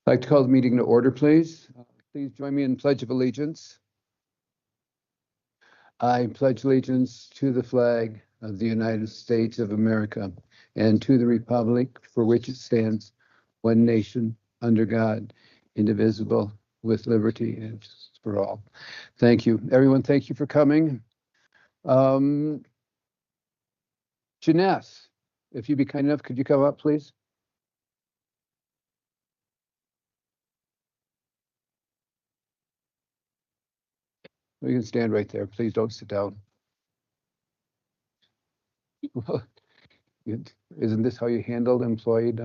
I'd like to call the meeting to order, please. Please join me in Pledge of Allegiance. I pledge allegiance to the flag of the United States of America and to the republic for which it stands, one nation, under God, indivisible, with liberty and justice for all. Thank you. Everyone, thank you for coming. Janess, if you'd be kind enough, could you come up, please? You can stand right there. Please don't sit down. Well, isn't this how you handle employed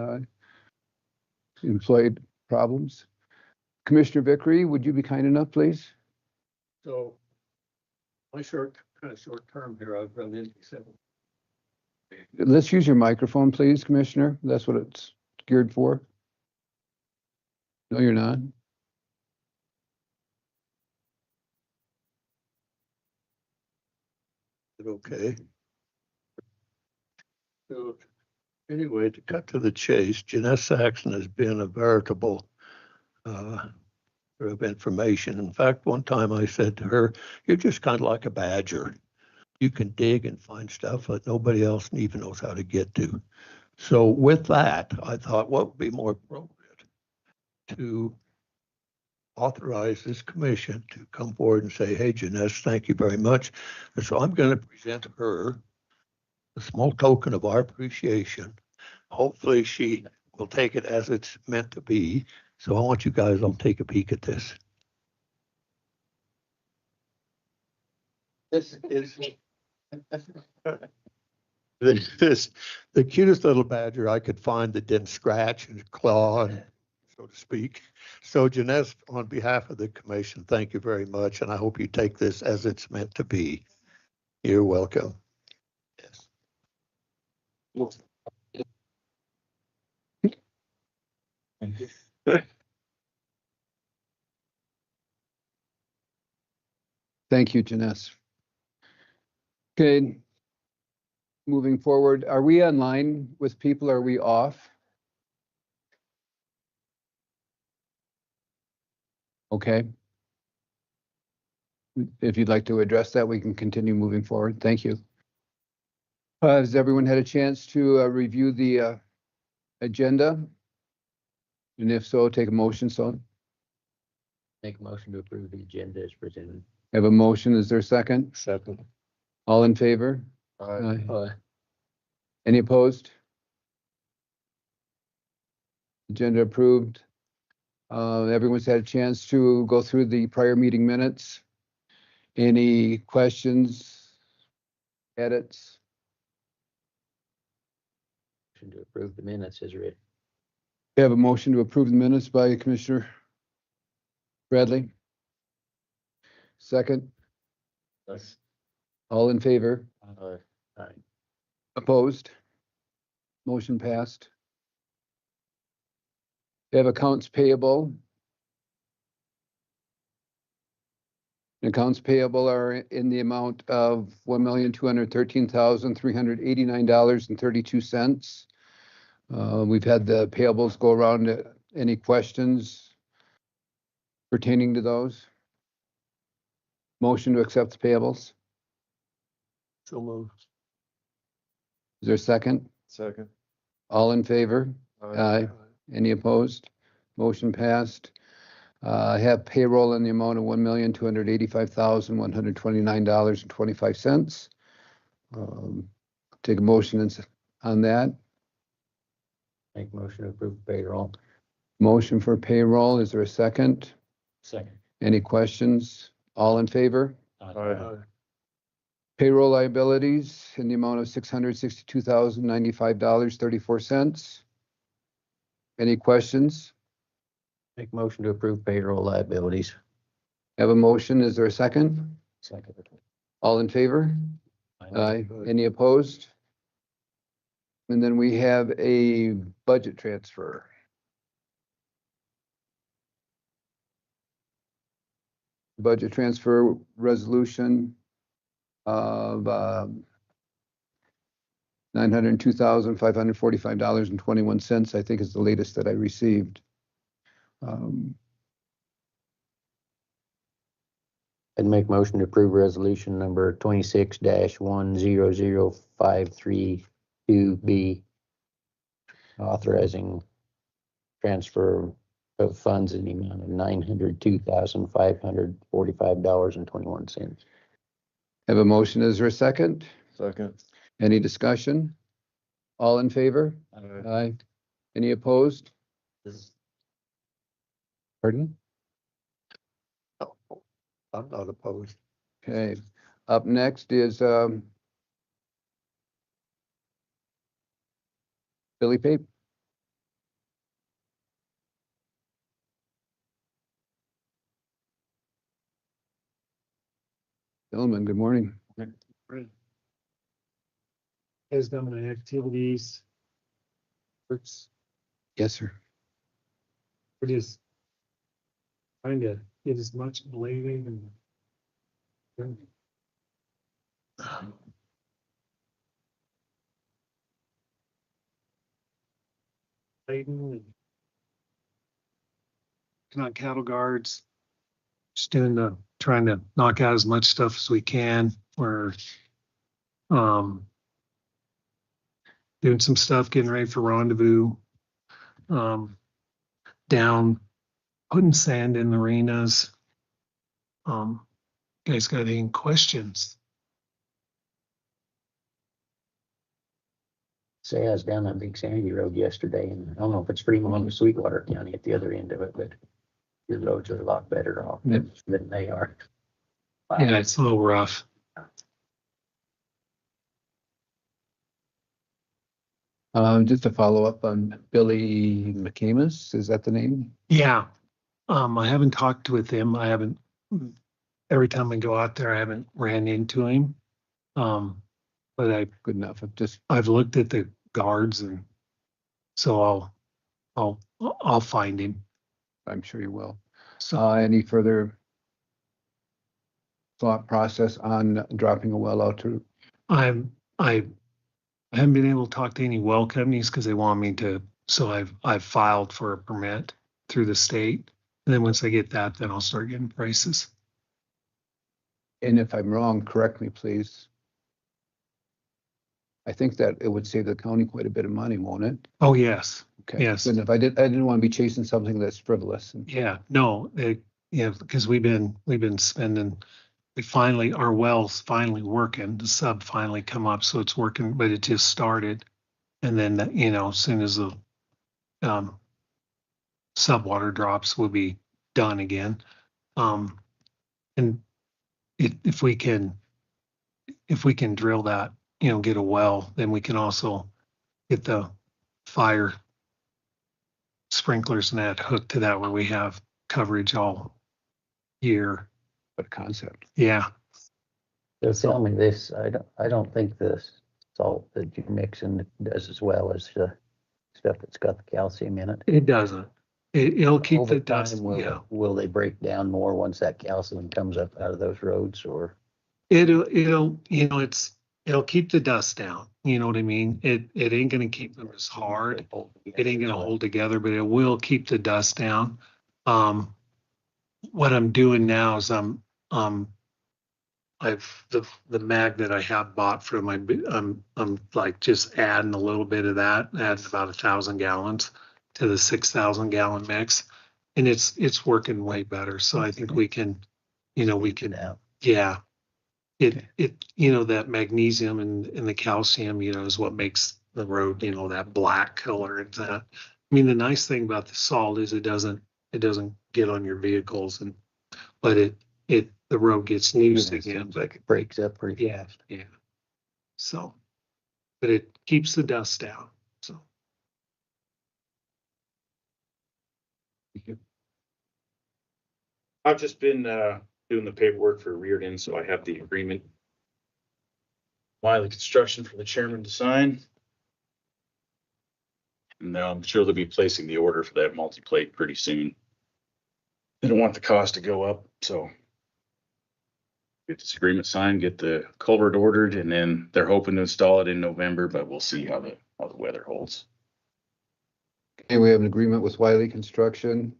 problems? Commissioner Vickery, would you be kind enough, please? So my short term here, I've run into several. Let's use your microphone, please, Commissioner. That's what it's geared for. No, you're not. Okay. So anyway, to cut to the chase, Janess Saxon has been a veritable of information. In fact, one time I said to her, "You're just kind of like a badger. You can dig and find stuff that nobody else even knows how to get to." So with that, I thought, what would be more appropriate to authorize this commission to come forward and say, "Hey, Janess, thank you very much." And so I'm going to present her a small token of our appreciation. Hopefully she will take it as it's meant to be. So I want you guys all to take a peek at this. This is the cutest little badger I could find that didn't scratch and claw, so to speak. So Janess, on behalf of the commission, thank you very much. And I hope you take this as it's meant to be. You're welcome. Yes. Thank you, Janess. Okay. Moving forward, are we online with people? Are we off? Okay. If you'd like to address that, we can continue moving forward. Thank you. Has everyone had a chance to review the agenda? And if so, take a motion, so. Make a motion to approve the agenda as presented. Have a motion. Is there a second? Second. All in favor? Aye. Any opposed? Agenda approved. Everyone's had a chance to go through the prior meeting minutes. Any questions, edits? Motion to approve the minutes as written. We have a motion to approve the minutes by Commissioner Bradley. Second. Yes. All in favor? Aye. Opposed? Motion passed. We have accounts payable. Accounts payable are in the amount of $1,213,389.32. We've had the payables go around. Any questions pertaining to those? Motion to accept the payables. So moved. Is there a second? Second. All in favor? Aye. Any opposed? Motion passed. I have payroll in the amount of $1,285,129.25. Take a motion on that. Make a motion to approve payroll. Motion for payroll. Is there a second? Second. Any questions? All in favor? Aye. Payroll liabilities in the amount of $662,095.34. Any questions? Make a motion to approve payroll liabilities. Have a motion. Is there a second? Second. All in favor? Aye. Any opposed? And then we have a budget transfer. Budget transfer resolution of $902,545.21, I think is the latest that I received. Um, I'd make motion to approve resolution number 26-100-532B, authorizing transfer of funds in the amount of $902,545.21. Have a motion. Is there a second? Second. Any discussion? All in favor? Aye. Any opposed? Pardon? I'm not opposed. Okay. Up next is Billy Pape. Gentlemen, good morning. Has done my activities. Yes, sir. We're just trying to get as much blading and blading and working on cattle guards. Just trying to knock out as much stuff as we can. We're doing some stuff, getting ready for rendezvous. Down, putting sand in the arenas. Guys got any questions? Say I was down that big sandy road yesterday, and I don't know if it's Fremont or Sweetwater County at the other end of it, but your roads are a lot better off than they are. Wow. Yeah, it's a little rough. Just to follow up on Billy McCamus, is that the name? Yeah. I haven't talked with him. Every time I go out there, I haven't ran into him. But Good enough. I've looked at the guards, and so I'll find him. I'm sure you will. So Any further thought process on dropping a well out to? I haven't been able to talk to any well companies because they want me to. So I've filed for a permit through the state. And then once I get that, then I'll start getting prices. And if I'm wrong, correct me, please. I think that it would save the county quite a bit of money, won't it? Oh, yes. Okay. Yes. And if I didn't want to be chasing something that's frivolous. Yeah, no, because we've been spending, our well's finally working, the sub finally come up, so it's working, but it just started. And then, as soon as the sub water drops, we'll be done again. And if we can drill that, get a well, then we can also get the fire sprinklers and that hooked to that where we have coverage all year. What a concept. Yeah. So tell me this, I don't think the salt that you're mixing does as well as the stuff that's got the calcium in it. It doesn't. It'll keep Over the dust. time, will they break down more once that calcium comes up out of those roads, or? It'll keep the dust down. You know what I mean? It ain't gonna keep them as hard. It ain't gonna hold together, but it will keep the dust down. What I'm doing now is the magnet I have bought for I'm like just adding a little bit of that, adding about 1,000 gallons to the 6,000 gallon mix, and it's working way better. So I think we can, yeah. That magnesium and the calcium, is what makes the road, that black color and that. I mean, the nice thing about the salt is it doesn't get on your vehicles, but the road gets used again. Seems like it breaks up pretty Yeah, fast. yeah. So, but it keeps the dust down. So I've just been doing the paperwork for Reardon, so I have the agreement. Wiley Construction for the chairman to sign. And I'm sure they'll be placing the order for that multi-plate pretty soon. They don't want the cost to go up, so get this agreement signed, get the culvert ordered, and then they're hoping to install it in November, but we'll see how the weather holds. And we have an agreement with Wiley Construction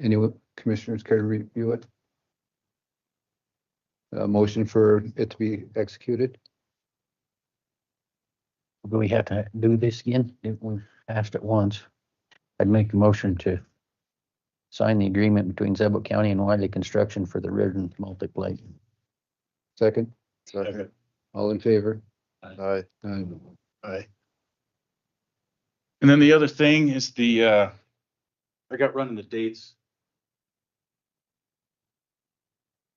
Any commissioners care to review it? Motion for it to be executed? Do we have to do this again? We passed it once. I'd make a motion to sign the agreement between Zebel County and Wiley Construction for the Riordan multi-plate. Second? Second. All in favor? Aye. Aye. Aye. And then the other thing is I got running the dates.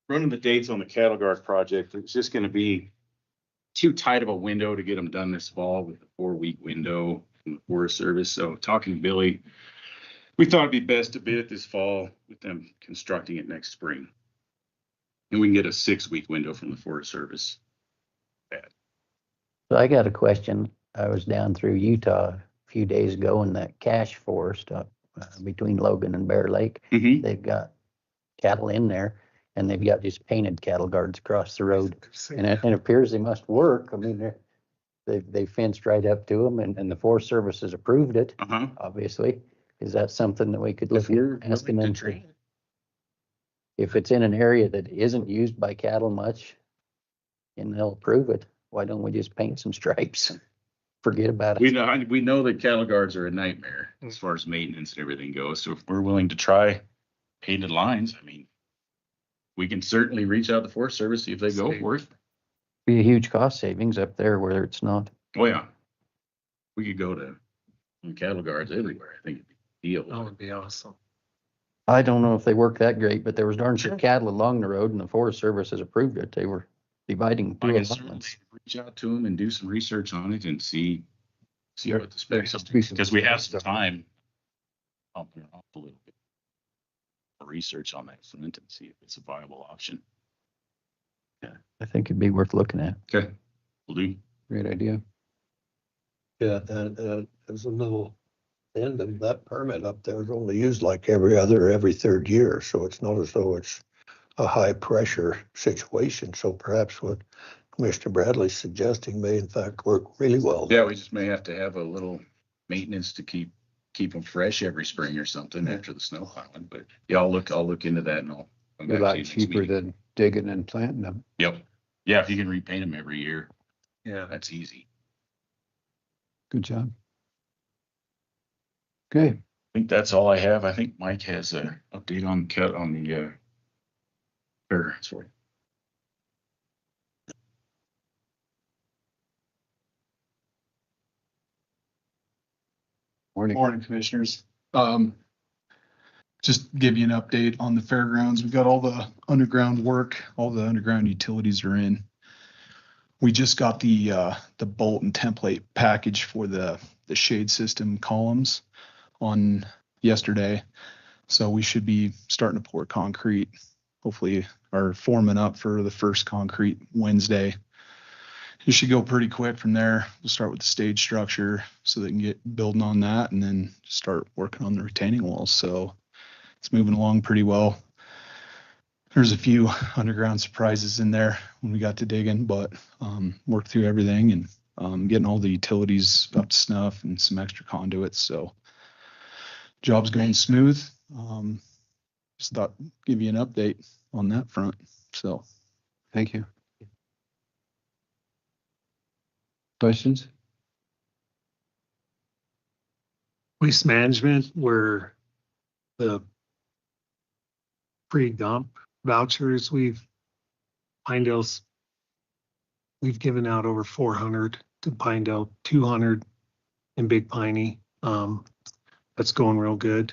Running the dates on the cattle guard project, it's just gonna be too tight of a window to get them done this fall with a 4-week window from the Forest Service. So talking to Billy, we thought it'd be best to bid it this fall with them constructing it next spring. And we can get a 6-week window from the Forest Service. So I got a question. I was down through Utah a few days ago in that cash forest up between Logan and Bear Lake. Mm-hmm. They've got cattle in there and they've got just painted cattle guards across the road. And it appears they must work. I mean, they fenced right up to them and the Forest Service has approved it, Uh-huh. obviously. Is that something that we could If look we're at asking willing them to to? train. If it's in an area that isn't used by cattle much and they'll approve it, why don't we just paint some stripes? And forget about it. We know that cattle guards are a nightmare as far as maintenance and everything goes. So if we're willing to try painted lines, I mean, we can certainly reach out to the Forest Service, see if they go for it. Be a huge cost savings up there where it's not. Oh, yeah. We could go to cattle guards everywhere. I think it'd be a deal. That would be awesome. I don't know if they work that great, but there was darn sure cattle along the road and the Forest Service has approved it. They were dividing I two can certainly allotments. reach out to them and do some research on it and see There- what the specs has are. to be some Because we have stuff. some time. I'll put off a little bit of research on that front and see if it's a viable option. I think it'd be worth looking at. Okay. Will do. Great idea. Yeah, and there's a little end of that permit up there is only used like every other, every third year. So it's not as though it's a high pressure situation. So perhaps what Commissioner Bradley's suggesting may in fact work really well. Yeah, we just may have to have a little maintenance to keep them fresh every spring or something after the snow plowing. But yeah, I'll look into that and I'll come Be a back to lot you next cheaper meeting. than digging and planting them. Yep. Yeah, if you can repaint them every year, Yeah. that's easy. Good job. Okay, I think that's all I have. I think Mike has a update on the fair. Sorry. morning. Morning, Commissioners. Just give you an update on the fairgrounds. We've got all the underground work, all the underground utilities are in. We just got the bolt and template package for the shade system columns on yesterday. So we should be starting to pour concrete, hopefully, or forming up for the first concrete Wednesday. It should go pretty quick from there. We'll start with the stage structure so they can get building on that and then start working on the retaining walls. So it's moving along pretty well. There's a few underground surprises in there when we got to digging, but worked through everything and getting all the utilities up to snuff and some extra conduits. So job's going smooth. Just thought give you an update on that front. So Thank you. Questions? Waste management, where the pre-dump vouchers Pinedale's, we've given out over 400 to Pinedale, 200 in Big Piney. That's going real good.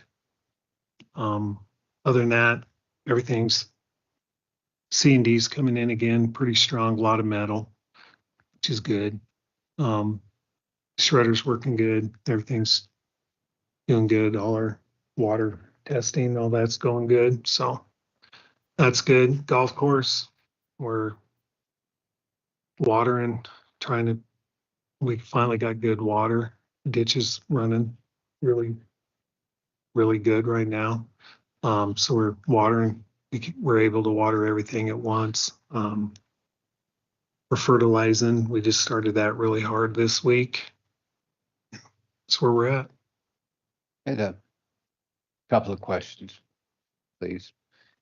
Other than that, everything's C&D's coming in again, pretty strong, a lot of metal, which is good. Shredder's working good. Everything's doing good. All our water testing, all that's going good. So that's good. Golf course, we're watering, we finally got good water. Ditch is running really, really good right now. So we're watering, we're able to water everything at once. We're fertilizing. We just started that really hard this week. That's where we're at. Had Couple of questions, please.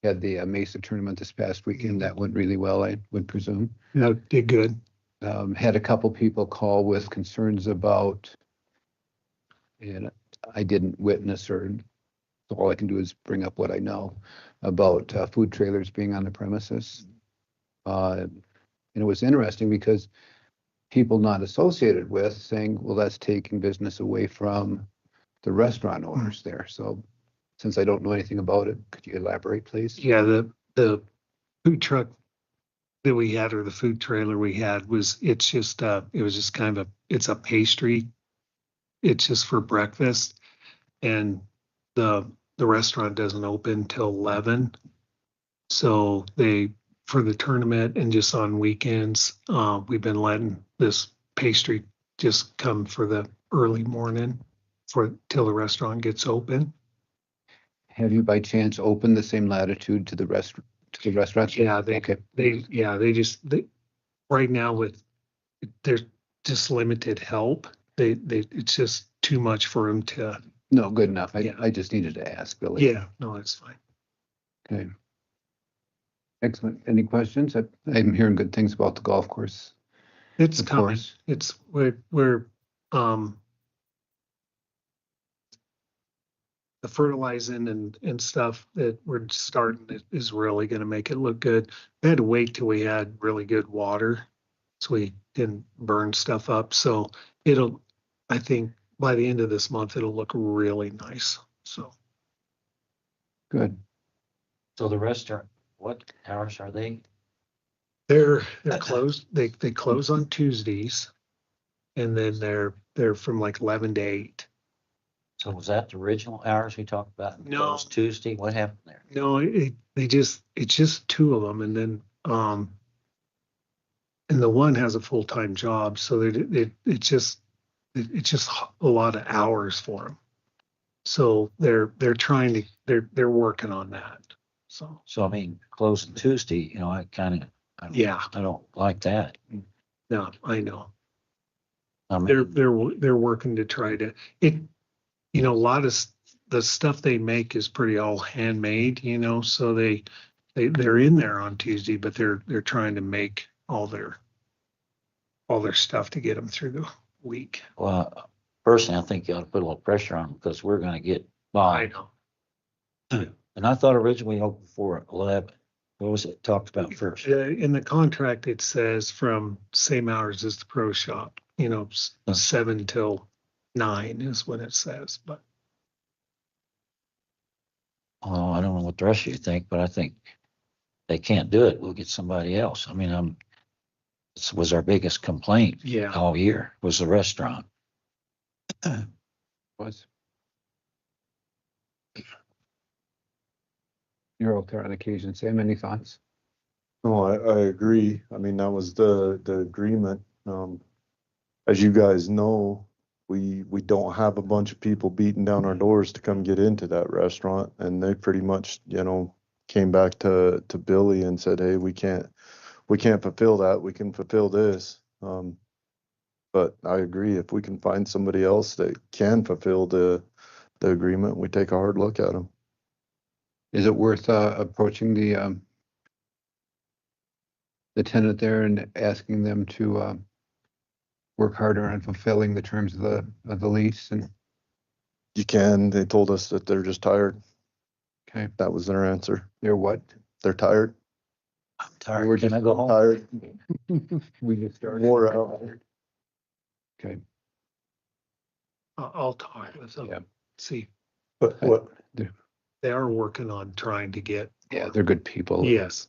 Had the Mesa tournament this past weekend. That went really well, I would presume. No, did good. Had a couple people call with concerns about, and I didn't witness or so all I can do is bring up what I know about food trailers being on the premises. And it was interesting because people not associated with saying, well, that's taking business away from the restaurant owners there. So since I don't know anything about it, could you elaborate, please? Yeah, the food truck that we had, or the food trailer we had, it's just it was just kind of it's a pastry. It's just for breakfast, and the restaurant doesn't open till 11. So for the tournament and just on weekends, we've been letting this pastry just come for the early morning till the restaurant gets open. Have you by chance opened the same latitude to the restaurant? Yeah, Okay. they right now there's just limited help. It's just too much for them to. No, good enough. Yeah. I just needed to ask, Billy. Yeah, no, that's fine. Okay. Excellent. Any questions? I'm hearing good things about the golf course. It's Of coming. course. We're the fertilizing and stuff that we're starting is really going to make it look good. We had to wait till we had really good water so we didn't burn stuff up. So I think by the end of this month, it'll look really nice. So Good. So the restaurant, what hours are they? they're closed. They close on Tuesdays, and then they're from like 11 to 8. So was that the original hours we talked about? No. Closed Tuesday? What happened there? No, it's just two of them, and then and the one has a full-time job, so it's just a lot of hours for them. So they're working on that. So So I mean, closing Tuesday, I yeah, I don't like that. no, I know I mean, they're working to try to a lot of the stuff they make is pretty all handmade, so they're in there on Tuesday, but they're trying to make all their stuff to get them through the week. well, personally, I think you ought to put a little pressure on them because we're going to get I bombed. know. And I thought originally open for 11. What was it talked about first? In the contract, it says from same hours as the pro shop, 7 till 9 is what it says, but Oh, I don't know what the rest of you think, but I think they can't do it. We'll get somebody else. I mean, this was our biggest complaint yeah. all year was the restaurant. Was. You're okay on occasion. Sam, any thoughts? No, I agree. I mean, that was the agreement. As you guys know, we don't have a bunch of people beating down our doors to come get into that restaurant. And they pretty much, came back to Billy and said, hey, we can't fulfill that. We can fulfill this. But I agree. If we can find somebody else that can fulfill the agreement, we take a hard look at them. Is it worth approaching the tenant there and asking them to work harder on fulfilling the terms of the lease? And You can. They told us that they're just tired. okay, That was their answer. they're what? They're tired. I'm tired. We're Can I just go home? Tired. We just started. Wore out. Okay. I'll talk with them. Yeah. See, But what? they are working on trying to get. Yeah, they're good people. Yes.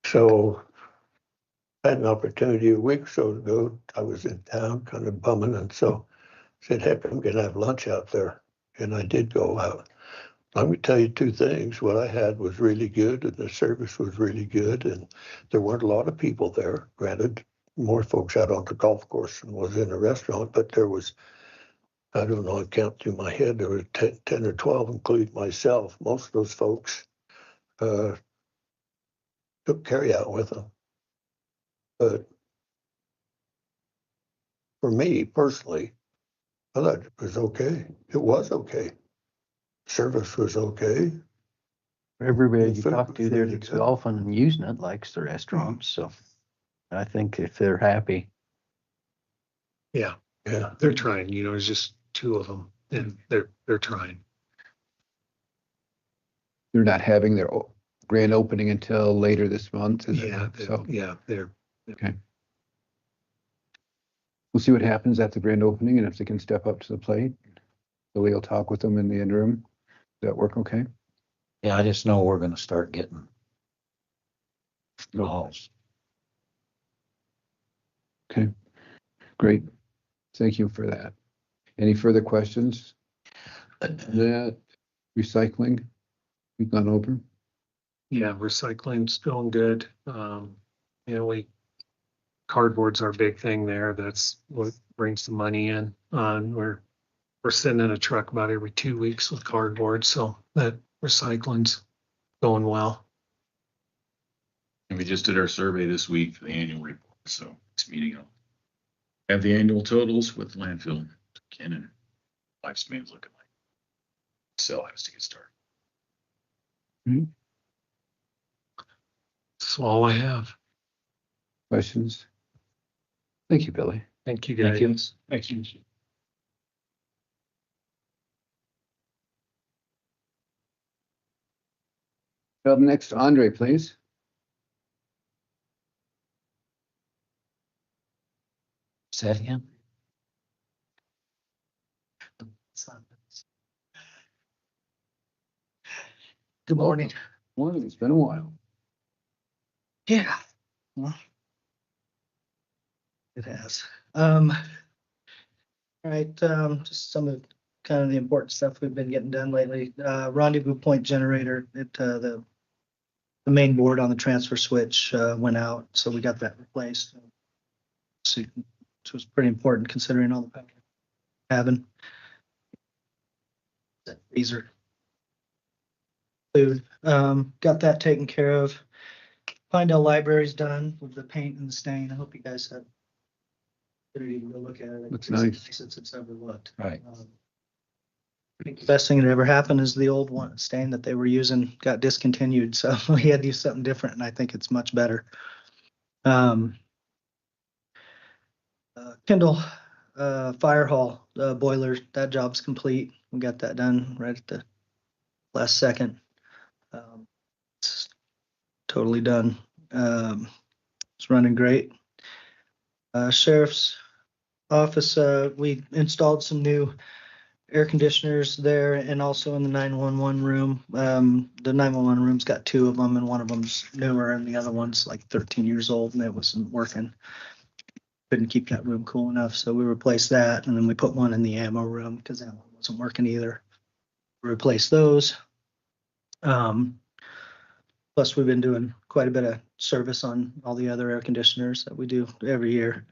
So I had an opportunity a week or so ago. I was in town kind of bumming, and so said, heck, I'm gonna have lunch out there. And I did go out. I'm gonna tell you two things. What I had was really good and the service was really good, and there weren't a lot of people there. Granted, more folks out on the golf course than was in the restaurant, but there was, I don't know, I count through my head, there were 10 or 12, including myself. Most of those folks took carry out with them. But for me personally, I thought it was okay. It was okay. Service was okay. Everybody you Food talk was to there really that's good. golfing and using it likes the restaurant, so I think if they're happy, Yeah, Yeah. they're trying, it's just two of them and they're trying. They're not having their grand opening until later this month, is it? Yeah, So they're, we'll see what happens at the grand opening and if they can step up to the plate. Billy will talk with them in the interim. Does that work okay? yeah, I just know we're gonna start getting No. calls. Okay, great. Thank you for that. Any further questions? That recycling, we've gone over. yeah, recycling's going good. Cardboard's our big thing there. That's what brings the money in. We're sending a truck about every 2 weeks with cardboard, so that recycling's going well. And we just did our survey this week for the annual report, so it's meeting up. Have the annual totals with landfill, Cannon, lifespan's looking like. Sale has to get started. That's all I have. Questions? Thank you, Billy. Thank you, Thank you. guys. Thank you. Up next, Andre, please. Is that him? Good morning. Morning, it's been a while. Yeah. Well, it has. All right, just some of kind of the important stuff we've been getting done lately. Rendezvous point generator, the main board on the transfer switch went out, so we got that replaced. So, which was pretty important considering all the power we're having. That freezer. Food. Got that taken care of. Pinedale Library's done with the paint and the stain. I hope you guys have opportunity to go look at it. Looks It's nice. Since it's ever looked. Right. I think the best thing that ever happened is the old one stain that they were using got discontinued, so we had to use something different, and I think it's much better. Kendall fire hall boiler, that job's complete. We got that done right at the last second. It's totally done. It's running great. Sheriff's office, we installed some new air conditioners there and also in the 911 room. The 911 room's got two of them and one of them's newer and the other one's like 13 years old and it wasn't working. Couldn't keep that room cool enough, so we replaced that and then we put one in the ammo room because that one wasn't working either. We replaced those. Plus we've been doing quite a bit of service on all the other air conditioners that we do every year.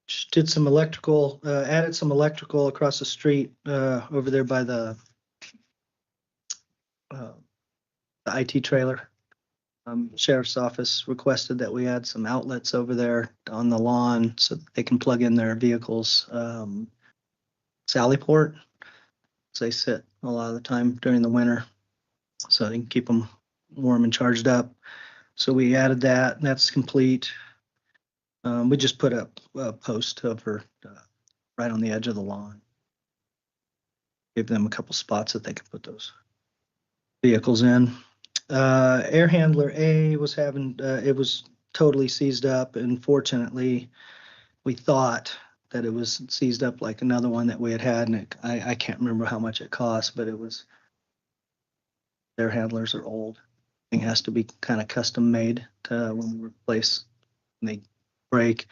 Just did some electrical, added some electrical across the street over there by the IT trailer. Sheriff's office requested that we add some outlets over there on the lawn so that they can plug in their vehicles. Sallyport, so they sit a lot of the time during the winter, so they can keep them warm and charged up. So we added that, and that's complete. We just put up a post over right on the edge of the lawn. Give them a couple spots that they can put those vehicles in. Air handler A was having, it was totally seized up, and fortunately, we thought that it was seized up like another one that we had, and I can't remember how much it cost, but it was, air handlers are old. It has to be kind of custom made to when we replace, when they break.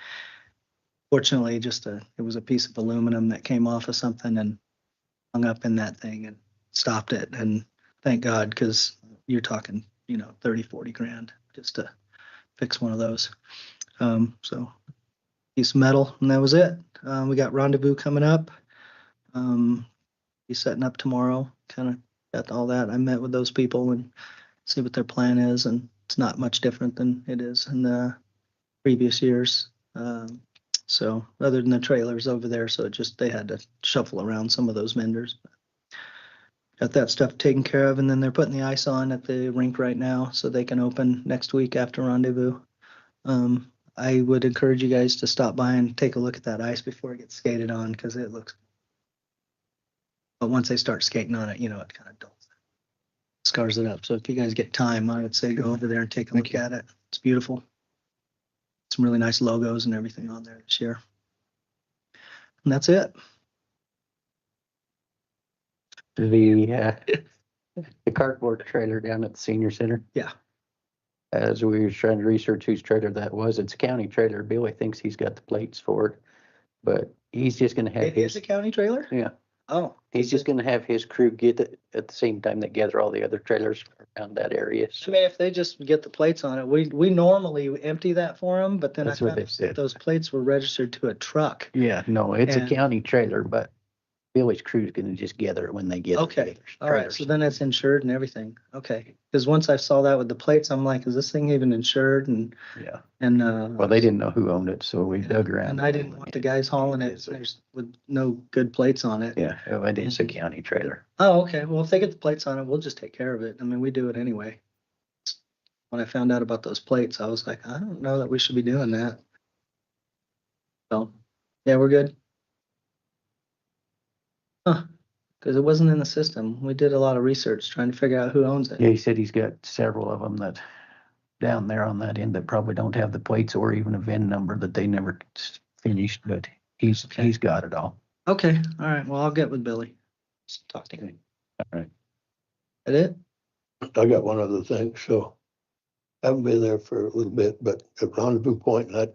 Fortunately, it was a piece of aluminum that came off of something and hung up in that thing and stopped it. And thank God, because you're talking, 30, 40 grand just to fix one of those. So piece of metal, and that was it. We got rendezvous coming up. He's setting up tomorrow. Kind of got all that. I met with those people and see what their plan is, and it's not much different than it is in the previous years. So other than the trailers over there, so they had to shuffle around some of those vendors. Got that stuff taken care of, and then they're putting the ice on at the rink right now so they can open next week after Rendezvous. I would encourage you guys to stop by and take a look at that ice before it gets skated on, because it looks. But once they start skating on it, it kind of dulls it, scars it up. So if you guys get time, I would say go over there and take a look at it. It's beautiful. Some really nice logos and everything on there this year. And that's it. The cardboard trailer down at the senior center. Yeah. As we were trying to research whose trailer that was, it's a county trailer. Billy thinks he's got the plates for it, but he's just gonna have It is a county trailer? Yeah. Oh. He's just gonna have his crew get it at the same time they gather all the other trailers around that area. I mean, if they just get the plates on it, we normally empty that for them, but then I That's what found they out said. those plates were registered to a truck. Yeah, no, it's a And- county trailer, but Billy's crew's gonna just gather it when they get Okay, all right, so then it's insured and everything. Okay, because once I saw that with the plates, I'm like, is this thing even insured? And Yeah, and well, they didn't know who owned it, so we dug around. and I didn't want the guys hauling it with no good plates on it. Yeah, it is a county trailer. Oh, okay. Well, if they get the plates on it, we'll just take care of it. I mean, we do it anyway. When I found out about those plates, I was like, I don't know that we should be doing that. So, yeah, we're good. Huh, because it wasn't in the system. We did a lot of research trying to figure out who owns it. Yeah, he said he's got several of them that down there on that end that probably don't have the plates or even a VIN number that they never finished, but he's got it all. Okay, all right. Well, I'll get with Billy. Just talk to him. All right. That it? I got one other thing, so I haven't been there for a little bit, but at Rendezvous Point, that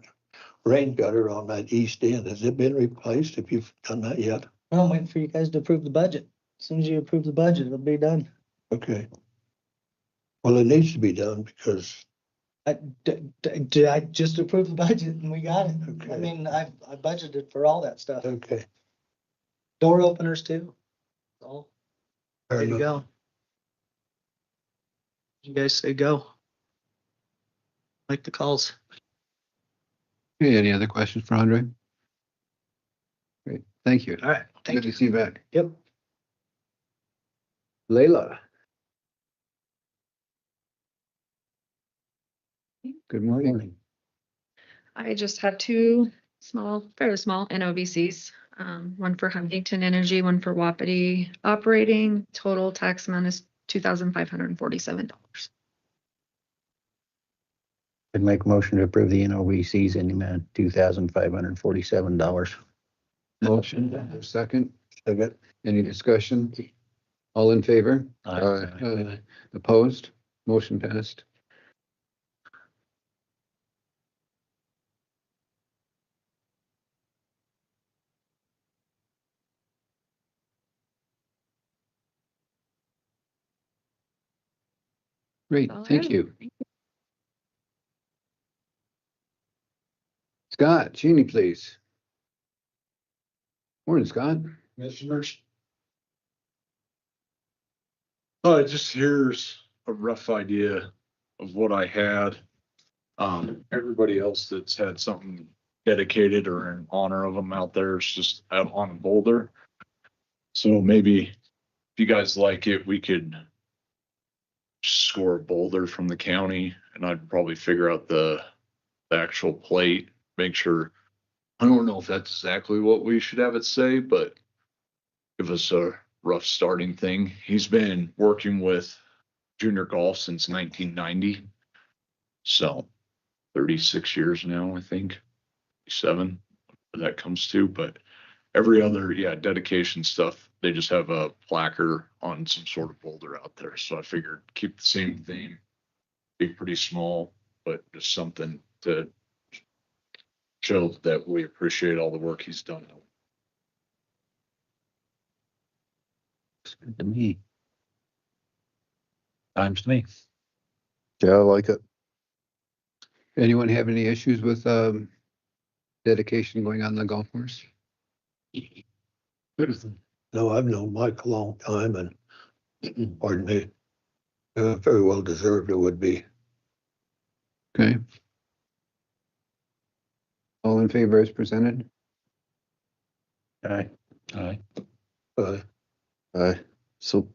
rain gutter on that east end, has it been replaced? Have you done that yet? Well, I'm waiting for you guys to approve the budget. As soon as you approve the budget, it'll be done. Okay. Well, it needs to be done because, I just approved the budget and we got it. I Okay. mean, I budgeted for all that stuff. okay. Door openers too. All fair ready to enough. go. You guys say go. Make the calls. Okay, any other questions for Andre? Great, thank you. All right. Good Thank to you. see you back. Yep. Layla. Good morning. I just have two fairly small NOVCs. One for Huntington Energy, one for Wapiti Operating. Total tax amount is $2,547. I'd make a motion to approve the NOVCs in the amount of $2,547. Motion, second. Second. Any discussion? All in favor? Opposed? Motion passed. Great, All thank right. you. Scott Cheney, please. Morning, Scott. Commissioners. Just here's a rough idea of what I had. Everybody else that's had something dedicated or in honor of them out there is just out on a boulder. So maybe if you guys like it, we could score a boulder from the county and I'd probably figure out the actual plate, make sure. I don't know if that's exactly what we should have it say, but give us a rough starting thing. He's been working with junior golf since 1990. So 36 years now, I think, 7 that comes to, but every other, dedication stuff, they just have a placard on some sort of boulder out there. So I figured keep the same theme, be pretty small, but just something to show that we appreciate all the work he's done. It's good to me. Times to me. Yeah, I like it. Anyone have any issues with dedication going on the golf course? No, I've known Mike a long time and pardon me, very well deserved it would be. Okay. All in favor as presented? Aye. Aye. So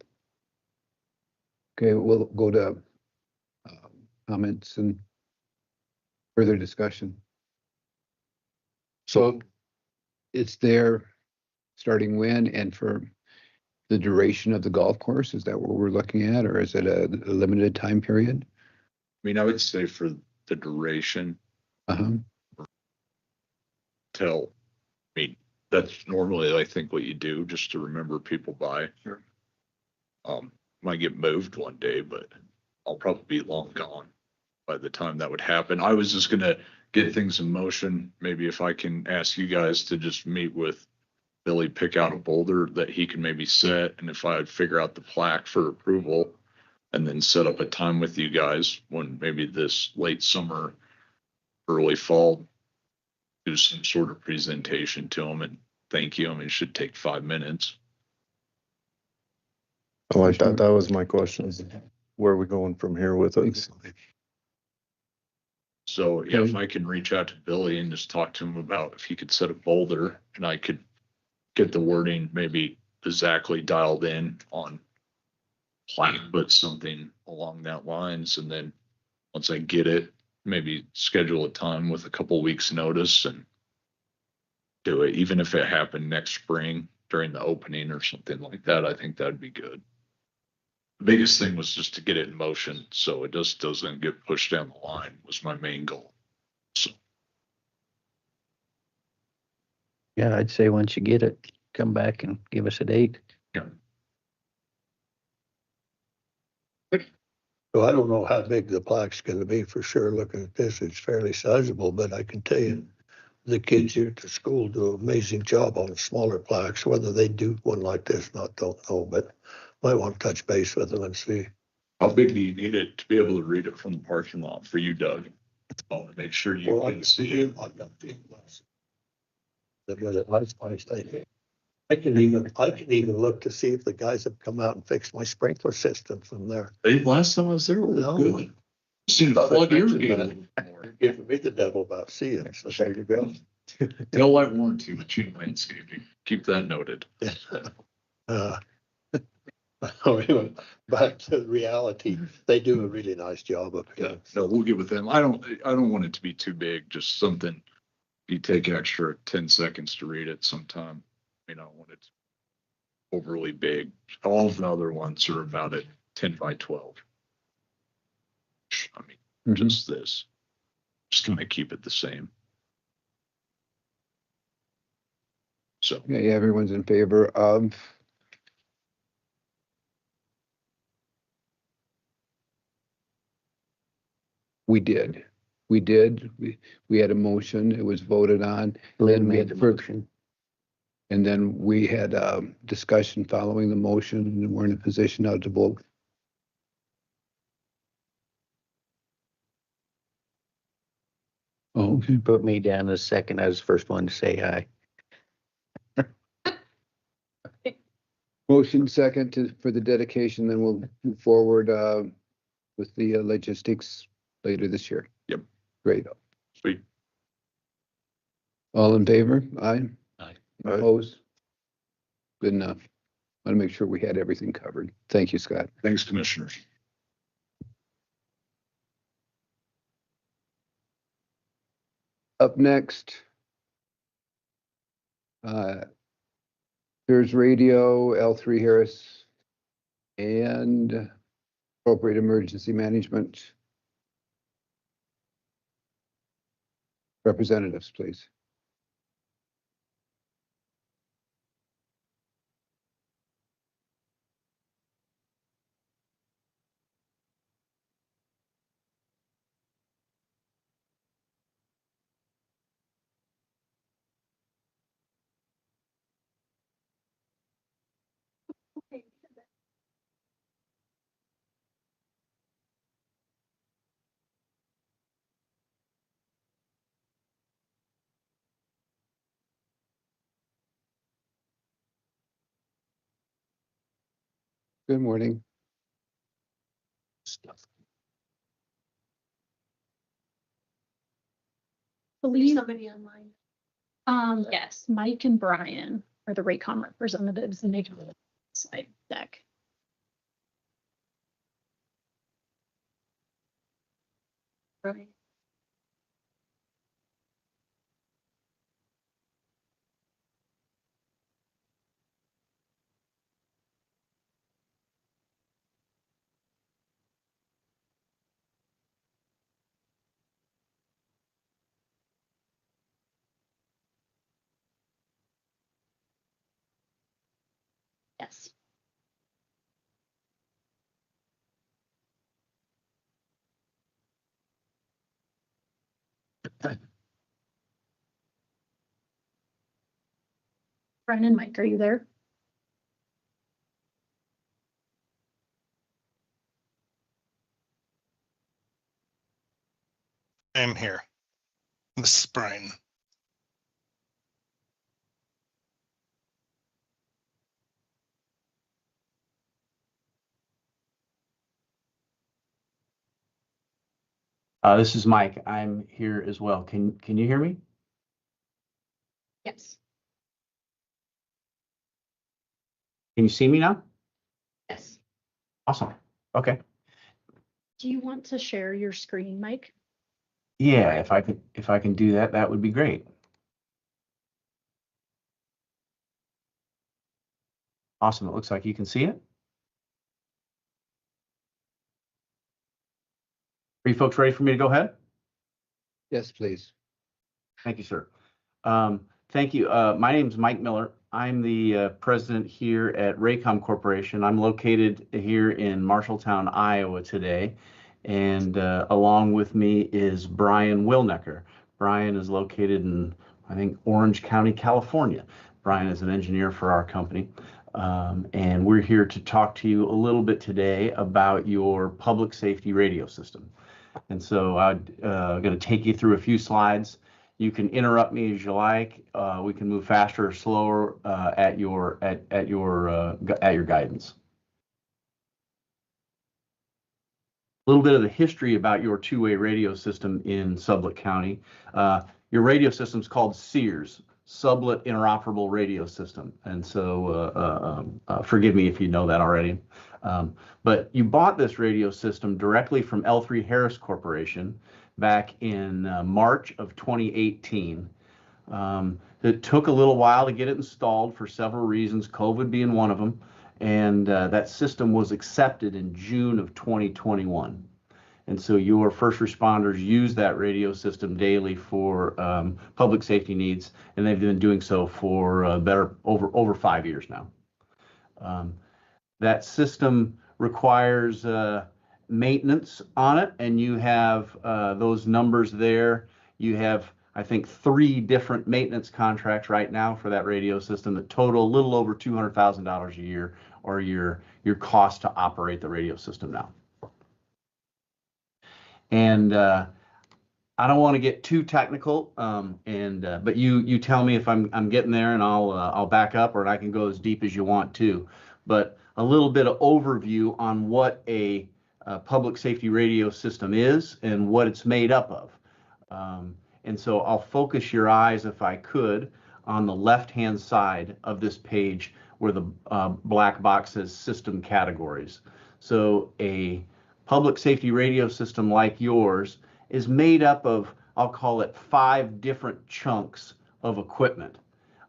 Okay, we'll go to comments and further discussion. So it's there starting when and for the duration of the golf course? Is that what we're looking at, or is it a limited time period? I mean, I would say for the duration Uh-huh. till, I mean, that's normally, I think, what you do just to remember people by. Sure. Might get moved one day, but I'll probably be long gone by the time that would happen. I was just gonna get things in motion. Maybe if I can ask you guys to just meet with Billy, pick out a boulder that he can maybe set, and if I'd figure out the plaque for approval, and then set up a time with you guys when maybe this late summer, early fall, do some sort of presentation to him and thank you. I mean, it should take 5 minutes. I like that. That was my question. Where are we going from here with it? So yeah, if I can reach out to Billy and just talk to him about if he could set a boulder and I could get the wording maybe exactly dialed in on plaque, but something along that lines. And then once I get it, maybe schedule a time with a couple weeks notice and do it, even if it happened next spring during the opening or something like that. I think that'd be good. The biggest thing was just to get it in motion so it just doesn't get pushed down the line was my main goal. So Yeah, I'd say once you get it, come back and give us a date. So I don't know how big the plaque's gonna be for sure. Looking at this, it's fairly sizable, but I can tell you, the kids here at the school do an amazing job on smaller plaques. Whether they do one like this, not don't know, but might want to touch base with them and see. how big do you need it to be able to read it from the parking lot for you, Doug? I want to make sure you Well, I can see it. I've got the glass. They've got it nice, I can even look to see if the guys have come out and fixed my sprinkler system from there. Last time I was there, it was No. good. Seen a flood irrigated. Giving me the devil about seeing, so there you go. No light warranty with you landscaping. Keep that noted. Uh, Back to the reality, they do a really nice job up Yeah, here. no, we'll get with them. I don't want it to be too big, just something. You take extra 10 seconds to read it sometime. I don't want it overly big. All of the other ones are about at 10 by 12. I mean, just this. Just gonna keep it the same. So Okay, everyone's in favor of we did. We had a motion, it was voted on. Lynn Then we made had the further, motion. and then we had discussion following the motion, and we're in a position now to vote. Oh, okay. Put me down as second. I was the first one to say aye. Motion second for the dedication, then we'll move forward with the logistics later this year. Yep. Great. sweet. All in favor? Aye. Aye. Opposed? Good enough. Want to make sure we had everything covered. Thank you, Scott. Thanks, commissioners. Up next, there's radio, L3 Harris, and appropriate emergency management. Representatives, please. Good morning. believe, somebody online. yes, Mike and Brian are the Raycom representatives and they do the slide deck. Right. Yes. Brian and Mike, are you there? I'm here. This is Brian. This is Mike. I'm here as well. Can you hear me? Yes. Can you see me now? Yes. Awesome. Okay. Do you want to share your screen, Mike? Yeah, if I can do that, that would be great. Awesome. It looks like you can see it. Are you folks ready for me to go ahead? Yes, please. Thank you, sir. Thank you. My name is Mike Miller. I'm the president here at Raycom Corporation. I'm located here in Marshalltown, Iowa today. And along with me is Brian Wilnecker. Brian is located in, I think, Orange County, California. Brian is an engineer for our company. And we're here to talk to you a little bit today about your public safety radio system. And so I'm going to take you through a few slides. You can interrupt me as you like. We can move faster or slower at your guidance. A little bit of the history about your two-way radio system in Sublette County. Your radio system is called SEERS, Sublette Interoperable Radio System. And so forgive me if you know that already. But you bought this radio system directly from L3 Harris Corporation back in March of 2018. It took a little while to get it installed for several reasons, COVID being one of them. And that system was accepted in June of 2021. And so your first responders use that radio system daily for public safety needs, and they've been doing so for over 5 years now. That system requires maintenance on it, and you have those numbers there. You have, I think, 3 different maintenance contracts right now for that radio system that total a little over $200,000 a year, or your cost to operate the radio system now. And I don't want to get too technical, but you tell me if I'm getting there, and I'll back up, or I can go as deep as you want to. But a little bit of overview on what a public safety radio system is and what it's made up of. And so I'll focus your eyes, if I could, on the left-hand side of this page where the black box says system categories. So a public safety radio system like yours is made up of, I'll call it 5 different chunks of equipment.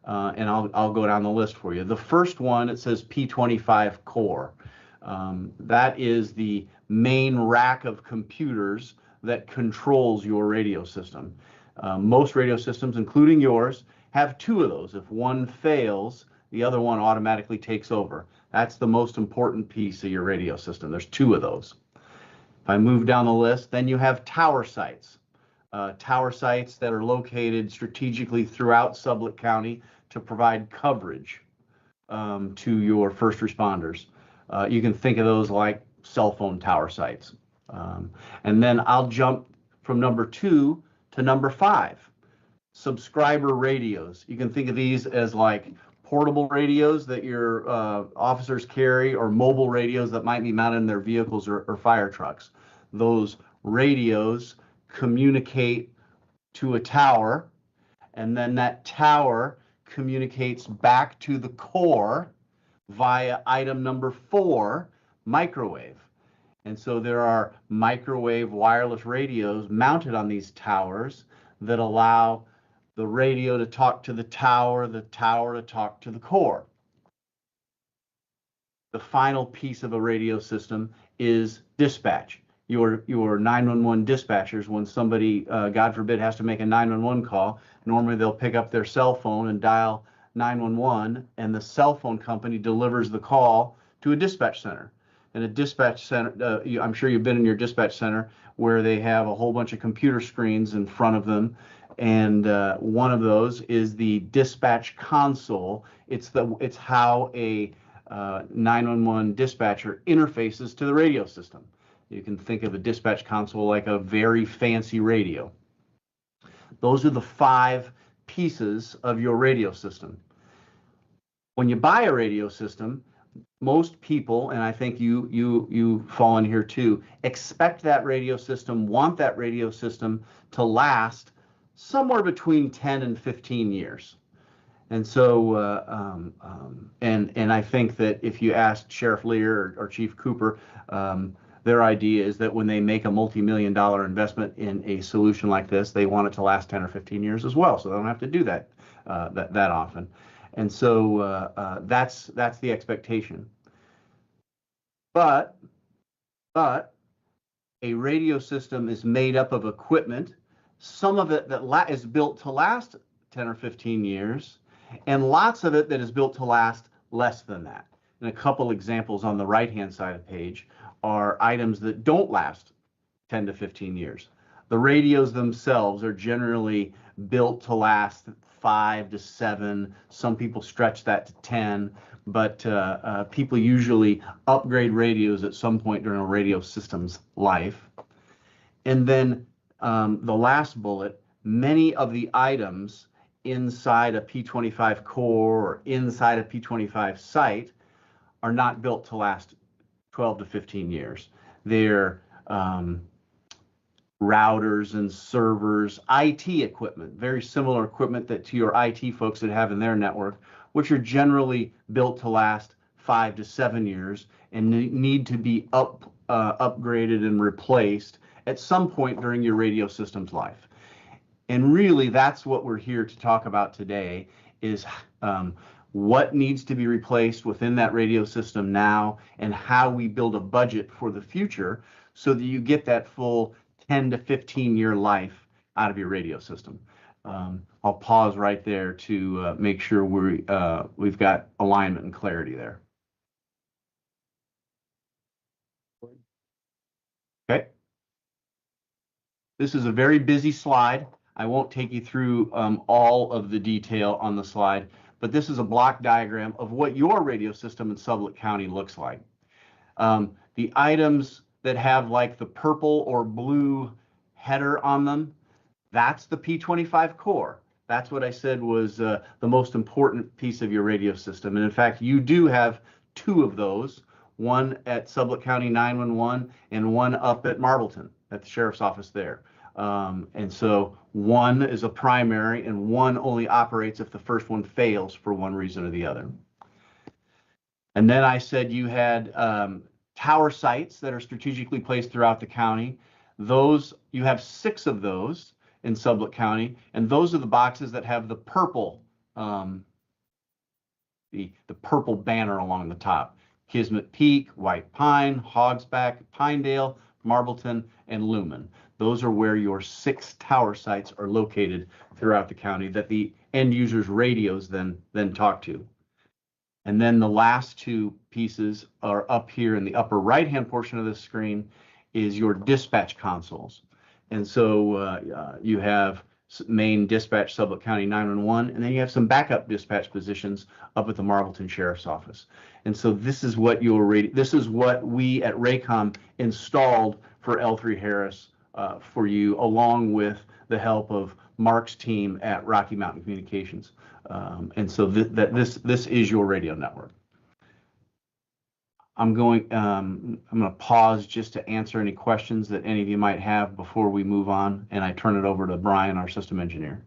And I'll go down the list for you. The first one, it says P25 core. That is the main rack of computers that controls your radio system. Most radio systems, including yours, have 2 of those. If one fails, the other one automatically takes over. That's the most important piece of your radio system. There's 2 of those. If I move down the list, then you have tower sites. Tower sites that are located strategically throughout Sublette County to provide coverage to your first responders. You can think of those like cell phone tower sites. And then I'll jump from number 2 to number 5, subscriber radios. You can think of these as like portable radios that your officers carry, or mobile radios that might be mounted in their vehicles or fire trucks. Those radios communicate to a tower, and then that tower communicates back to the core via item number 4, microwave. And so there are microwave wireless radios mounted on these towers that allow the radio to talk to the tower to talk to the core. The final piece of a radio system is dispatch. Your 911 dispatchers, when somebody, God forbid, has to make a 911 call, normally they'll pick up their cell phone and dial 911, and the cell phone company delivers the call to a dispatch center. And a dispatch center, I'm sure you've been in your dispatch center where they have a whole bunch of computer screens in front of them, and one of those is the dispatch console. It's how a 911 dispatcher interfaces to the radio system. You can think of a dispatch console like a very fancy radio. Those are the 5 pieces of your radio system. When you buy a radio system, most people, and I think you fall in here too, expect that radio system, want that radio system to last somewhere between 10 and 15 years. And so, and I think that if you asked Sheriff Lear or Chief Cooper, their idea is that when they make a multi-million-dollar investment in a solution like this, they want it to last 10 or 15 years as well, so they don't have to do that that often. And so that's the expectation. But a radio system is made up of equipment, some of it that is built to last 10 or 15 years, and lots of it that is built to last less than that. And a couple examples on the right-hand side of the page are items that don't last 10 to 15 years. The radios themselves are generally built to last 5 to 7. Some people stretch that to 10, but people usually upgrade radios at some point during a radio system's life. And then the last bullet, many of the items inside a P25 core or inside a P25 site are not built to last 12 to 15 years. They're routers and servers, IT equipment, very similar equipment to your IT folks that have in their network, which are generally built to last 5 to 7 years and need to be upgraded and replaced at some point during your radio system's life. And really, that's what we're here to talk about today, is what needs to be replaced within that radio system now, and how we build a budget for the future so that you get that full 10 to 15 year life out of your radio system. I'll pause right there to make sure we've got alignment and clarity there. Okay. This is a very busy slide. I won't take you through all of the detail on the slide, but this is a block diagram of what your radio system in Sublette County looks like. The items that have like the purple or blue header on them, that's the P25 core. That's what I said was the most important piece of your radio system. And in fact, you do have 2 of those, one at Sublette County 911 and one up at Marbleton at the sheriff's office there. And so one is a primary, and one only operates if the first one fails for one reason or the other. And then I said you had tower sites that are strategically placed throughout the county. Those, you have 6 of those in Sublette County, and those are the boxes that have the purple the purple banner along the top. Kismet Peak, White Pine, Hogsback, Pinedale, Marbleton, and Lumen. Those are where your 6 tower sites are located throughout the county that the end users' radios then talk to. And then the last 2 pieces are up here in the upper right-hand portion of the screen is your dispatch consoles. And so you have main dispatch Sublette County 911, and then you have some backup dispatch positions up at the Marbleton Sheriff's Office. And so this is what this is what we at Raycom installed for L3 Harris for you, along with the help of Mark's team at Rocky Mountain Communications. And so this is your radio network. I'm going to pause just to answer any questions that any of you might have before we move on, and I turn it over to Brian, our system engineer.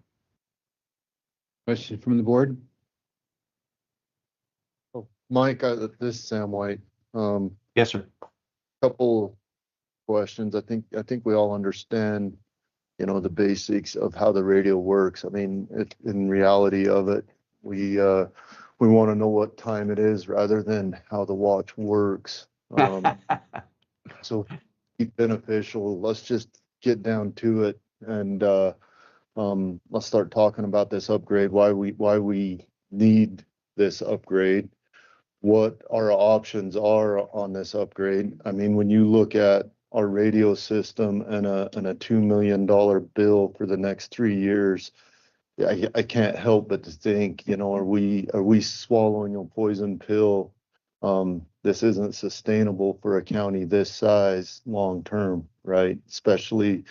Question from the board? Mike, this is Sam White. Yes, sir. Couple questions. I think we all understand, the basics of how the radio works. I mean, in reality of it, we want to know what time it is rather than how the watch works. So be beneficial. Let's just get down to it and let's start talking about this upgrade. Why we need this upgrade. What our options are on this upgrade. I mean, when you look at our radio system and a $2 million bill for the next 3 years, I can't help but to think, are we swallowing a poison pill? This isn't sustainable for a county this size long term, right? Especially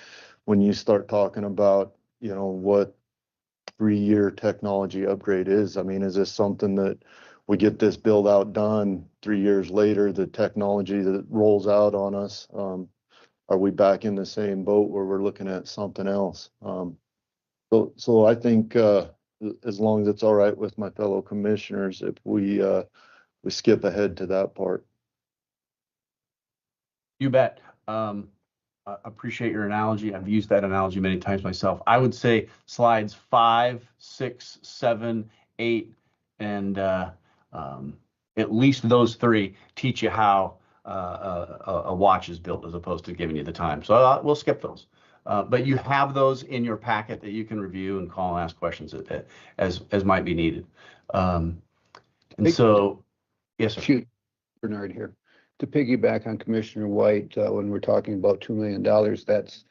when you start talking about, what 3-year technology upgrade is. I mean, is this something that we get this build out done 3 years later, the technology that rolls out on us, are we back in the same boat where we're looking at something else? So I think, as long as it's all right with my fellow commissioners, if we skip ahead to that part. You bet. I appreciate your analogy. I've used that analogy many times myself. I would say slides 5, 6, 7, 8, and at least those 3 teach you how a watch is built as opposed to giving you the time. So we'll skip those. But you have those in your packet that you can review and call and ask questions as might be needed. And so, yes, sir. Shoot, Bernard here. To piggyback on Commissioner White, when we're talking about $2 million, that's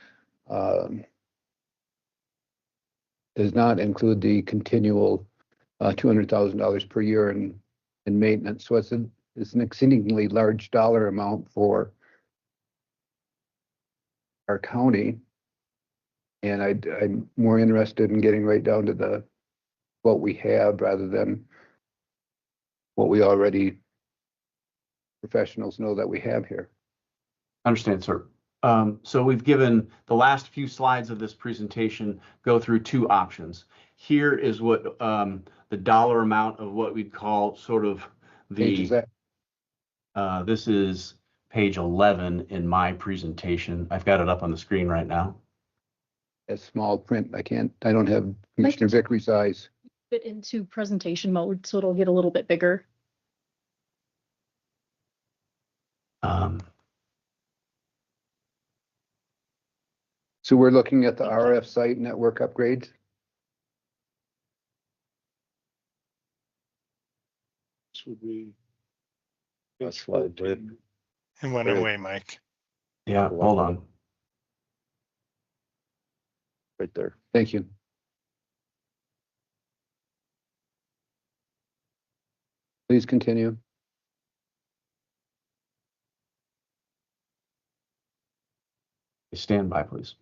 does not include the continual $200,000 per year in maintenance. So it's an exceedingly large dollar amount for our county. And I'm more interested in getting right down to what we have rather than what we already professionals know that we have here. Understand, sir. So we've given the last few slides of this presentation go through 2 options. Here is what the dollar amount of what we'd call sort of Page is that? This is page 11 in my presentation. I've got it up on the screen right now. That's small print. I don't have Commissioner Vickery's eyes. Fit into presentation mode, so it'll get a little bit bigger. So we're looking at the RF site network upgrades. This would be. That's slide, It went Right. away, Mike. Yeah, hold on. right there. Thank you. Please continue. Stand by, please.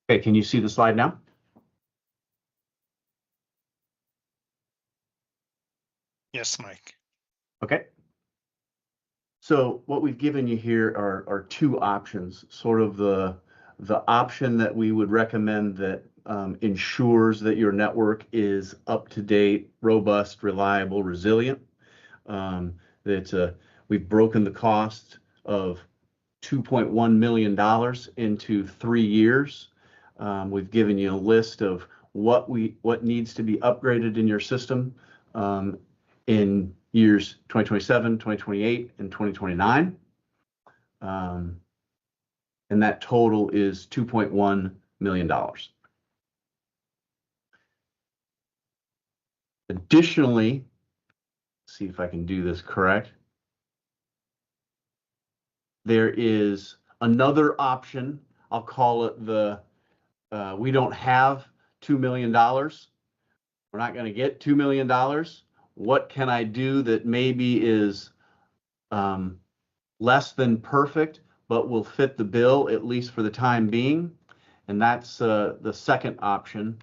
Okay, can you see the slide now? Yes, Mike. Okay. So what we've given you here are 2 options, sort of the option that we would recommend that ensures that your network is up to date, robust, reliable, resilient. We've broken the cost of $2.1 million into 3 years. We've given you a list of what needs to be upgraded in your system in years 2027, 2028, and 2029. And that total is $2.1 million. Additionally, see if I can do this correct. There is another option. I'll call it we don't have $2 million. We're not going to get $2 million. what can I do that maybe is less than perfect, but will fit the bill, at least for the time being. And that's the second option.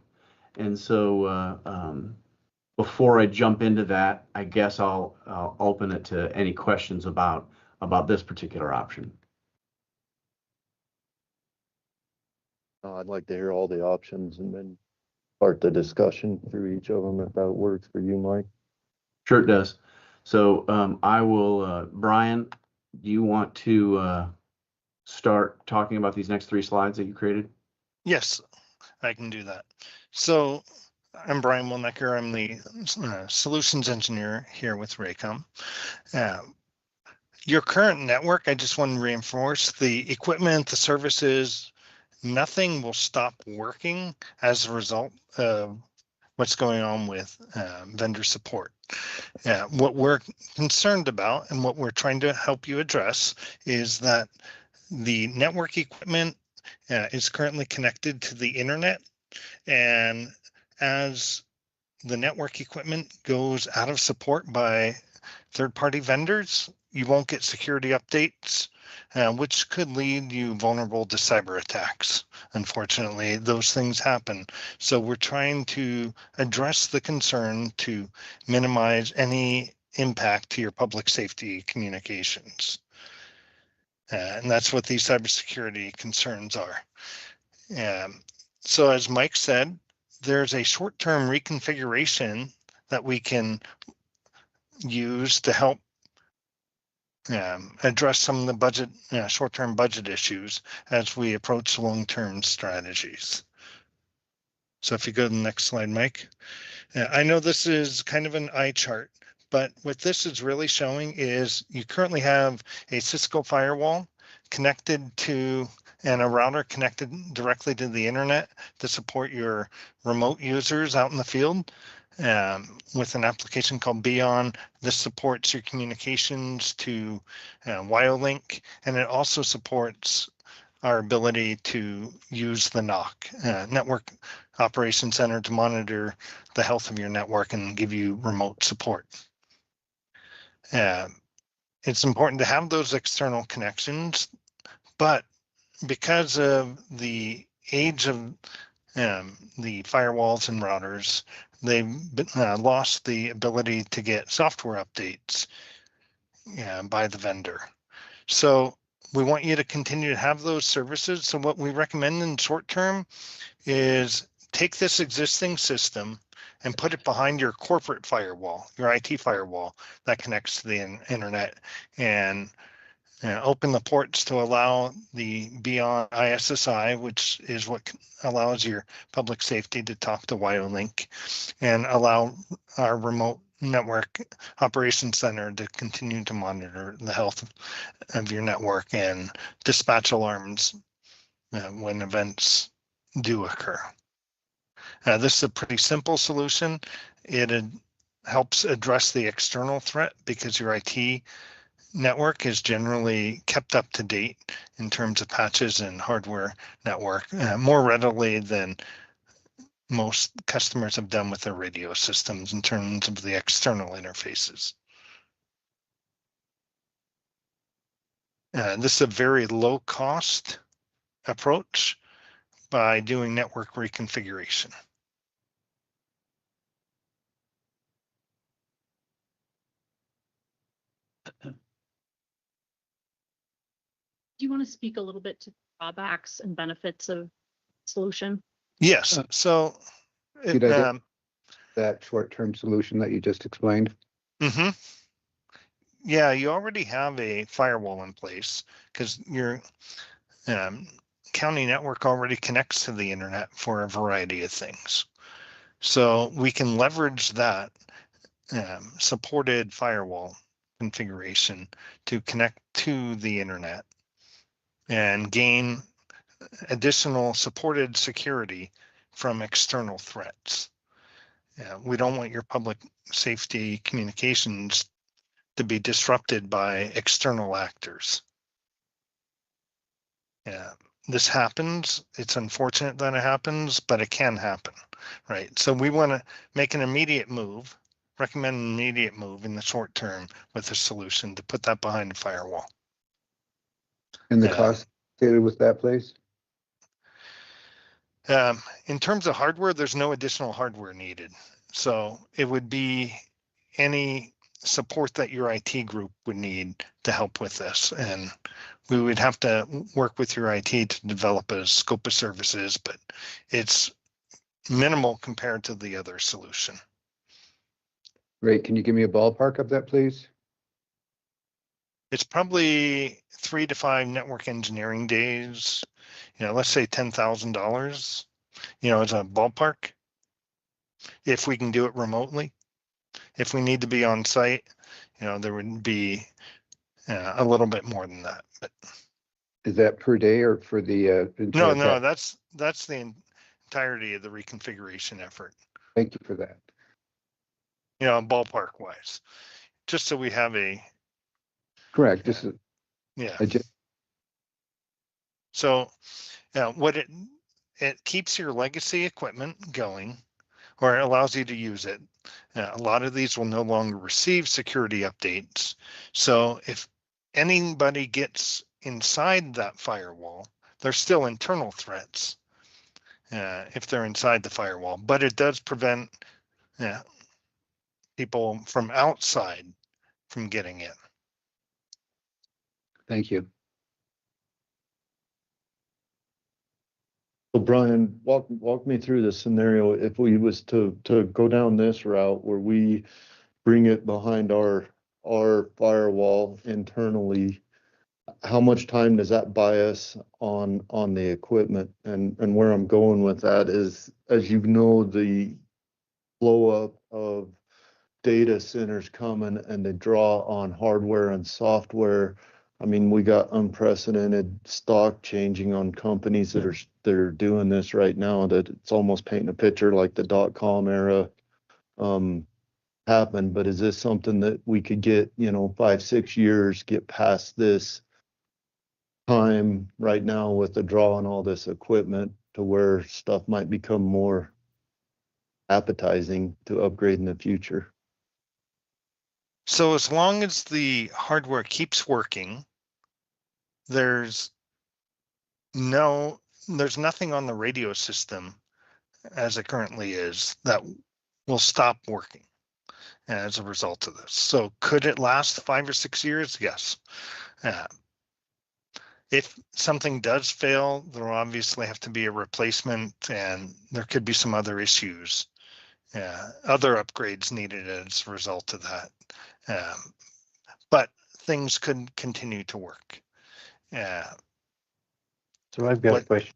And so before I jump into that, I guess I'll open it to any questions about this particular option. I'd like to hear all the options and then start the discussion through each of them if that works for you, Mike. Sure it does. So I will, Brian, do you want to start talking about these next 3 slides that you created? Yes, I can do that. So I'm Brian Wilnecker. I'm the solutions engineer here with Raycom. Your current network, I just want to reinforce the equipment, the services, nothing will stop working as a result of what's going on with vendor support. What we're concerned about and what we're trying to help you address is that the network equipment is currently connected to the internet, and as the network equipment goes out of support by third-party vendors, you won't get security updates, which could lead you vulnerable to cyber attacks. Unfortunately, those things happen. So we're trying to address the concern to minimize any impact to your public safety communications. And that's what these cybersecurity concerns are. So as Mike said, there's a short-term reconfiguration that we can use to help address some of the budget, short-term budget issues as we approach long-term strategies. So if you go to the next slide, Mike. I know this is kind of an eye chart, but what this is really showing is you currently have a Cisco firewall connected to and a router connected directly to the internet to support your remote users out in the field. With an application called Beyond, this supports your communications to WyoLink, and it also supports our ability to use the NOC, Network Operations Center, to monitor the health of your network and give you remote support. It's important to have those external connections, but because of the age of the firewalls and routers, they've lost the ability to get software updates by the vendor. So we want you to continue to have those services. So what we recommend in short term is take this existing system and put it behind your corporate firewall, your IT firewall that connects to the internet, and open the ports to allow the Beyond ISSI, which is what allows your public safety to talk to WyoLink, and allow our remote network operations center to continue to monitor the health of your network and dispatch alarms when events do occur. This is a pretty simple solution. It helps address the external threat because your IT network is generally kept up to date in terms of patches and hardware network more readily than most customers have done with their radio systems in terms of the external interfaces. This is a very low cost approach by doing network reconfiguration. Do you want to speak a little bit to drawbacks and benefits of solution? Yes. So Good idea. That short-term solution that you just explained. Yeah, you already have a firewall in place because your county network already connects to the internet for a variety of things. So we can leverage that supported firewall configuration to connect to the internet and gain additional supported security from external threats. We don't want your public safety communications to be disrupted by external actors. This happens. It's unfortunate that it happens, but it can happen, right? So we want to make an immediate move recommend an immediate move in the short term with a solution to put that behind the firewall. And the Yeah. cost associated with that, please? In terms of hardware, there's no additional hardware needed. So it would be any support that your IT group would need to help with this. And we would have to work with your IT to develop a scope of services, but it's minimal compared to the other solution. Great. Can you give me a ballpark of that, please? It's probably 3 to 5 network engineering days. Let's say $10,000, as a ballpark. If we can do it remotely, if we need to be on site, there would be a little bit more than that. But Is that per day or for the entire no, pack? that's the entirety of the reconfiguration effort. Thank you for that. Ballpark wise, just so we have a Correct. This is yeah. just So what it keeps your legacy equipment going, or it allows you to use it. A lot of these will no longer receive security updates. So if anybody gets inside that firewall, there's still internal threats if they're inside the firewall, but it does prevent people from outside from getting in. thank you. So Brian, walk me through the scenario if we was to go down this route where we bring it behind our firewall internally. How much time does that buy us on the equipment? And where I'm going with that is, as you know, the blow up of data centers coming and the draw on hardware and software. I mean, we got unprecedented stock changing on companies that are doing this right now, that it's almost painting a picture like the .com era happened. But is this something that we could get, 5-6 years, get past this time right now with the draw on all this equipment to where stuff might become more appetizing to upgrade in the future? So as long as the hardware keeps working, there's nothing on the radio system as it currently is that will stop working as a result of this. So could it last 5 or 6 years? Yes. If something does fail, there will obviously have to be a replacement, and there could be some other issues, other upgrades needed as a result of that. But things could continue to work. So I've got a question.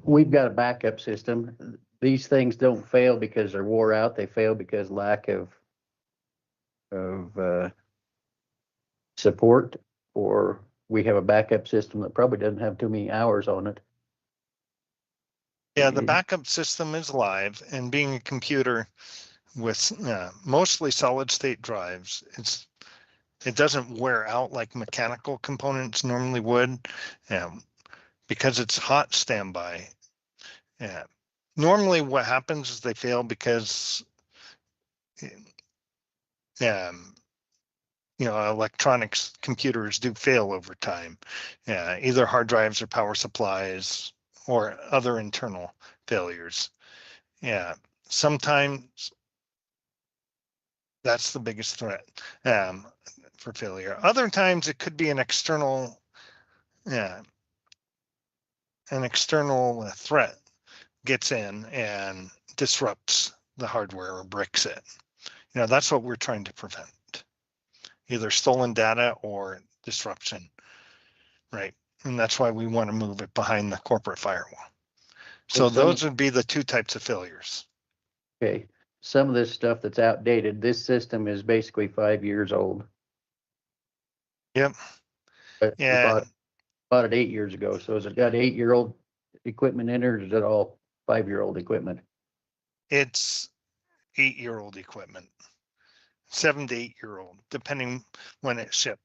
We've got a backup system. These things don't fail because they're wore out. They fail because lack of support, or we have a backup system that probably doesn't have too many hours on it. Yeah, the backup system is live, and being a computer with mostly solid state drives, it doesn't wear out like mechanical components normally would, because it's hot standby. Normally what happens is they fail because electronics computers do fail over time, either hard drives or power supplies or other internal failures. Sometimes that's the biggest threat for failure. Other times it could be an external threat gets in and disrupts the hardware or breaks it. That's what we're trying to prevent, either stolen data or disruption, right? And that's why we want to move it behind the corporate firewall. So those would be the two types of failures. Okay, some of this stuff that's outdated, this system is basically 5 years old. Yep. But Yeah. bought it 8 years ago. So has it got 8-year-old equipment in it, or is it all 5-year-old equipment? It's 8-year-old equipment, 7 to 8-year-old, depending when it shipped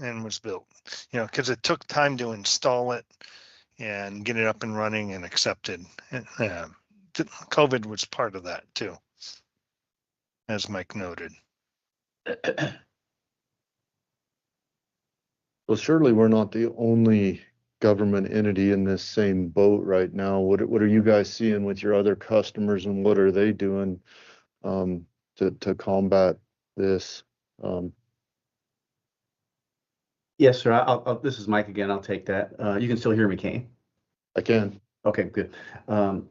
and was built. Because it took time to install it and get it up and running and accepted. COVID was part of that too. as Mike noted. Well, surely we're not the only government entity in this same boat right now. What are you guys seeing with your other customers, and what are they doing to combat this? Yes, sir. This is Mike again. I'll take that. You can still hear me, can't you? I can. Okay, good.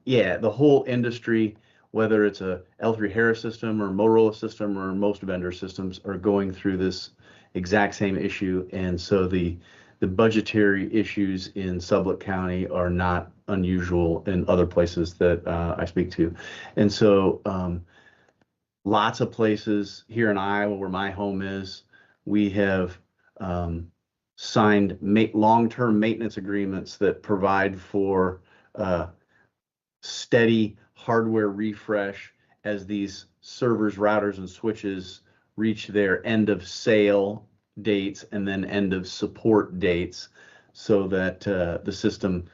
Yeah, the whole industry, whether it's a L3 Harris system or Motorola system or most vendor systems, are going through this exact same issue. And so the budgetary issues in Sublette County are not unusual in other places that I speak to. And so lots of places here in Iowa, where my home is, we have signed long-term maintenance agreements that provide for steady hardware refresh as these servers, routers, and switches reach their end of sale dates and then end of support dates, so that the system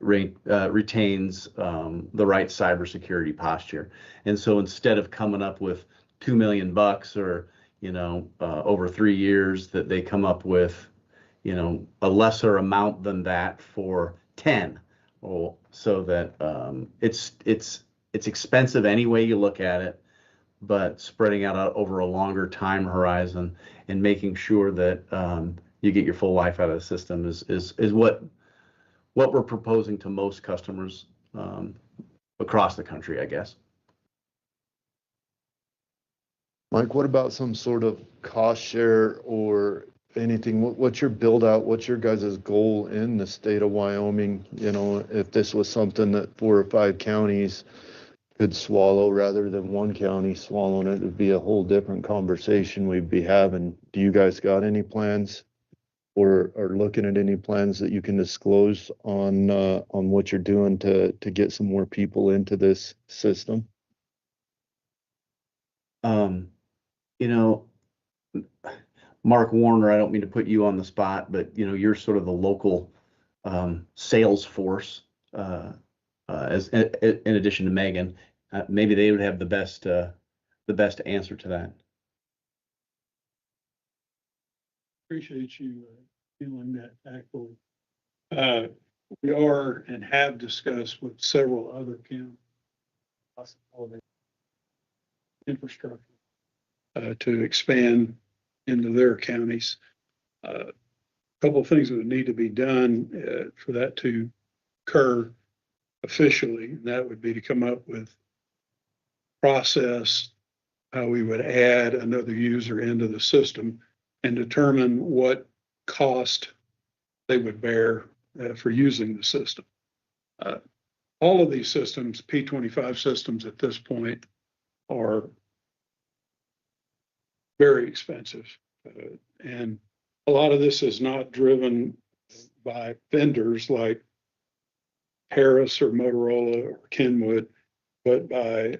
retains the right cybersecurity posture. And so instead of coming up with $2 million or over 3 years, that they come up with a lesser amount than that for 10. Well, so that it's expensive any way you look at it, but spreading out over a longer time horizon and making sure that you get your full life out of the system is what we're proposing to most customers across the country, I guess. Mike, what about some sort of cost share or anything? What's your build out? What's your guys' goal in the state of Wyoming? If this was something that 4 or 5 counties could swallow rather than one county swallowing it, it'd be a whole different conversation we'd be having. Do you guys got any plans or are looking at any plans that you can disclose on what you're doing to get some more people into this system? Mark Warner, I don't mean to put you on the spot, but you're sort of the local sales force, as in addition to Megan. Maybe they would have the best answer to that. Appreciate you feeling that tackle. We are and have discussed with several other counties possibility infrastructure to expand into their counties. A couple of things that would need to be done for that to occur officially, and that would be to come up with process how we would add another user into the system and determine what cost they would bear for using the system. All of these systems, P25 systems at this point, are very expensive. And a lot of this is not driven by vendors like Harris or Motorola or Kenwood, but by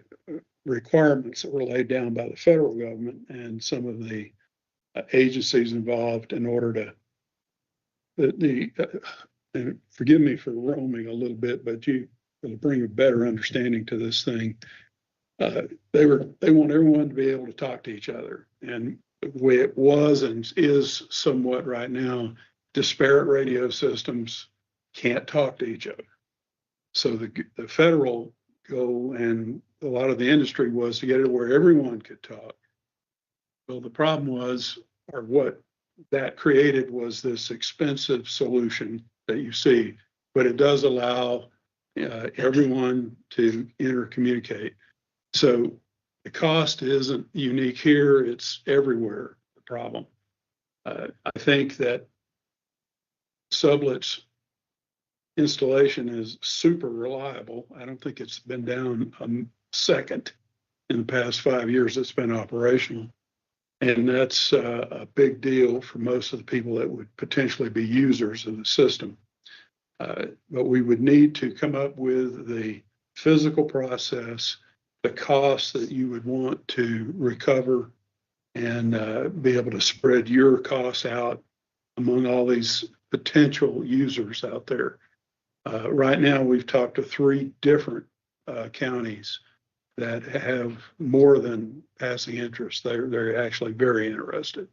requirements that were laid down by the federal government and some of the agencies involved in order to and forgive me for roaming a little bit, but you will bring a better understanding to this thing. They want everyone to be able to talk to each other, and the way it was and is somewhat right now, disparate radio systems can't talk to each other. So the federal goal and a lot of the industry was to get it where everyone could talk. Well, the problem was, or what that created was this expensive solution that you see, but it does allow everyone to intercommunicate. So the cost isn't unique here, it's everywhere, the problem. I think that Sublette's installation is super reliable. I don't think it's been down a second in the past 5 years it's been operational. And that's a big deal for most of the people that would potentially be users of the system. But we would need to come up with the physical process, the costs that you would want to recover, and be able to spread your costs out among all these potential users out there. Right now, we've talked to 3 different counties that have more than passing interest. They're actually very interested.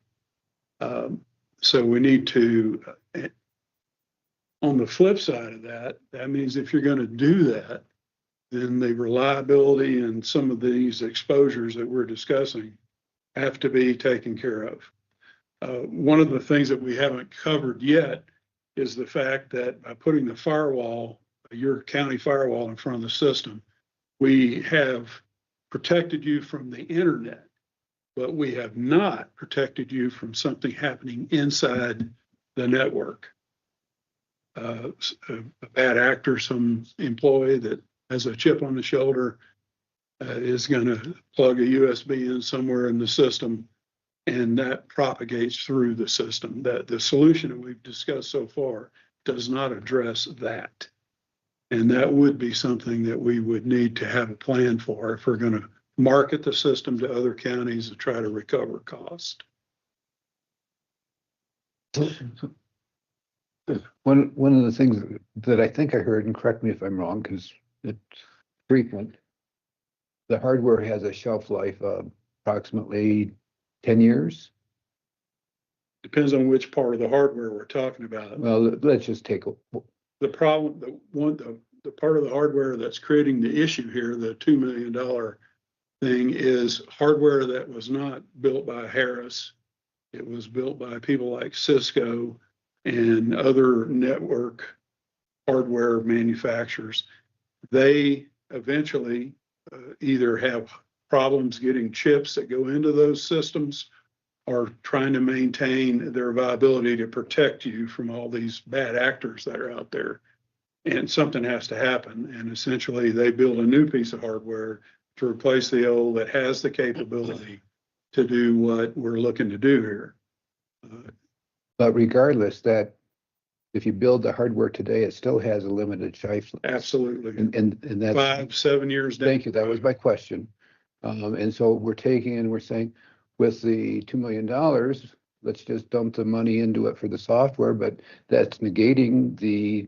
So we need to, on the flip side of that, that means if you're going to do that, then the reliability and some of these exposures that we're discussing have to be taken care of. One of the things that we haven't covered yet is the fact that by putting the firewall, your county firewall in front of the system, we have protected you from the internet, but we have not protected you from something happening inside the network. A bad actor, some employee that has a chip on the shoulder is going to plug a USB in somewhere in the system, and that propagates through the system. That the solution that we've discussed so far does not address that. And that would be something that we would need to have a plan for if we're going to market the system to other counties to try to recover cost. One of the things that I think I heard, and correct me if I'm wrong, because it's frequent, the hardware has a shelf life of approximately 10 years. Depends on which part of the hardware we're talking about. Well, let's just take the problem, the part of the hardware that's creating the issue here, the $2 million thing, is hardware that was not built by Harris. It was built by people like Cisco and other network hardware manufacturers. They eventually either have problems getting chips that go into those systems or trying to maintain their viability to protect you from all these bad actors that are out there. And something has to happen. And essentially they build a new piece of hardware to replace the old that has the capability to do what we're looking to do here. But regardless, that if you build the hardware today, it still has a limited shelf life. Absolutely. And that's 5-7 years down. Thank you. That was my question. And so we're taking and we're saying with the $2 million, let's just dump the money into it for the software, but that's negating the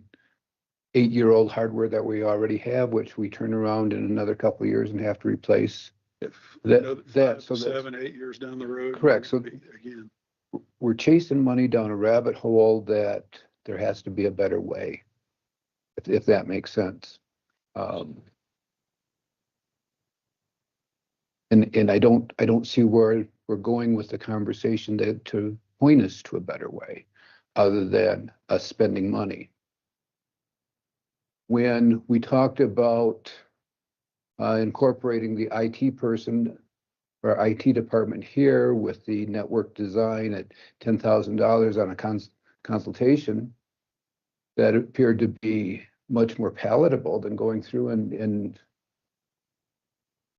8-year-old hardware that we already have, which we turn around in another couple of years and have to replace. If That, so 7, 8 years down the road. Correct. So again, we're chasing money down a rabbit hole that there has to be a better way, if that makes sense. And I don't see where we're going with the conversation to point us to a better way, other than us spending money. When we talked about incorporating the IT person or IT department here with the network design at $10,000 on a consultation, that appeared to be much more palatable than going through and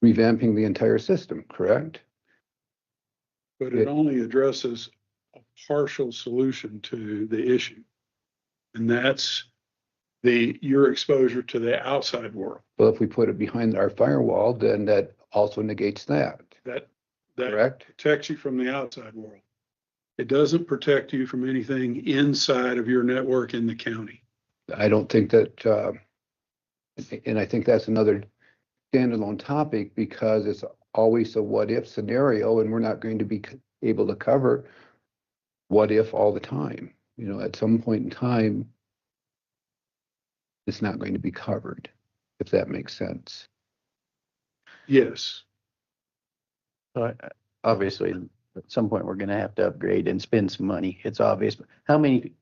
revamping the entire system, correct? but it only addresses a partial solution to the issue. And that's your exposure to the outside world. Well, if we put it behind our firewall, then that also negates that. That Correct? protects you from the outside world. It doesn't protect you from anything inside of your network in the county. I don't think that, and I think that's another standalone topic, because it's always a what if scenario, and we're not going to be able to cover what if all the time. You know, at some point in time, it's not going to be covered, if that makes sense. Yes. Obviously, at some point, we're gonna have to upgrade and spend some money. It's obvious. How many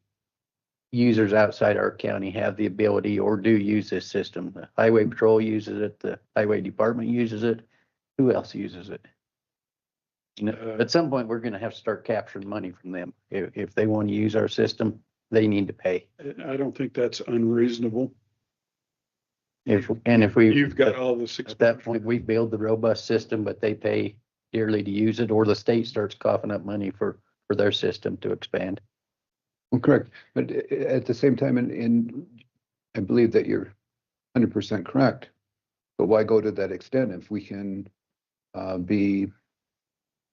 users outside our county have the ability or do use this system? The Highway Patrol uses it, the Highway Department uses it. Who else uses it? You know, at some point, we're gonna have to start capturing money from them. If they want to use our system, they need to pay. I don't think that's unreasonable. If You've got all this at that point, we build the robust system, but they pay dearly to use it, or the state starts coughing up money for their system to expand. Well, correct. But at the same time, and I believe that you're 100% correct. But why go to that extent if we can be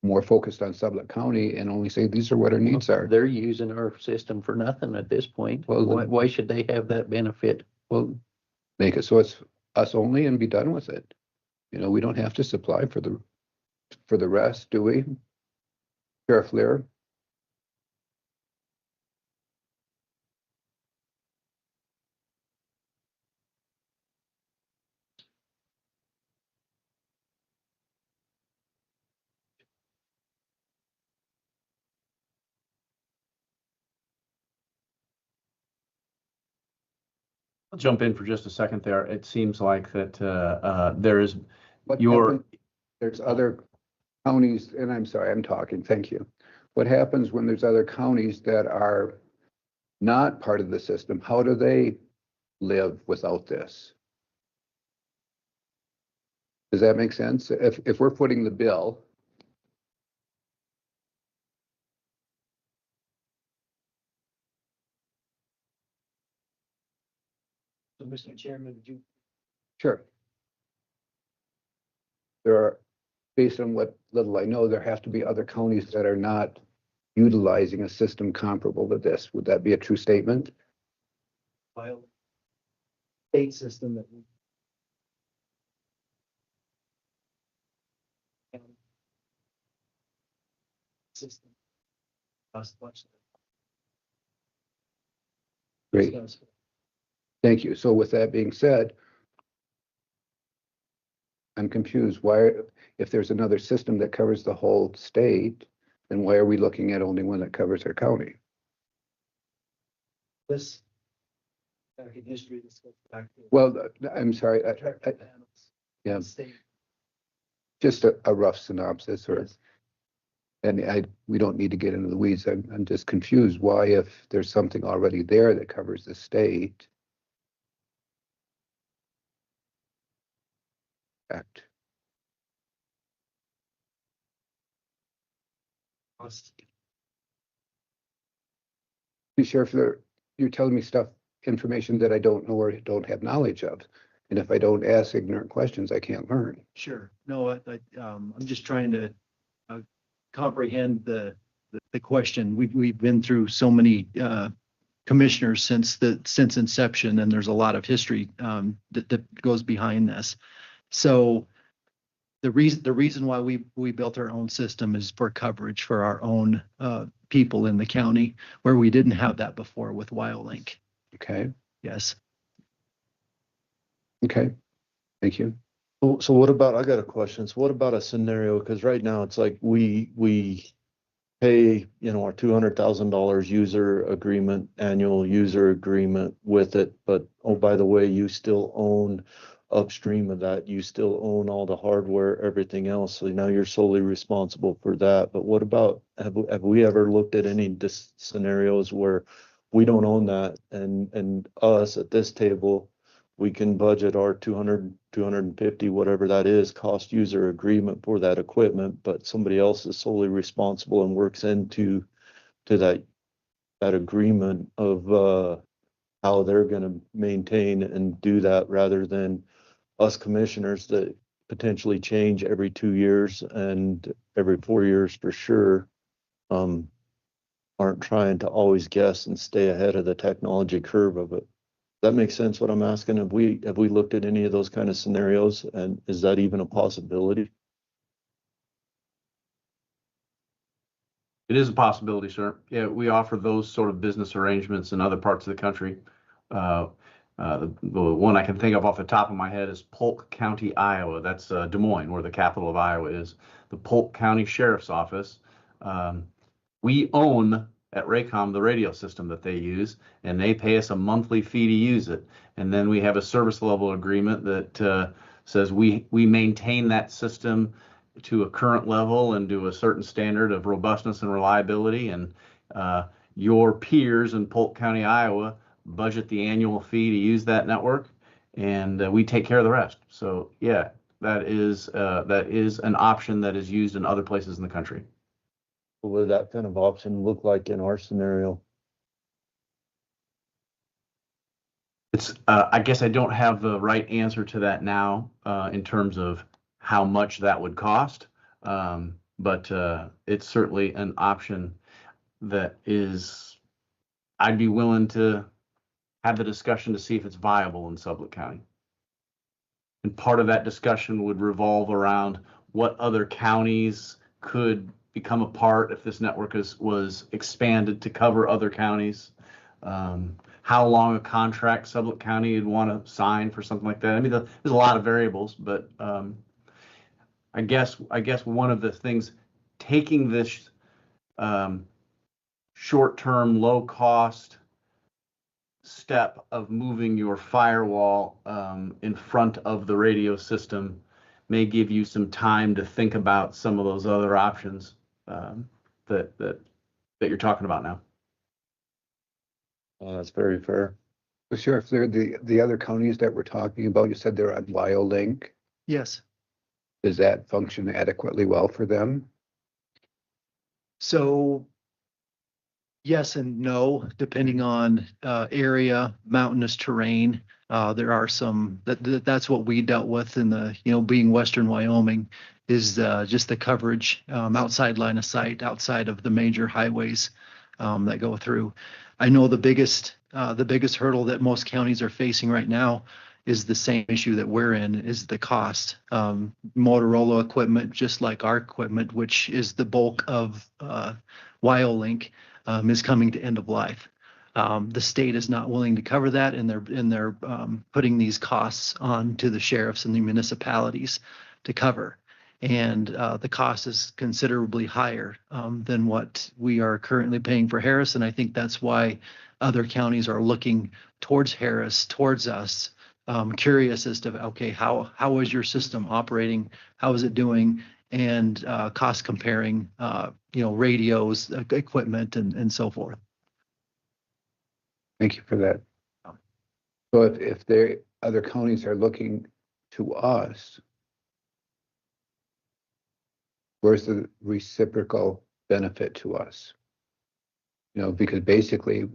more focused on Sublette County and only say these are what our needs are? They're using our system for nothing at this point. Well, Why should they have that benefit? Well, make it so it's us only and be done with it. You know, we don't have to supply for the rest, do we? Sheriff Lear? I'll jump in for just a second there. It seems like that there is What your. happens- There's other counties, and I'm sorry, I'm talking, thank you. What happens when there's other counties that are not part of the system? How do they live without this? Does that make sense? If we're footing the bill, So, Mr. Chairman, would you sure. There are, based on what little I know, there have to be other counties that are not utilizing a system comparable to this. Would that be a true statement? file state system that we system cost much. Great, thank you. So with that being said, I'm confused. Why, if there's another system that covers the whole state, then why are we looking at only one that covers our county? This back in history, this goes back to. Well, I'm sorry, yeah. State. Just a rough synopsis, or, Yes. and we don't need to get into the weeds. I'm just confused why, if there's something already there that covers the state. Act. Sheriff, you're telling me information that I don't know or don't have knowledge of. And if I don't ask ignorant questions, I can't learn. Sure. No, I'm just trying to comprehend the question. We've been through so many commissioners since inception, and there's a lot of history that goes behind this. So the reason why we built our own system is for coverage for our own people in the county, where we didn't have that before with WildLink. Okay, Yes. okay, thank you. So what about, I got a question. So what about a scenario? Because right now it's like we pay, our $200,000 user agreement, annual user agreement with it. But, oh, by the way, you still own upstream of that. You still own all the hardware, everything else. So now you're solely responsible for that. But what about, have we ever looked at any scenarios where we don't own that, and us at this table, we can budget our 200, 250, whatever that is, cost user agreement for that equipment, but somebody else is solely responsible and works into that agreement of how they're gonna maintain and do that, rather than us commissioners that potentially change every 2 years and every 4 years for sure, aren't trying to always guess and stay ahead of the technology curve of it. That makes sense what I'm asking? Have we looked at any of those kind of scenarios, and is that even a possibility? It is a possibility, sir. Yeah, we offer those sort of business arrangements in other parts of the country. The one I can think of off the top of my head is Polk County, Iowa. That's Des Moines, where the capital of Iowa is. The Polk County Sheriff's Office. We own at Raycom the radio system that they use, and they pay us a monthly fee to use it. And then we have a service level agreement that says we maintain that system to a current level and to a certain standard of robustness and reliability. And your peers in Polk County, Iowa, budget the annual fee to use that network, and we take care of the rest. So yeah, that is an option that is used in other places in the country. What would that kind of option look like in our scenario? It's I guess I don't have the right answer to that now in terms of how much that would cost, but it's certainly an option that is, I'd be willing to have the discussion to see if it's viable in Sublette County. And part of that discussion would revolve around what other counties could become a part if this network was expanded to cover other counties. How long a contract Sublette County would want to sign for something like that. I mean, there's a lot of variables, but I guess one of the things, taking this short-term, low-cost step of moving your firewall in front of the radio system may give you some time to think about some of those other options that you're talking about now. Well, that's very fair. Well, Sheriff, there, the other counties that we're talking about, you said they're on WyoLink. Yes. Does that function adequately well for them? So yes and no, depending on area, mountainous terrain. There are some that's what we dealt with in the, being Western Wyoming, is just the coverage outside line of sight, outside of the major highways that go through. I know the biggest hurdle that most counties are facing right now is the same issue that we're in, is the cost. Motorola equipment, just like our equipment, which is the bulk of WyoLink, is coming to end of life. The state is not willing to cover that, and they're putting these costs on to the sheriffs and the municipalities to cover. And the cost is considerably higher than what we are currently paying for Harris. And I think that's why other counties are looking towards Harris, towards us, curious as to, okay, how is your system operating? How is it doing? And cost comparing, radios, equipment, and so forth. Thank you for that. So if the other counties are looking to us, where's the reciprocal benefit to us? Because basically,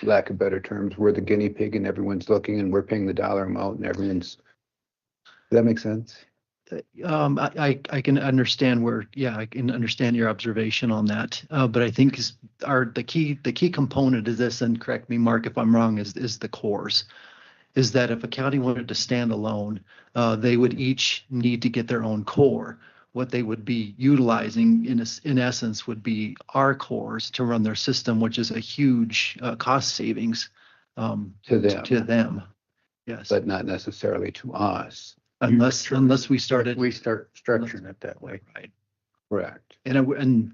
lack of better terms, we're the guinea pig and everyone's looking, and we're paying the dollar amount and everyone's, does that make sense? I can understand I can understand your observation on that. But I think the key component is this, and correct me, Mark, if I'm wrong, is the cores. Is that if a county wanted to stand alone, they would each need to get their own core. What they would be utilizing in essence would be our cores to run their system, which is a huge cost savings To them. Yes. But not necessarily to us. Unless we start structuring it that way. Right. Correct. And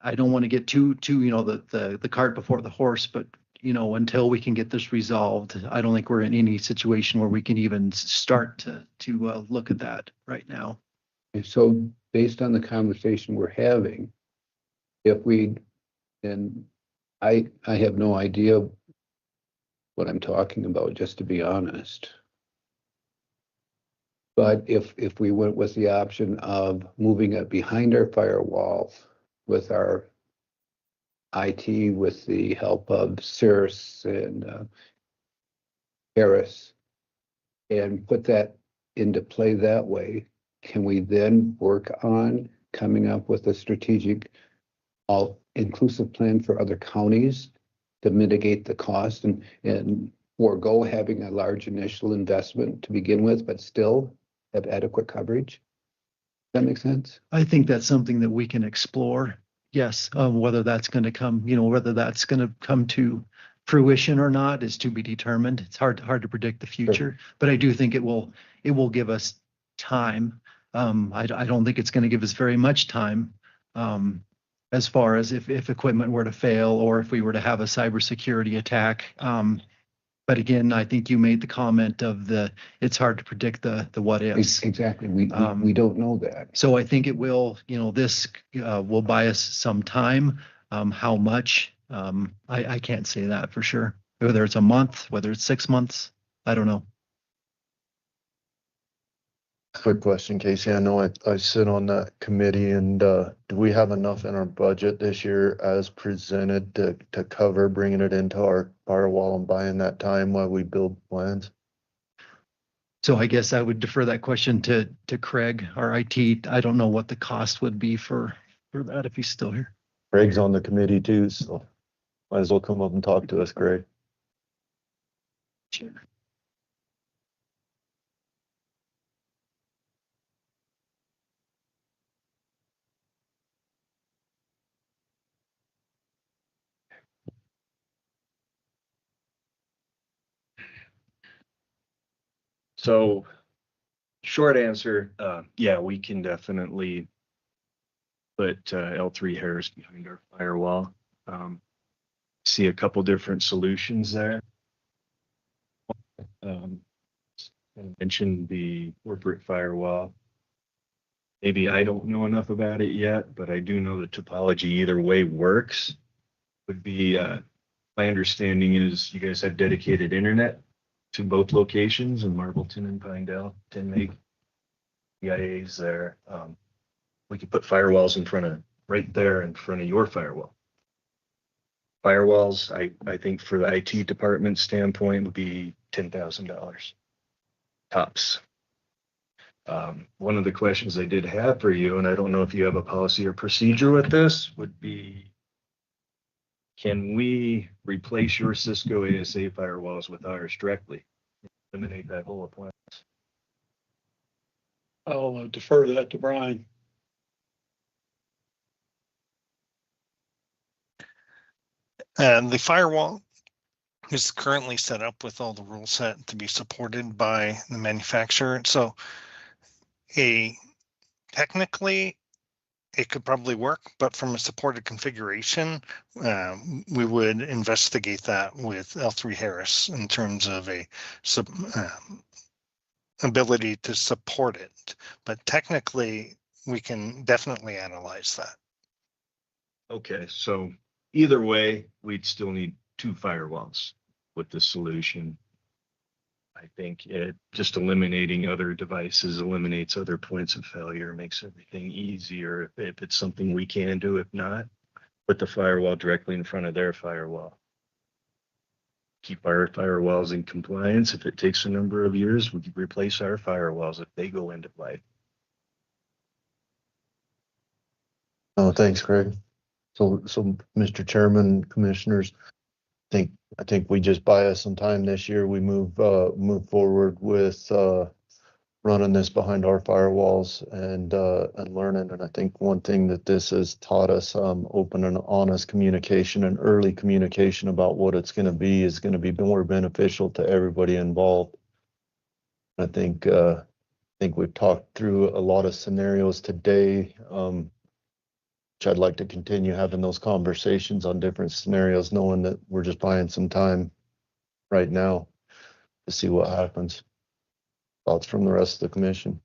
I don't want to get too the cart before the horse, but until we can get this resolved, I don't think we're in any situation where we can even start to look at that right now. And so based on the conversation we're having, and I have no idea what I'm talking about, just to be honest. But if we went with the option of moving it behind our firewall with our IT, with the help of Cirrus and Harris, and put that into play that way, can we then work on coming up with a strategic all-inclusive plan for other counties to mitigate the cost and forego having a large initial investment to begin with, but still have adequate coverage? Does that make sense? I think that's something that we can explore. Yes, whether that's going to come, whether that's going to come to fruition or not is to be determined. It's hard to predict the future, Sure. But I do think it will give us time. I don't think it's going to give us very much time, as far as if equipment were to fail or if we were to have a cybersecurity attack. But again, I think you made the comment of it's hard to predict the what ifs. Exactly. We don't know that. So I think it will, this will buy us some time. How much? I can't say that for sure. Whether it's a month, whether it's 6 months, I don't know. Quick question, Casey. I know I sit on that committee, and do we have enough in our budget this year as presented to cover bringing it into our firewall and buying that time while we build plans? So I guess I would defer that question to Craig, our IT. I don't know what the cost would be for that if he's still here. Craig's on the committee too, so might as well come up and talk to us, Craig. Sure. So short answer, yeah, we can definitely put L3 Harris behind our firewall. See a couple different solutions there. I mentioned the corporate firewall. Maybe I don't know enough about it yet, but I do know the topology either way works. Would be, my understanding is you guys have dedicated internet to both locations in Marbleton and Pinedale, 10 meg EIAs there. We could put firewalls in front of, right there in front of your firewall. Firewalls, I think for the IT department standpoint would be $10,000 tops. One of the questions I did have for you, and I don't know if you have a policy or procedure with this, would be, can we replace your Cisco ASA firewalls with ours directly? Eliminate that whole appliance. I'll defer that to Brian. And the firewall is currently set up with all the rules set to be supported by the manufacturer. So technically it could probably work, but from a supported configuration, we would investigate that with L3 Harris in terms of a ability to support it. But technically, we can definitely analyze that. Okay, so either way, we'd still need 2 firewalls with the solution. I think it just eliminating other devices eliminates other points of failure, makes everything easier if it's something we can do. If not, put the firewall directly in front of their firewall. Keep our firewalls in compliance. If it takes a number of years, we can replace our firewalls if they go into life. Oh, thanks, Craig. So, Mr. Chairman, Commissioners, I think we just buy us some time this year. We move forward with running this behind our firewalls and learning. And I think one thing that this has taught us, open and honest communication and early communication about what it's going to be is going to be more beneficial to everybody involved. I think we've talked through a lot of scenarios today. Which I'd like to continue having those conversations on different scenarios, knowing that we're just buying some time right now to see what happens. Thoughts from the rest of the commission?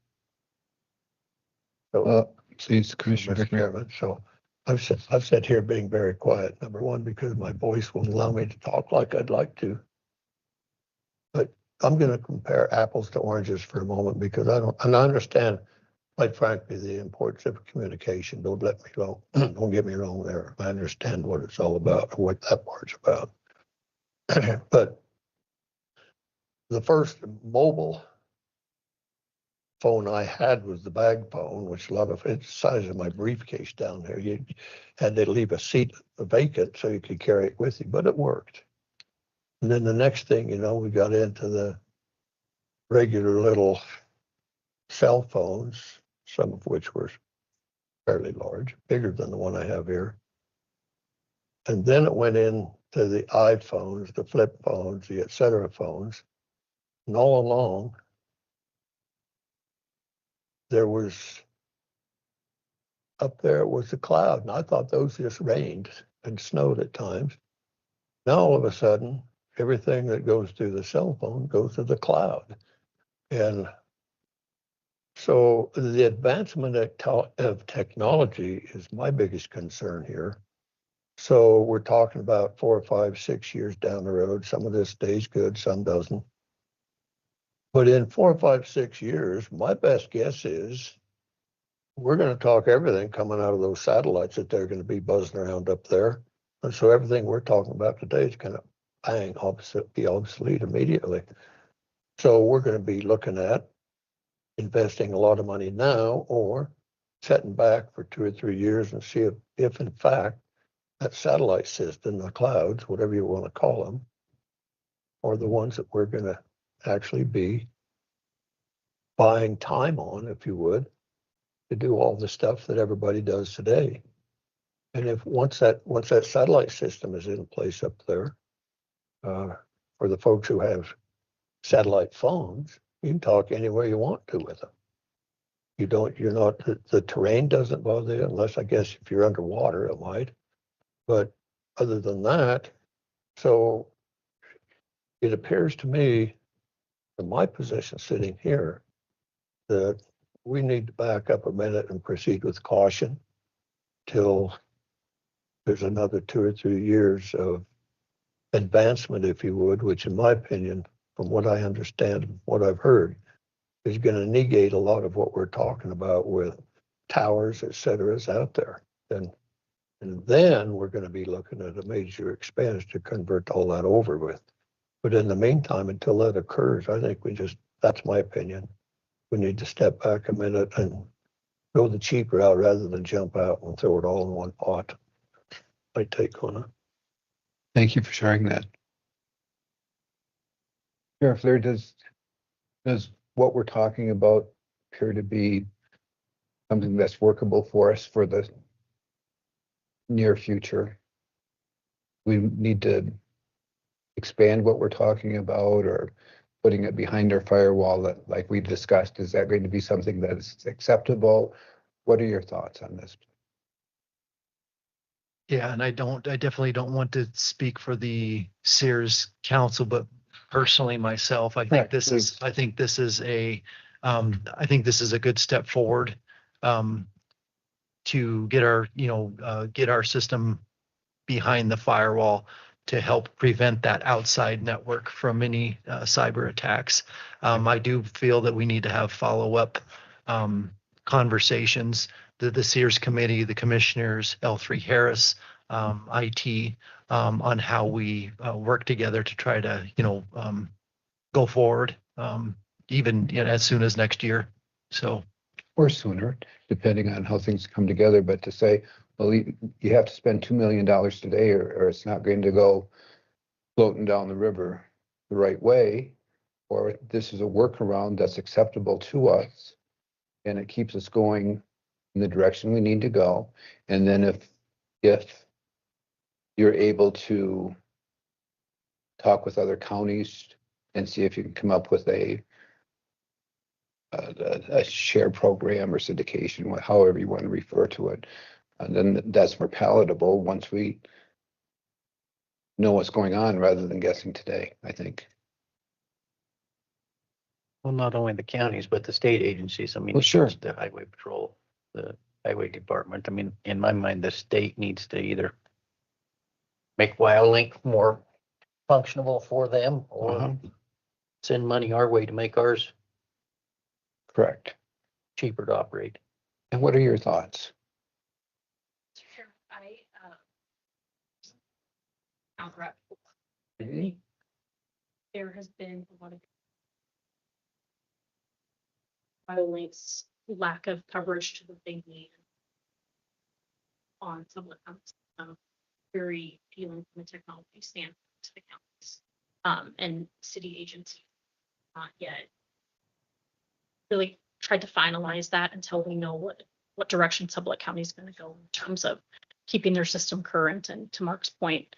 Please, Commissioner. Mr. Chairman, so I've sat here being very quiet, number one, because my voice won't allow me to talk like I'd like to. But I'm going to compare apples to oranges for a moment because I understand, quite frankly, the importance of communication. Don't let me go. Don't get me wrong there. I understand what it's all about, or what that part's about. But the first mobile phone I had was the bag phone, which a lot of it's the size of my briefcase down there. You had to leave a seat vacant so you could carry it with you, but it worked. And then the next thing, you know, we got into the regular little cell phones, some of which were fairly large, bigger than the one I have here. And then it went into the iPhones, the flip phones, the et cetera phones. And all along, there was, up there was the cloud. And I thought those just rained and snowed at times. Now all of a sudden, everything that goes through the cell phone goes to the cloud. And so the advancement of technology is my biggest concern here. So we're talking about 4 or 5, 6 years down the road. Some of this stays good, some doesn't. But in 4 or 5, 6 years, my best guess is we're going to talk everything coming out of those satellites that they're going to be buzzing around up there. And so everything we're talking about today is going to be obsolete immediately. So we're going to be looking at investing a lot of money now or setting back for 2 or 3 years and see if in fact that satellite system, the clouds, whatever you want to call them, are the ones that we're going to actually be buying time on, if you would, to do all the stuff that everybody does today. And if once that satellite system is in place up there, for the folks who have satellite phones, You can talk any way you want to with them. You're not, the terrain doesn't bother you unless I guess if you're underwater, it might. But other than that, so it appears to me, from my position sitting here, that we need to back up a minute and proceed with caution till there's another 2 or 3 years of advancement, if you would, which in my opinion, from what I understand, what I've heard, is going to negate a lot of what we're talking about with towers, et cetera, is out there. And then we're going to be looking at a major expense to convert all that over with. But in the meantime, until that occurs, I think that's my opinion. We need to step back a minute and go the cheap route rather than jump out and throw it all in one pot. My take on it. Thank you for sharing that. Sheriff Lear, does what we're talking about appear to be something that's workable for us for the near future? We need to expand what we're talking about, or putting it behind our firewall that, like we discussed, is that going to be something that is acceptable? What are your thoughts on this? Yeah, and I definitely don't want to speak for the Sears Council, but personally myself, I think this is a good step forward to get our system behind the firewall to help prevent that outside network from any cyber attacks. I do feel that we need to have follow-up conversations. The Sears committee, the commissioners, L3 Harris, IT, on how we work together to try to, go forward, even as soon as next year. So, Or sooner, depending on how things come together. But to say, well, you have to spend $2 million today, or it's not going to go floating down the river the right way, or this is a workaround that's acceptable to us, and it keeps us going in the direction we need to go. And then if you're able to talk with other counties and see if you can come up with a share program or syndication, however you want to refer to it, and then that's more palatable once we know what's going on rather than guessing today, I think. Well, not only the counties, but the state agencies. I mean, Well, sure. the highway patrol, the highway department. I mean, in my mind, the state needs to either make WildLink more functional for them or send money our way to make ours Correct. cheaper to operate. And what are your thoughts? Sure. There has been a lot of BioLink's lack of coverage to what they need on Sublette, very appealing from a technology standpoint to the counties and city agencies. Not yet really tried to finalize that until we know what direction Sublette County is going to go in terms of keeping their system current, and to Mark's point,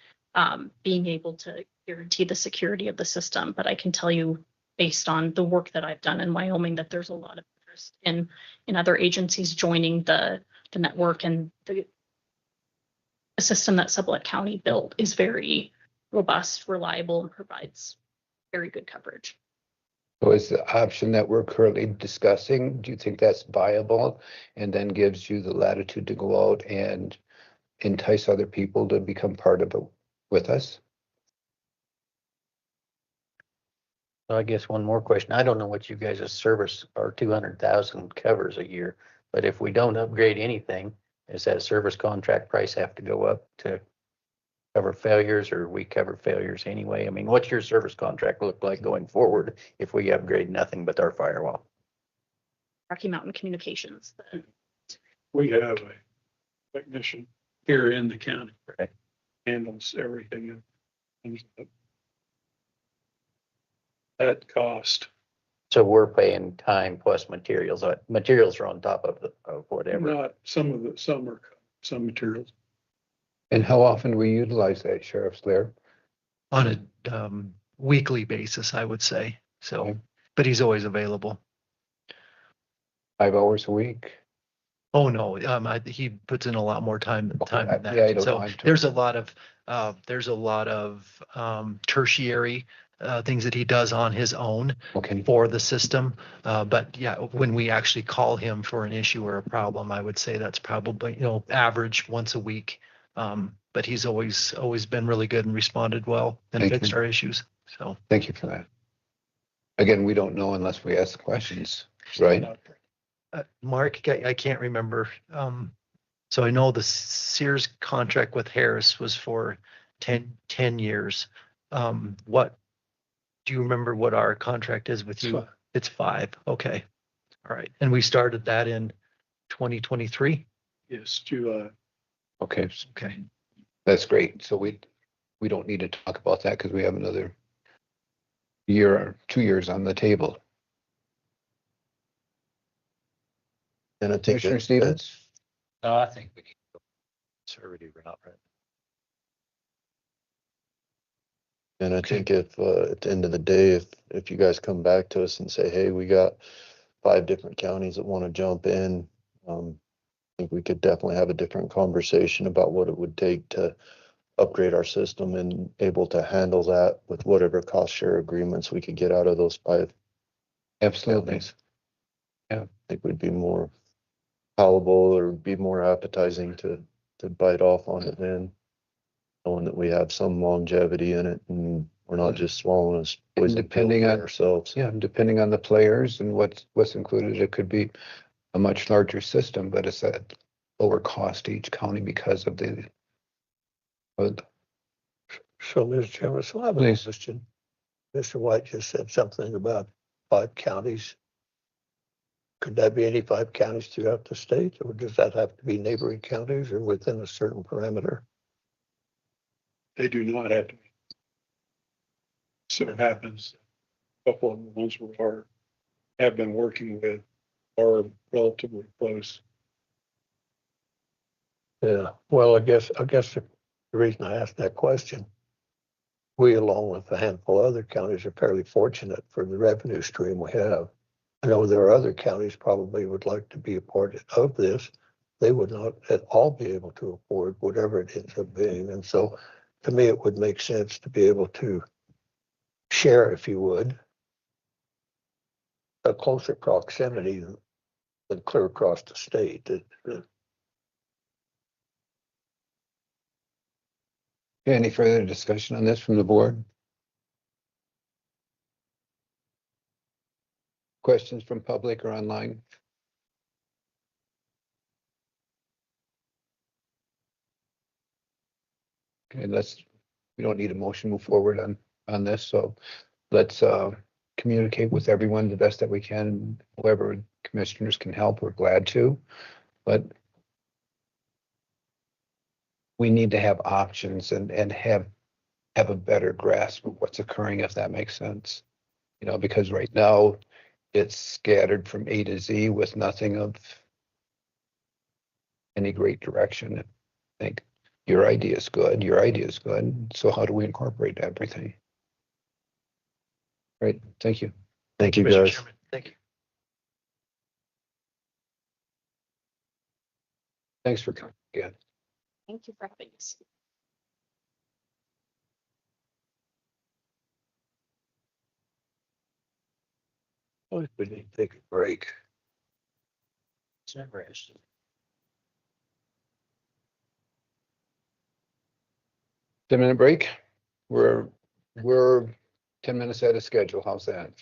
being able to guarantee the security of the system. But I can tell you, based on the work that I've done in Wyoming, that there's a lot of interest in other agencies joining the network, and the system that Sublette County built is very robust, reliable, and provides very good coverage. So is the option that we're currently discussing, do you think that's viable, and then gives you the latitude to go out and entice other people to become part of it with us? So I guess one more question. I don't know what you guys' service or 200,000 covers a year, but if we don't upgrade anything, does that service contract price have to go up to cover failures, or we cover failures anyway? I mean, what's your service contract look like going forward if we upgrade nothing but our firewall? Rocky Mountain Communications. We have a technician here in the county. Right. Handles everything. That cost. So we're paying time plus materials. Materials are on top of whatever. Not some materials. And how often do we utilize that, Sheriff Slair? on a weekly basis, I would say. So but he's always available. 5 hours a week? Oh, no, he puts in a lot more time than Yeah, I that. don't So know. there's a lot of tertiary things that he does on his own Okay. for the system. But yeah, when we actually call him for an issue or a problem, I would say that's probably, average once a week. But he's always been really good and responded well and Thank fixed you. our issues. So. Thank you for that. Again, we don't know unless we ask questions, right? Mark, I can't remember. So I know the Sears contract with Harris was for 10 years. What, do you remember what our contract is with you? It's 5. Okay. All right. And we started that in 2023? Yes, July. Okay, Okay. that's great. So we don't need to talk about that because we have another year or 2 years on the table. And I think Commissioner Stevens? No, I think we need to go conservative route, right? And I Okay. think if, at the end of the day, if you guys come back to us and say, hey, we got 5 different counties that want to jump in, I think we could definitely have a different conversation about what it would take to upgrade our system and able to handle that with whatever cost share agreements we could get out of those 5 Absolutely. counties. Yeah. I think we'd be more palatable or be more appetizing to bite off on it then, knowing that we have some longevity in it and we're not just swallowing us poison depending pill on- ourselves. Yeah, depending on the players and what's included, it could be a much larger system, but it's at lower cost to each county because of the. So, Mr. Chairman, so I have a Please. question. Mr. White just said something about 5 counties. Could that be any 5 counties throughout the state, or does that have to be neighboring counties or within a certain parameter? They do not have to be. So it happens, a couple of the ones we have been working with are relatively close. Yeah, well, I guess the reason I asked that question, we, along with a handful of other counties, are fairly fortunate for the revenue stream we have. I know there are other counties probably would like to be a part of this. They would not at all be able to afford whatever it ends up being. And so to me, it would make sense to be able to share, if you would, a closer proximity than clear across the state. Any further discussion on this from the board? Questions from public or online? Okay, we don't need a motion to move forward on this, so let's communicate with everyone the best that we can. Whoever commissioners can help, we're glad to, but we need to have options and have a better grasp of what's occurring, if that makes sense. Because right now it's scattered from A to Z with nothing of any great direction. I think your idea is good. Your idea is good. So how do we incorporate everything? Right. Thank you. Thank you, Mr. guys. Chairman, thank you. Thanks for coming again. Thank you for having us. We need to take a break. It's never asked. 10-minute break. We're 10 minutes out of schedule. How's that?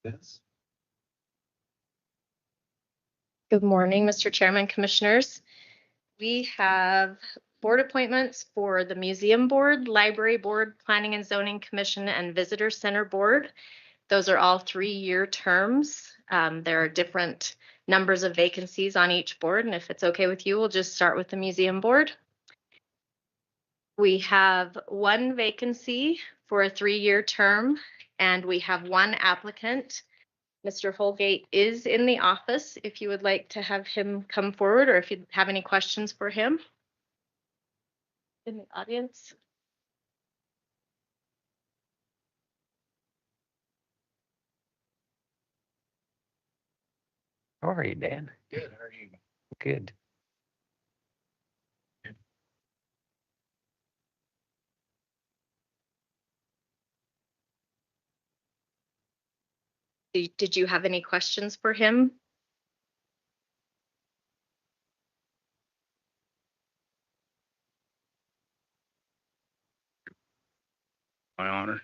Yes. Good morning, Mr. Chairman, Commissioners. We have board appointments for the Museum Board, Library Board, Planning and Zoning Commission, and Visitor Center Board. Those are all 3-year terms. There are different numbers of vacancies on each board, and if it's okay with you, we'll just start with the Museum Board. We have 1 vacancy for a 3-year term, and we have 1 applicant. Mr. Holgate is in the office if you would like to have him come forward, or if you have any questions for him in the audience. How are you, Dan? Good, how are you? Good. Did you have any questions for him? My honor.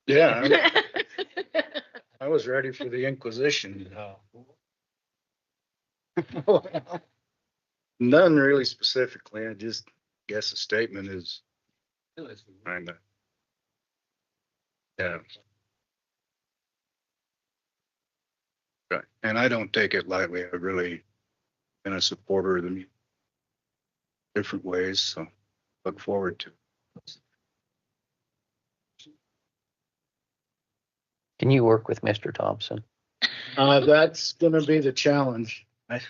Yeah, I was ready for the Inquisition. None really specifically. I just guess the statement is kind of. Yeah. Right. And I don't take it lightly. I really been a supporter of them different ways. So look forward to it. Can you work with Mr. Thompson? That's gonna be the challenge. I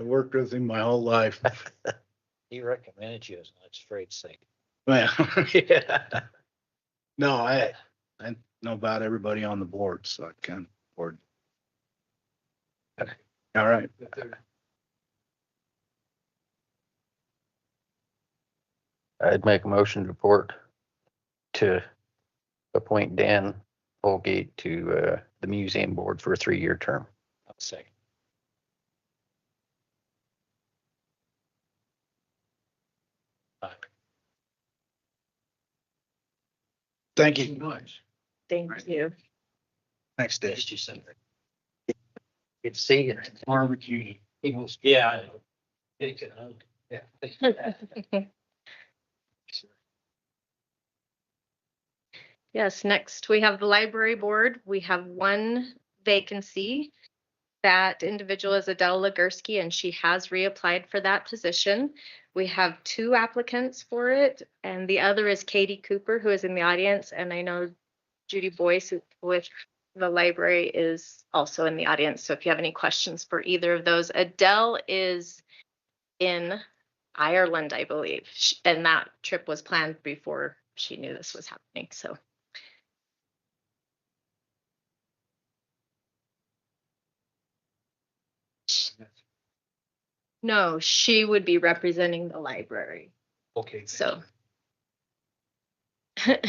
worked with him my whole life. He recommended you as an straight sake. Well, yeah. No, I know about everybody on the board, so I can afford. All right. I'd make a motion to report to appoint Dan Holgate to the museum board for a 3-year term. I'll say. Thank you. Thank you. Thanks, Dave. Good to see you. Barbecue. Yeah. Yes, next we have the library board. We have 1 vacancy. That individual is Adele Ligursky, and she has reapplied for that position. We have 2 applicants for it, and the other is Katie Cooper, who is in the audience, and I know Judy Boyce with the library is also in the audience. So if you have any questions for either of those, Adele is in Ireland, I believe, and that trip was planned before she knew this was happening. So. No, she would be representing the library. Okay. So. I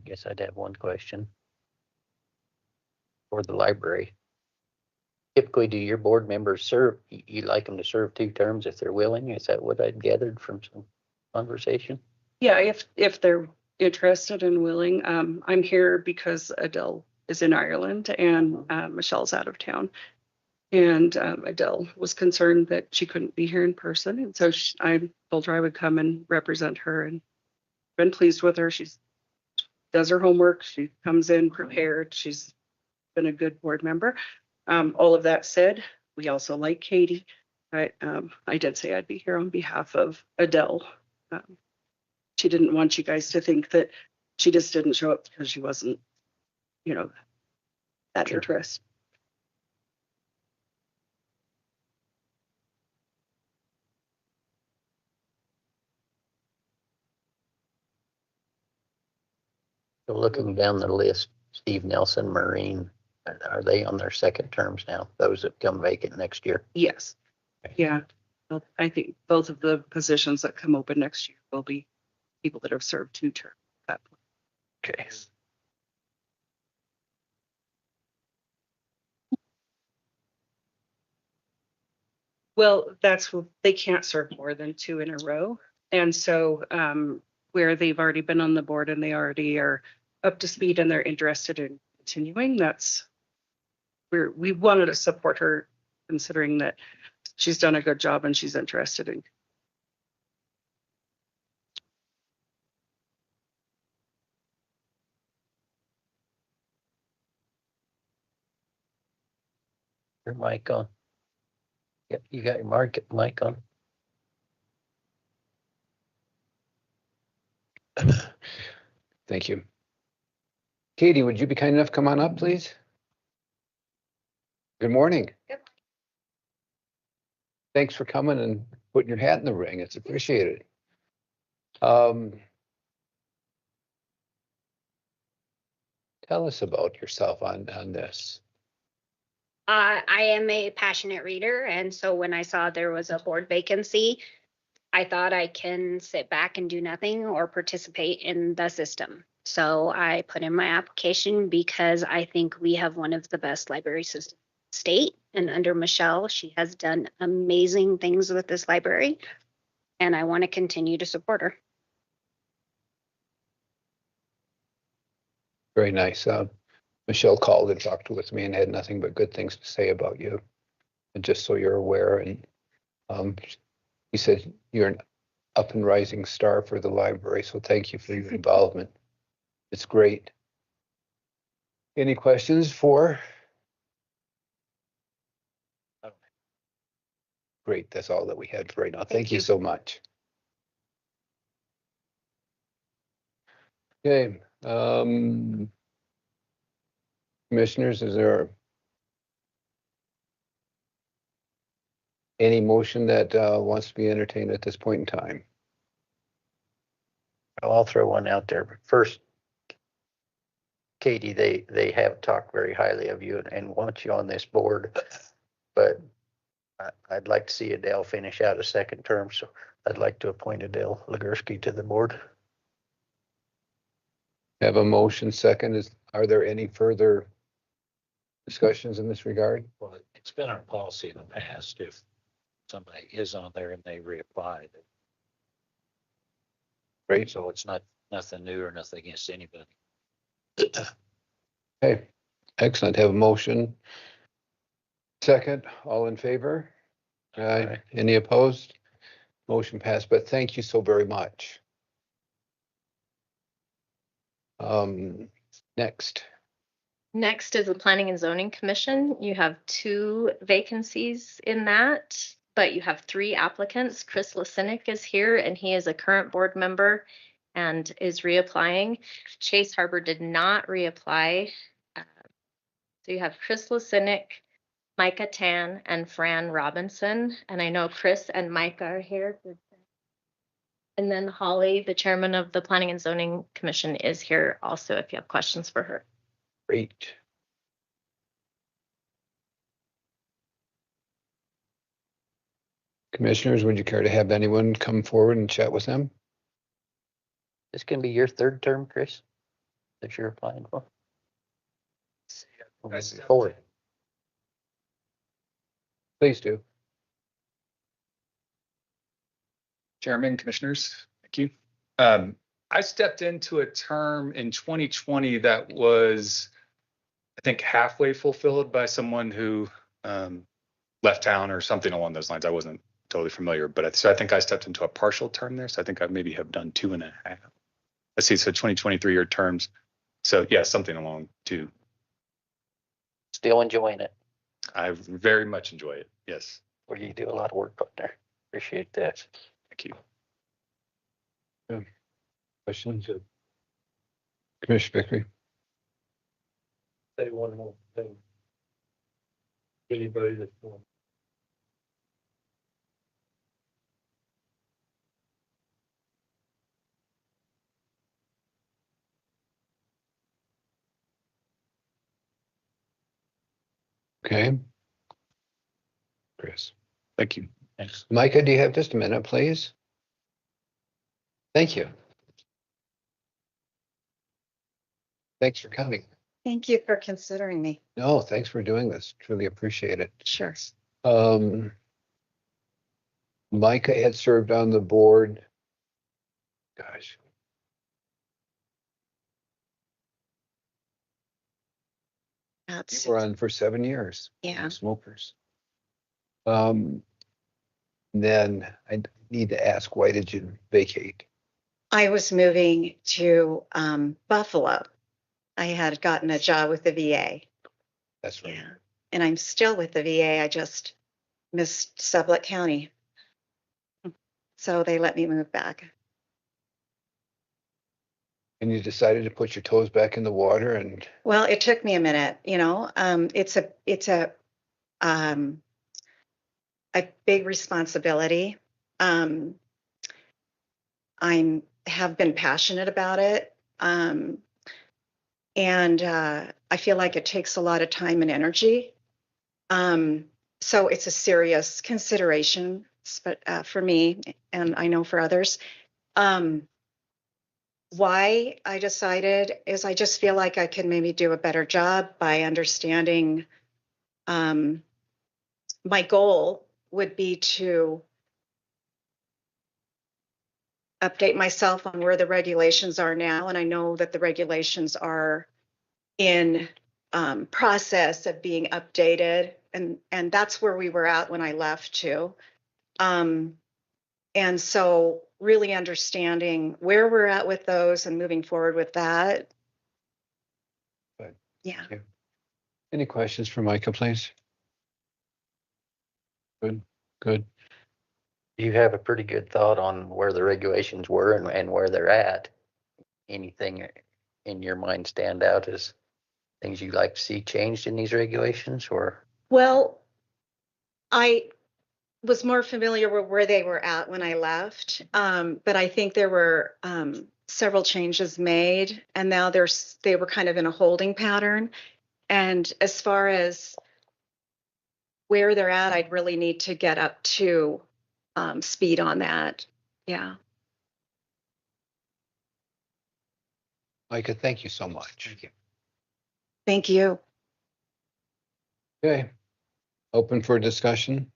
guess I'd have one question for the library. Typically, do your board members serve, you like them to serve 2 terms if they're willing? Is that what I'd gathered from some conversation? Yeah, if they're interested and willing. I'm here because Adele is in Ireland and Michelle's out of town. And Adele was concerned that she couldn't be here in person. And so I told her I would come and represent her, and been pleased with her. She's does her homework. She comes in prepared. She's been a good board member. All of that said, we also like Katie. I did say I'd be here on behalf of Adele. She didn't want you guys to think that she just didn't show up because she wasn't, that interested. So looking down the list, Steve Nelson, Marine, are they on their 2nd terms now? Those that come vacant next year? Yes. Yeah. Well, I think both of the positions that come open next year will be people that have served 2 terms at that point. Okay. Well, they can't serve more than 2 in a row. And so where they've already been on the board and they already are up to speed and they're interested in continuing, we wanted to support her considering that she's done a good job and she's interested in. Your mic on. Yep, you got your mic on. Thank you. Katie, would you be kind enough to come on up, please? Good morning. Good. Thanks for coming and putting your hat in the ring. It's appreciated. Tell us about yourself on this. I am a passionate reader, and so when I saw there was a board vacancy, I thought I can sit back and do nothing or participate in the system. So I put in my application because I think we have one of the best library systems in the state. And under Michelle, she has done amazing things with this library, and I want to continue to support her. Very nice. Michelle called and talked with me and had nothing but good things to say about you. And just so you're aware, and he said you're an up and rising star for the library. So thank you for your involvement. It's great. Any questions for? Great. That's all that we had for right now. Thank you so much. Okay. Commissioners, is there any motion that wants to be entertained at this point in time? Well, I'll throw one out there. But first, Katie, they have talked very highly of you and want you on this board, but I'd like to see Adele finish out a second term, so I'd like to appoint Adele Legursky to the board. Have a motion second. Are there any further discussions in this regard? Well, it's been our policy in the past, if somebody is on there and they reapply. Great. So it's nothing new or nothing against anybody. Okay, excellent. Have a motion. Second, all in favor? Aye. Any opposed? Motion passed, but thank you so very much. Next. Next is the Planning and Zoning Commission. You have 2 vacancies in that, but you have 3 applicants. Chris Lasinick is here, and he is a current board member and is reapplying. Chase Harbor did not reapply. So you have Chris Lasinick, Micah Tan, and Fran Robinson. And I know Chris and Micah are here. And then Holly, the chairman of the Planning and Zoning Commission, is here also if you have questions for her. Great. Commissioners, would you care to have anyone come forward and chat with them? This can be your 3rd term, Chris, that you're applying for. Forward. Please do. Chairman, Commissioners, thank you. I stepped into a term in 2020 that was, I think, halfway fulfilled by someone who left town or something along those lines. I wasn't totally familiar, but so I think I stepped into a partial term there. So I think I maybe have done 2.5. Let's see, so 2023-year terms. So yeah, something along 2. Still enjoying it. I very much enjoy it. Yes. Well, you do a lot of work up there. Appreciate that. Thank you. Yeah. Questions? Commissioner Vickery. Say one more thing. Anybody that's going. Okay. Chris. Thank you. Thanks. Micah, do you have just a minute, please? Thank you. Thanks for coming. Thank you for considering me. No, thanks for doing this. Truly appreciate it. Sure. Micah had served on the board. Gosh. That's, We were on for 7 years. yeah. Smokers. Then I need to ask, why did you vacate? I was moving to Buffalo. I had gotten a job with the VA. That's right. Yeah. And I'm still with the VA. I just missed Sublette County. So they let me move back. And you decided to put your toes back in the water and Well, it took me a minute, you know. It's a big responsibility. I have been passionate about it. And I feel like it takes a lot of time and energy. So it's a serious consideration, but for me, and I know for others. Why I decided is I just feel like I could maybe do a better job by understanding. My goal would be to update myself on where the regulations are now. And I know that the regulations are in process of being updated. And that's where we were at when I left too. And so really understanding where we're at with those and moving forward with that. Good. Yeah. Thank you. Any questions for Micah, please? Good, good. You have a pretty good thought on where the regulations were and where they're at. Anything in your mind stand out as things you'd like to see changed in these regulations, or? Well, I was more familiar with where they were at when I left, but I think there were several changes made, and now they were kind of in a holding pattern. And as far as where they're at, I'd really need to get up to speed on that. Yeah. Micah, thank you so much. Thank you. Thank you. Okay. Open for discussion.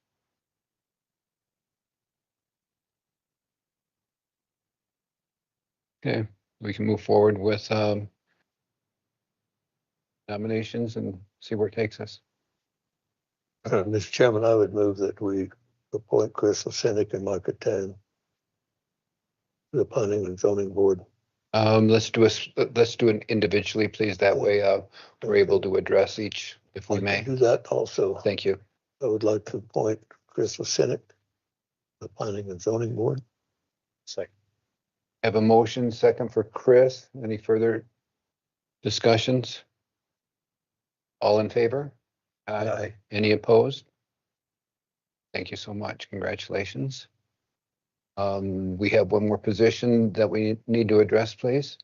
Okay, we can move forward with nominations and see where it takes us. Mr. Chairman, I would move that we appoint Chris Osenik and Micah Tan to the Planning and Zoning Board. Let's do it individually, please. That way, we're able to address each if we may. Do that also. Thank you. I would like to appoint Chris Osenik to the Planning and Zoning Board. Second. I have a motion second for Chris. Any further discussions? All in favor? Aye. Any opposed? Thank you so much. Congratulations. We have one more position that we need to address, please.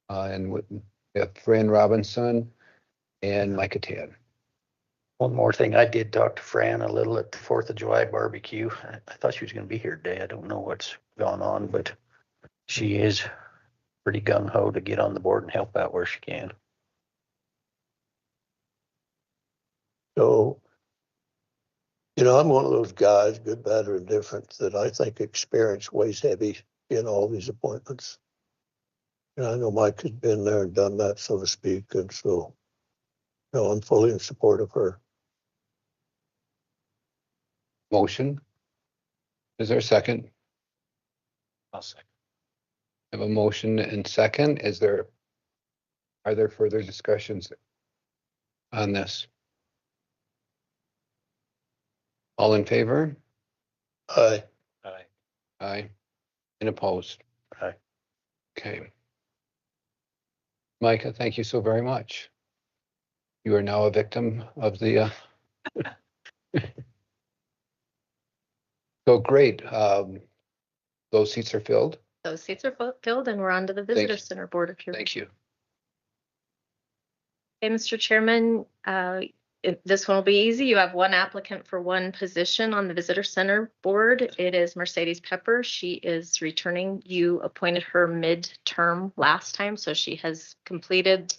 And we have Fran Robinson and Micah Tan. One more thing, I did talk to Fran a little at the 4th of July barbecue. I thought she was going to be here today. I don't know what's gone on, but she is pretty gung ho to get on the board and help out where she can. So, you know, I'm one of those guys, good, bad, or indifferent, that I think experience weighs heavy in all these appointments. And I know Mike has been there and done that, so to speak, and so, you know, I'm fully in support of her. Motion. Is there a second? I'll second. I have a motion and second. Are there further discussions on this? All in favor? Aye. Aye. Aye. And opposed? Aye. Okay. Micah, thank you so very much. You are now a victim of the So great. Those seats are filled. Those seats are filled and we're on to the Visitor Center Board of Hearings. Thank you. Okay, Mr. Chairman, this one will be easy. You have one applicant for one position on the Visitor Center Board. It is Mercedes Pepper. She is returning. You appointed her mid-term last time, so she has completed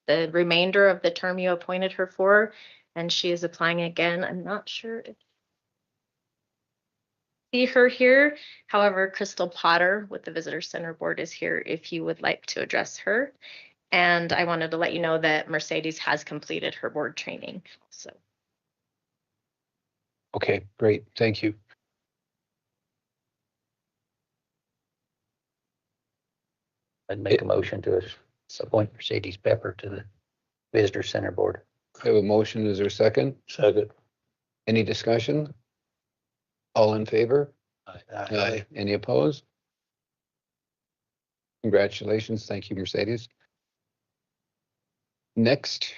the remainder of the term you appointed her for, and she is applying again. I'm not sure if see her here. However, Crystal Potter with the Visitor Center Board is here if you would like to address her. And I wanted to let you know that Mercedes has completed her board training. So. Okay, great. Thank you. I'd make a motion to appoint Mercedes Pepper to the Visitor Center Board. I have a motion. Is there a second? Second. Any discussion? All in favor? Aye. Any opposed? Congratulations. Thank you, Mercedes. Next.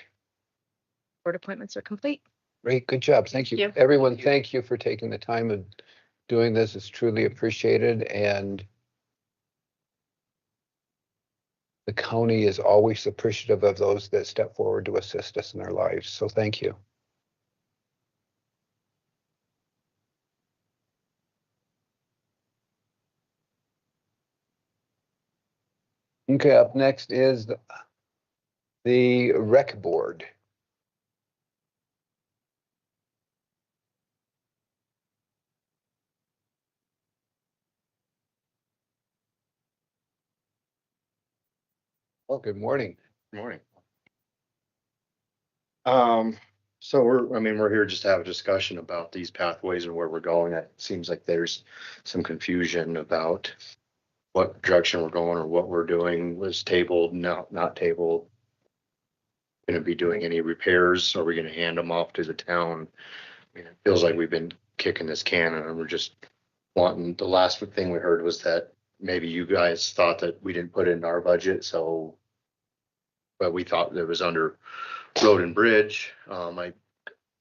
Board appointments are complete. Great, good job. Thank you. Thank you. Everyone, thank you for taking the time of doing this. It's truly appreciated, and the county is always appreciative of those that step forward to assist us in our lives. So thank you. Okay, up next is the rec board. Well, good morning. Good morning. So we're here just to have a discussion about these pathways and where we're going. It seems like there's some confusion about what direction we're going or what we're doing was tabled, no, not tabled. Going to be doing any repairs? Are we going to hand them off to the town? I mean, it feels like we've been kicking this can and we're just wanting, the last thing we heard was that maybe you guys thought that we didn't put it in our budget, so, but we thought that it was under road and bridge.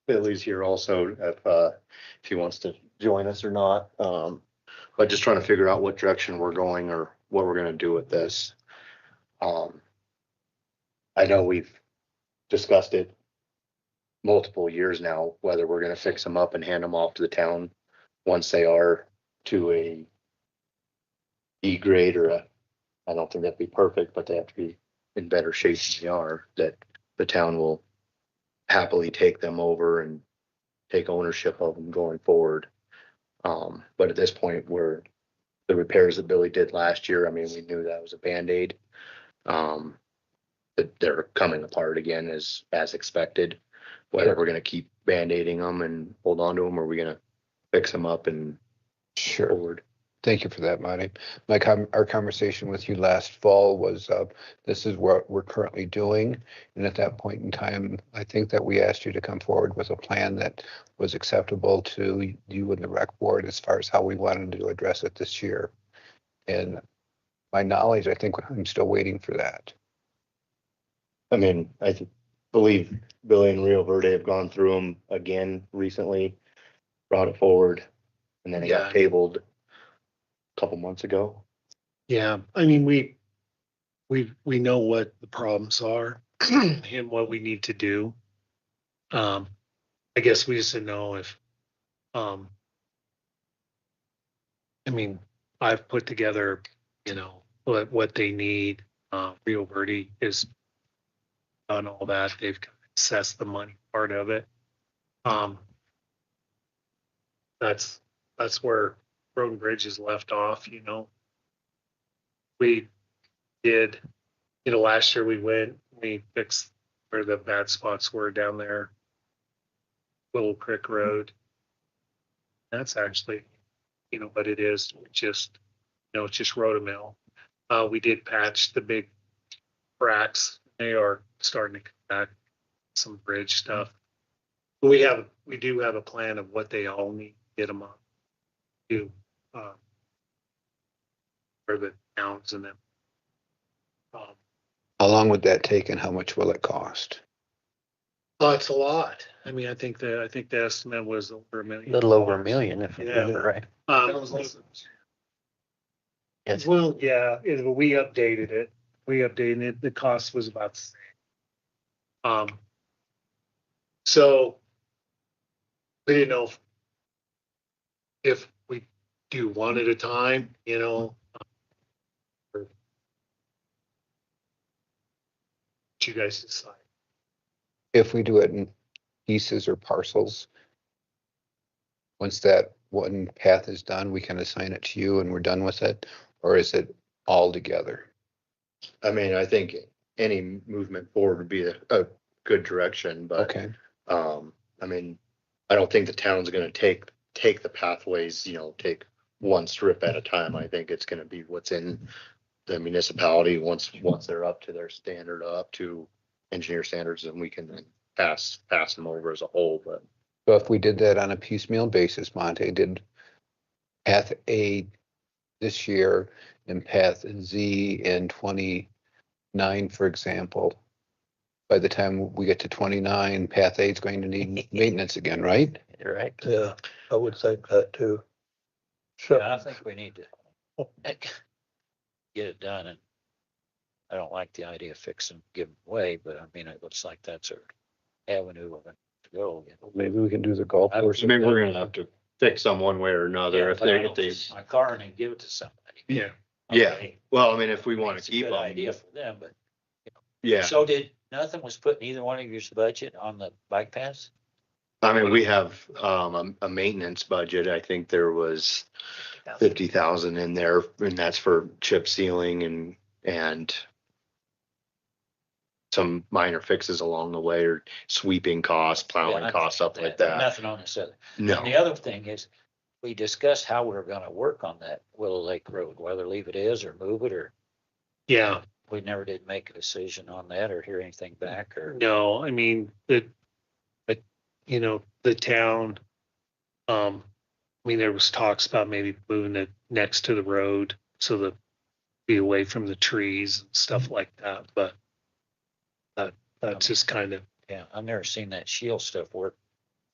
Billy's here also if he wants to join us or not. But just trying to figure out what direction we're going or what we're gonna do with this. I know we've discussed it multiple years now, whether we're gonna fix them up and hand them off to the town once they are to a E grade or I don't think that'd be perfect, but they have to be in better shape than they are, that the town will happily take them over and take ownership of them going forward. But at this point, where the repairs that Billy did last year, I mean, we knew that was a Band-Aid. That they're coming apart again as expected. Whether we're gonna keep Band-Aiding them and hold on to them, or we're gonna fix them up and forward. Thank you for that, Monty. Our conversation with you last fall was, this is what we're currently doing. And at that point in time, I think that we asked you to come forward with a plan that was acceptable to you and the rec board as far as how we wanted to address it this year. And my knowledge, I think I'm still waiting for that. I mean, believe Billy and Rio Verde have gone through them again recently, brought it forward, and then it got tabled a couple months ago. Yeah, I mean, we know what the problems are and what we need to do. I guess we just didn't know if, I mean, I've put together, what they need. Rio Verde is done all that. They've assessed the money part of it. That's where Road and Bridge is left off, We did, last year we fixed where the bad spots were down there. Little Creek Road. That's actually, but it is just, it's just Rotamill. We did patch the big cracks. They are starting to come back, some bridge stuff. But we do have a plan of what they all need to get them up to, for the towns and them. How long would that take and how much will it cost? Oh, it's a lot. I mean, I think the estimate was over $1 million. Little over $1 million, if I remember right. Yes. Well, yeah, we updated it. The cost was about the same. So we didn't know if we do one at a time, or you guys decide. If we do it in pieces or parcels, once one path is done, we can assign it to you and we're done with it? Or is it all together? I mean, I think any movement forward would be a good direction, but, Okay, I mean, I don't think the town's gonna take the pathways, take one strip at a time. I think it's gonna be what's in the municipality once they're up to their standard, up to engineer standards, and we can then pass them over as a whole, but. so if we did that on a piecemeal basis, Monte, did path A this year and path Z in 29, for example, by the time we get to 29, path A is going to need maintenance again, right? You're right. Yeah, I would think that too. So, Yeah, I think we need to get it done, and I don't like the idea of fixing, give them away, but I mean, it looks like that's our avenue of it to go. Maybe we can do the golf course. Maybe we're gonna have to fix them one way or another Yeah, if but I they, don't if they, just my car and then give it to somebody. yeah. Okay. Well, I mean, if we wanna It's a keep good them, idea for them, but yeah. so nothing was put in either one of your budget on the bike paths? I mean, we have, a maintenance budget. I think there was 50,000 in there, and that's for chip sealing and some minor fixes along the way, or sweeping costs, plowing Yeah, I costs, stuff like but that. Nothing on this other. No. And the other thing is, we discussed how we're gonna work on that Willow Lake Road, whether leave it as or move it, or Yeah, we never did make a decision on that or hear anything back or. no, I mean, the town, I mean, there was talks about maybe moving it next to the road so that be away from the trees and stuff like that, but that's just kind of, Yeah, I've never seen that shield stuff work.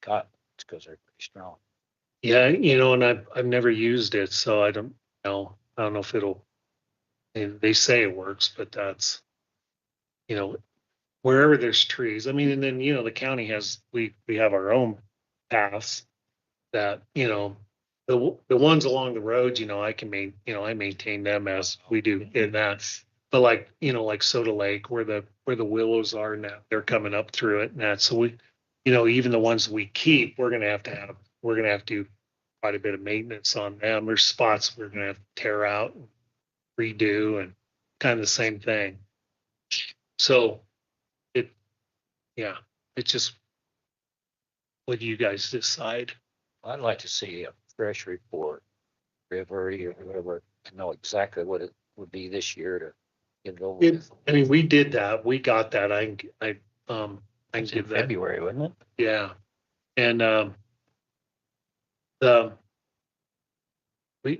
Cotton, it's because they're pretty strong. yeah, and I've never used it, so I don't know. I don't know if it'll, and they say it works, but that's, wherever there's trees. I mean, and then, the county we have our own paths that, the ones along the roads, I maintain them as we do in that. But like Soda Lake, where the willows are now, they're coming up through it and that. So we, even the ones we keep, we're gonna have to do quite a bit of maintenance on them. There's spots we're gonna have to tear out and redo, and kind of the same thing. So it's just, what do you guys decide? I'd like to see a fresh report, River or whoever, to know exactly what it would be this year to get it over with. I mean, we did that. We got that. I can It's in give that. February, wasn't it? Yeah. And, we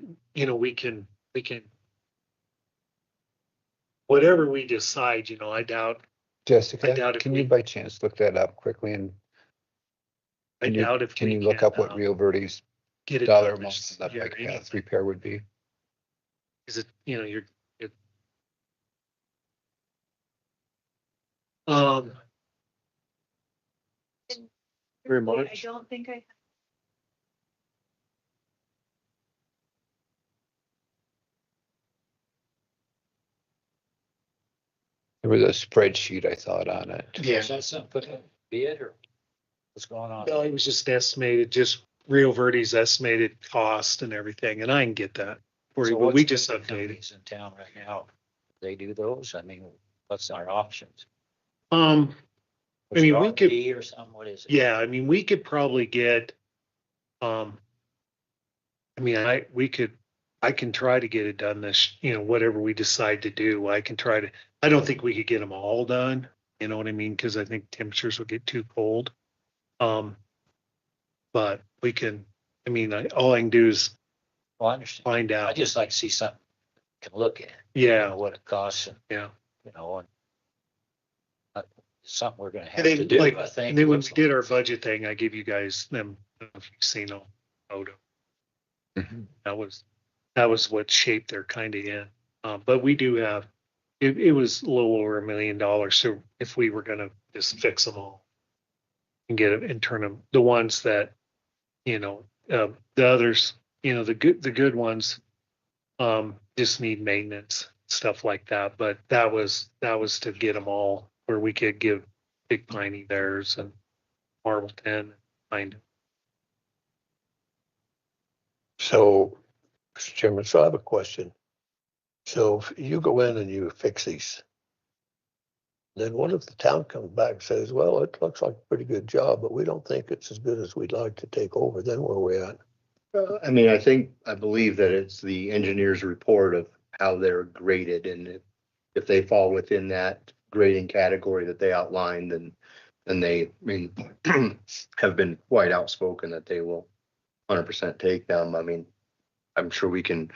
can, whatever we decide, I doubt Jessica, if can we- you by chance look that up quickly and can you, doubt if can we you look can, up what Rio Verde's get it dollar done amount this on that year bike anyway. path repair would be? Is it, Very I much. don't think I. There was a spreadsheet I thought on it. Yeah. Is that something put in bid or what's going on? no, it was just estimated, just Rio Verde's estimated cost and everything, and I can get that for you, So but what's we the just other updated. companies in town right now? They do those? I mean, what's our options? I Was mean, it we could, RP or something? What is it? yeah, I mean, we could probably get, I can try to get it done this, whatever we decide to do, I don't think we could get them all done, you know what I mean? Cause I think temperatures will get too cold. But we can, all I can do is Well, I understand. find out. I just like to see something I can look at. Yeah. What it costs and, Yeah. and something we're gonna have And to then, do, like, I think. and then when we Looks did our budget thing, I gave you guys them, I don't know if you've seen a photo. Mhm. That was what shape they're kind of in. But we do have, it was a little over $1 million. So if we were gonna just fix them all and get it and turn them, the ones that, the others, the good ones, just need maintenance, stuff like that. But that was to get them all where we could give Big Piney theirs and Marbleton, kind of. So, Mr. Chairman, so I have a question. So if you go in and you fix these, then what if the town comes back and says, well, it looks like a pretty good job, but we don't think it's as good as we'd like to take over, then where are we at? I mean, I believe that it's the engineer's report of how they're graded, and if they fall within that grading category that they outlined, then they, I mean, have been quite outspoken that they will 100% take them. I mean, I'm sure we can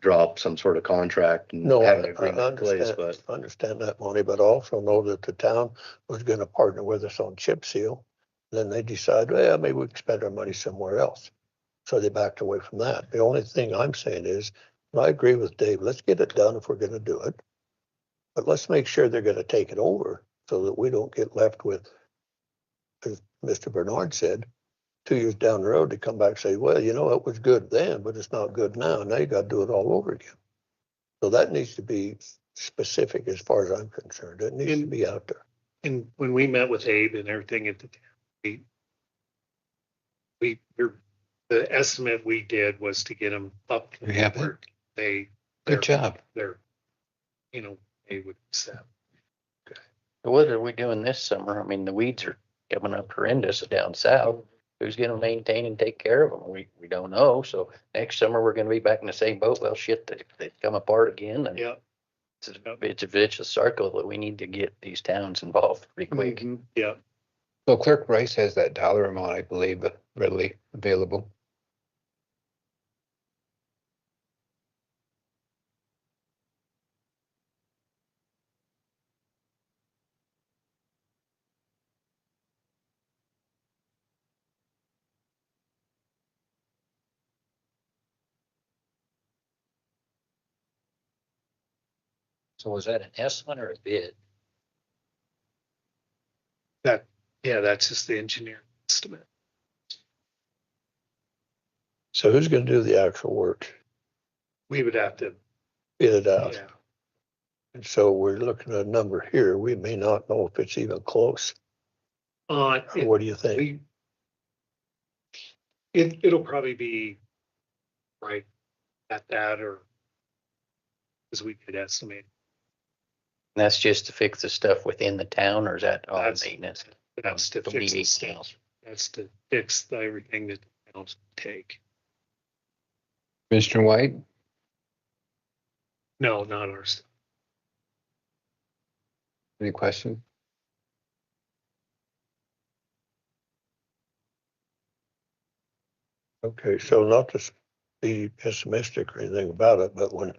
draw up some sort of contract and No, have an I agreement in place, but understand that, Monty, but I also know that the town was gonna partner with us on chip seal. Then they decide, well, maybe we can spend our money somewhere else. So they backed away from that. The only thing I'm saying is, and I agree with Dave, let's get it done if we're gonna do it. But let's make sure they're gonna take it over so that we don't get left with, as Mr. Bernard said, 2 years down the road, they come back and say, well, you know, it was good then, but it's not good now. Now you gotta do it all over again. So that needs to be specific as far as I'm concerned. It needs to be out there. And when we met with Abe and everything at the, the estimate we did was to get them up. You happy? where They. Good job. They're, you know, they would accept. What are we doing this summer? I mean, the weeds are coming up horrendous down south. Who's gonna maintain and take care of them? We don't know. So next summer, we're gonna be back in the same boat. Well, shit, they come apart again. And Yeah. it's a vicious circle that we need to get these towns involved pretty quick. Mhm. Yeah. So Clerk Rice has that dollar amount, I believe, readily available. So was that an estimate or a bid? Yeah, that's just the engineer estimate. So who's gonna do the actual work? We would have to, Bid it out. yeah. And so we're looking at a number here. We may not know if it's even close. What do you think? It'll probably be right at that, or as we could estimate. And that's just to fix the stuff within the town, or is that all That's- maintenance? That's to From fix the the 8 stuff. counts. That's to fix everything that the towns take. Mr. White? No, not ours. Any question? Okay, so not to be pessimistic or anything about it, but when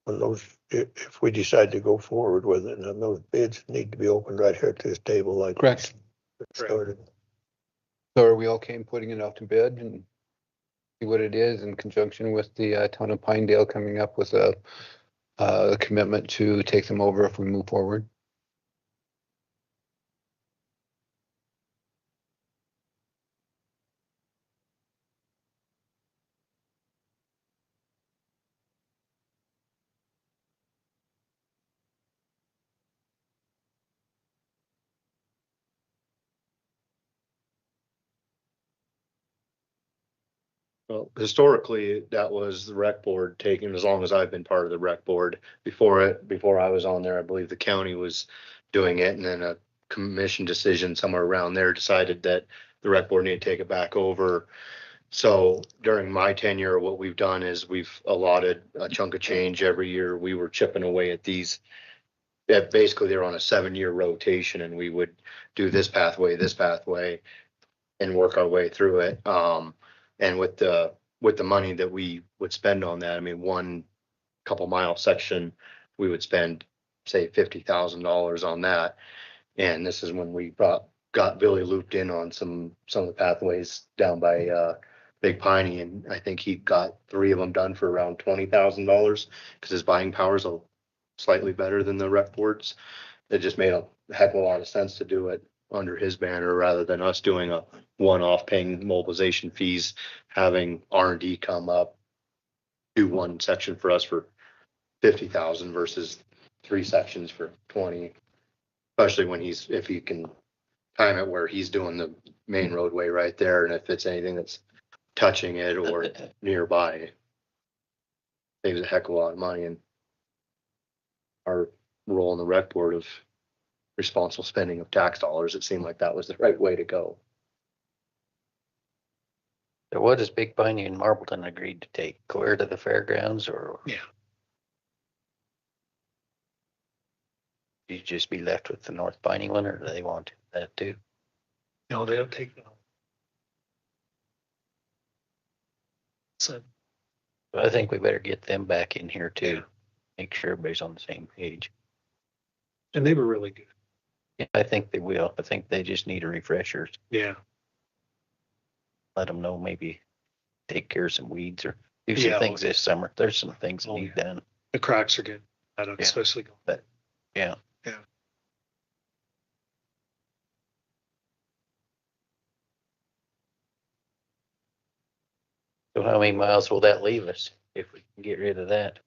those, if we decide to go forward with it, and those bids need to be opened right here at this table, like. Correct. Started. So are we okay in putting it out to bid and see what it is in conjunction with the town of Pinedale coming up with a commitment to take them over if we move forward? well, historically, that was the rec board taking, as long as I've been part of the rec board. Before I was on there, I believe the county was doing it, and then a commission decision somewhere around there decided that the rec board needed to take it back over. So during my tenure, what we've done is we've allotted a chunk of change every year. We were chipping away at these. Basically, they're on a 7-year rotation, and we would do this pathway, and work our way through it. And with the money that we would spend on that, I mean, one couple mile section, we would spend, say, $50,000 on that. And this is when we got Billy looped in on some of the pathways down by Big Piney, and I think he got 3 of them done for around $20,000 because his buying power is slightly better than the rec boards. It just made a heck of a lot of sense to do it under his banner rather than us doing a one-off, paying mobilization fees, having R&D come up, do one section for us for 50,000 versus 3 sections for 20, especially when if he can time it where he's doing the main roadway right there. And if it's anything that's touching it or nearby. Saves a heck of a lot of money, and our role in the rec board of responsible spending of tax dollars, it seemed like that was the right way to go. So what has Big Piney and Marbleton agreed to take? Clear to the fairgrounds, or? Yeah. You just be left with the North Piney one, or do they want that too? No, they don't take. So I think we better get them back in here too. Make sure everybody's on the same page. and they were really good. Yeah, I think they will. I think they just need a refresher. Yeah. Let them know, maybe take care of some weeds or do some Yeah. things this summer. There's some things that need done. The cracks are good. I don't Yeah. especially go. But yeah. Yeah. So how many miles will that leave us if we can get rid of that?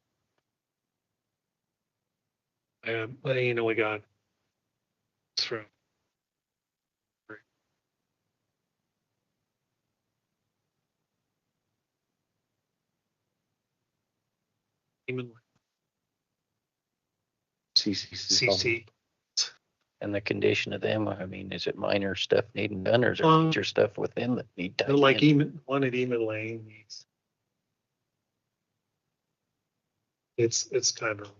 Well, you know, we got it's from even CC. And the condition of them, I mean, is it minor stuff needing done, or is there major stuff with them that need They're touching? like even one at Eamon Lane needs. It's kind of.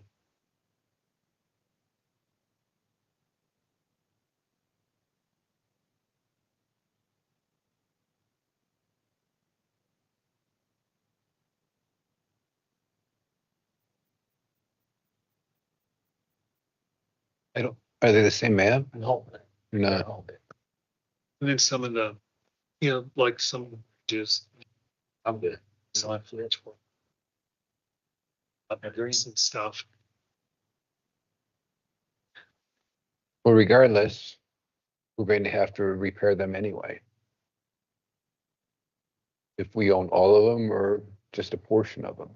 I don't, are they the same man? No. No. And then some of the, you know, like some just. I'm good. Some some stuff. Well, regardless, we're going to have to repair them anyway. If we own all of them or just a portion of them.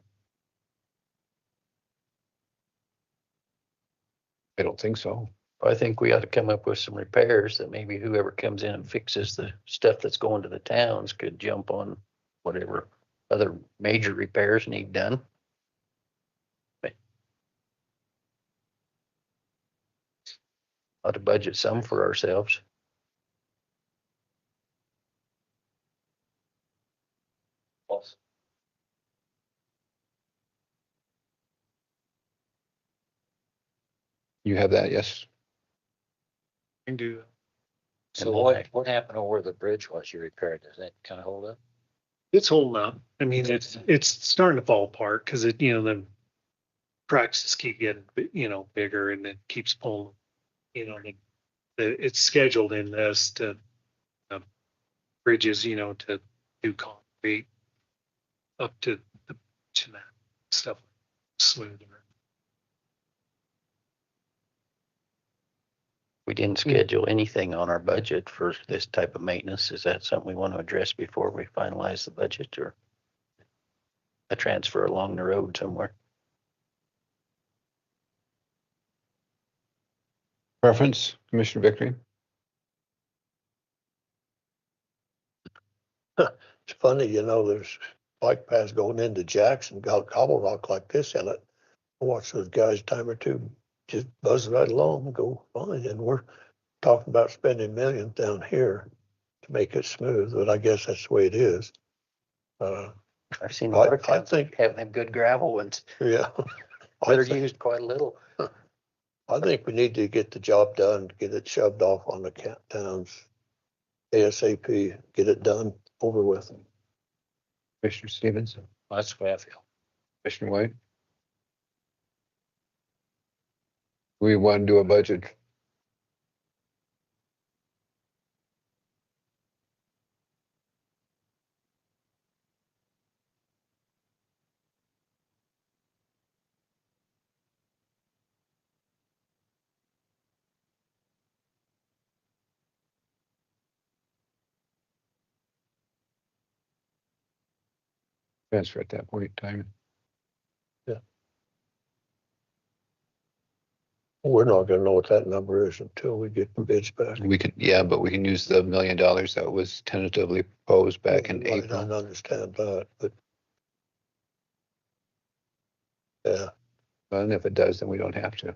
I don't think so. I think we ought to come up with some repairs that maybe whoever comes in and fixes the stuff that's going to the towns could jump on whatever other major repairs need done. Ought to budget some for ourselves. You have that, yes? Can do that. So what happened over the bridge was you repaired? Does that kind of hold up? It's holding up. I mean, it's starting to fall apart because it, you know, the cracks just keep getting, you know, bigger and it keeps pulling. You know, it's scheduled in this to bridges, you know, to do concrete up to the to that stuff smoother. We didn't schedule anything on our budget for this type of maintenance. Is that something we want to address before we finalize the budget, or a transfer along the road somewhere? Preference, Commissioner Vickery? It's funny, you know, there's bike paths going into Jackson, got cobble rock like this in it. I watch those guys a time or two just buzz right along and go fine. And we're talking about spending millions down here to make it smooth, but I guess that's the way it is. I've seen a lot of towns think have them good gravel ones Yeah. that are used quite a little. I think we need to get the job done, get it shoved off on the towns ASAP, get it done, over with. Commissioner Stevens? That's the way I feel. Commissioner White? We want to do a budget. Transfer at that point in time. Yeah. We're not gonna know what that number is until we get the bids back. We can, yeah, but we can use the $1 million that was tentatively proposed back in I April. don't understand that, but. Yeah, Well, and if it does, then we don't have to.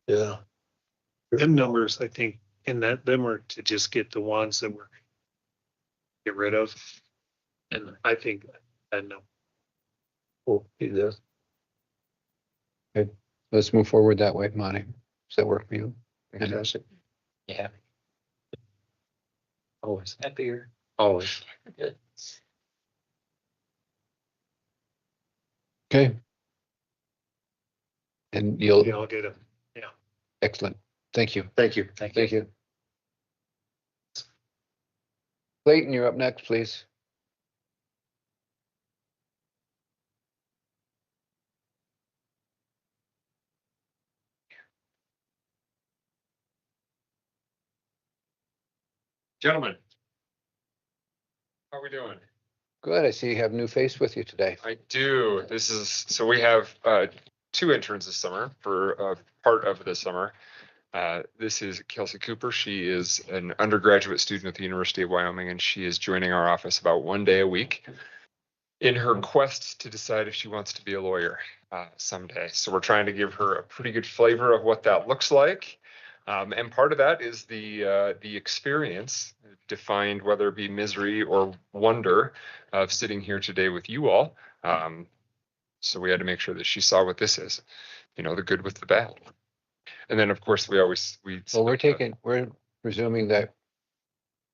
yeah. Them numbers, I think, in that, them were to just get the ones that were get rid of. And I think, I know. We'll be there. Okay, let's move forward that way, Monty. Does that work for you? Fantastic. Yeah. Always, Happier. always. Good. Okay. And you'll, Yeah, I'll get them. excellent. Thank you. Thank you. Thank Thank you. Clayton, you're up next, please. Gentlemen, how are we doing? Good. I see you have a new face with you today. I do. So we have two interns this summer for part of the summer. This is Kelsey Cooper. She is an undergraduate student at the University of Wyoming, and she is joining our office about 1 day a week in her quest to decide if she wants to be a lawyer someday. So we're trying to give her a pretty good flavor of what that looks like. And part of that is the experience, defined whether it be misery or wonder, of sitting here today with you all. So we had to make sure that she saw what this is, the good with the bad. And then, of course, we. Well, we're presuming that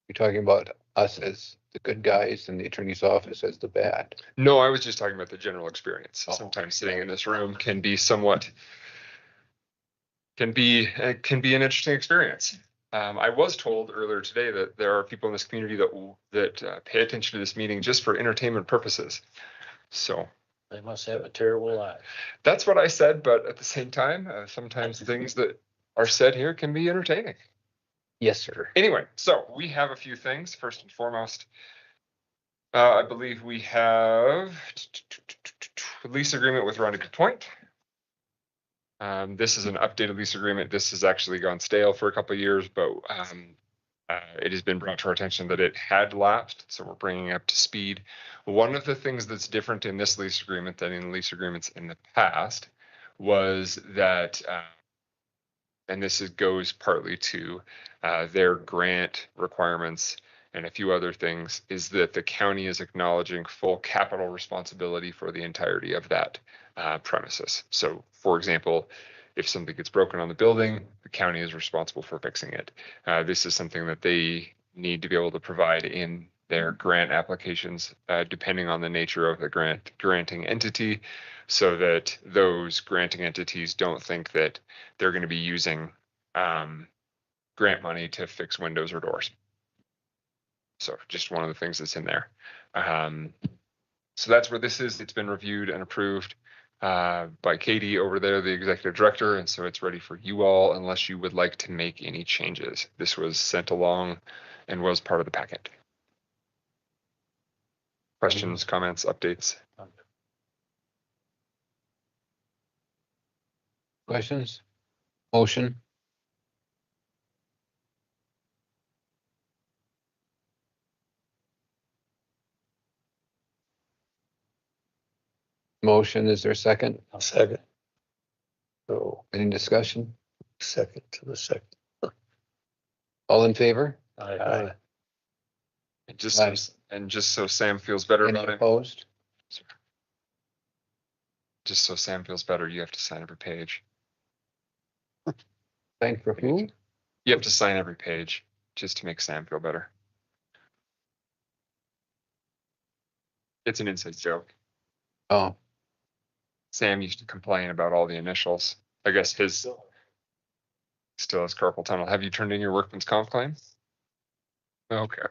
you're talking about us as the good guys and the attorney's office as the bad. No, I was just talking about the general experience. Oh. Sometimes sitting in this room can be an interesting experience. I was told earlier today that there are people in this community that pay attention to this meeting just for entertainment purposes. So They must have a terrible life. that's what I said, but at the same time, sometimes things that are said here can be entertaining. Yes, sir. Anyway, so we have a few things. First and foremost, I believe we have a lease agreement with Rendezvous Point. This is an updated lease agreement. This has actually gone stale for a couple of years, but it has been brought to our attention that it had lapsed, so we're bringing it up to speed. One of the things that's different in this lease agreement than in lease agreements in the past was that, and goes partly to their grant requirements and a few other things, is that the county is acknowledging full capital responsibility for the entirety of that premises. So, for example, if something gets broken on the building, the county is responsible for fixing it. This is something that they need to be able to provide in their grant applications, depending on the nature of the granting entity, so that those granting entities don't think that they're going to be using grant money to fix windows or doors. So just one of the things that's in there. So that's where this is. It's been reviewed and approved by Katie over there, the executive director, and so it's ready for you all unless you would like to make any changes. This was sent along and was part of the packet. Questions, comments, updates? Questions? Motion? Motion, is there a second? I'll second. So, any discussion? Second to the second. All in favor? Aye. And just so Sam feels better Any about it. opposed? Just so Sam feels better, you have to sign every page. Thank for who? You have to sign every page just to make Sam feel better. It's an inside joke. Oh, Sam used to complain about all the initials. I guess his still has carpal tunnel. Have you turned in your workman's comp claim? Okay.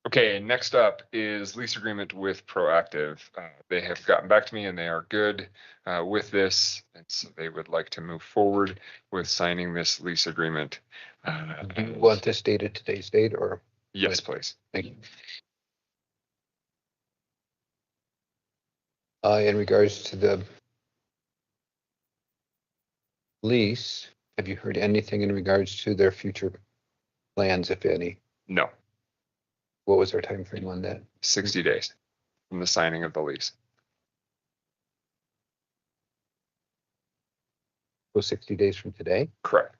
Okay, next up is lease agreement with Proactive. They have gotten back to me and they are good with this. And so they would like to move forward with signing this lease agreement. do you want this dated today's date or? Yes, please. Thank you. In regards to the lease, have you heard anything in regards to their future plans, if any? No, What was our time frame on that? 60 days from the signing of the lease. So 60 days from today? Correct.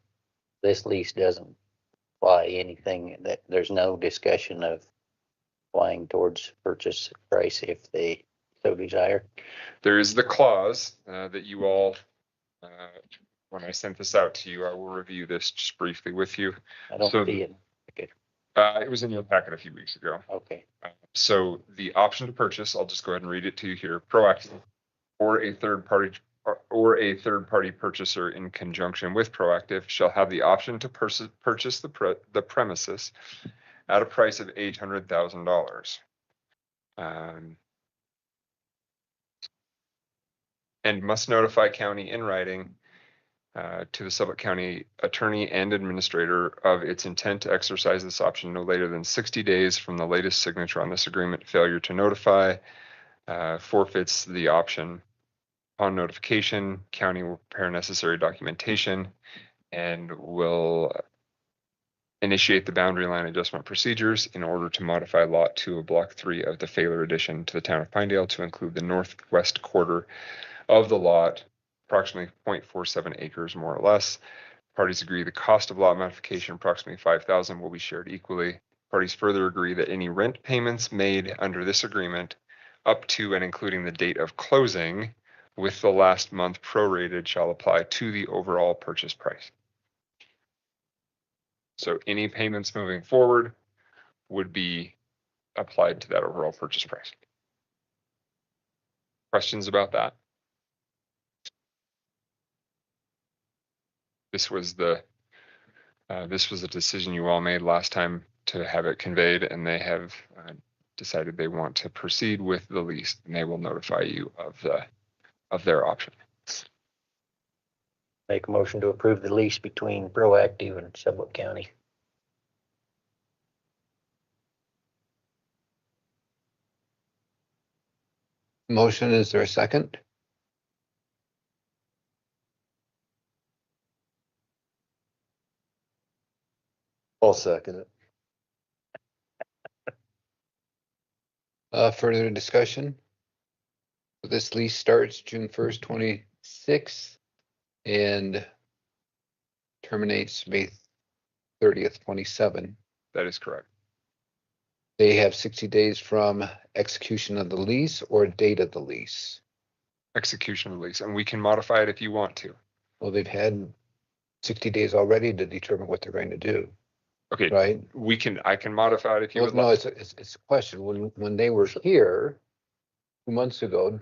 This lease doesn't apply anything that, there's no discussion of applying towards purchase price if they so desire. There is the clause that you all, when I sent this out to you, I will review this just briefly with you. I don't So, see it. Okay. It was in your packet a few weeks ago. Okay. So the option to purchase, I'll just go ahead and read it to you here. Proactive or a third party purchaser in conjunction with Proactive shall have the option to purchase the premises at a price of $800,000. And must notify county in writing to the Sublette County Attorney and Administrator of its intent to exercise this option no later than 60 days from the latest signature on this agreement. Failure to notify forfeits the option. Upon notification, county will prepare necessary documentation and will initiate the boundary line adjustment procedures in order to modify Lot 2 of Block 3 of the Failer addition to the town of Pinedale to include the northwest quarter of the lot, approximately 0.47 acres more or less. Parties agree the cost of lot modification, approximately $5,000, will be shared equally. Parties further agree that any rent payments made under this agreement up to and including the date of closing with the last month prorated shall apply to the overall purchase price. So any payments moving forward would be applied to that overall purchase price. Questions about that? This was a decision you all made last time to have it conveyed, and they have decided they want to proceed with the lease, and they will notify you of their option. Make a motion to approve the lease between Proactive and Sublette County. Motion, is there a second? I'll second it. Further discussion? This lease starts June 1st, 26 and terminates May 30th, 27. That is correct. They have 60 days from execution of the lease or date of the lease. Execution of the lease, and we can modify it if you want to. Well, they've had 60 days already to determine what they're going to do. Okay, right? I can modify it if you Well, would no, like. it's a question. When they were here 2 months ago,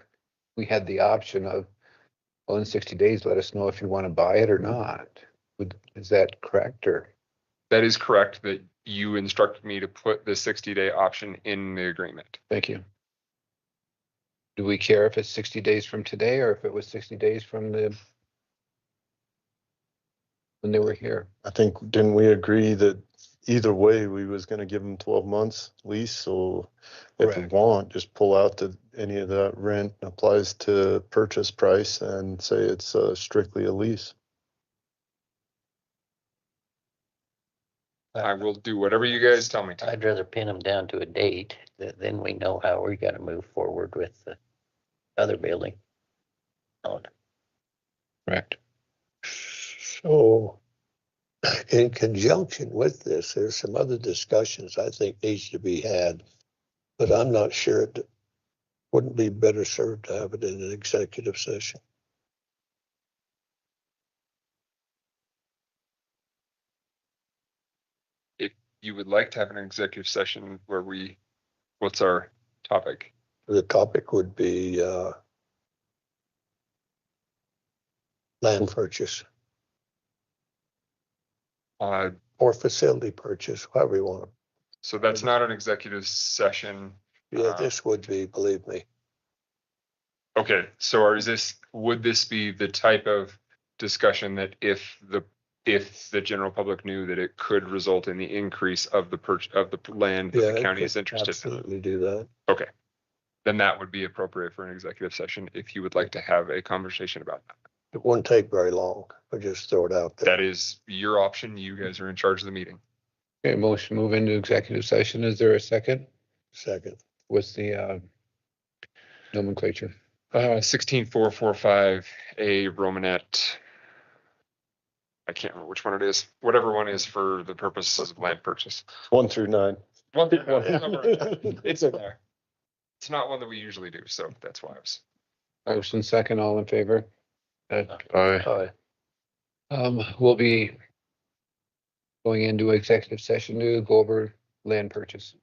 we had the option of, well, in 60 days, let us know if you want to buy it or not. Is that correct, or? That is correct, that you instructed me to put the 60-day option in the agreement. Thank you. Do we care if it's 60 days from today or if it was 60 days from when they were here? I think, didn't we agree that either way, we was gonna give them 12 months lease, so if you Correct. want, just pull out any of that rent applies to purchase price and say it's strictly a lease. I will do whatever you guys tell me to. I'd rather pin them down to a date, then we know how we gotta move forward with the other building. Correct. So in conjunction with this, there's some other discussions I think needs to be had, but I'm not sure it wouldn't be better served to have it in an executive session. If you would like to have an executive session where what's our topic? The topic would be land purchase or facility purchase, however you want. So that's not an executive session. Yeah, this would be, believe me. Okay, so would this be the type of discussion that if the general public knew that it could result in the increase of the land that the county is interested in? Absolutely do that. Okay. then that would be appropriate for an executive session if you would like to have a conversation about that. It wouldn't take very long. I just throw it out there. That is your option. You guys are in charge of the meeting. Okay, motion move into executive session. Is there a second? Second. What's the nomenclature? 16445 a Romanet. I can't remember which one it is. Whatever one is for the purposes of land purchase. 1 through 9. It's in there. It's not one that we usually do, so that's why I was. Motion second, all in favor? Aye. We'll be going into executive session to go over land purchase.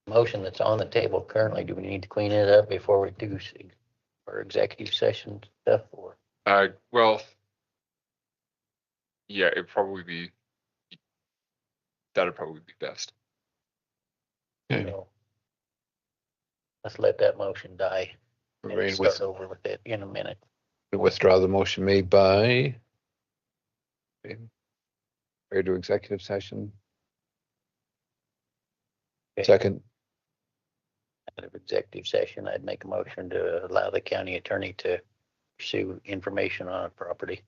Motion that's on the table currently, do we need to clean it up before we do our executive session stuff, or? Well, yeah, that'd probably be best. Okay. So, let's let that motion die and Ready start over with it in a minute. to withdraw the motion made by. Ready to executive session. Okay. Second, Out of executive session, I'd make a motion to allow the county attorney to pursue information on a property.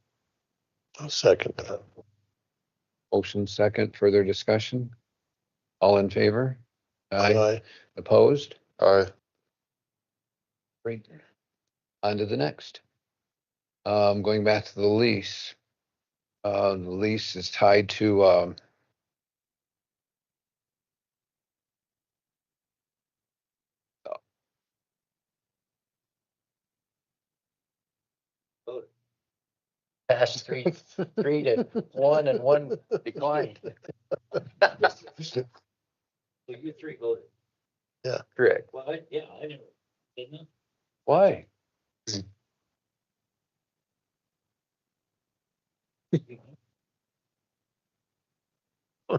I'll second that. motion second, further discussion. All in favor? Aye. Opposed? Aye. Great. On to the next. Going back to the lease. The lease is tied to, Past 3-1 and 1 declined. So you three voted. Yeah. correct. Well, yeah, I never, didn't I? Why?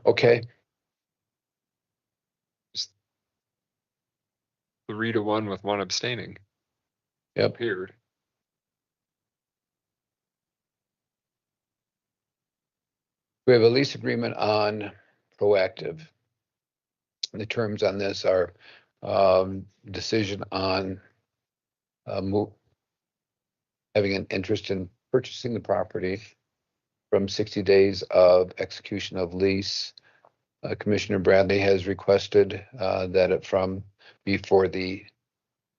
Okay, 3-1 with one abstaining. Yep. Appeared. we have a lease agreement on Proactive. The terms on this are, decision on, having an interest in purchasing the property from 60 days of execution of lease. Commissioner Bradley has requested, that it from before the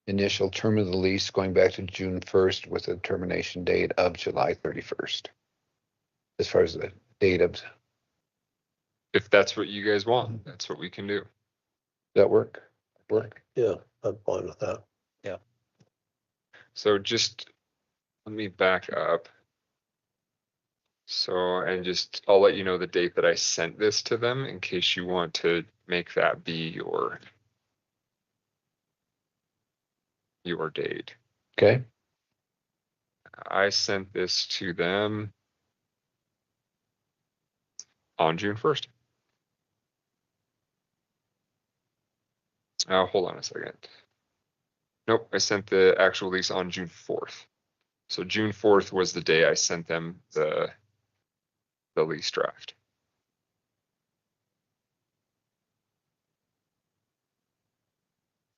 initial term of the lease going back to June 1st with a termination date of July 31st. As far as the date of, does If that's what you guys want, that's what we can do. that work? Yeah, I'm fine with that. So just let me back up. So, and just, I'll let you know the date that I sent this to them in case you want to make that be your date. Okay, I sent this to them on June 1st. Hold on a second. Nope, I sent the actual lease on June 4th. So June 4th was the day I sent them the lease draft.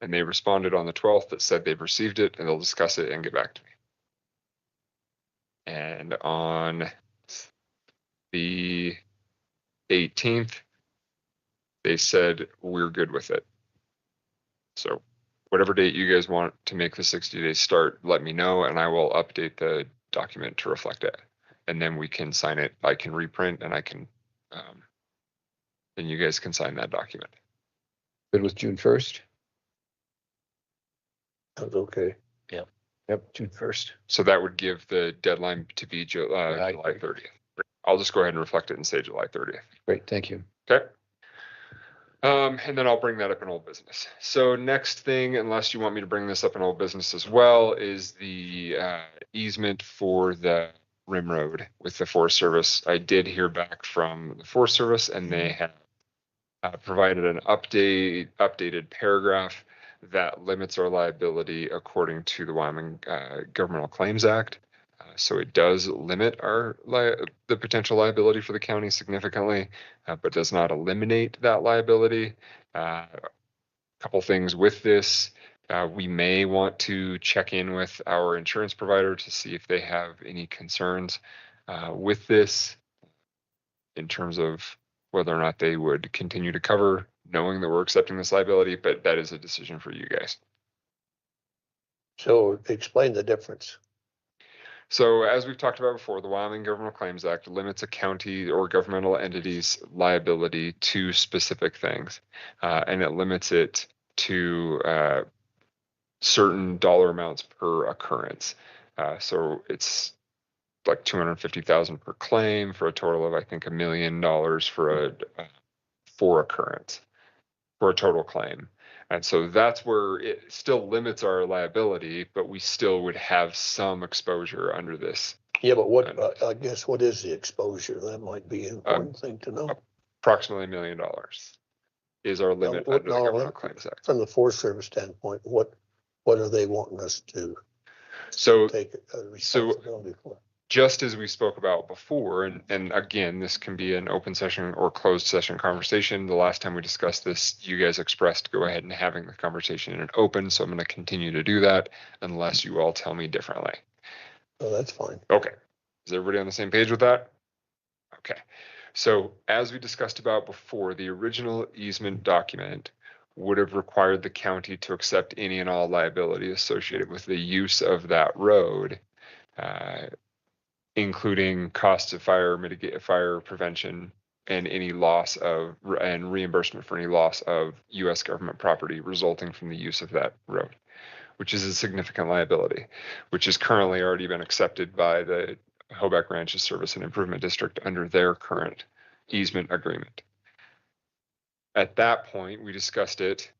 And they responded on the 12th that said they've received it and they'll discuss it and get back to me. And on the 18th, they said we're good with it. So whatever date you guys want to make the 60 days start, let me know and I will update the document to reflect it. And then we can sign it. I can reprint and I can, then you guys can sign that document. good with June 1st? That's okay. Yep, June 1st. So that would give the deadline to be July 30th. I'll just go ahead and reflect it and say July 30th. Great, thank you. Okay. And then I'll bring that up in old business. So next thing, unless you want me to bring this up in old business as well, is the easement for the rim road with the Forest Service. I did hear back from the Forest Service and they have provided an updated paragraph that limits our liability according to the Wyoming Governmental Claims Act. So it does limit the potential liability for the county significantly, but does not eliminate that liability. A couple things with this. We may want to check in with our insurance provider to see if they have any concerns with this in terms of whether or not they would continue to cover, knowing that we're accepting this liability, but that is a decision for you guys. So explain the difference. So as we've talked about before, the Wyoming Governmental Claims Act limits a county or governmental entity's liability to specific things, and it limits it to certain dollar amounts per occurrence. So it's like $250,000 per claim for a total of, I think, $1 million for occurrence for a total claim. And so that's where it still limits our liability, but we still would have some exposure under this. Yeah, but what, I guess, what is the exposure? That might be an important thing to know. Approximately $1 million is our limit under the Governmental Claims Act. From the Forest Service standpoint, what are they wanting us to So take responsibility for? Just as we spoke about before, and again, this can be an open session or closed session conversation. The last time we discussed this, you guys expressed go ahead and having the conversation in an open. So I'm going to continue to do that unless you all tell me differently. Oh, that's fine. Okay. Is everybody on the same page with that? Okay. So as we discussed about before, the original easement document would have required the county to accept any and all liability associated with the use of that road, including costs of fire prevention and any loss of and reimbursement for any loss of U.S. government property resulting from the use of that road, which is a significant liability, which has currently already been accepted by the Hoback Ranches Service and Improvement District under their current easement agreement. At that point, we discussed it.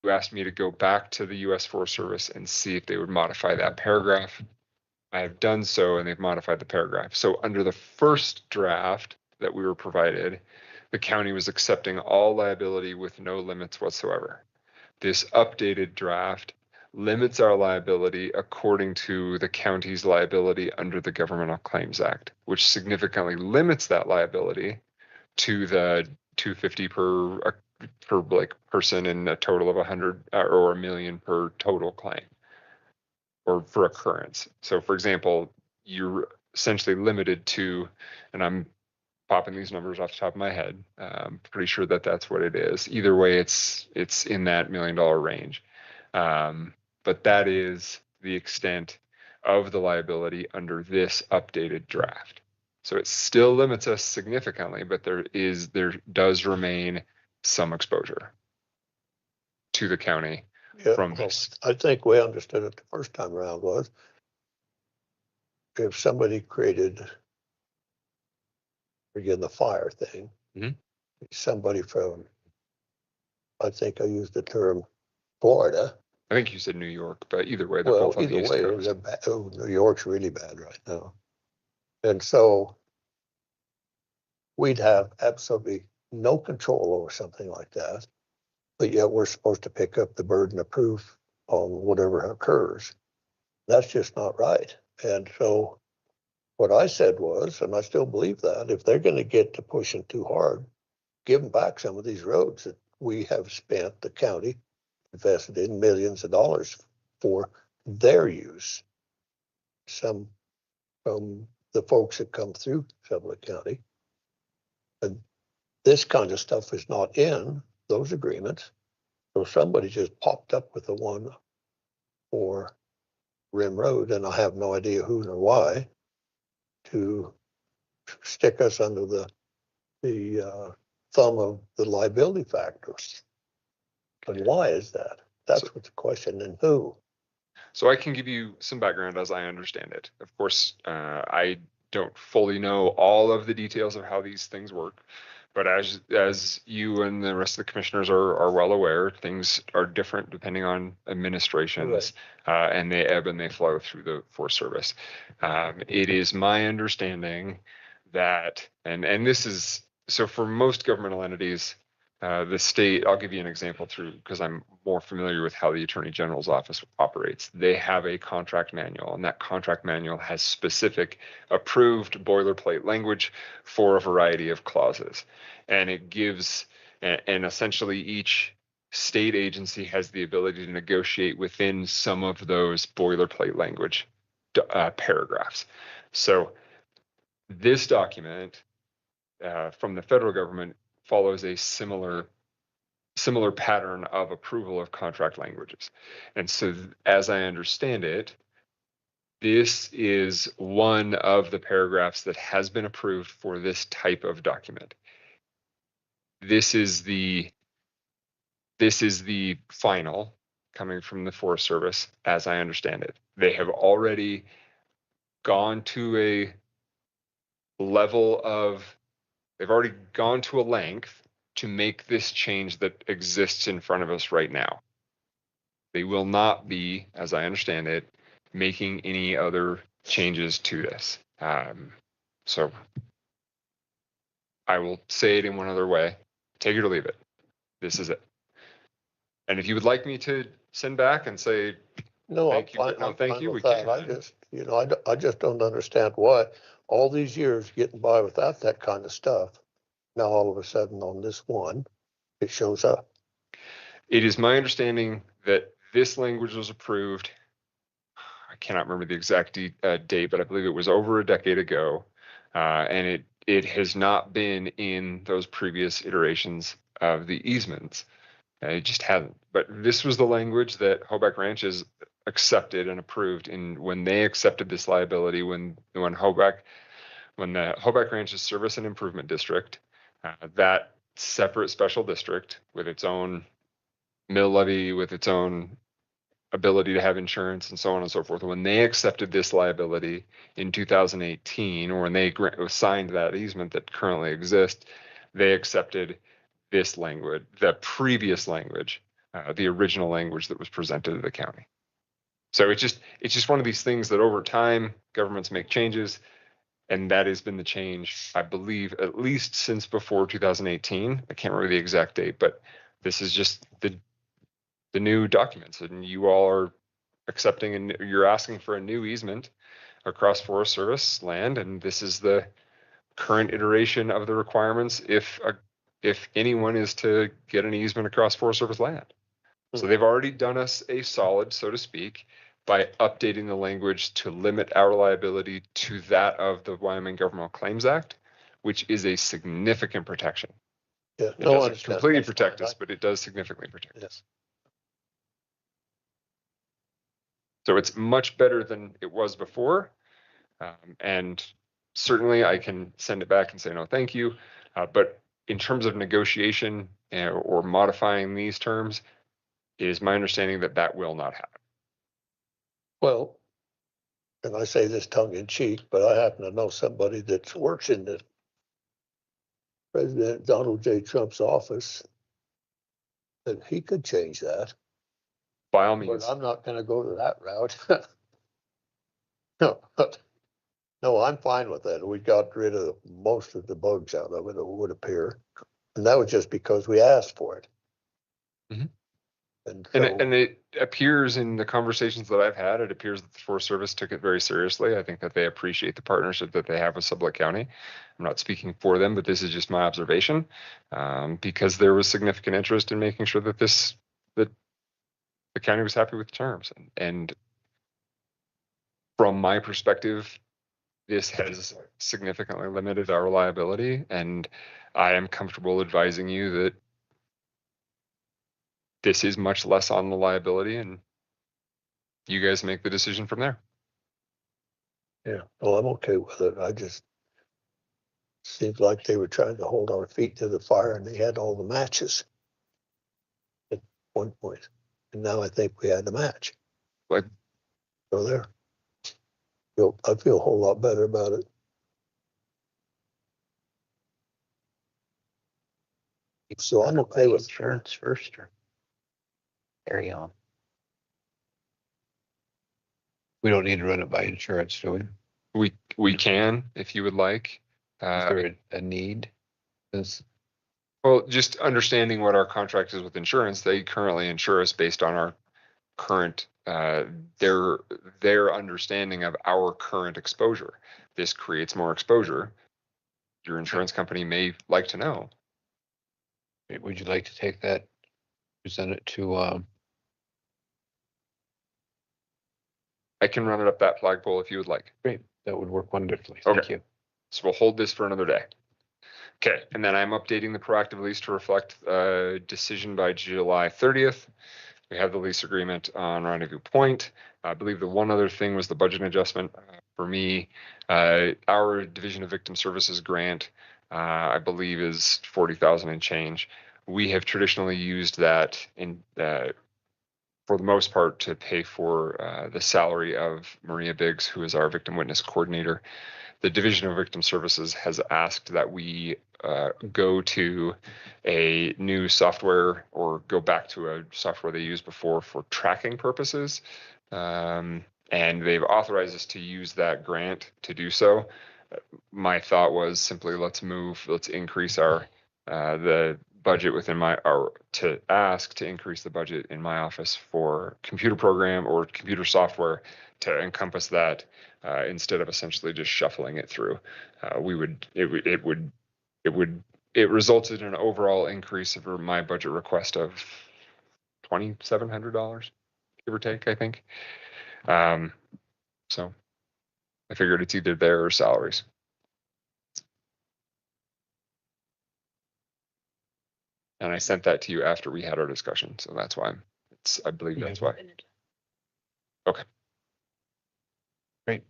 You asked me to go back to the U.S. Forest Service and see if they would modify that paragraph. I have done so, and they've modified the paragraph. So under the first draft that we were provided, the county was accepting all liability with no limits whatsoever. This updated draft limits our liability according to the county's liability under the Governmental Claims Act, which significantly limits that liability to the $250 per like person and a total of 100 or $1 million per total claim or for occurrence. So for example, you're essentially limited to, and I'm popping these numbers off the top of my head. I'm pretty sure that that's what it is. Either way, it's in that $1 million range. But that is the extent of the liability under this updated draft. So it still limits us significantly, but there does remain some exposure to the county from this. I think we understood it the first time around was if somebody created, again, the fire thing, somebody from, I think I used the term Florida. I think you said New York, but either way, Well, either way, New York's really bad right now. And so we'd have absolutely no control over something like that, but yet we're supposed to pick up the burden of proof on whatever occurs. That's just not right. And so what I said was, and I still believe that, if they're going to get to pushing too hard, give them back some of these roads that we have spent, the county invested in millions of dollars for their use. Some from the folks that come through Sublette County. And this kind of stuff is not in those agreements. So somebody just popped up with the one for Rim Road, and I have no idea who nor why, to stick us under the thumb of the liability factors. And why is that? That's what the question, and who? So I can give you some background as I understand it. Of course, I don't fully know all of the details of how these things work, but as you and the rest of the commissioners are well aware, things are different depending on administrations, and they ebb and they flow through the Forest Service. It is my understanding that, and this is, so for most governmental entities, the state, I'll give you an example through, because I'm more familiar with how the Attorney General's office operates. They have a contract manual, and that contract manual has specific approved boilerplate language for a variety of clauses. And it gives, and essentially each state agency has the ability to negotiate within some of those boilerplate language paragraphs. So this document from the federal government follows a similar pattern of approval of contract languages. And so as I understand it, this is one of the paragraphs that has been approved for this type of document. This is the final coming from the Forest Service, as I understand it. They have already gone to a level of, they've already gone to a length to make this change that exists in front of us right now. They will not be, as I understand it, making any other changes to this. So I will say it in one other way. Take it or leave it. This is it. And if you would like me to send back and say, No, I'm thank you, fine, but no, I'm thank fine you, we with that. can. I just, you know, I just don't understand why all these years getting by without that kind of stuff. Now, all of a sudden on this one, it shows up. It is my understanding that this language was approved. I cannot remember the exact date, but I believe it was over a decade ago. And it has not been in those previous iterations of the easements. It just hasn't. But this was the language that Hoback Ranch has accepted and approved in when they accepted this liability when the Hoback Ranch's Service and Improvement District, that separate special district with its own mill levy, with its own ability to have insurance and so on and so forth. When they accepted this liability in 2018, or when they signed that easement that currently exists, they accepted this language, the previous language, the original language that was presented to the county. So it's just one of these things that over time governments make changes, and that has been the change, I believe, at least since before 2018. I can't remember the exact date, but this is just the new documents, and you all are accepting and you're asking for a new easement across Forest Service land, and this is the current iteration of the requirements if anyone is to get an easement across Forest Service land. So they've already done us a solid, so to speak, by updating the language to limit our liability to that of the Wyoming Governmental Claims Act, which is a significant protection. Yeah, It doesn't completely protect us, but it does significantly protect us. So it's much better than it was before. And certainly I can send it back and say, no, thank you. But in terms of negotiation or modifying these terms, it is my understanding that that will not happen. Well, and I say this tongue in cheek, but I happen to know somebody that works in the President Donald J. Trump's office, and he could change that. By all means. But I'm not gonna go to that route. No, I'm fine with that. We got rid of most of the bugs out of it, it would appear. And that was just because we asked for it. Mhm. And And it appears in the conversations that I've had, it appears that the Forest Service took it very seriously. I think that they appreciate the partnership that they have with Sublette County. I'm not speaking for them, but this is just my observation, because there was significant interest in making sure that that the county was happy with the terms. And from my perspective, this has significantly limited our liability, and I am comfortable advising you that this is much less on the liability, and you guys make the decision from there. yeah, well, I'm okay with it. I just seems like they were trying to hold our feet to the fire and they had all the matches at one point. And now I think we had the match. Like, so there. I feel a whole lot better about it. So I'm okay with insurance first or carry on. We don't need to run it by insurance, do we? We can, if you would like. Is there a need? Well, just understanding what our contract is with insurance, they currently insure us based on our current, their understanding of our current exposure. This creates more exposure. Your insurance company may like to know. Would you like to take that, present it to, I can run it up that flagpole if you would like. Great, that would work wonderfully. Thank you. So we'll hold this for another day. Okay, and then I'm updating the proactive lease to reflect a decision by July 30th. We have the lease agreement on Rendezvous Point. I believe the one other thing was the budget adjustment. For me, our Division of Victim Services grant, I believe, is 40,000 and change. We have traditionally used that in for the most part to pay for the salary of Maria Biggs, who is our victim witness coordinator. The Division of Victim Services has asked that we go to a new software or go back to a software they used before for tracking purposes. And they've authorized us to use that grant to do so. My thought was simply let's increase the budget within to ask to increase the budget in my office for computer program or computer software to encompass that, instead of essentially just shuffling it through. It resulted in an overall increase of my budget request of $2,700, give or take, I think. So I figured it's either there or salaries. And I sent that to you after we had our discussion, so that's why I believe that's why. Okay. Great.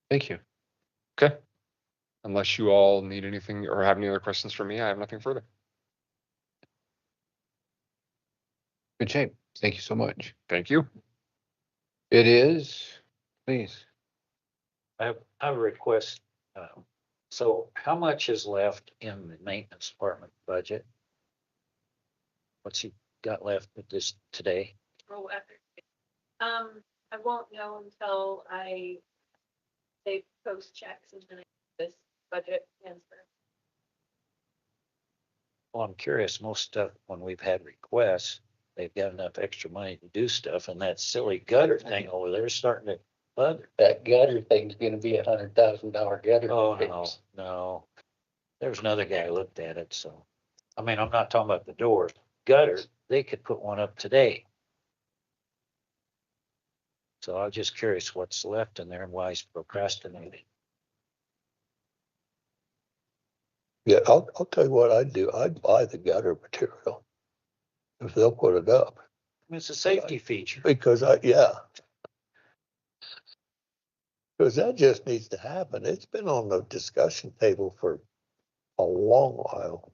Thank you. Okay. Unless you all need anything or have any other questions for me, I have nothing further. Good shape. Thank you so much. Thank you. It is, please. I have a request. So how much is left in the maintenance department budget? What's he got left with this today? Oh, I won't know until they post checks and then this budget transfer. Well, I'm curious, most stuff, when we've had requests, they've got enough extra money to do stuff, and that silly gutter thing over there is starting to bug. That gutter thing's gonna be $100,000 gutter. Oh, fix. no. There was another guy who looked at it, so. I mean, I'm not talking about the doors. Gutter, they could put one up today. So I was just curious what's left in there and why he's procrastinating. Yeah, I'll tell you what I'd do. I'd buy the gutter material if they'll put it up. It's a safety feature. Because because that just needs to happen. It's been on the discussion table for a long while.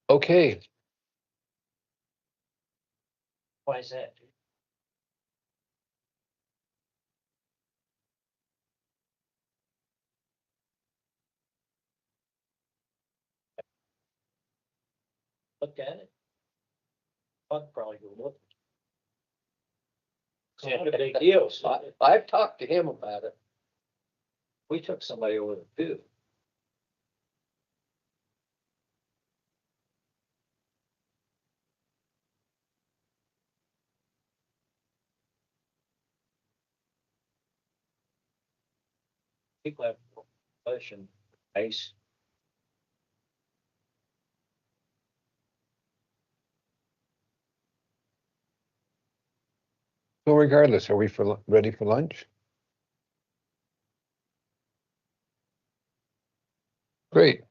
Okay. Why is that? Look at it. I'd probably go look. It's not a big deal. So I've talked to him about it. we took somebody over there too. People have question, ice. So regardless, are we ready for lunch? Great.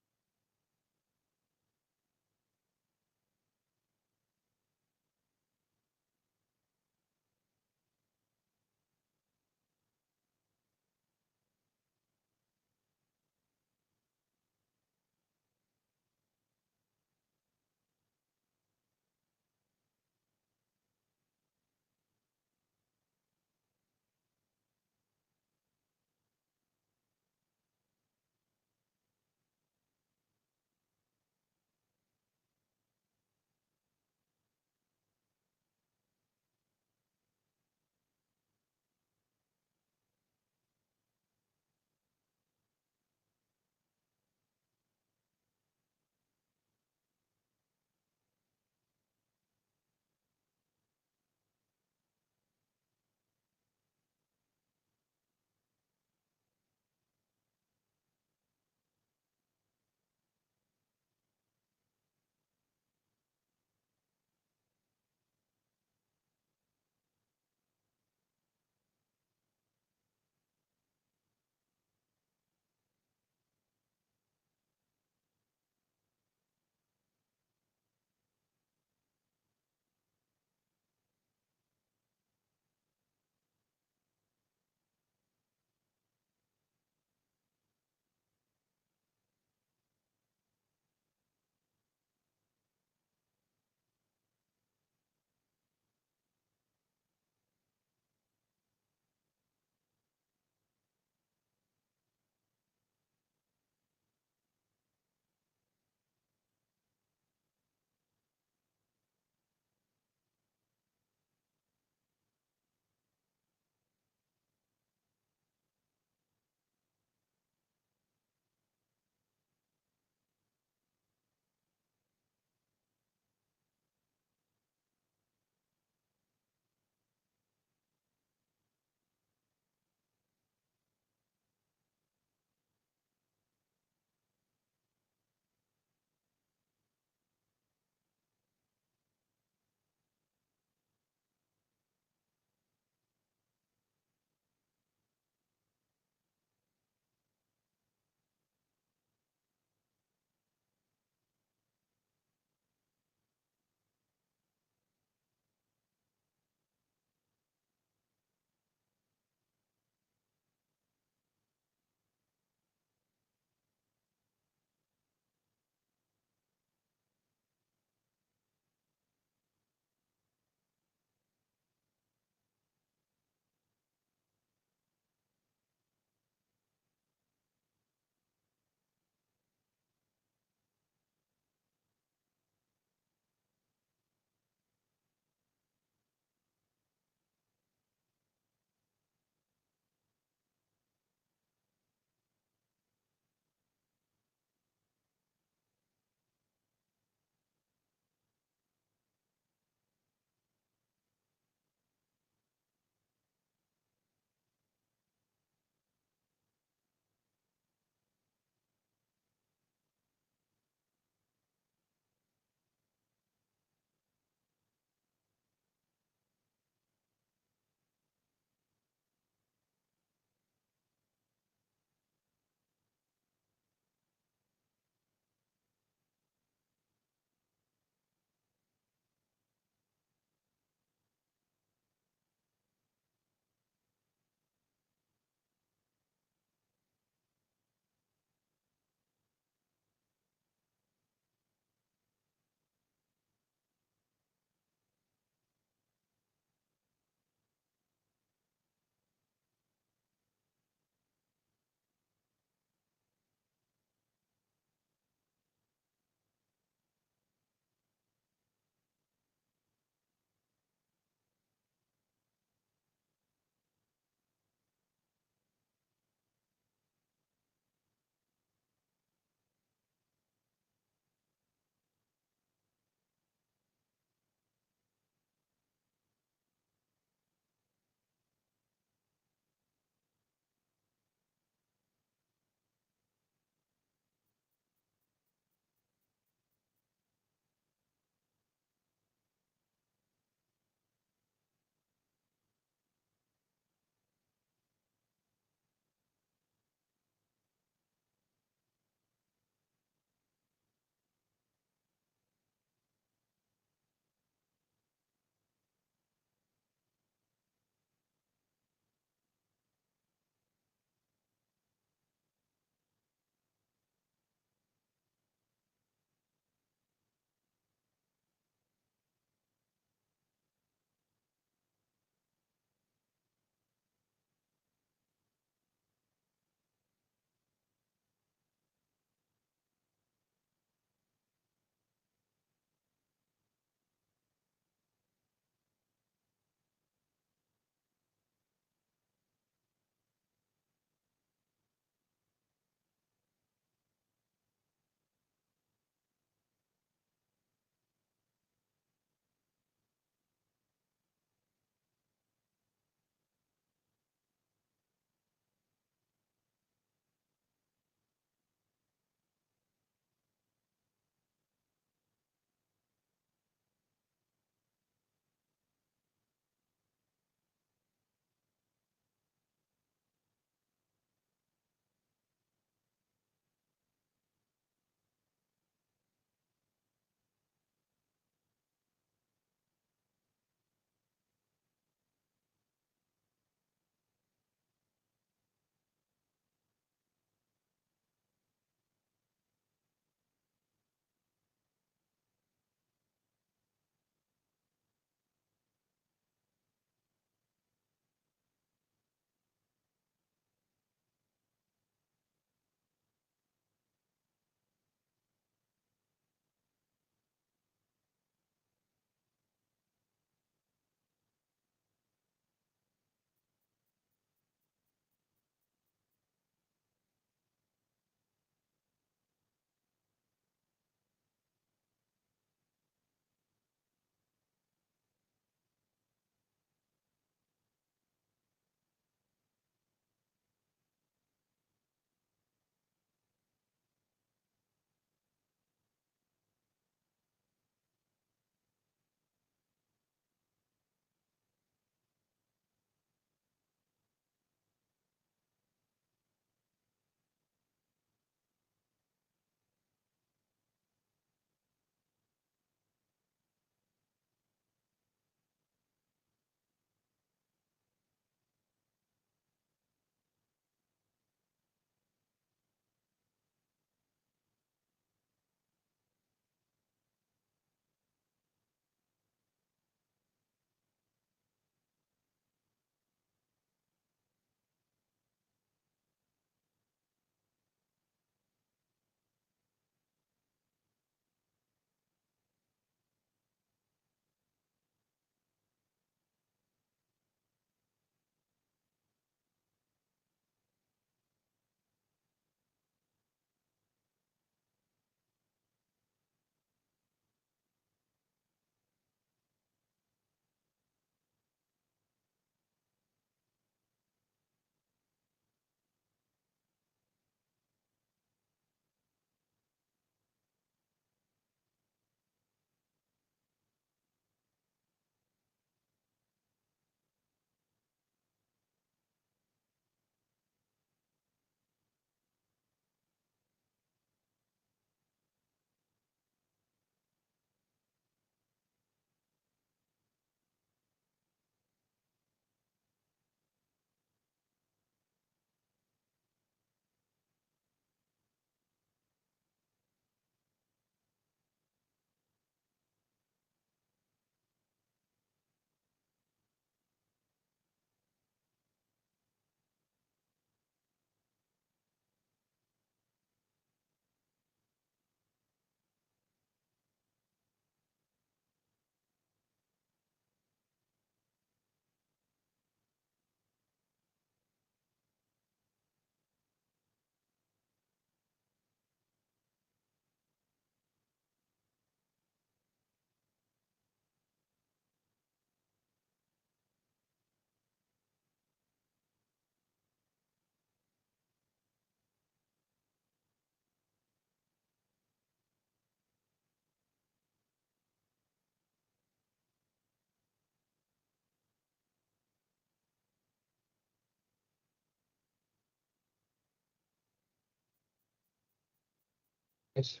Yes.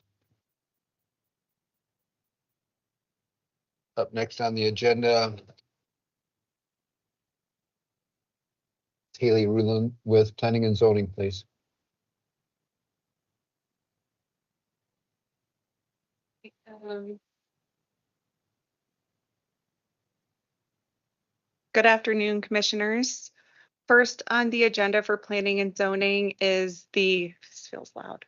Up next on the agenda, Haley Rulon with Planning and Zoning, please. Good afternoon, commissioners. First on the agenda for planning and zoning is this feels loud,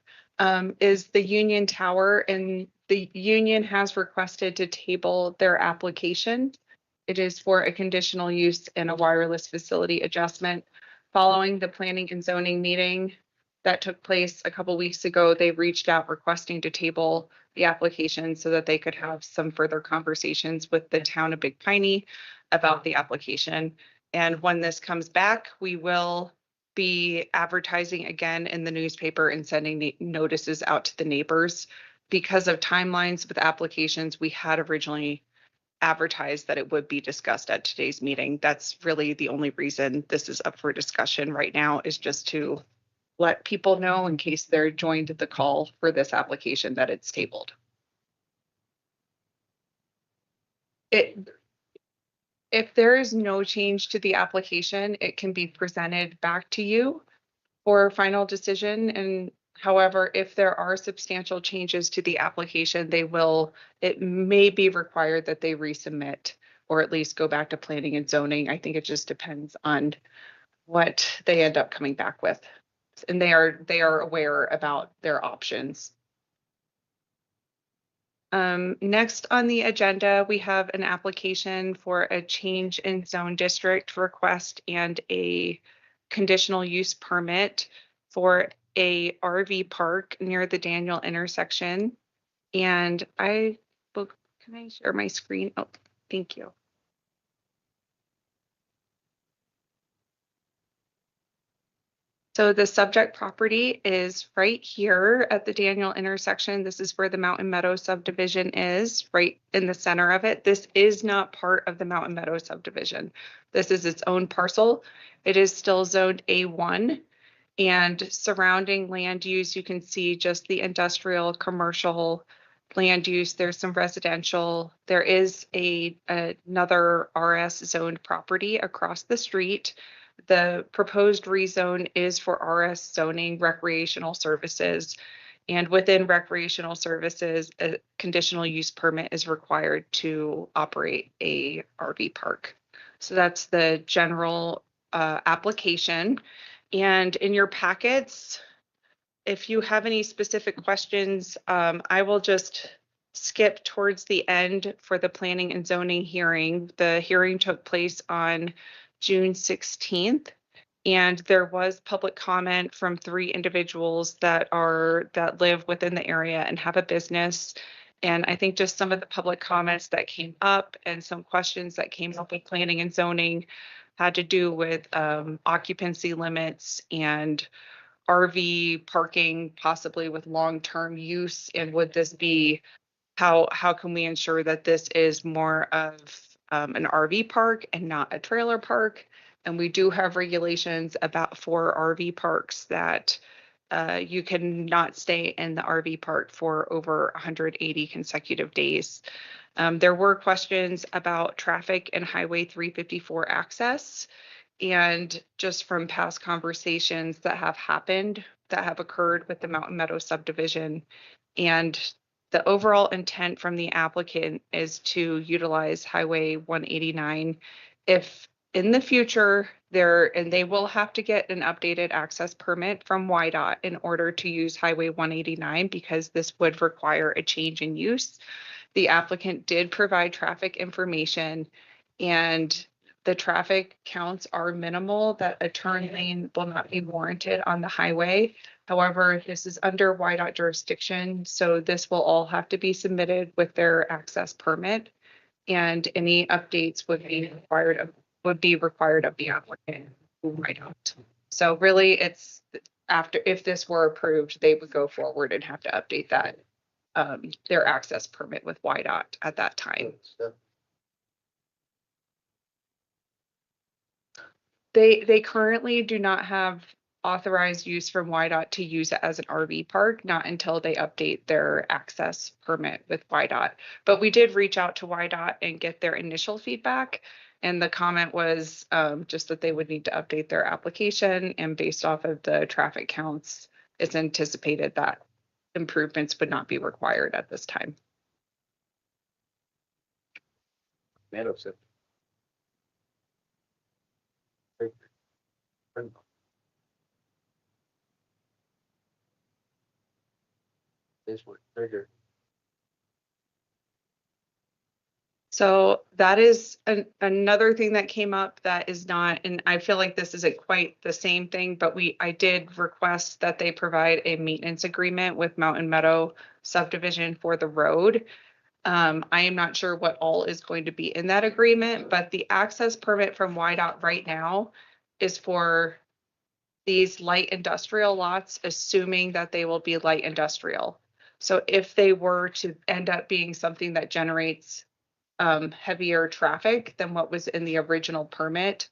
is the Union Tower, and the union has requested to table their application. It is for a conditional use and a wireless facility adjustment. Following the planning and zoning meeting that took place a couple weeks ago, they reached out requesting to table the application so that they could have some further conversations with the town of Big Piney about the application. And when this comes back, we will be advertising again in the newspaper and sending notices out to the neighbors. Because of timelines with applications, we had originally advertised that it would be discussed at today's meeting. That's really the only reason this is up for discussion right now, is just to let people know in case they're joined the call for this application that it's tabled. If there is no change to the application, it can be presented back to you for final decision. And however, if there are substantial changes to the application, it may be required that they resubmit or at least go back to planning and zoning. I think it just depends on what they end up coming back with. And they are aware about their options. Next on the agenda, we have an application for a change in zone district request and a conditional use permit for a RV park near the Daniel intersection. And can I share my screen? Oh, thank you. So the subject property is right here at the Daniel intersection. This is where the Mountain Meadow subdivision is, right in the center of it. This is not part of the Mountain Meadow subdivision. This is its own parcel. It is still zoned A1, and surrounding land use, you can see just the industrial, commercial land use. There's some residential. There is another RS zoned property across the street. The proposed rezone is for RS zoning recreational services. And within recreational services, a conditional use permit is required to operate a RV park. So that's the general application. And in your packets, if you have any specific questions, I will just skip towards the end for the planning and zoning hearing. The hearing took place on June 16th, and there was public comment from 3 individuals that live within the area and have a business. And I think just some of the public comments that came up and some questions that came up with planning and zoning had to do with occupancy limits and RV parking, possibly with long-term use. And would this be, how can we ensure that this is more of an RV park and not a trailer park? And we do have regulations for RV parks that you cannot stay in the RV park for over 180 consecutive days. There were questions about traffic and Highway 354 access. And just from past conversations that have occurred with the Mountain Meadow subdivision, and the overall intent from the applicant is to utilize Highway 189. If in the future they will have to get an updated access permit from YDOT in order to use Highway 189, because this would require a change in use. The applicant did provide traffic information, and the traffic counts are minimal, that a turn lane will not be warranted on the highway. However, this is under YDOT jurisdiction, so this will all have to be submitted with their access permit, and any updates would be required of the applicant right out. So really, it's if this were approved, they would go forward and have to update that their access permit with YDOT at that time. They currently do not have authorized use from YDOT to use it as an RV park, not until they update their access permit with YDOT. But we did reach out to YDOT and get their initial feedback. And the comment was just that they would need to update their application, and based off of the traffic counts, it's anticipated that improvements would not be required at this time. Meadows. This would trigger. So that is another thing that came up that is not, and I feel like this isn't quite the same thing, but I did request that they provide a maintenance agreement with Mountain Meadow subdivision for the road. I am not sure what all is going to be in that agreement, but the access permit from YDOT right now is for these light industrial lots, assuming that they will be light industrial. So if they were to end up being something that generates heavier traffic than what was in the original permit,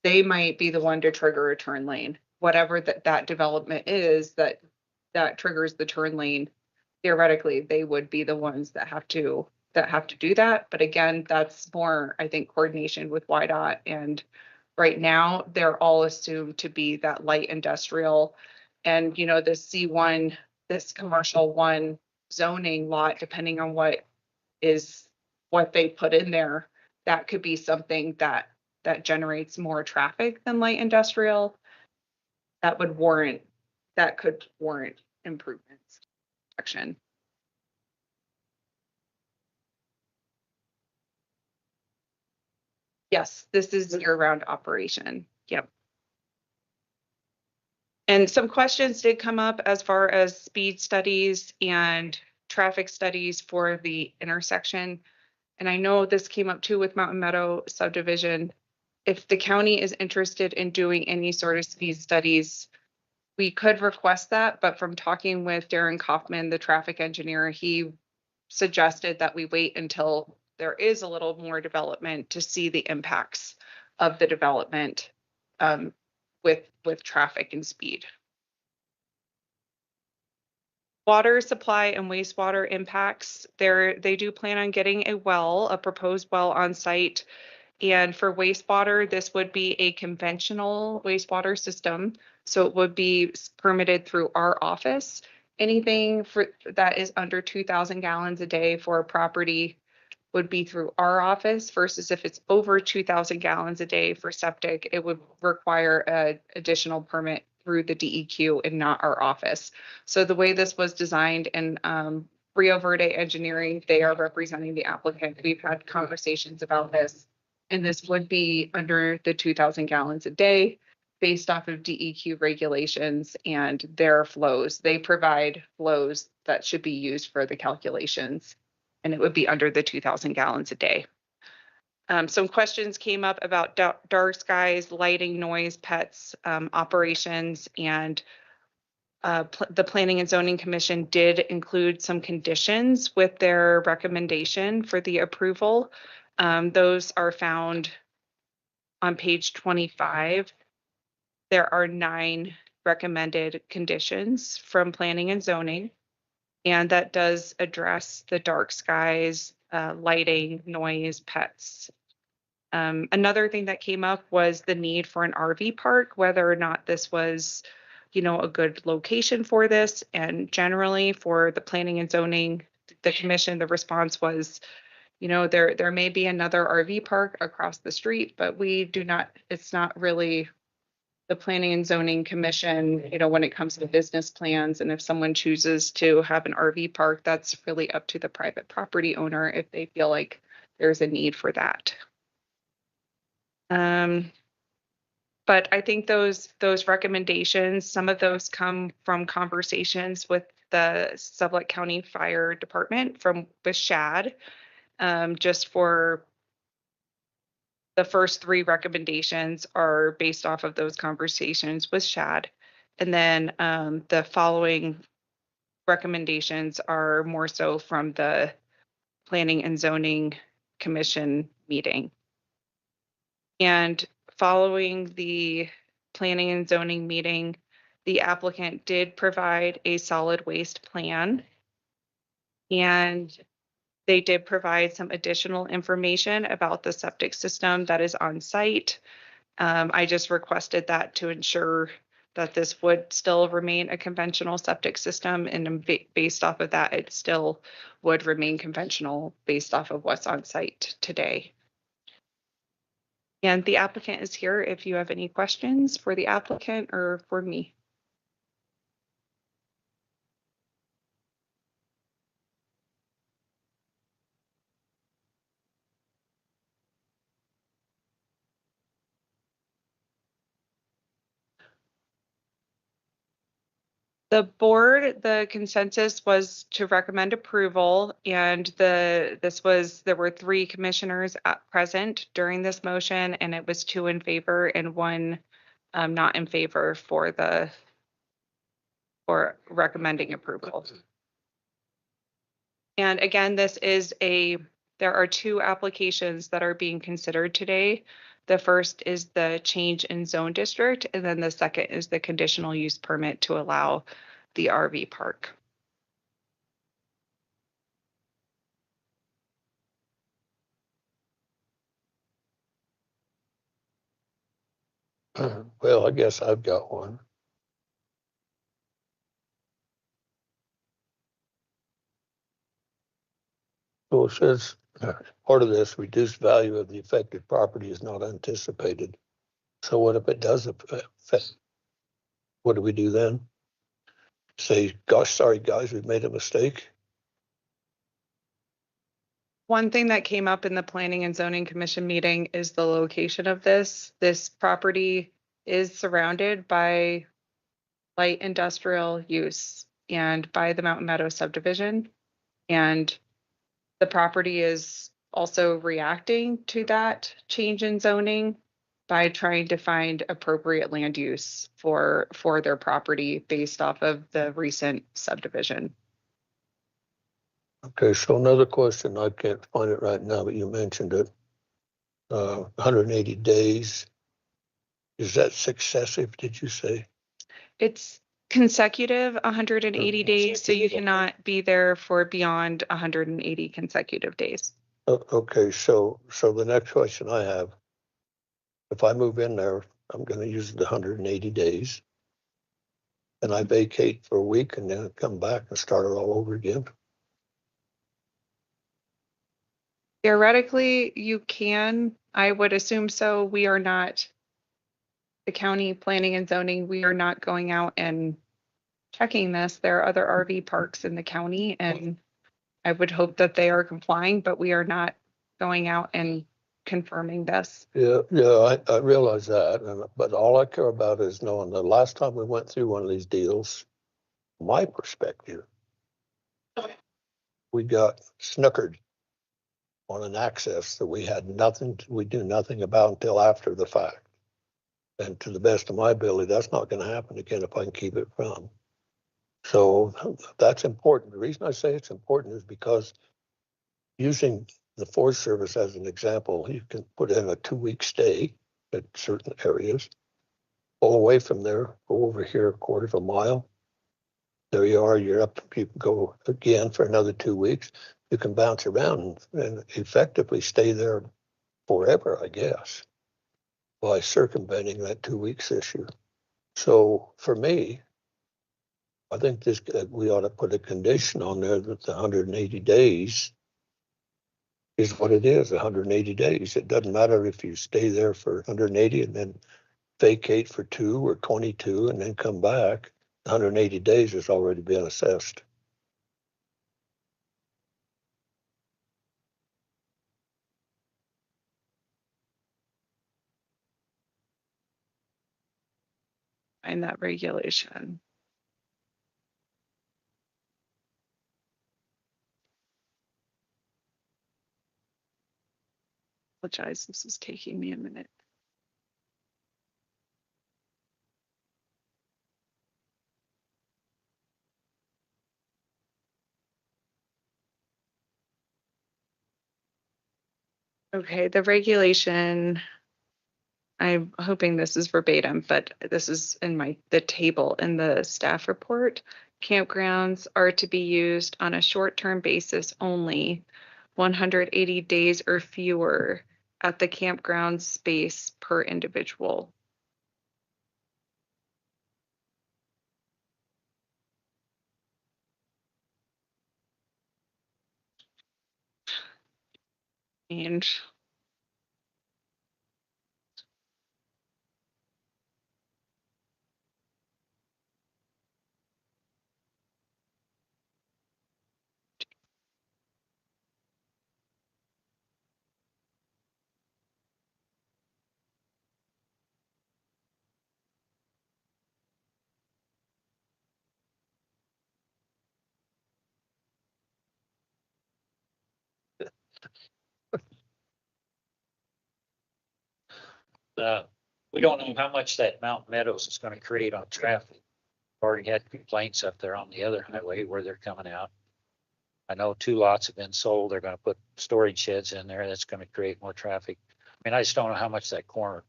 they might be the one to trigger a turn lane. Whatever that development is that triggers the turn lane, theoretically, they would be the ones that have to do that. But again, that's more, I think, coordination with YDOT. And right now, they're all assumed to be that light industrial. And, you know, this C1, this commercial one zoning lot, depending on what they put in there, that could be something that generates more traffic than light industrial. That could warrant improvements. Action. Yes, this is year-round operation. Yep. And some questions did come up as far as speed studies and traffic studies for the intersection. And I know this came up too with Mountain Meadow subdivision. If the county is interested in doing any sort of speed studies, we could request that. But from talking with Darren Kaufman, the traffic engineer, he suggested that we wait until there is a little more development to see the impacts of the development with traffic and speed. Water supply and wastewater impacts. They do plan on getting a proposed well on site. And for wastewater, this would be a conventional wastewater system. So it would be permitted through our office. Anything that is under 2,000 gallons a day for a property would be through our office, versus if it's over 2,000 gallons a day for septic, it would require an additional permit through the DEQ and not our office. So the way this was designed, and Rio Verde Engineering, they are representing the applicant. We've had conversations about this, and this would be under the 2,000 gallons a day based off of DEQ regulations and their flows. They provide flows that should be used for the calculations, and it would be under the 2,000 gallons a day. Some questions came up about dark skies, lighting, noise, pets, operations, and the Planning and Zoning Commission did include some conditions with their recommendation for the approval. Those are found on page 25. There are 9 recommended conditions from Planning and Zoning, and that does address the dark skies, lighting, noise, pets. Another thing that came up was the need for an RV park, whether or not this was, you know, a good location for this. And generally for the Planning and Zoning, the commission, the response was, you know, there may be another RV park across the street, but it's not really the Planning and Zoning Commission, you know, when it comes to business plans. And if someone chooses to have an RV park, that's really up to the private property owner if they feel like there's a need for that. But I think those recommendations, some of those come from conversations with the Sublette County Fire Department with Shad, just for the first 3 recommendations are based off of those conversations with Shad. And then the following recommendations are more so from the Planning and Zoning Commission meeting. And following the planning and zoning meeting, the applicant did provide a solid waste plan. And they did provide some additional information about the septic system that is on site. I just requested that to ensure that this would still remain a conventional septic system, and based off of that, it still would remain conventional based off of what's on site today. And the applicant is here if you have any questions for the applicant or for me. The board, the consensus was to recommend approval, and there were 3 commissioners present during this motion, and it was 2 in favor and 1 not in favor for recommending approval. And again, there are 2 applications that are being considered today. The first is the change in zone district, and then the second is the conditional use permit to allow the RV park. Well, I guess I've got one. So it says, part of this reduced value of the affected property is not anticipated. So what if it does affect? What do we do then? Say, gosh, sorry guys, we've made a mistake. One thing that came up in the Planning and Zoning Commission meeting is the location of this. This property is surrounded by light industrial use and by the Mountain Meadow subdivision. And the property is also reacting to that change in zoning by trying to find appropriate land use for their property based off of the recent subdivision. Okay, so another question, I can't find it right now, but you mentioned it. 180 days. Is that successive, did you say? It's consecutive 180 days, so you cannot be there for beyond 180 consecutive days. Okay, so the next question I have, if I move in there, I'm going to use the 180 days, and I vacate for a week and then come back and start it all over again. Theoretically, you can. I would assume so. We are not the county planning and zoning. We are not going out and checking this. There are other RV parks in the county, and I would hope that they are complying, but we are not going out and confirming this. Yeah, I realize that, but all I care about is knowing the last time we went through one of these deals, my perspective, we got snookered on an access that we knew nothing about until after the fact. And to the best of my ability, that's not going to happen again if I can keep it from. So that's important. The reason I say it's important is because using the Forest Service as an example, you can put in a 2-week stay at certain areas, pull away from there, go over here a quarter of a mile. There you are, you're up, you can go again for another 2 weeks. You can bounce around and effectively stay there forever, I guess, by circumventing that 2 weeks issue. So for me, I think we ought to put a condition on there that the 180 days is what it is, 180 days. It doesn't matter if you stay there for 180 and then vacate for 2 or 22 and then come back. 180 days has already been assessed. In that regulation. Apologize, this is taking me a minute. Okay, the regulation I'm hoping this is verbatim, but this is in the table in the staff report. Campgrounds are to be used on a short-term basis only, 180 days or fewer at the campground space per individual. And we don't know how much that Mountain Meadows is gonna create on traffic. Already had complaints up there on the other highway where they're coming out. I know 2 lots have been sold. They're gonna put storage sheds in there. That's gonna create more traffic. I mean, I just don't know how much that corner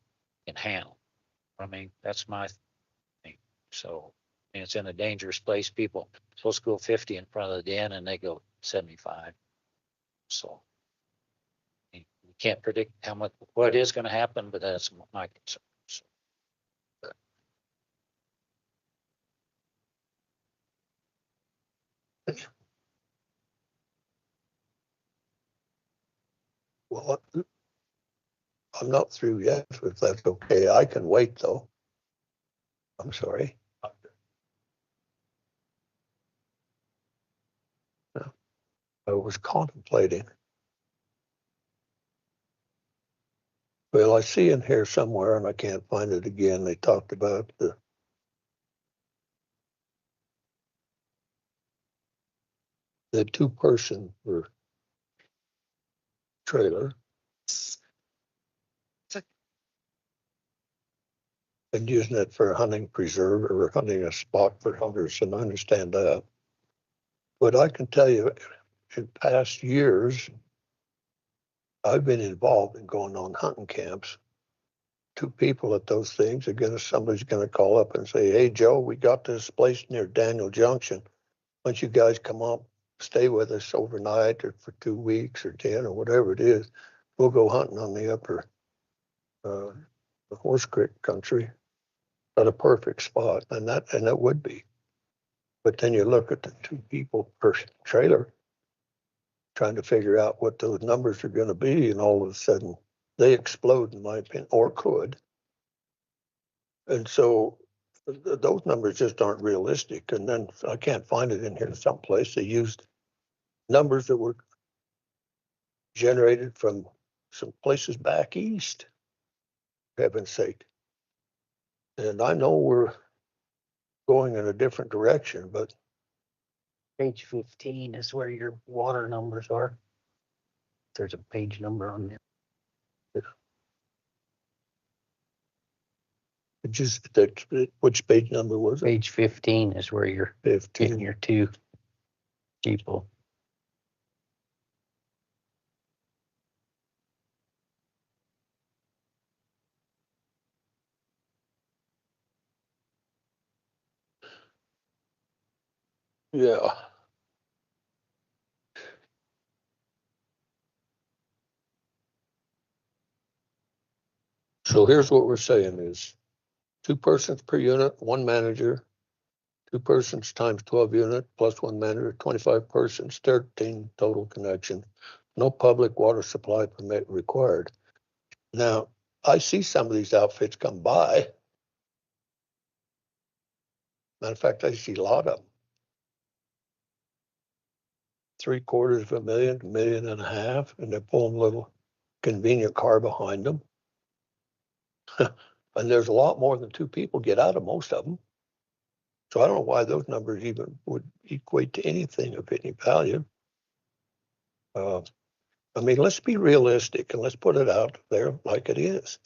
can handle. I mean, that's my thing. So, and it's in a dangerous place. People supposed to go 50 in front of the den and they go 75. So you can't predict what is gonna happen, but that's my concern. So, Well, I'm not through yet, if that's okay. I can wait, though. I'm sorry. No, I was contemplating. Well, I see in here somewhere, and I can't find it again, they talked about the 2-person or trailer. And using it for a hunting preserve or hunting a spot for hunters, and I understand that. But I can tell you, in past years, I've been involved in going on hunting camps. 2 people at those things, somebody's gonna call up and say, "Hey, Joe, we got this place near Daniel Junction. Why don't you guys come up, stay with us overnight or for 2 weeks or 10 or whatever it is. We'll go hunting on the upper the Horse Creek country at a perfect spot." And that would be. But then you look at the 2 people per trailer, trying to figure out what those numbers are gonna be, and all of a sudden they explode, in my opinion, or could. And so those numbers just aren't realistic. And then I can't find it in here someplace. They used numbers that were generated from some places back east, for heaven's sake. And I know we're going in a different direction, but Page 15 is where your water numbers are. There's a page number on there. it just which page number was it? Page 15 is where you're 15. getting your 2 people. Yeah. So here's what we're saying is 2 persons per unit, 1 manager, 2 persons times 12 unit plus 1 manager, 25 persons, 13 total connection. No public water supply permit required. Now, I see some of these outfits come by. Matter of fact, I see a lot of them. $750,000, $1 million, $1.5 million, and they're pulling a little convenient car behind them. And there's a lot more than 2 people get out of most of them. So I don't know why those numbers even would equate to anything of any value. I mean, let's be realistic and let's put it out there like it is.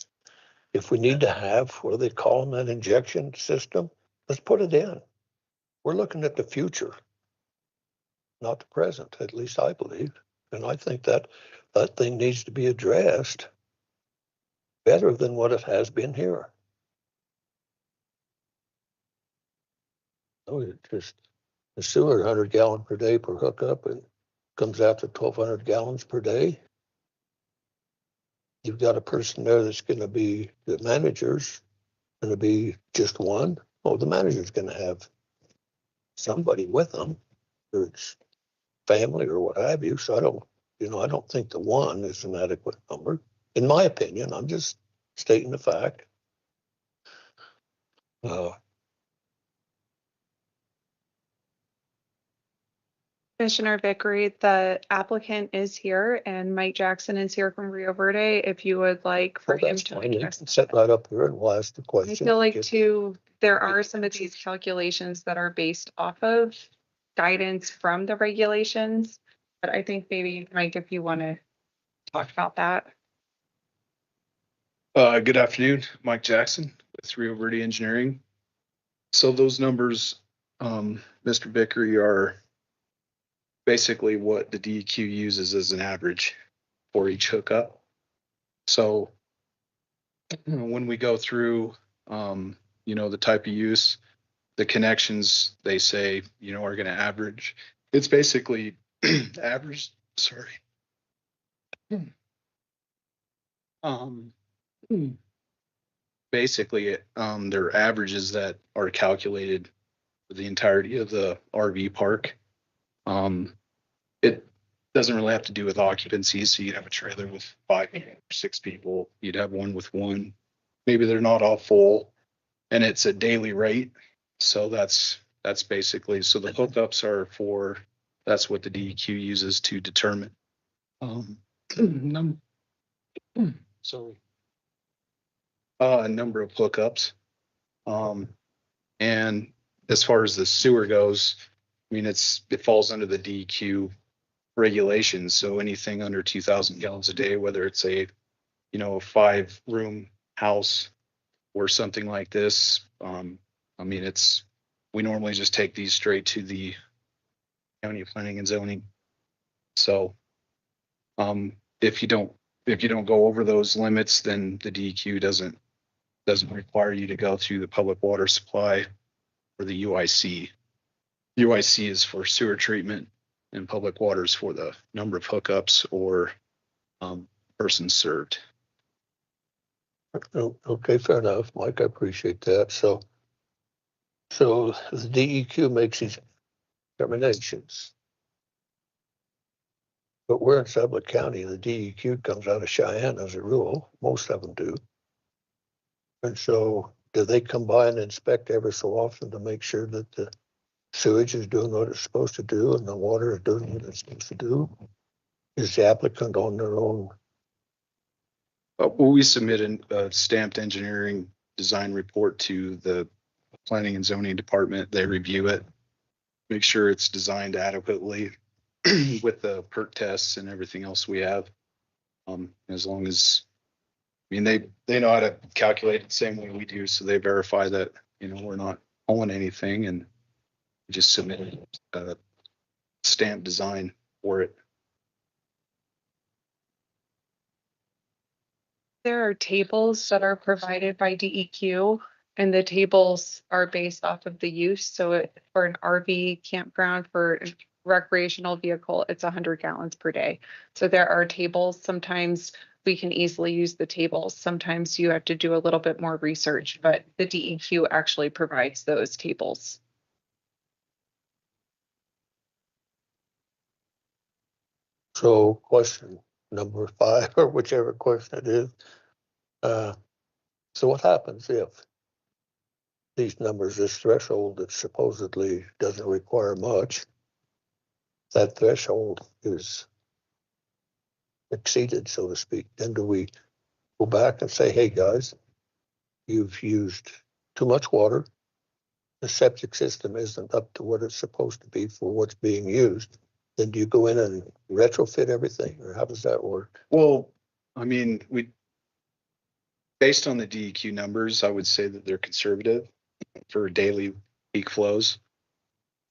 If we need to have, what do they call them, that injection system? Let's put it in. We're looking at the future, not the present, at least I believe. And I think that thing needs to be addressed. better than what it has been here. Oh, it just, the sewer, 100 gallon per day per hookup, and comes out to 1,200 gallons per day. You've got a person there that's gonna be, the manager's gonna be just one. Oh, the manager's gonna have somebody with them, or it's family or what have you. So I don't think the one is an adequate number. In my opinion, I'm just stating the fact. Commissioner Vickery, the applicant is here and Mike Jackson is here from Rio Verde. If you would like for him That's to fine. You address. can sit right up here and we'll ask the I question. feel like too, there are some of these calculations that are based off of guidance from the regulations. But I think maybe, Mike, if you want to talk about that. Good afternoon, Mike Jackson with Rio Verde Engineering. So those numbers, Mr. Vickery, are basically what the DEQ uses as an average for each hookup. So when we go through, the type of use, the connections they say, are going to average. It's basically average. Sorry. Basically, they're averages that are calculated for the entirety of the RV park. It doesn't really have to do with occupancy. So you'd have a trailer with 5 or 6 people. You'd have one with one. Maybe they're not all full, and it's a daily rate. So that's basically, so the hookups are for, that's what the DEQ uses to determine. Sorry. A number of hookups. And as far as the sewer goes, I mean, it falls under the DEQ regulations. So anything under 2,000 gallons a day, whether it's a 5-room house or something like this, I mean, we normally just take these straight to the county planning and zoning. So, if you don't go over those limits, then the DEQ doesn't require you to go through the public water supply or the UIC. UIC is for sewer treatment, and public water is for the number of hookups or persons served. Okay, fair enough, Mike. I appreciate that. So the DEQ makes these determinations. But we're in Sublette County. The DEQ comes out of Cheyenne as a rule. Most of them do. And so do they come by and inspect every so often to make sure that the sewage is doing what it's supposed to do and the water is doing what it's supposed to do? Is the applicant on their own? Well, we submit a stamped engineering design report to the planning and zoning department. They review it, make sure it's designed adequately with the PERT tests and everything else we have. As long as, I mean, they know how to calculate it the same way we do, so they verify that, we're not pulling anything, and we just submit a stamped design for it. There are tables that are provided by DEQ, and the tables are based off of the use. So for an RV campground, for a recreational vehicle, it's 100 gallons per day. So there are tables. Sometimes we can easily use the tables. Sometimes you have to do a little bit more research, but the DEQ actually provides those tables. So question number 5, or whichever question it is. So what happens if these numbers, this threshold that supposedly doesn't require much, that threshold is exceeded, so to speak? Then do we go back and say, hey guys, you've used too much water. The septic system isn't up to what it's supposed to be for what's being used. Then do you go in and retrofit everything, or how does that work? Well, I mean, based on the DEQ numbers, I would say that they're conservative for daily peak flows.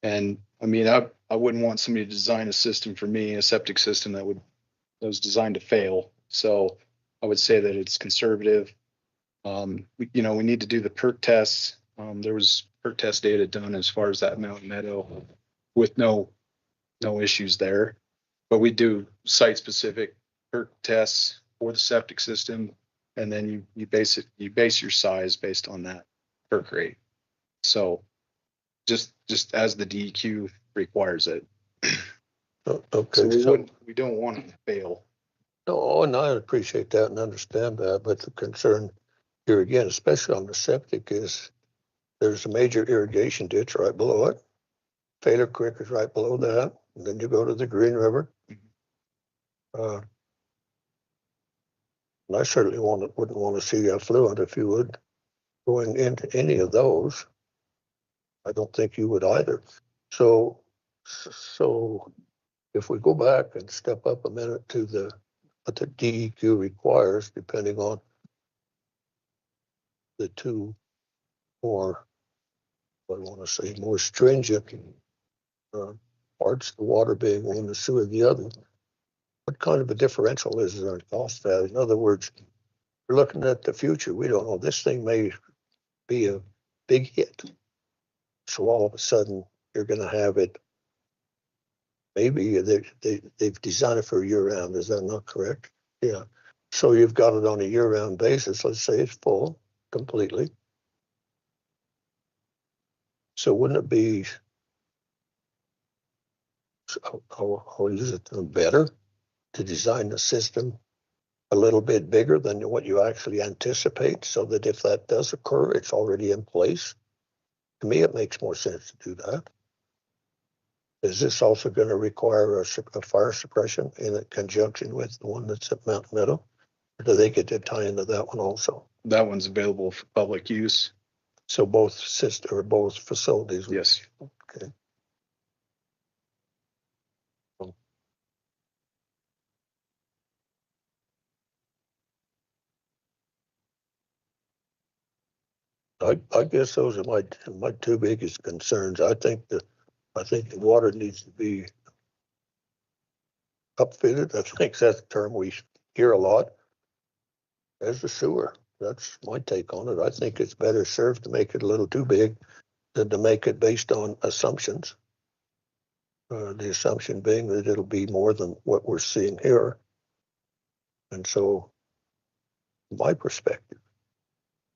And I mean, I wouldn't want somebody to design a system for me, a septic system that was designed to fail. So I would say that it's conservative. We need to do the perk tests. There was perk test data done as far as that Mountain Meadow with no issues there. But we do site specific perk tests for the septic system, and then you base your size based on that perk rate. So just as the DEQ requires it. Okay, So we don't want to fail. No, and I appreciate that and understand that, but the concern here again, especially on the septic, is there's a major irrigation ditch right below it. Taylor Creek is right below that, and then you go to the Green River. And I certainly wouldn't want to see affluent if you would going into any of those. I don't think you would either. So if we go back and step up a minute to what the DEQ requires, depending on the two more, I want to say, more stringent parts, the water being one, the sewer the other. What kind of a differential is there in cost value? In other words, we're looking at the future. We don't know. This thing may be a big hit. So all of a sudden, you're going to have it. Maybe they've designed it for year-round. Is that not correct? Yeah. So you've got it on a year-round basis. Let's say it's full completely. So wouldn't it be, I'll use it, better to design the system a little bit bigger than what you actually anticipate, so that if that does occur, it's already in place? To me, it makes more sense to do that. Is this also going to require a fire suppression in conjunction with the one that's at Mountain Meadow? Or do they get to tie into that one also? That one's available for public use. So both facilities? Yes. Okay. I guess those are my two biggest concerns. I think the water needs to be upfitted. I think that's a term we hear a lot. As the sewer. That's my take on it. I think it's better served to make it a little too big than to make it based on assumptions. The assumption being that it'll be more than what we're seeing here. And so, from my perspective,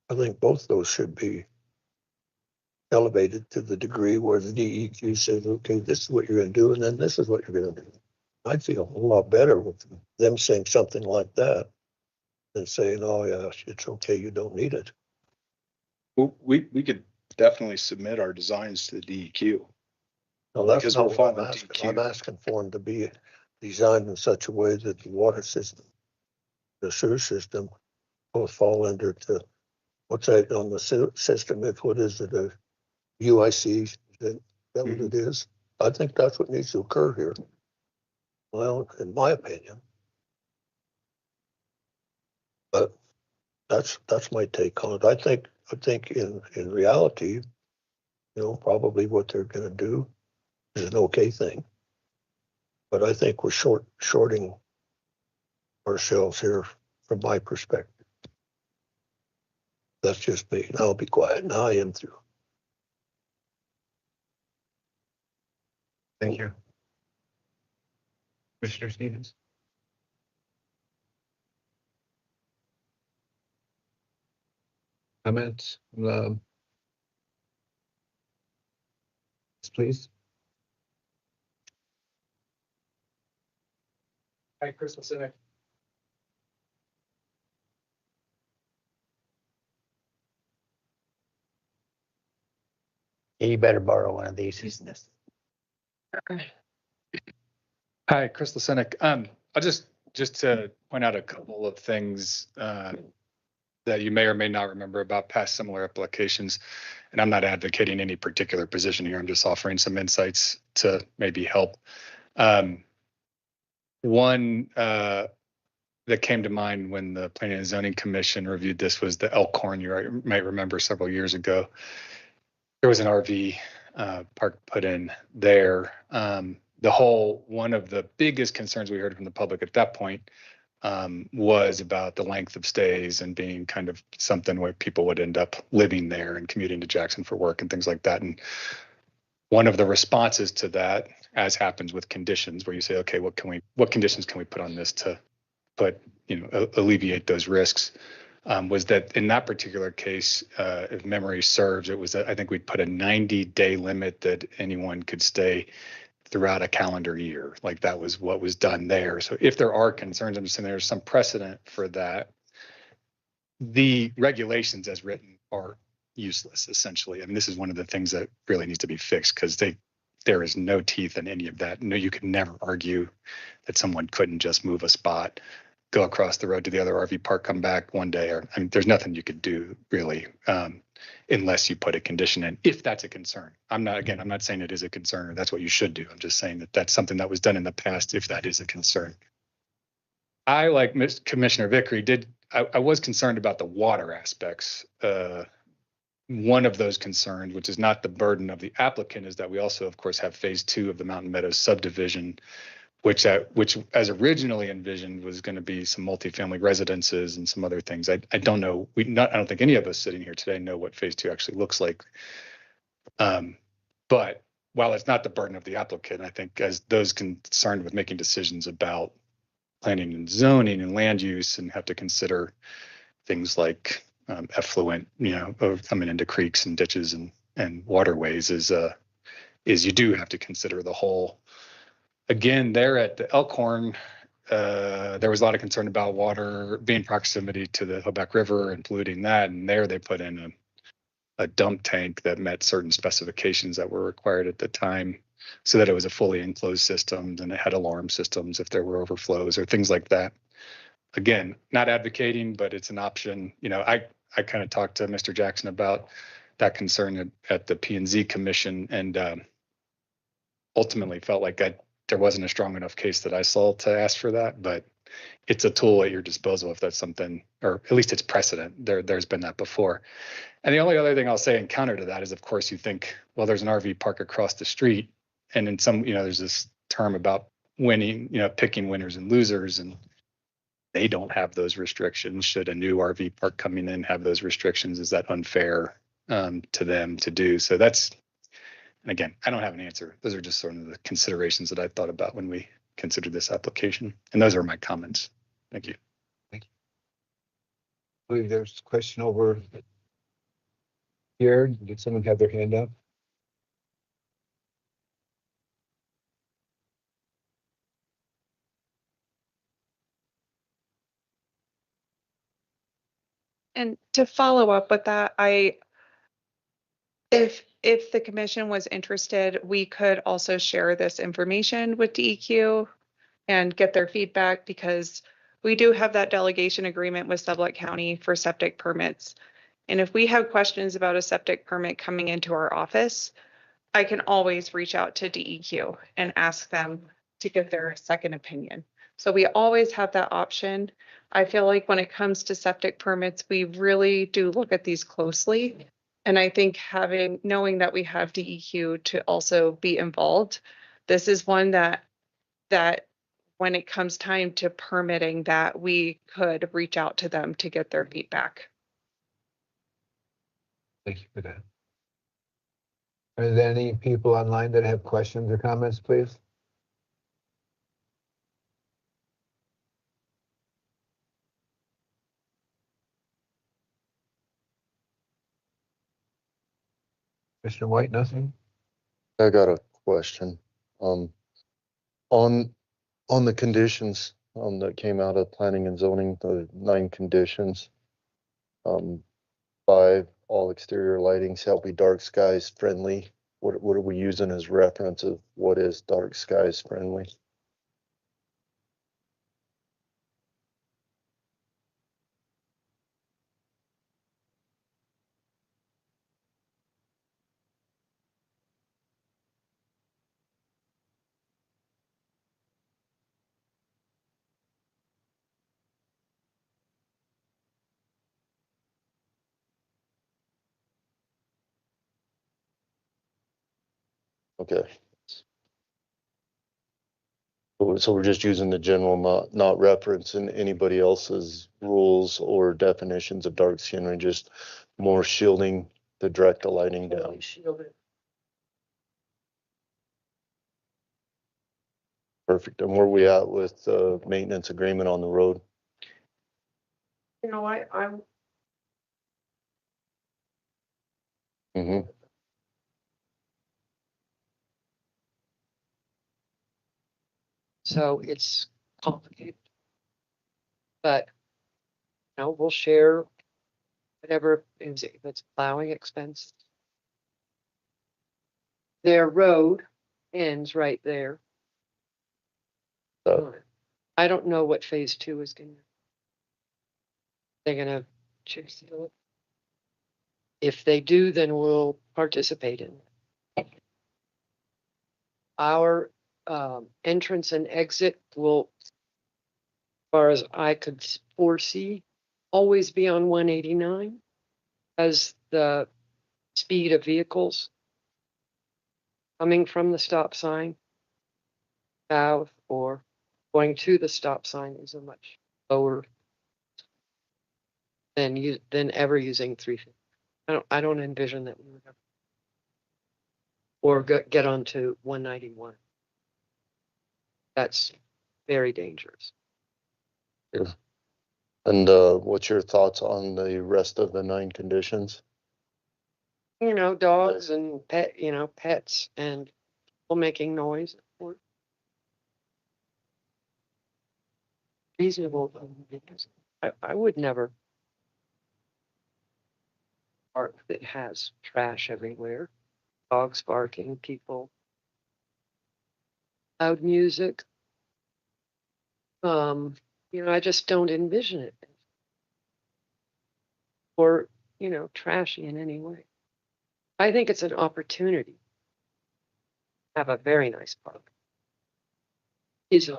I think both those should be elevated to the degree where the DEQ says, okay, this is what you're going to do, and then this is what you're going to do. I feel a lot better with them saying something like that than saying, oh yeah, it's okay, you don't need it. Well, we could definitely submit our designs to the DEQ. No, that's not what I'm asking. I'm asking for them to be designed in such a way that the water system, the sewer system, both fall under what's that on the system? What is it? A UIC? Is that what it is? I think that's what needs to occur here. Well, in my opinion. But that's my take on it. I think in reality, probably what they're going to do is an okay thing. But I think we're shorting ourselves here from my perspective. That's just me. And I'll be quiet. Now I am through. Thank you. Commissioner Stevens. Comments? Please. Hi, Crystal Cynic. You better borrow one of these. Okay. Hi, Crystal Cynic. I'll just to point out a couple of things that you may or may not remember about past similar applications. And I'm not advocating any particular position here. I'm just offering some insights to maybe help. One that came to mind when the Planning and Zoning Commission reviewed this was the Elkhorn. You might remember several years ago. There was an RV park put in there. One of the biggest concerns we heard from the public at that point was about the length of stays and being kind of something where people would end up living there and commuting to Jackson for work and things like that. And one of the responses to that, as happens with conditions, where you say, okay, what conditions can we put on this to alleviate those risks, was that in that particular case, if memory serves, it was that I think we'd put a 90-day limit that anyone could stay throughout a calendar year. Like that was what was done there. So if there are concerns, I'm just saying there's some precedent for that. The regulations as written are useless, essentially. I mean, this is one of the things that really needs to be fixed because there is no teeth in any of that. No, you could never argue that someone couldn't just move a spot, go across the road to the other RV park, come back one day, or I mean, there's nothing you could do really, unless you put a condition in, if that's a concern. I'm not saying it is a concern or that's what you should do. I'm just saying that that's something that was done in the past if that is a concern. I, like Commissioner Vickery, I was concerned about the water aspects. One of those concerns, which is not the burden of the applicant, is that we also, of course, have phase 2 of the Mountain Meadows subdivision, which as originally envisioned was going to be some multifamily residences and some other things. I don't know. I don't think any of us sitting here today know what phase 2 actually looks like. But while it's not the burden of the applicant, I think as those concerned with making decisions about planning and zoning and land use and have to consider things like effluent, coming into creeks and ditches and waterways is you do have to consider the whole. Again, there at the Elkhorn, there was a lot of concern about water being proximity to the Hoback River and polluting that. And there they put in a dump tank that met certain specifications that were required at the time so that it was a fully enclosed system and it had alarm systems if there were overflows or things like that. Again, not advocating, but it's an option. I kind of talked to Mr. Jackson about that concern at the P&Z Commission and ultimately felt like there wasn't a strong enough case that I saw to ask for that, but it's a tool at your disposal if that's something, or at least it's precedent. There's been that before. And the only other thing I'll say in counter to that is, of course, you think, well, there's an RV park across the street. And in some, there's this term about winning, picking winners and losers, and they don't have those restrictions. Should a new RV park coming in have those restrictions? Is that unfair to them to do? So and again, I don't have an answer. Those are just sort of the considerations that I thought about when we considered this application. And those are my comments. Thank you. Thank you. I believe there's a question over here. Did someone have their hand up? And to follow up with that, if the commission was interested, we could also share this information with DEQ and get their feedback, because we do have that delegation agreement with Sublette County for septic permits. And if we have questions about a septic permit coming into our office, I can always reach out to DEQ and ask them to get their second opinion. So we always have that option. I feel like when it comes to septic permits, we really do look at these closely. And I think knowing that we have DEQ to also be involved, this is one that when it comes time to permitting, that we could reach out to them to get their feedback. Thank you for that. Are there any people online that have questions or comments, please? Mr. White, nothing? I got a question. On the conditions, that came out of planning and zoning, the 9 conditions. 5, all exterior lighting shall be dark skies friendly. What are we using as reference of what is dark skies friendly? Okay. So we're just using the general, not referencing anybody else's rules or definitions of dark scenery, just more shielding the direct lighting down. Perfect. And where we at with the maintenance agreement on the road? You know, I'm Mm-hmm. so it's complicated. But you know, we'll share whatever is if it's plowing expense. Their road ends right there. I don't know what phase 2 is gonna. They're gonna chip seal it. If they do, then we'll participate in it. Our entrance and exit will, as far as I could foresee, always be on 189 as the speed of vehicles coming from the stop sign south or going to the stop sign is a much lower than ever using 350. I don't envision that we would ever or get onto 191. That's very dangerous. Yeah. And what's your thoughts on the rest of the 9 conditions? You know, dogs and pets and people making noise. Reasonable. I would never park that has trash everywhere, dogs barking, people, loud music. I just don't envision it. Or, trashy in any way. I think it's an opportunity to have a very nice park. Is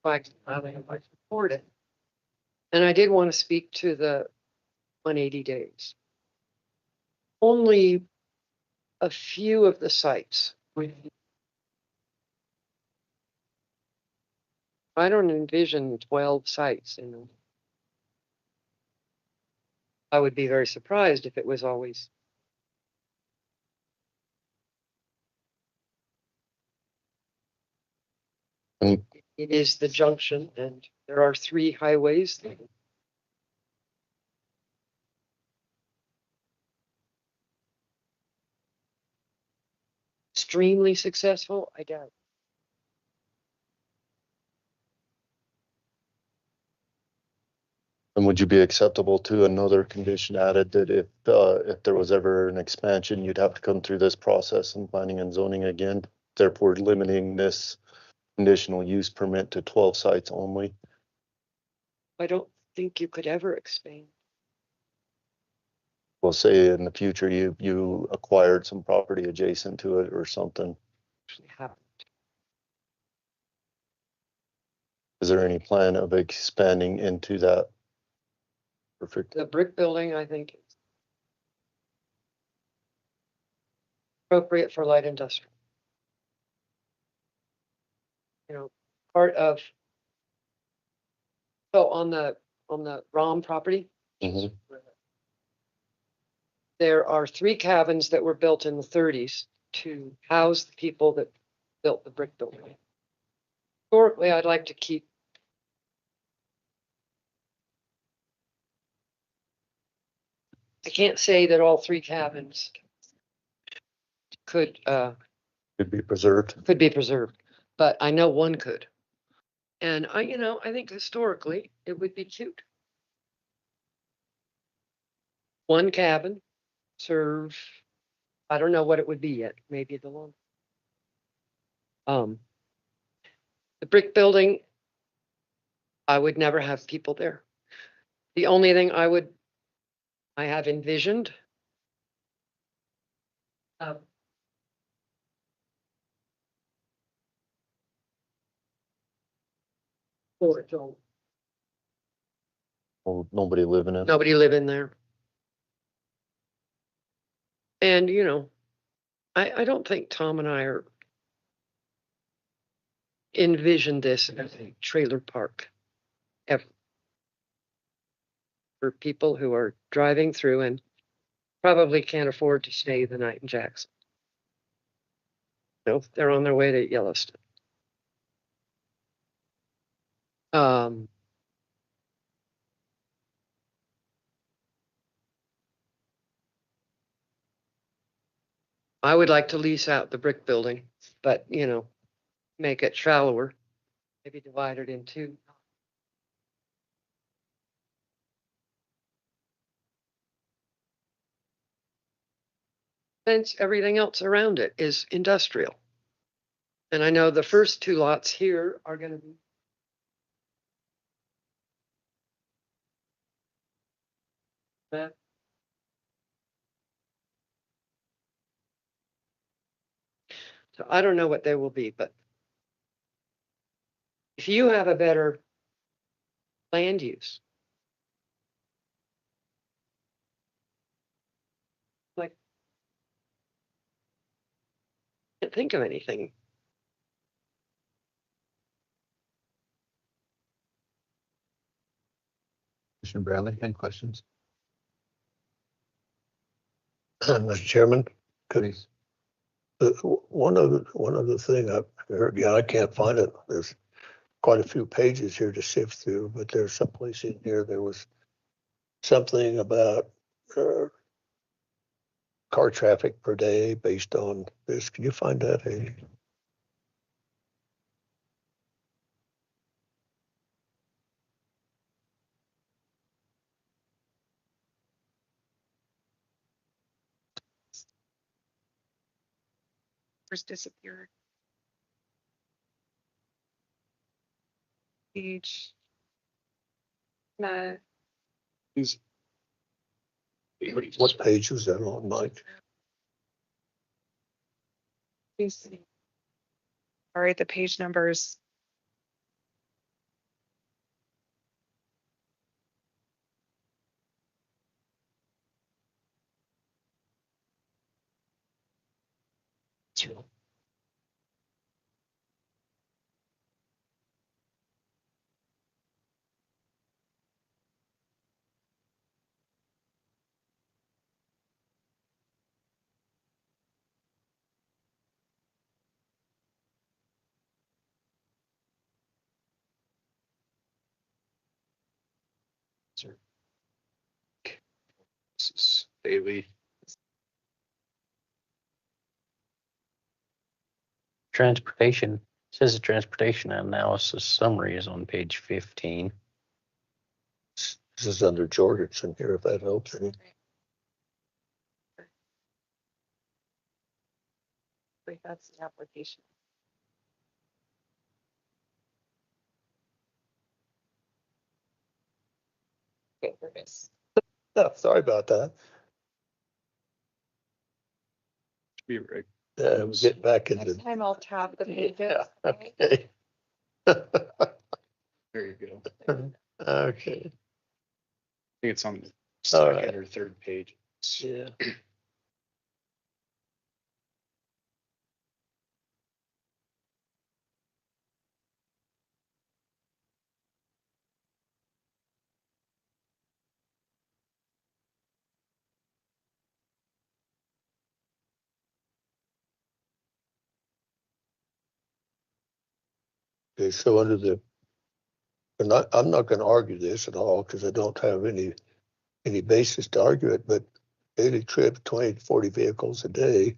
I support it. And I did want to speak to the 180 days. Only a few of the sites. I don't envision 12 sites in them. I would be very surprised if it was always. And It is the junction, and there are 3 highways. Extremely successful, I doubt. And would you be acceptable to another condition added that if there was ever an expansion, you'd have to come through this process in planning and zoning again, therefore limiting this conditional use permit to 12 sites only? I don't think you could ever expand. Well, say in the future you acquired some property adjacent to it or something. Is there any plan of expanding into that? Perfect. The brick building, I think, is appropriate for light industrial. Part of on the ROM property, Mhm. there are 3 cabins that were built in the 30s to house the people that built the brick building. Historically, I'd like to keep I can't say that all 3 cabins could be preserved. But I know one could. And I think historically it would be cute. 1 cabin serve, I don't know what it would be yet, maybe the long. The brick building, I would never have people there. The only thing I have envisioned Well, nobody living in it. nobody live in there. And I don't think Tom and I are envision this as a trailer park ever for people who are driving through and probably can't afford to stay the night in Jackson. No, they're on their way to Yellowstone. I would like to lease out the brick building, but you know, make it shallower, maybe divide it in two. Since everything else around it is industrial. And I know the first two lots here are going to be that. So I don't know what they will be, but if you have a better land use, like, I can't think of anything. Commissioner Bradley, any questions? Mr. Chairman, Please. one other thing again, I can't find it. There's quite a few pages here to sift through, but there's someplace in here, there was something about car traffic per day based on this. Can you find that? First disappeared. Page. No. What page was that on, Mike? All right, the page numbers. This is daily. Transportation, says the transportation analysis summary is on page 15. This is under Jorgensen here, if that helps any. Wait, that's the application. Okay, there it is. Oh, sorry about that. Be right. Yeah, we'll get back into. Next time I'll tab the pages. Yeah, okay. There you go. Okay. I think it's on the All second right. or third page. Yeah. Okay, so under the, I'm not going to argue this at all because I don't have any basis to argue it, but daily trip, 20 to 40 vehicles a day.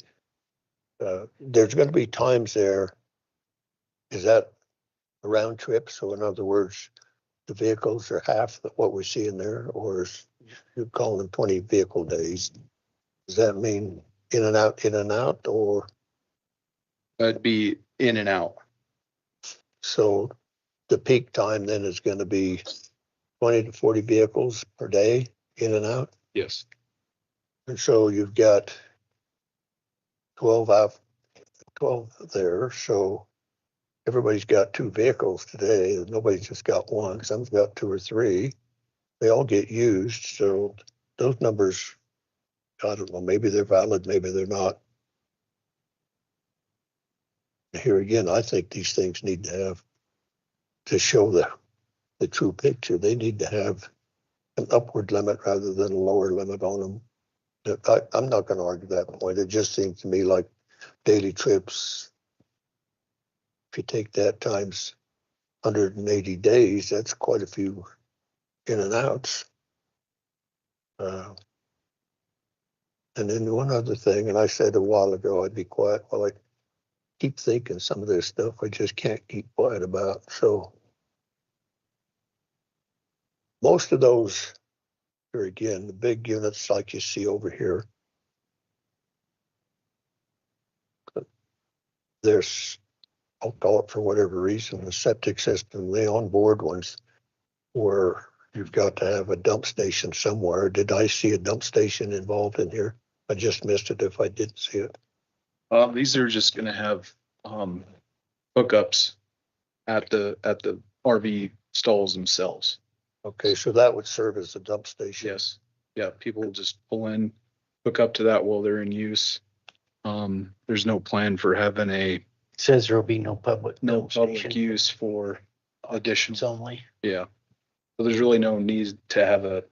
There's going to be times there. Is that a round trip? So in other words, the vehicles are half of what we're seeing there, or is you call them 20 vehicle days? Does that mean in and out, or? That'd be in and out. So the peak time then is going to be 20 to 40 vehicles per day in and out. Yes. And so you've got 12 there. So everybody's got two vehicles today. Nobody's just got one. Some's got two or three. They all get used. So those numbers, I don't know, maybe they're valid, maybe they're not. Here again, I think these things need to have, to show the true picture, they need to have an upward limit rather than a lower limit on them. I'm not gonna argue that point. It just seems to me like daily trips, if you take that times 180 days, that's quite a few in and outs. And then one other thing, and I said a while ago, I'd be quiet. Well, I keep thinking some of this stuff I just can't keep quiet about. So most of those, here again, the big units like you see over here, there's, I'll call it for whatever reason, the septic system, the onboard ones, where you've got to have a dump station somewhere. Did I see a dump station involved in here? I just missed it if I didn't see it. These are just gonna have, hookups at the RV stalls themselves. Okay, so that would serve as a dump station. Yes. Yeah, people will just pull in, hook up to that while they're in use. There's no plan for having Says there'll be no public. no dump public station. use for additional. It's only. Yeah. So there's really no need to have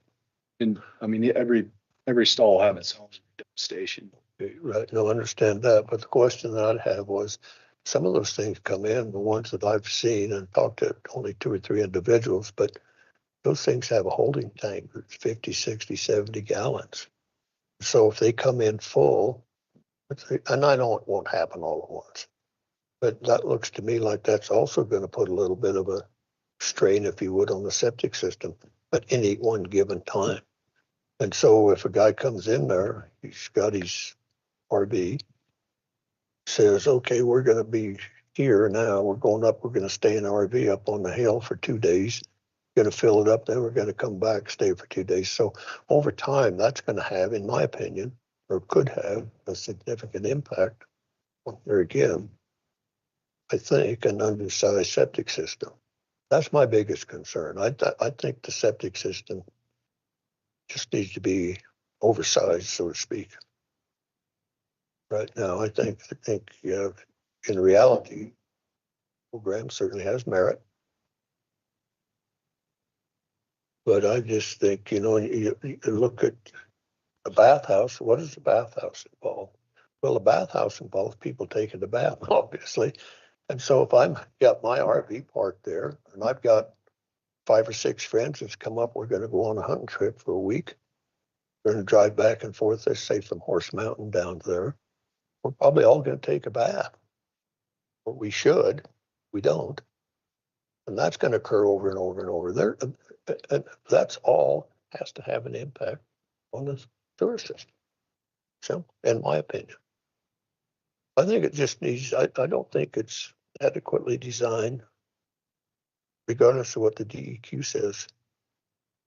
every stall will have its own dump station. Right, no, understand that, but the question that I'd have was, some of those things come in, the ones that I've seen and talked to only 2 or 3 individuals, but those things have a holding tank that's 50, 60, 70 gallons. So if they come in full, and I know it won't happen all at once, but that looks to me like that's also gonna put a little bit of a strain, if you would, on the septic system at any one given time. And so if a guy comes in there, he's got his RV, says, okay, we're going to be here now. We're going up. We're going to stay in our RV up on the hill for 2 days. Going to fill it up. Then we're going to come back, stay for 2 days. So over time, that's going to have, in my opinion, or could have a significant impact on, there again, I think, an undersized septic system. That's my biggest concern. I think the septic system just needs to be oversized, so to speak. Right now, I think in reality, the program certainly has merit. But I just think, you look at a bathhouse. What does a bathhouse involve? Well, a bathhouse involves people taking a bath, obviously. And so if I'm got my RV parked there and I've got 5 or 6 friends that's come up, we're going to go on a hunting trip for a week. We're going to drive back and forth, let's say from Horse Mountain down there. We're probably all going to take a bath. Or we should. We don't. And that's going to occur over and over and over. There, and that's all has to have an impact on the sewer system. So, in my opinion, I think it just needs, I don't think it's adequately designed, regardless of what the DEQ says,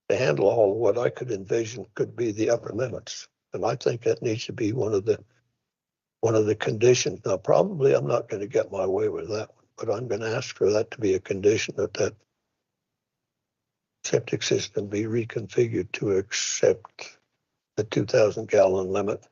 to handle all of what I could envision could be the upper limits. And I think that needs to be one of the conditions. Now, probably I'm not going to get my way with that one, but I'm going to ask for that to be a condition that septic system be reconfigured to accept the 2,000 gallon limit.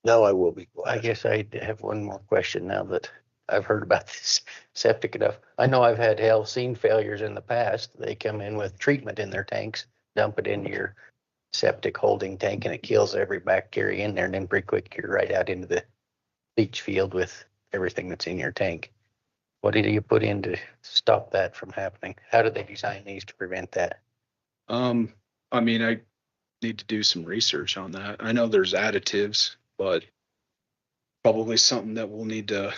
Now I will be quiet. I guess I have one more question now that I've heard about this septic enough. I know I've had seen failures in the past. They come in with treatment in their tanks, dump it into your septic holding tank, and it kills every bacteria in there. And then pretty quick, you're right out into the leach field with everything that's in your tank. What do you put in to stop that from happening? How do they design these to prevent that? I need to do some research on that. I know there's additives, but probably something that we'll need to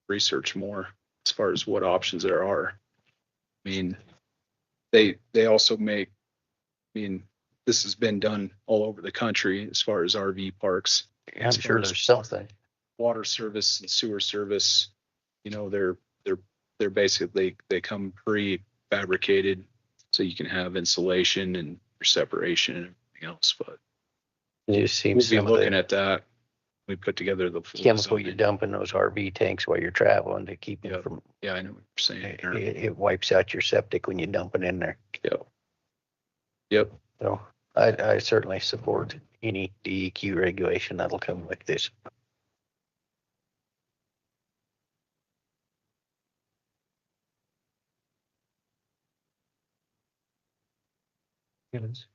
research more as far as what options there are. They also make, this has been done all over the country as far as RV parks. Yeah, I'm sure there's something. Water service and sewer service, they're basically, they come prefabricated, so you can have insulation and separation and everything else. But it just seems we'll be looking at that. We put together the chemical you dump in those RV tanks while you're traveling to keep them from. Yeah, I know what you're saying. It wipes out your septic when you dump it in there. Yep. So I certainly support any DEQ regulation that'll come with this. Yes.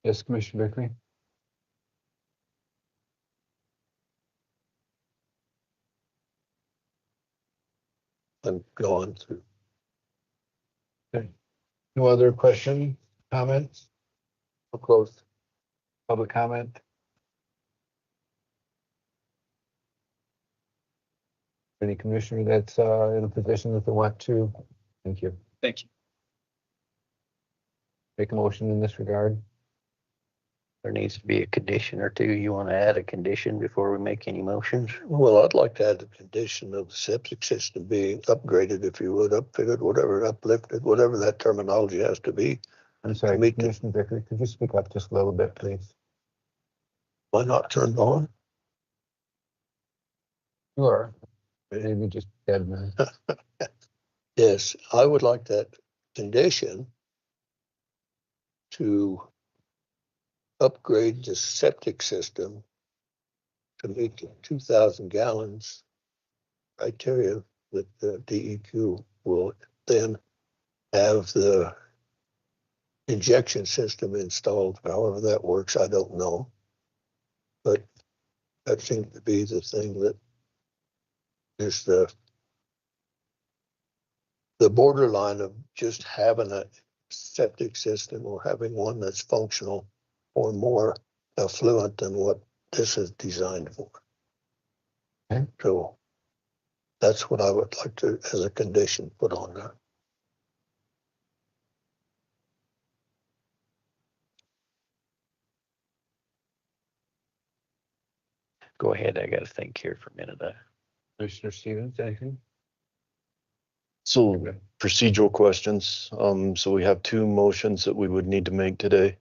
Yes, Commissioner Vickery? I'm going through. Okay. No other question, comments? We'll close public comment. Any commissioner that's in a position that they want to? Thank you. Thank you. Make a motion in this regard. There needs to be a condition or two. You want to add a condition before we make any motions? Well, I'd like to add the condition of the septic system being upgraded, if you would, upfitted, whatever, uplifted, whatever that terminology has to be. I'm sorry, Meet the- Commissioner Vickery, could you speak up just a little bit, please? Why not turned on? Sure. Maybe just dead man. Yes, I would like that condition to upgrade the septic system to meet the 2,000 gallons criteria that the DEQ will then have the injection system installed. However that works, I don't know. But that seems to be the thing that is the borderline of just having a septic system or having one that's functional or more affluent than what this is designed for. Okay. So that's what I would like to, as a condition, put on that. Go ahead. I got to think here for a minute. Commissioner Stevens, anything? So procedural questions. So we have two motions that we would need to make today.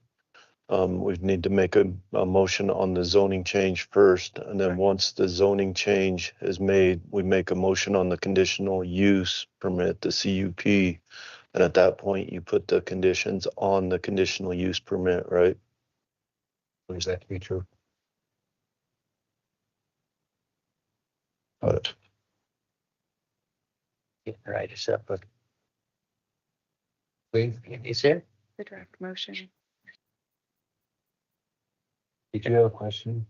We'd need to make a motion on the zoning change first, and then once the zoning change is made, we make a motion on the conditional use permit, the CUP. And at that point, you put the conditions on the conditional use permit, right? Is that to be true? Got it. Write us up. Please, Is there? The draft motion. did you have a question?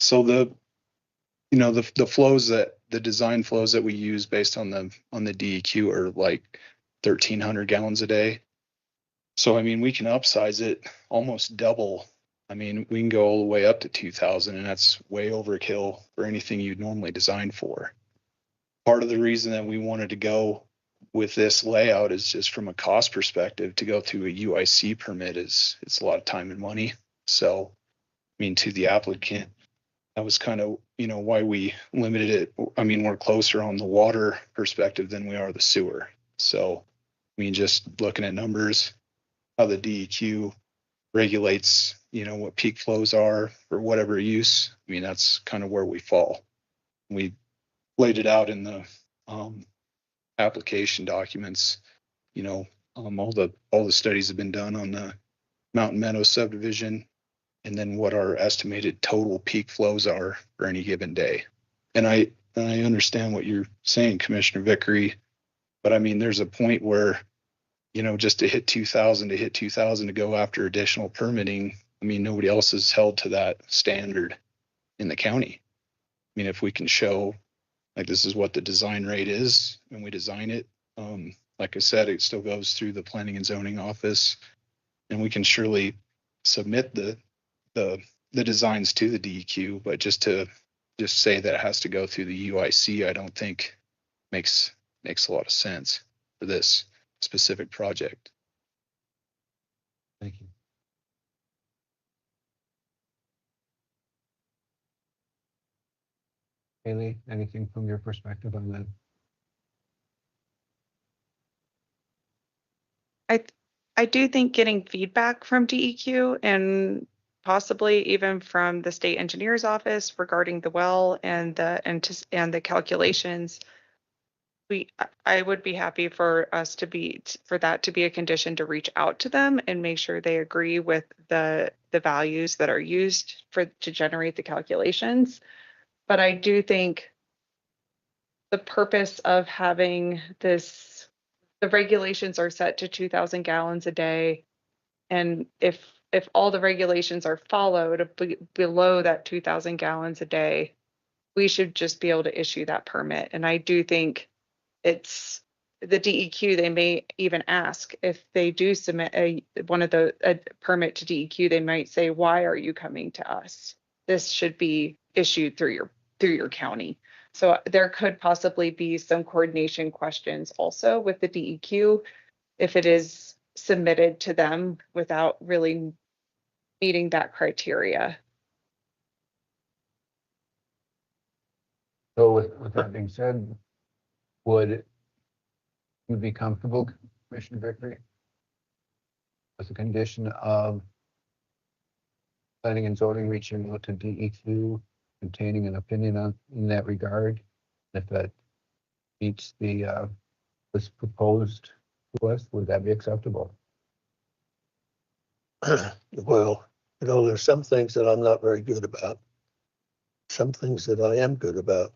So the flows that the design flows that we use based on the DEQ are like 1,300 gallons a day. So I mean, we can upsize it almost double. I mean, we can go all the way up to 2,000, and that's way overkill for anything you'd normally design for. Part of the reason that we wanted to go with this layout is just from a cost perspective. To go through a UIC permit it's a lot of time and money. So I mean, to the applicant, that was kind of, why we limited it. I mean, we're closer on the water perspective than we are the sewer. So, I mean, just looking at numbers, how the DEQ regulates, what peak flows are for whatever use. I mean, that's kind of where we fall. We laid it out in the application documents. All the studies have been done on the Mountain Meadow subdivision, and then what our estimated total peak flows are for any given day. And I understand what you're saying, Commissioner Vickery, but I mean, there's a point where, just to hit 2,000 to go after additional permitting, I mean, nobody else is held to that standard in the county. I mean, if we can show like this is what the design rate is and we design it, like I said, it still goes through the planning and zoning office, and we can surely submit the designs to the DEQ, but just say that it has to go through the UIC, I don't think makes a lot of sense for this specific project. Thank you. Haley, anything from your perspective on that? I do think getting feedback from DEQ and possibly even from the state engineer's office regarding the well and the calculations I would be happy for us to be, for that to be a condition to reach out to them and make sure they agree with the values that are used to generate the calculations. But I do think the purpose of having this, the regulations are set to 2,000 gallons a day. And if all the regulations are followed below that 2,000 gallons a day, we should just be able to issue that permit. And I do think it's the DEQ, they may even ask if they do submit a permit to DEQ, they might say, why are you coming to us? This should be issued through your county. So there could possibly be some coordination questions also with the DEQ if it is submitted to them without really meeting that criteria. So with that being said, would you be comfortable, Commissioner Vickery, with the condition of planning and zoning reaching out to DEQ, obtaining an opinion in that regard? If that meets the was proposed to us, would that be acceptable? Well, there's some things that I'm not very good about. Some things that I am good about.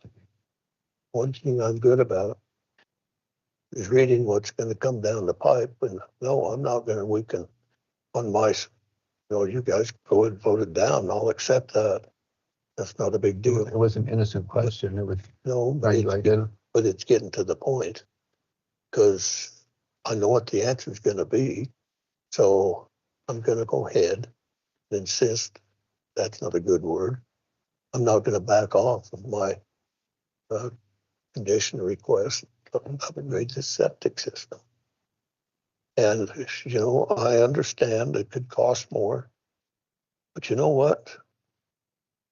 One thing I'm good about is reading what's going to come down the pipe. And no, I'm not going to weaken on my, you guys go and vote it down. I'll accept that. That's not a big deal. It was an innocent question. It was no, but it's getting to the point because I know what the answer is going to be. So I'm going to go ahead and insist. That's not a good word. I'm not going to back off of my condition request to upgrade the septic system. And, I understand it could cost more, but you know what?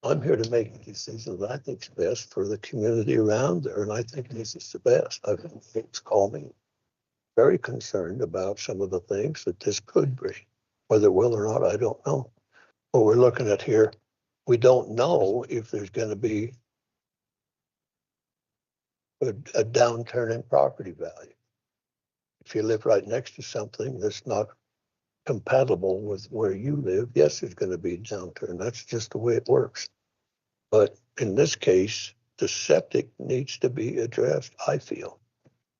I'm here to make a decision that I think is best for the community around there, and I think this is the best. I've had folks call me very concerned about some of the things that this could be. Whether it will or not, I don't know. What we're looking at here, we don't know if there's going to be a downturn in property value. If you live right next to something that's not compatible with where you live, yes, there's going to be a downturn. That's just the way it works. But in this case, the septic needs to be addressed, I feel.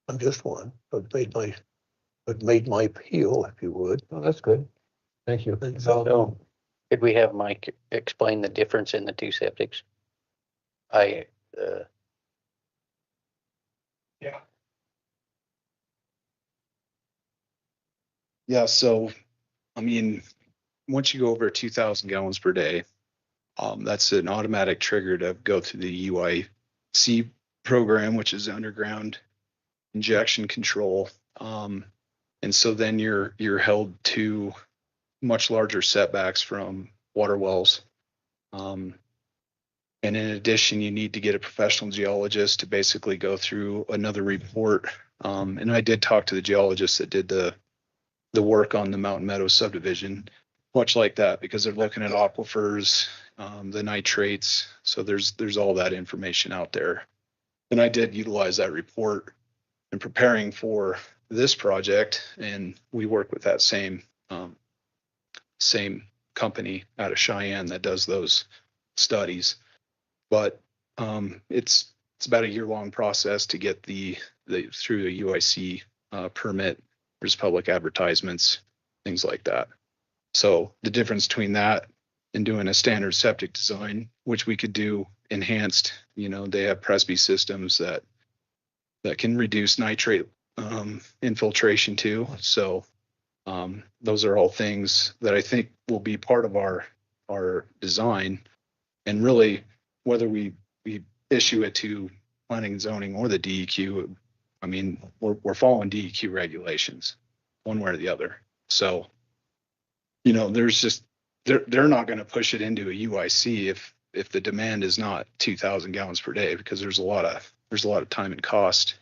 I'm just one. I've made my appeal, if you would. Oh, that's good. Thank you. So, could we have Mike explain the difference in the two septics? Yeah, so, once you go over 2,000 gallons per day, that's an automatic trigger to go through the UIC program, which is underground injection control. And so then you're held to much larger setbacks from water wells. And in addition, you need to get a professional geologist to basically go through another report. And I did talk to the geologist that did the work on the Mountain Meadows subdivision, much like that, because they're looking at aquifers, the nitrates. So there's all that information out there. And I did utilize that report in preparing for this project. And we work with that same company out of Cheyenne that does those studies. But it's about a year-long process to get through the UIC permit. There's public advertisements, things like that. So the difference between that and doing a standard septic design, which we could do enhanced, they have Presby systems that can reduce nitrate infiltration too. So those are all things that I think will be part of our design. And really, whether we issue it to planning and zoning or the DEQ, we're following DEQ regulations one way or the other. So, there's just, they're not going to push it into a UIC if the demand is not 2,000 gallons per day, because there's a lot of time and cost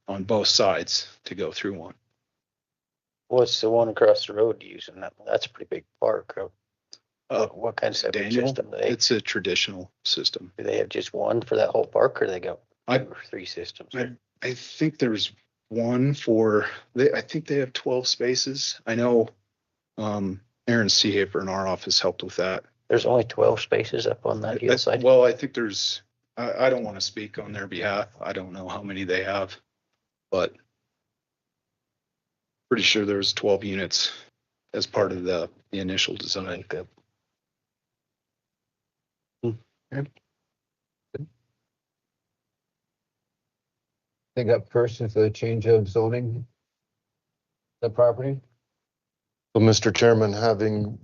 on both sides to go through one. What's the one across the road using? That's a pretty big park. What kind of septic Daniel, system do they? It's a traditional system. Do they have just one for that whole park, or they go? or 3 systems. I think there's one I think they have 12 spaces. I know, Aaron Seehafer in our office helped with that. There's only 12 spaces up on that hillside. Well, I think I don't want to speak on their behalf. I don't know how many they have, but pretty sure there's 12 units as part of the initial design. Okay. I think up first is the change of zoning, the property. So, Mr. Chairman, having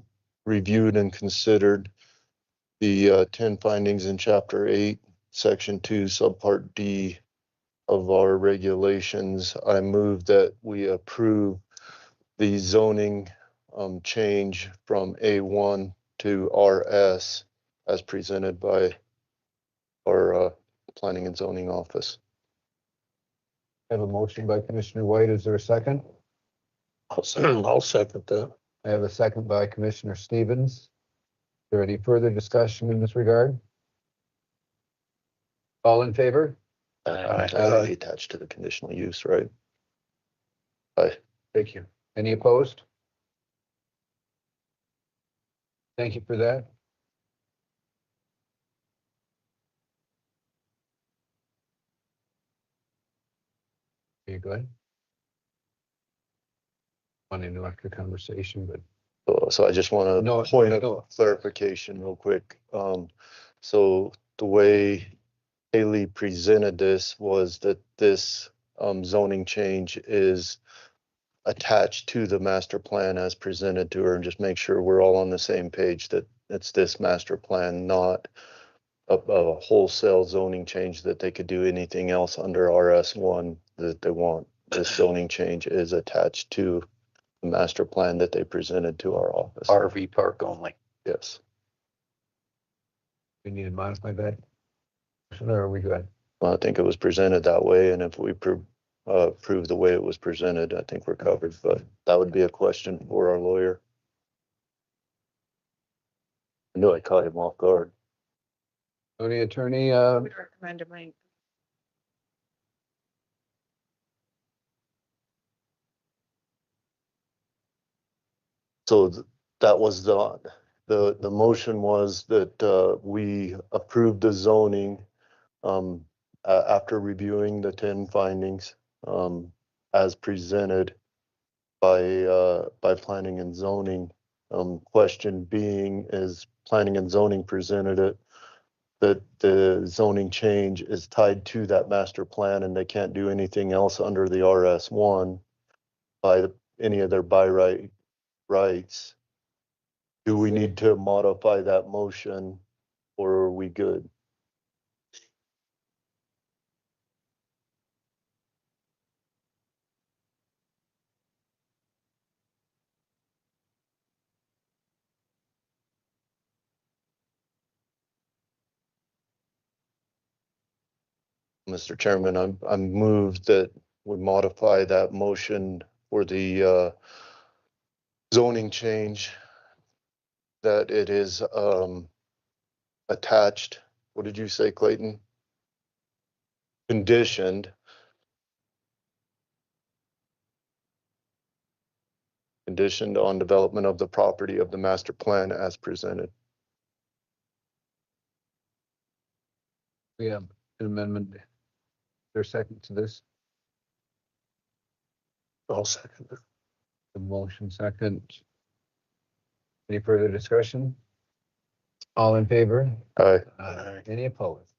reviewed and considered the 10 findings in Chapter 8, Section 2, Subpart D of our regulations, I move that we approve the zoning change from A1 to RS as presented by our Planning and Zoning Office. I have a motion by Commissioner White. Is there a second? I'll second that. I have a second by Commissioner Stevens. Is there any further discussion in this regard? All in favor? That's already attached to the conditional use, right? Aye. Thank you. Any opposed? Thank you for that. Are you good? Want to interrupt the conversation, but So I just want No, to point no. of clarification real quick. So the way Haley presented this was that this zoning change is attached to the master plan as presented to her, and just make sure we're all on the same page that it's this master plan, not a wholesale zoning change that they could do anything else under RS1 that they want. This zoning change is attached to the master plan that they presented to our office. RV park only. Yes. we need to modify that. Or are we good? Well, I think it was presented that way, and if we prove the way it was presented, I think we're covered, but that would be a question for our lawyer. I knew I caught him off guard. County attorney, Would recommend my So that was the motion was that we approved the zoning after reviewing the 10 findings as presented by planning and zoning. Question being, is planning and zoning presented it that the zoning change is tied to that master plan and they can't do anything else under the RS1 by any of their by rights. Do we need to modify that motion or are we good? Mr. Chairman, I'm moved that we modify that motion for the zoning change, that it is attached. What did you say, Clayton? Conditioned on development of the property of the master plan as presented. we have an amendment. Is there a second to this? I'll second it. The motion second. Any further discussion? All in favor? Aye. Any opposed?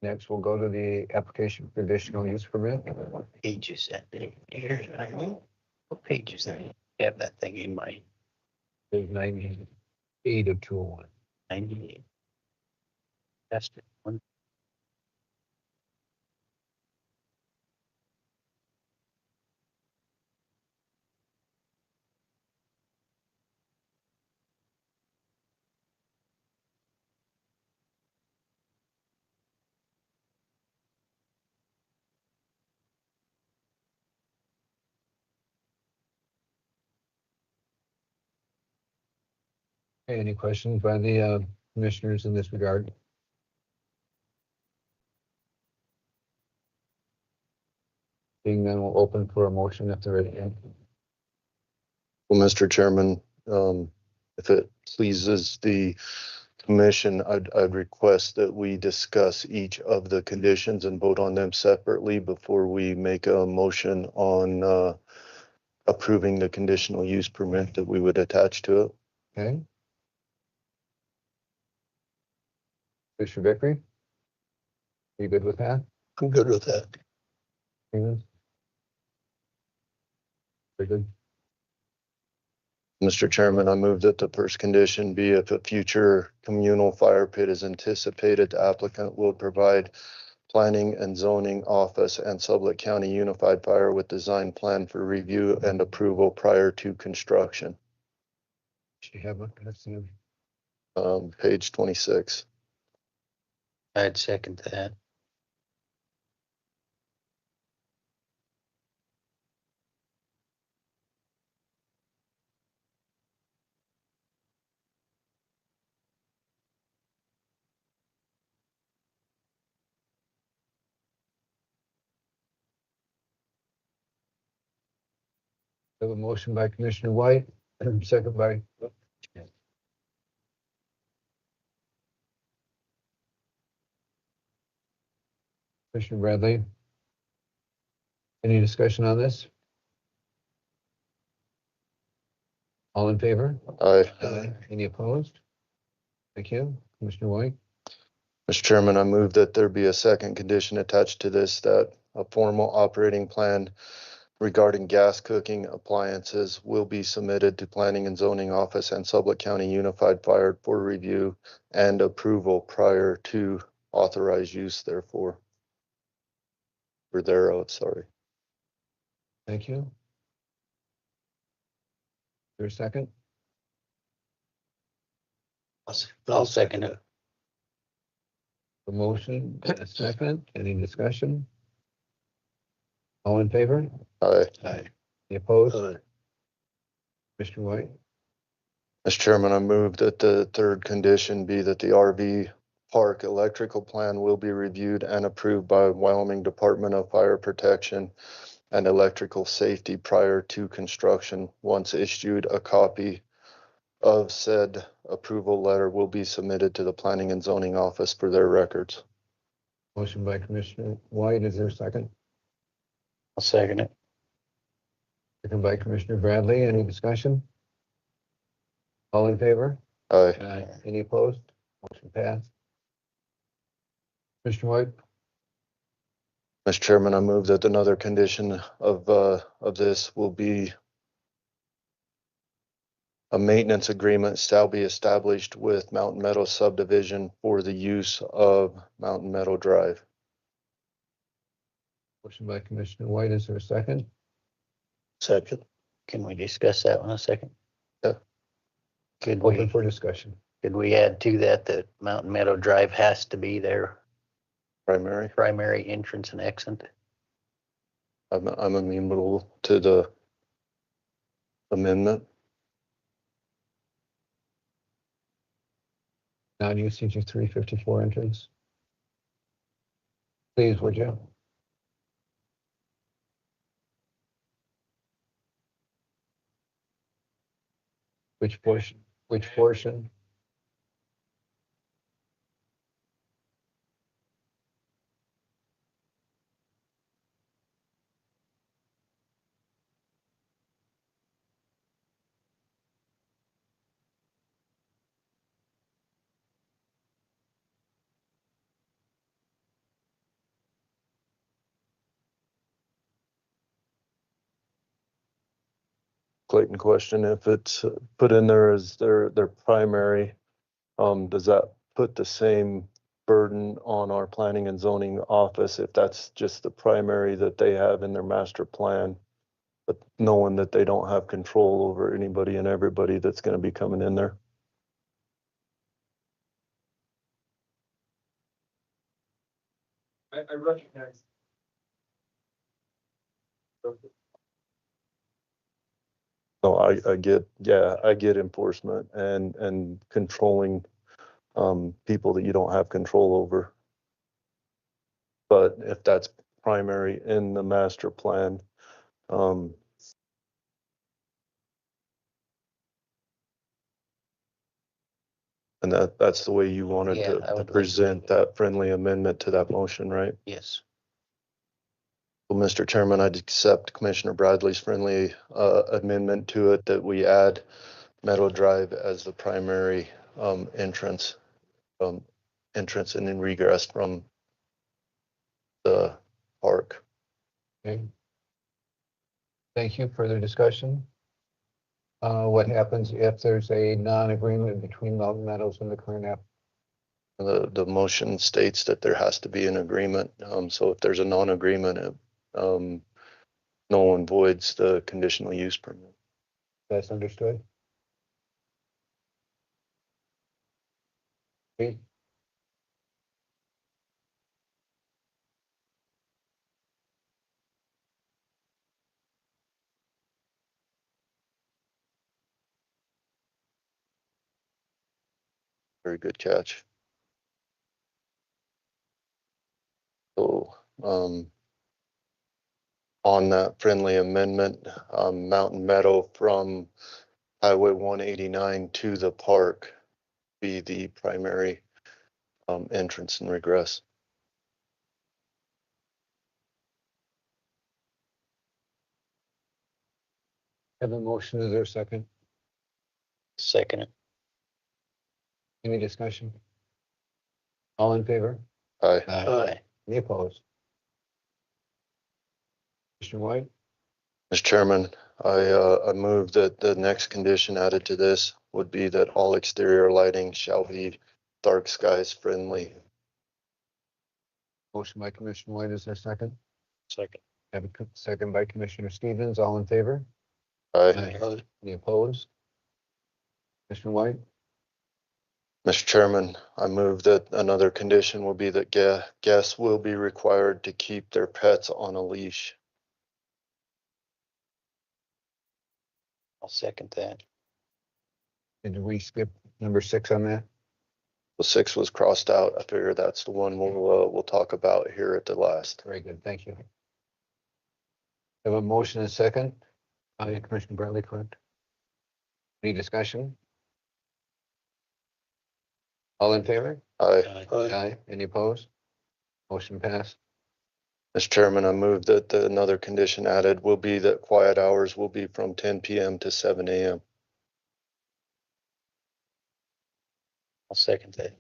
Next, we'll go to the application for conditional use permit. What page is that? What page is that? I have that thing in my Page 98 of 201. 98. That's the one. Okay, any questions by the commissioners in this regard? Being none, we'll open for a motion if there is any. Well, Mr. Chairman, if it pleases the commission, I'd request that we discuss each of the conditions and vote on them separately before we make a motion on approving the conditional use permit that we would attach to it. Okay. Commissioner Vickery? Are you good with that? I'm good with that. Stevens? Very good. Mr. Chairman, I move that the first condition be if a future communal fire pit is anticipated, the applicant will provide planning and zoning office and Sublette County Unified Fire with design plan for review and approval prior to construction. Should have one. That's the Page 26. I'd second that. We have a motion by Commissioner White, second by Commissioner Bradley. Any discussion on this? All in favor? Aye. Any opposed? Thank you. Commissioner White? Mr. Chairman, I move that there be a second condition attached to this, that a formal operating plan regarding gas cooking appliances will be submitted to Planning and Zoning Office and Sublette County Unified Fire for review and approval prior to authorized use therefore. Or thereof, sorry. Thank you. Is there a second? I'll second it. A motion, a second, any discussion? All in favor? Aye. Aye. Any opposed? Commissioner White? Mr. Chairman, I move that the third condition be that the RV park electrical plan will be reviewed and approved by Wyoming Department of Fire Protection and Electrical Safety prior to construction. Once issued, a copy of said approval letter will be submitted to the Planning and Zoning Office for their records. Motion by Commissioner White, is there a second? I'll second it. Second by Commissioner Bradley, any discussion? All in favor? Aye. Any opposed? Motion passed. Commissioner White? Mr. Chairman, I move that another condition of this will be a maintenance agreement shall be established with Mountain Meadow subdivision for the use of Mountain Meadow Drive. Motion by Commissioner White, is there a second? Second. Can we discuss that one a second? Yeah. Could Open we, for discussion. could we add to that that Mountain Meadow Drive has to be their primary entrance and exit? I'm amenable to the amendment. Non-usage of 354 entrance. Please, would you? Which portion? Which portion? Clayton question, if it's put in there as their primary, does that put the same burden on our planning and zoning office if that's just the primary that they have in their master plan? But knowing that they don't have control over anybody and everybody that's gonna be coming in there. I recognize. No, I get, yeah, I get enforcement and controlling people that you don't have control over. But if that's primary in the master plan. Um, and that's the way you wanted Yeah, I to would like to present that friendly amendment to that motion, right? Yes. Well, Mr. Chairman, I'd accept Commissioner Bradley's friendly amendment to it that we add Meadow Drive as the primary entrance, entrance and then regress from the park. Okay. Thank you. Further discussion? What happens if there's a non-agreement between Mountain Meadows and the current app? The motion states that there has to be an agreement. So if there's a non-agreement, no one voids the conditional use permit. That's understood. Okay. Very good catch. So, on that friendly amendment, Mountain Meadow from Highway 189 to the park be the primary entrance and regress. Have a motion. Is there a second? Second it. Any discussion? All in favor? Aye. Aye. Any opposed? Commissioner White? Mr. Chairman, I move that the next condition added to this would be that all exterior lighting shall be dark skies friendly. Motion by Commissioner White. Is there a second? Second. Have a second by Commissioner Stevens. All in favor? Aye. Any opposed? Commissioner White? Mr. Chairman, I move that another condition will be that guests will be required to keep their pets on a leash. I'll second that. Did we skip number 6 on that? The 6 was crossed out. I figure that's the one we'll talk about here at the last. Very good. Thank you. Have a motion and a second. Commissioner Bradley, correct? Any discussion? All in favor? Aye. Aye. Any opposed? Motion passed. Mr. Chairman, I move that another condition added will be that quiet hours will be from 10 PM to 7 AM. I'll second that.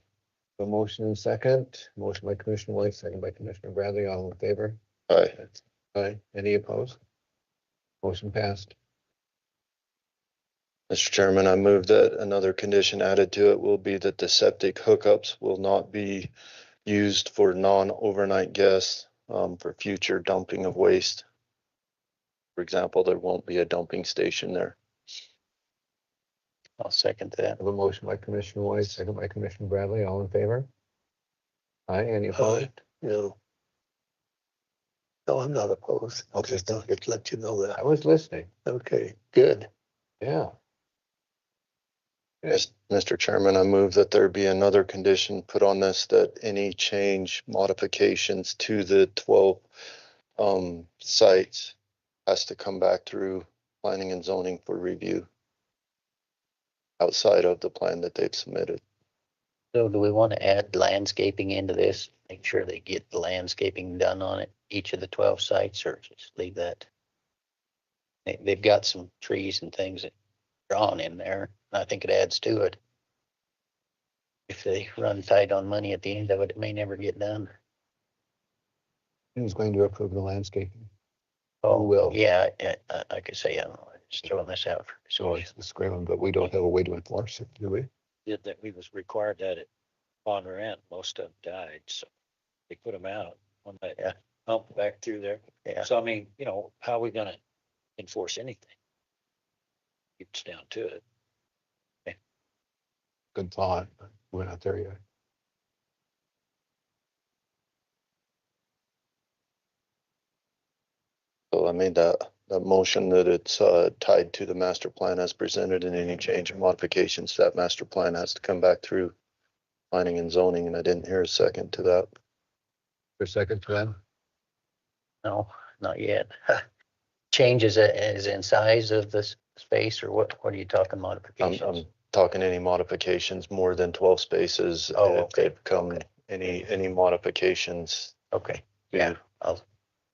A motion and second. Motion by Commissioner White, second by Commissioner Bradley. All in favor? Aye. Aye. Any opposed? Motion passed. Mr. Chairman, I move that another condition added to it will be that the septic hookups will not be used for non-overnight guests for future dumping of waste. For example, there won't be a dumping station there. I'll second that. I have a motion by Commissioner White, second by Commissioner Bradley. All in favor? Aye. Any opposed? No. No, I'm not opposed. I'll just let you know that. I was listening. Okay, good. Yeah. Yes, Mr. Chairman, I move that there be another condition put on this that any change modifications to the 12 sites has to come back through planning and zoning for review outside of the plan that they've submitted. So do we want to add landscaping into this? Make sure they get the landscaping done on it, each of the 12 sites, or just leave that? They've got some trees and things that are drawn in there. I think it adds to it. If they run tight on money at the end of it, it may never get done. Who's going to approve the landscaping? Oh, will? Yeah, I could say, I'm just throwing this out. So it's Scriven, but we don't have a way to enforce it, do we? Did that, we was required that at Ponder End, most of them died, so they put them out when they hump back through there. Yeah. So I mean, how are we gonna enforce anything? It's down to it. Good thought, but we're not there yet. So I made that motion that it's tied to the master plan as presented, and any change or modifications to that master plan has to come back through planning and zoning, and I didn't hear a second to that. For a second to that? No, not yet. Changes as in size of the space, or what are you talking I'm modifications? talking any modifications more than 12 spaces. Oh, If okay. they've come any modifications Okay, to yeah, I'll,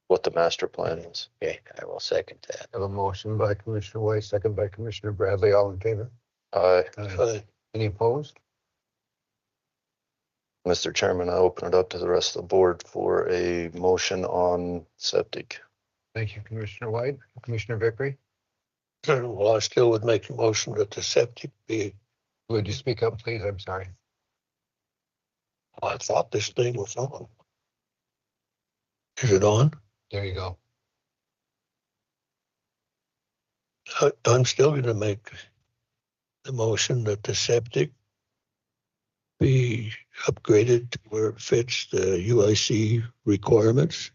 what the master plan is. okay, I will second that. Have a motion by Commissioner White, second by Commissioner Bradley, all in favor? Any opposed? Mr. Chairman, I open it up to the rest of the board for a motion on septic. Thank you, Commissioner White. Commissioner Vickery? Well, I still would make a motion that the septic be. Would you speak up, please? I'm sorry. I thought this thing was on. Is it on? There you go. I'm still gonna make the motion that the septic be upgraded to where it fits the UIC requirements.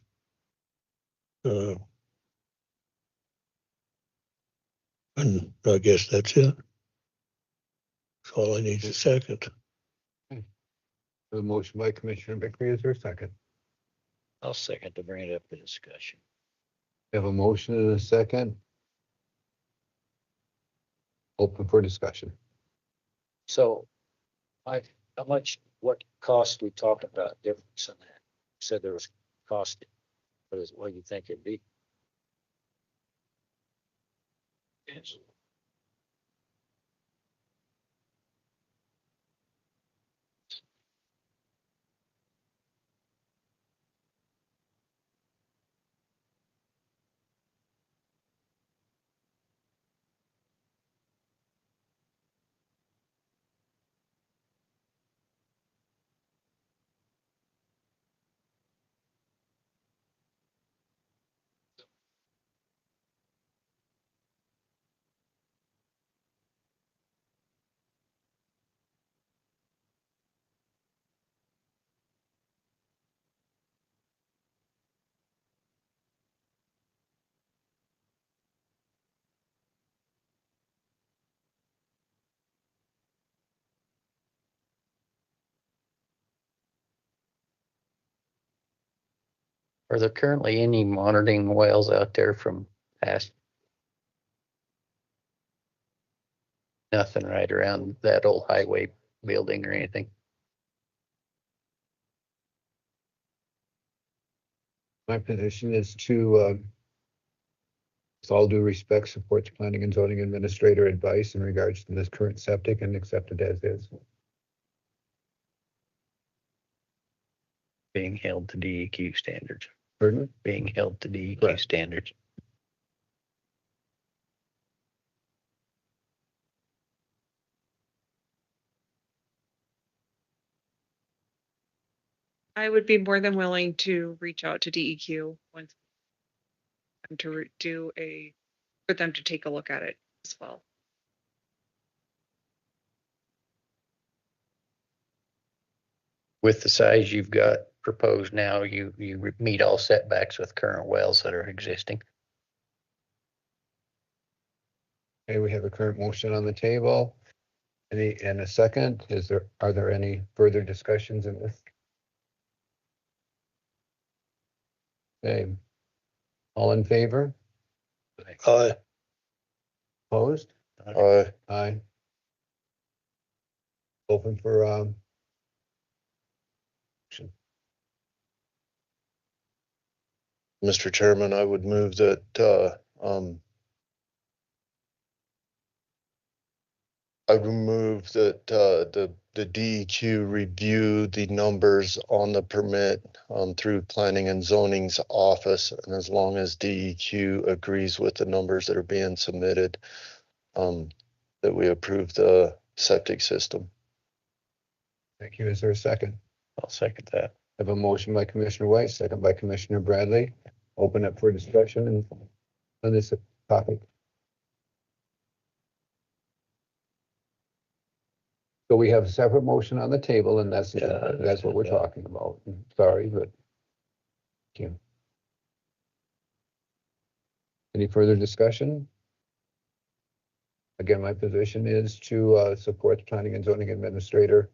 And I guess that's it. That's all I need is a second. A motion by Commissioner Vickery, is there a second? I'll second to bring it up for discussion. We have a motion and a second. Open for discussion. So, how much, what cost we talked about difference in that? You said there was cost. What do you think it'd be? Yes. Are there currently any monitoring wells out there from past? Nothing right around that old highway building or anything? My position is to, with all due respect, support the planning and zoning administrator advice in regards to this current septic and accept it as is. Being held to DEQ standards. Pardon? Being held to DEQ Correct. standards. I would be more than willing to reach out to DEQ once and for them to take a look at it as well. With the size you've got proposed now, you meet all setbacks with current wells that are existing. Okay, we have a current motion on the table. And a second, are there any further discussions in this? Okay. All in favor? Aye. Opposed? Aye. Aye. Open for, Mr. Chairman, I would move that, I would move that, the DEQ review the numbers on the permit, through planning and zoning's office. And as long as DEQ agrees with the numbers that are being submitted, that we approve the septic system. Thank you. Is there a second? I'll second that. I have a motion by Commissioner White, second by Commissioner Bradley. Open up for discussion on this topic. So we have a separate motion on the table, and that's what we're talking about. Sorry, but. Thank you. Any further discussion? Again, my position is to support the planning and zoning administrator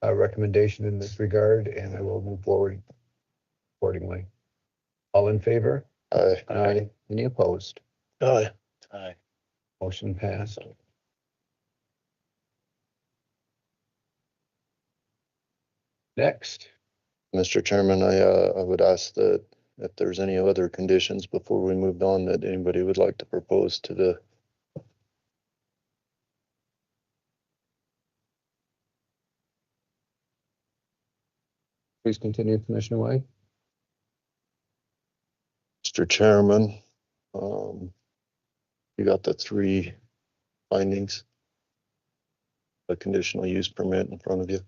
recommendation in this regard, and I will move forward accordingly. All in favor? Aye. Aye. Any opposed? Aye. Aye. Motion passed. Next, Mr. Chairman, I would ask that if there's any other conditions before we moved on that anybody would like to propose to the, please continue, Commissioner White. Mr. Chairman. You got the 3 findings. A conditional use permit in front of you.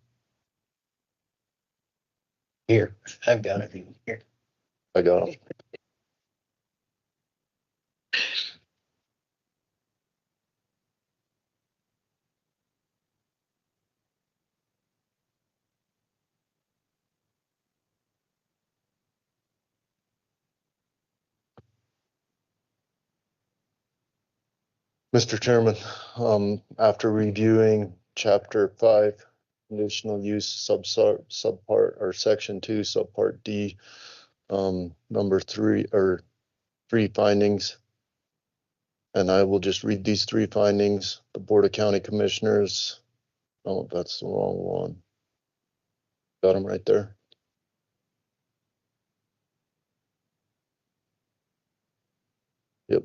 Here, I've got it here. I got it. Mr. Chairman, after reviewing chapter 5, conditional use subpart or section 2, subpart D, number 3 or 3 findings. And I will just read these 3 findings. The Board of County Commissioners, oh, that's the wrong one. Got them right there. Yep.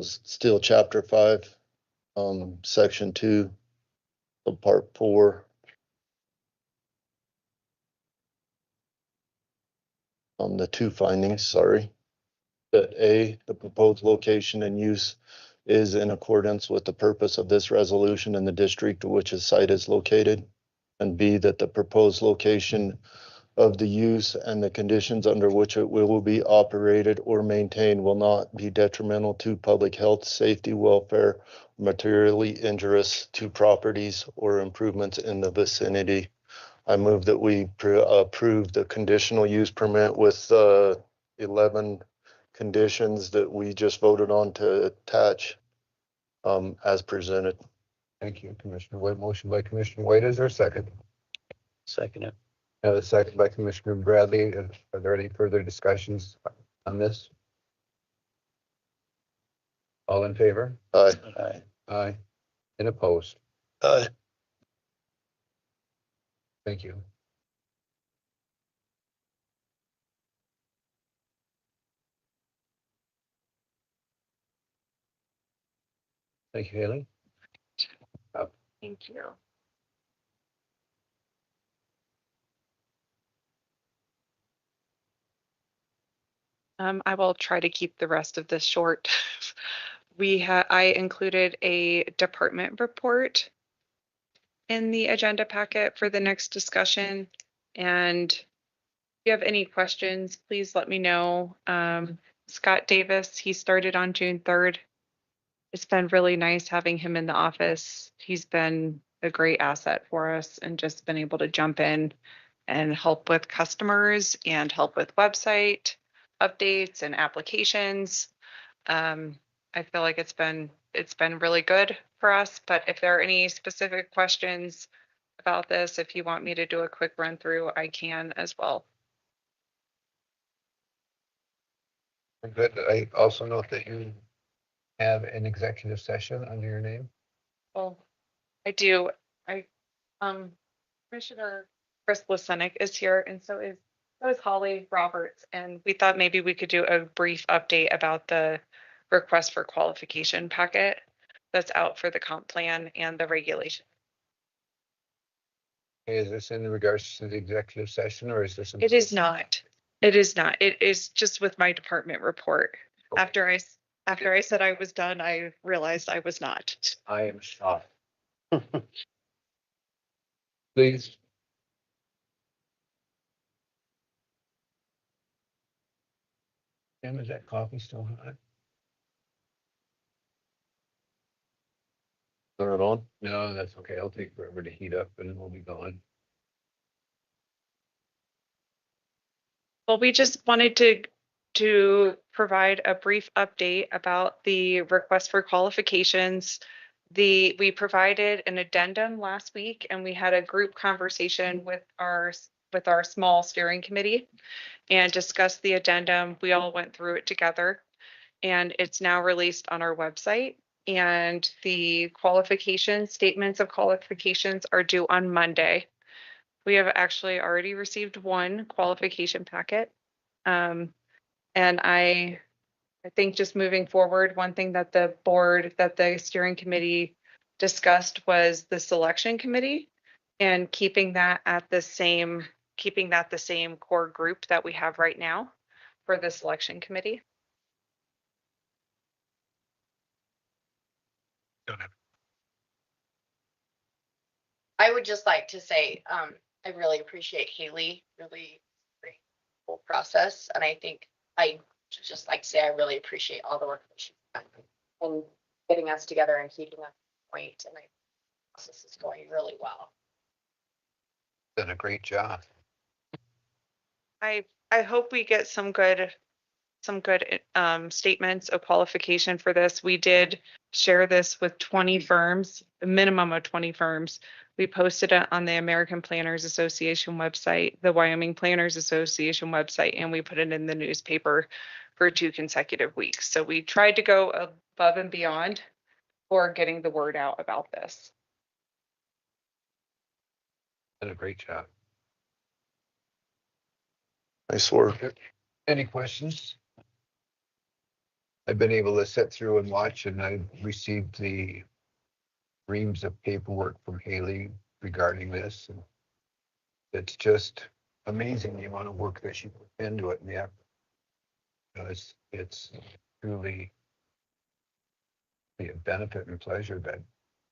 Still chapter 5, section 2, part 4. The 2 findings, sorry. That A, the proposed location and use is in accordance with the purpose of this resolution in the district to which the site is located. And B, that the proposed location of the use and the conditions under which it will be operated or maintained will not be detrimental to public health, safety, welfare, materially injurious to properties or improvements in the vicinity. I move that we approve the conditional use permit with 11 conditions that we just voted on to attach as presented. Thank you, Commissioner White. Motion by Commissioner White. Is there a second? Second it. A second by Commissioner Bradley. Are there any further discussions on this? All in favor? Aye. Aye. Aye. And opposed? Aye. Thank you. Thank you, Haley. Thank you. I will try to keep the rest of this short. I included a department report in the agenda packet for the next discussion. And if you have any questions, please let me know. Scott Davis, he started on June 3rd. It's been really nice having him in the office. He's been a great asset for us and just been able to jump in and help with customers and help with website updates and applications. I feel like it's been really good for us, but if there are any specific questions about this, if you want me to do a quick run through, I can as well. Good. I also note that you have an executive session under your name. Well, I do. Commissioner Chris Lisenik is here, and so is Holly Roberts, and we thought maybe we could do a brief update about the request for qualification packet that's out for the comp plan and the regulation. Is this in regards to the executive session, or is this? It is not. It is not. It is just with my department report. Okay. After I said I was done, I realized I was not. I am shocked. Please. Tim, is that coffee still hot? Turn it on. No, that's okay. I'll take forever to heat up and we'll be gone. Well, we just wanted to provide a brief update about the request for qualifications. We provided an addendum last week, and we had a group conversation with with our small steering committee and discussed the addendum. We all went through it together, and it's now released on our website. And the statements of qualifications are due on Monday. We have actually already received one qualification packet. And I think just moving forward, one thing that the steering committee discussed was the selection committee and keeping that the same core group that we have right now for the selection committee. I would just like to say, I really appreciate Haley, really great whole process. And I think I just like to say, I really appreciate all the work that she's done and getting us together and keeping us point. And I think the process is going really well. Done a great job. I hope we get some good statements of qualification for this. We did share this with 20 firms, a minimum of 20 firms. We posted it on the American Planners Association website, the Wyoming Planners Association website, and we put it in the newspaper for 2 consecutive weeks. So we tried to go above and beyond for getting the word out about this. Done a great job. Nice work. Any questions? I've been able to sit through and watch, and I've received the reams of paperwork from Haley regarding this. And it's just amazing the amount of work that she put into it. And yeah, it's truly a benefit and pleasure that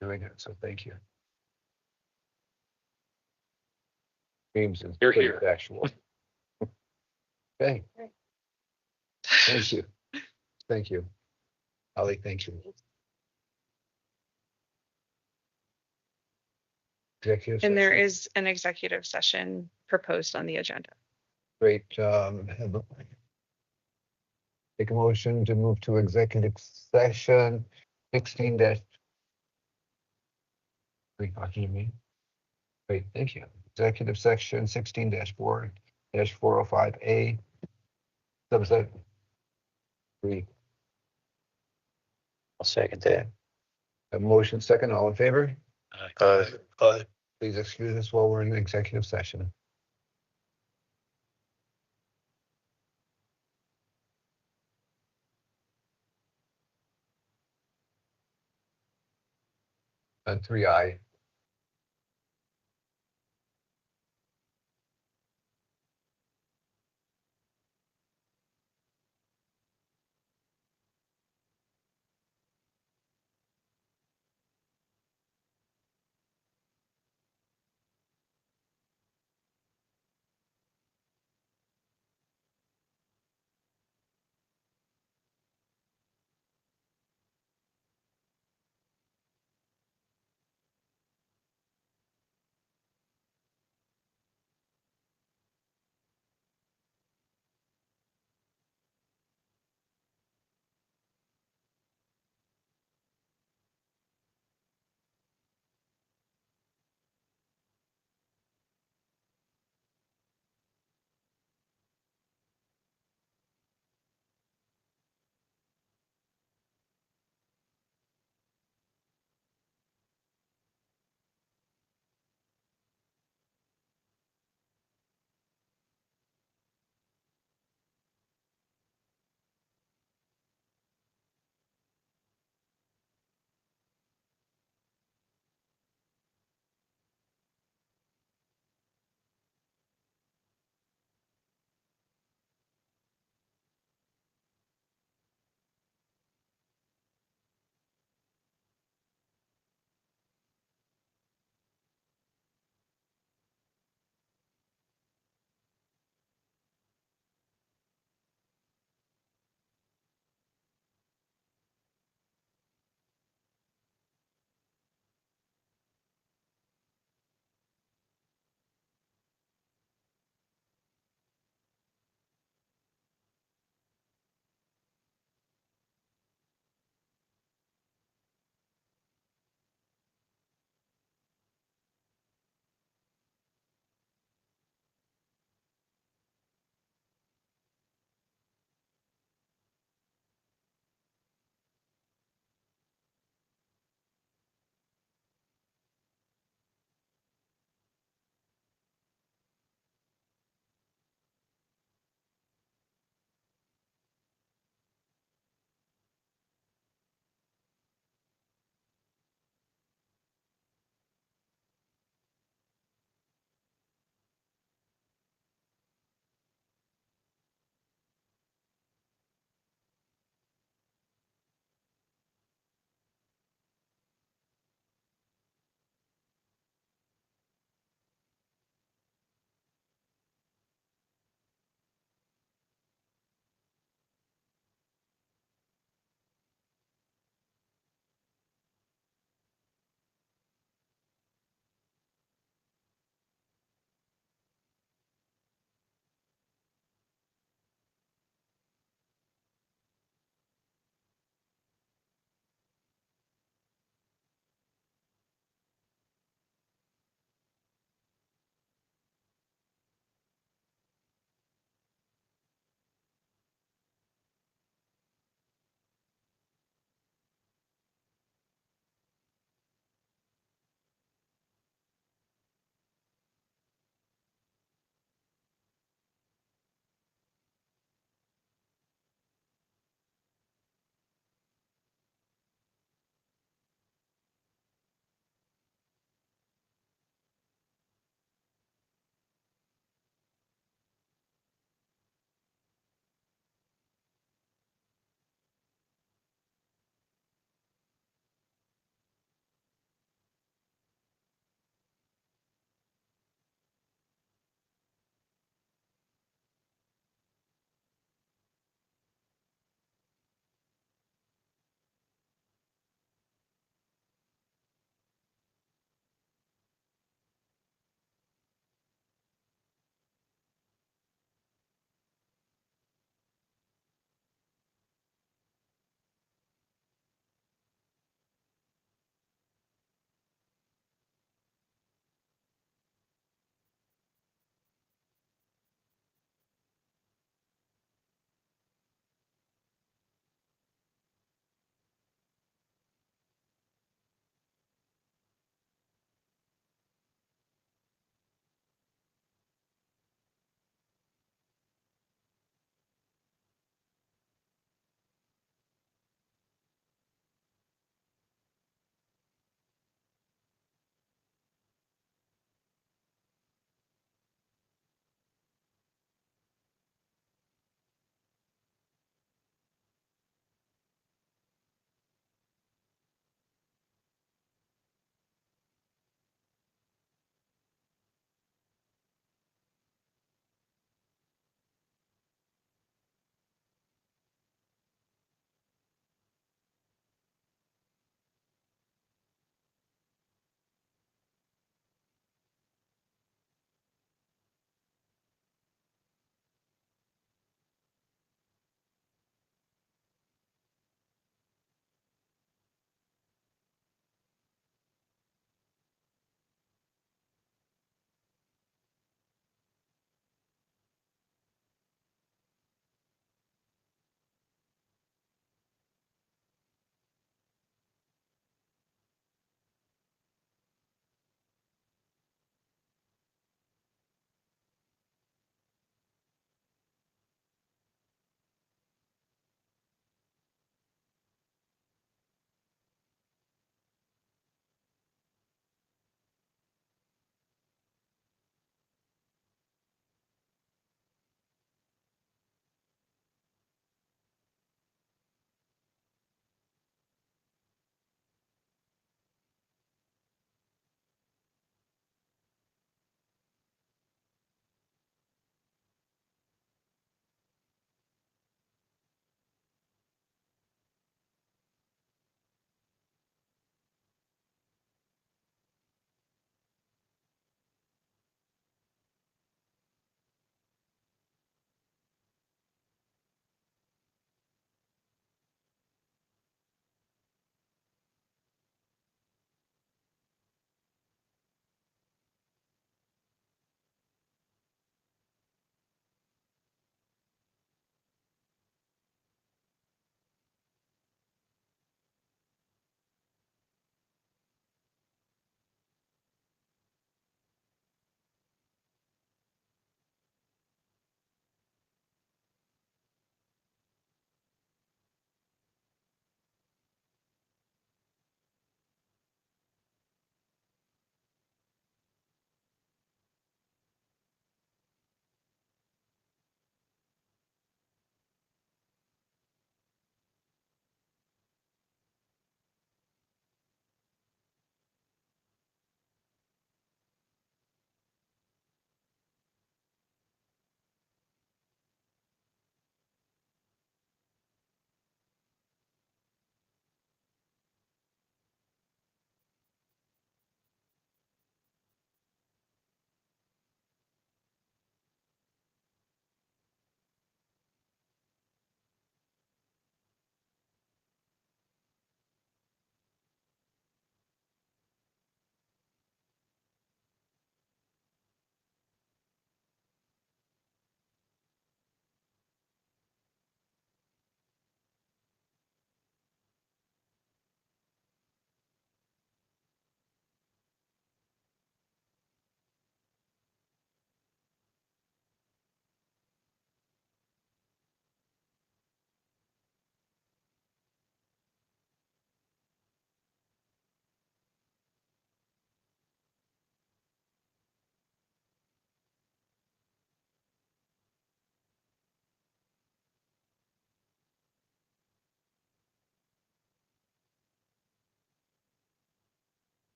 doing it. So thank you. Reams is You're pretty here. factual. Okay. Thank you. Thank you. Holly, thank you. Executive And there session. is an executive session proposed on the agenda. Great. Take a motion to move to executive session 16 dash. Are you talking to me? Great, thank you. Executive section 16-4-405A. Subset 3. I'll second that. A motion second, all in favor? Aye. Please excuse us while we're in executive session. And 3 aye.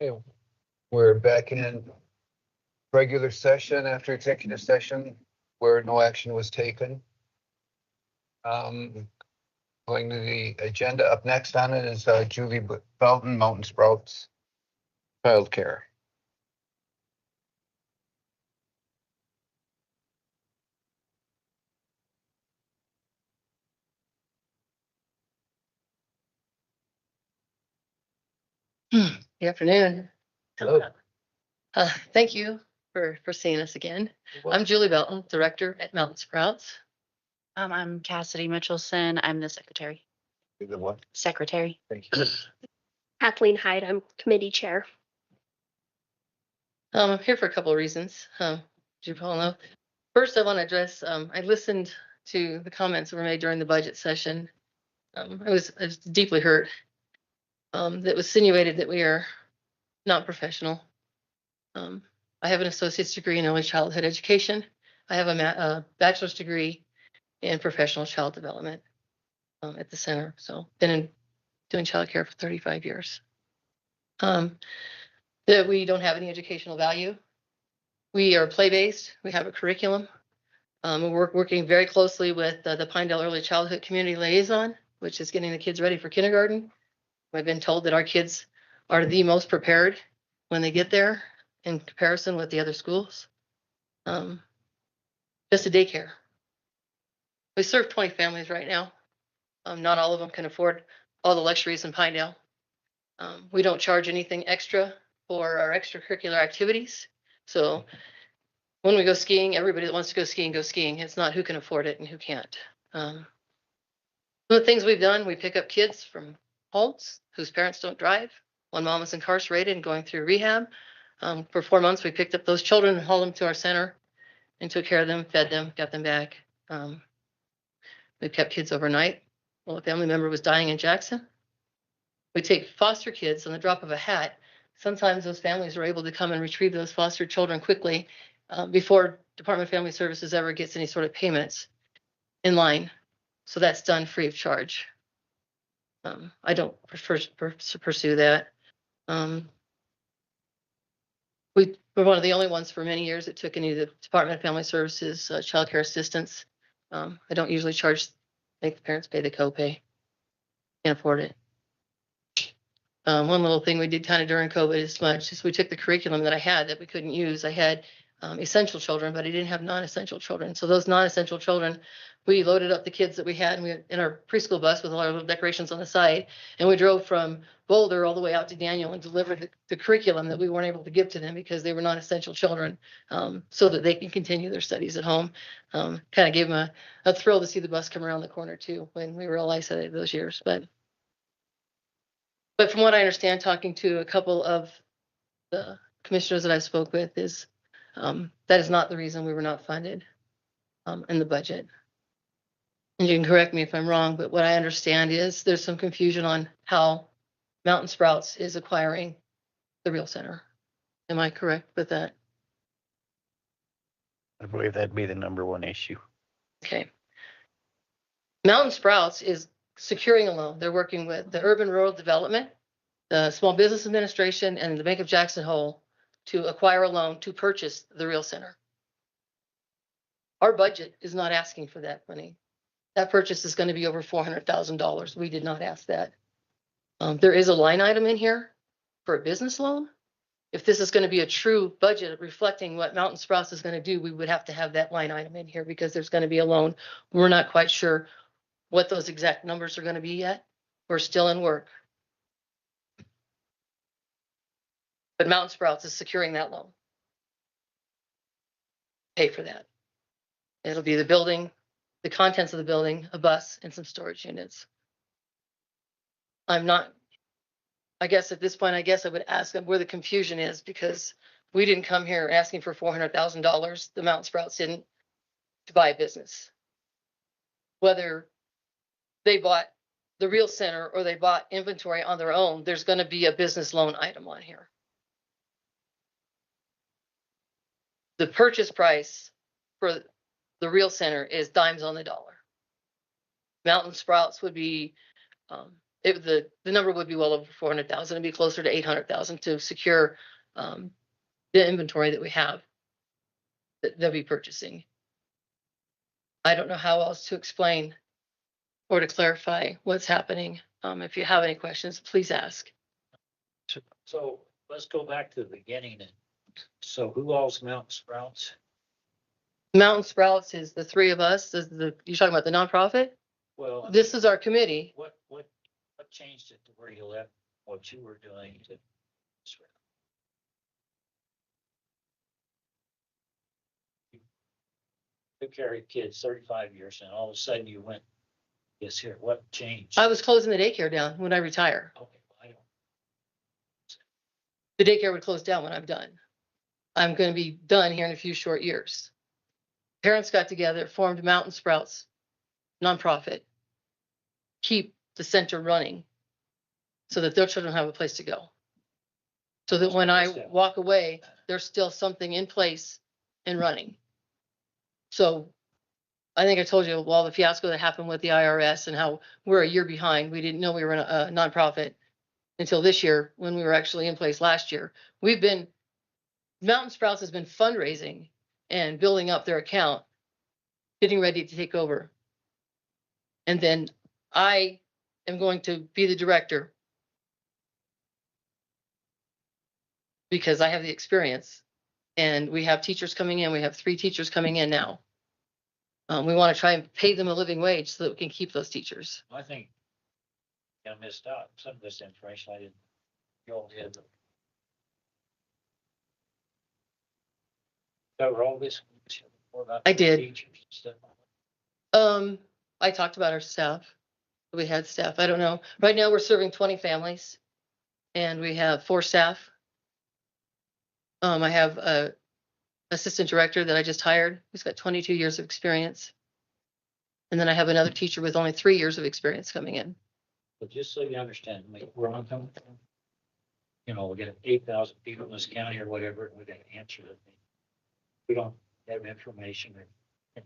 Okay, we're back in regular session after executive session where no action was taken. Going to the agenda, up next on it is Julie Belton, Mountain Sprouts Childcare. Good afternoon. Hello. Thank you for seeing us again. I'm Julie Belton, Director at Mountain Sprouts. I'm Cassidy Mitchelson. I'm the secretary. You're the what? Secretary. Thank you. Kathleen Hyde. I'm committee chair. I'm here for a couple of reasons. As you all know, first I want to address. I listened to the comments that were made during the budget session. I was deeply hurt. That was insinuated that we are not professional. I have an associate's degree in early childhood education. I have a bachelor's degree in professional child development at the center. So been doing childcare for 35 years. That we don't have any educational value. We are play-based. We have a curriculum. We're working very closely with the Pinedale Early Childhood Community Liaison, which is getting the kids ready for kindergarten. I've been told that our kids are the most prepared when they get there in comparison with the other schools. Just a daycare. We serve 20 families right now. Not all of them can afford all the luxuries in Pinedale. We don't charge anything extra for our extracurricular activities. So when we go skiing, everybody that wants to go skiing, go skiing. It's not who can afford it and who can't. Some of the things we've done, we pick up kids from homes whose parents don't drive. One mom is incarcerated and going through rehab. For 4 months, we picked up those children and hauled them to our center and took care of them, fed them, got them back. We kept kids overnight while a family member was dying in Jackson. We take foster kids on the drop of a hat. Sometimes those families are able to come and retrieve those foster children quickly before Department of Family Services ever gets any sort of payments in line. So that's done free of charge. I don't pursue that. We were one of the only ones for many years that took any of the Department of Family Services child care assistance. I don't usually make the parents pay the copay. Can't afford it. One little thing we did kind of during COVID as much is we took the curriculum that I had that we couldn't use. I had essential children, but I didn't have non-essential children. So those non-essential children, we loaded up the kids that we had in our preschool bus with all our little decorations on the side, and we drove from Boulder all the way out to Daniel and delivered the curriculum that we weren't able to give to them because they were non-essential children, so that they can continue their studies at home. Kind of gave them a thrill to see the bus come around the corner too when we were all isolated those years. But from what I understand, talking to a couple of the commissioners that I spoke with, is that is not the reason we were not funded in the budget. And you can correct me if I'm wrong, but what I understand is there's some confusion on how Mountain Sprouts is acquiring the Real Center. Am I correct with that? I believe that'd be the number one issue. Okay. Mountain Sprouts is securing a loan. They're working with the Urban Rural Development, the Small Business Administration, and the Bank of Jackson Hole to acquire a loan to purchase the Real Center. Our budget is not asking for that money. That purchase is going to be over $400,000. We did not ask that. There is a line item in here for a business loan. If this is going to be a true budget reflecting what Mountain Sprouts is going to do, we would have to have that line item in here because there's going to be a loan. We're not quite sure what those exact numbers are going to be yet. We're still in work. But Mountain Sprouts is securing that loan. Pay for that. It'll be the building, the contents of the building, a bus, and some storage units. I guess at this point, I would ask them where the confusion is, because we didn't come here asking for $400,000. The Mountain Sprouts didn't, to buy a business. Whether they bought the Real Center or they bought inventory on their own, there's going to be a business loan item on here. The purchase price for the Real Center is dimes on the dollar. Mountain Sprouts would be the number would be well over 400,000. It'd be closer to 800,000 to secure the inventory that we have that they'll be purchasing. I don't know how else to explain or to clarify what's happening. If you have any questions, please ask. So let's go back to the beginning. So who all's Mountain Sprouts? Mountain Sprouts is the three of us. You're talking about the nonprofit? Well, This is our committee. what changed it to where you left what you were doing to? You carried kids 35 years and all of a sudden you went, yes, here, what changed? I was closing the daycare down when I retire. Okay, I don't. The daycare would close down when I'm done. I'm going to be done here in a few short years. Parents got together, formed Mountain Sprouts nonprofit, keep the center running so that their children have a place to go. So that when I walk away, there's still something in place and running. So I think I told you all the fiasco that happened with the IRS and how we're a year behind. We didn't know we were a nonprofit until this year when we were actually in place last year. Mountain Sprouts has been fundraising and building up their account, getting ready to take over. And then I am going to be the director because I have the experience. And we have teachers coming in. We have 3 teachers coming in now. We want to try and pay them a living wage so that we can keep those teachers. I think I missed out some of this information. I didn't go ahead. Cover all this. I did. Teachers and stuff. I talked about our staff. We had staff. I don't know. Right now we're serving 20 families and we have 4 staff. I have a assistant director that I just hired who's got 22 years of experience. And then I have another teacher with only 3 years of experience coming in. But just so you understand, where I'm coming from, you know, we get 8,000 people in this county or whatever, and we got to answer it. We don't have information. It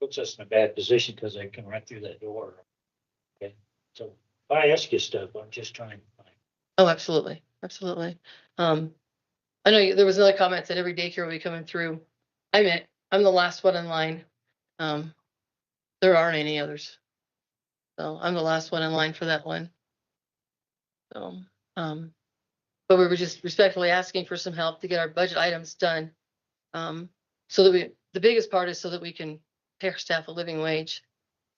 puts us in a bad position because they can run through that door. Okay, so if I ask you stuff, I'm just trying to find. Oh, absolutely. Absolutely. I know there was another comment that every daycare will be coming through. I'm the last one in line. There aren't any others. So I'm the last one in line for that one. So, but we were just respectfully asking for some help to get our budget items done. So that the biggest part is so that we can pay our staff a living wage.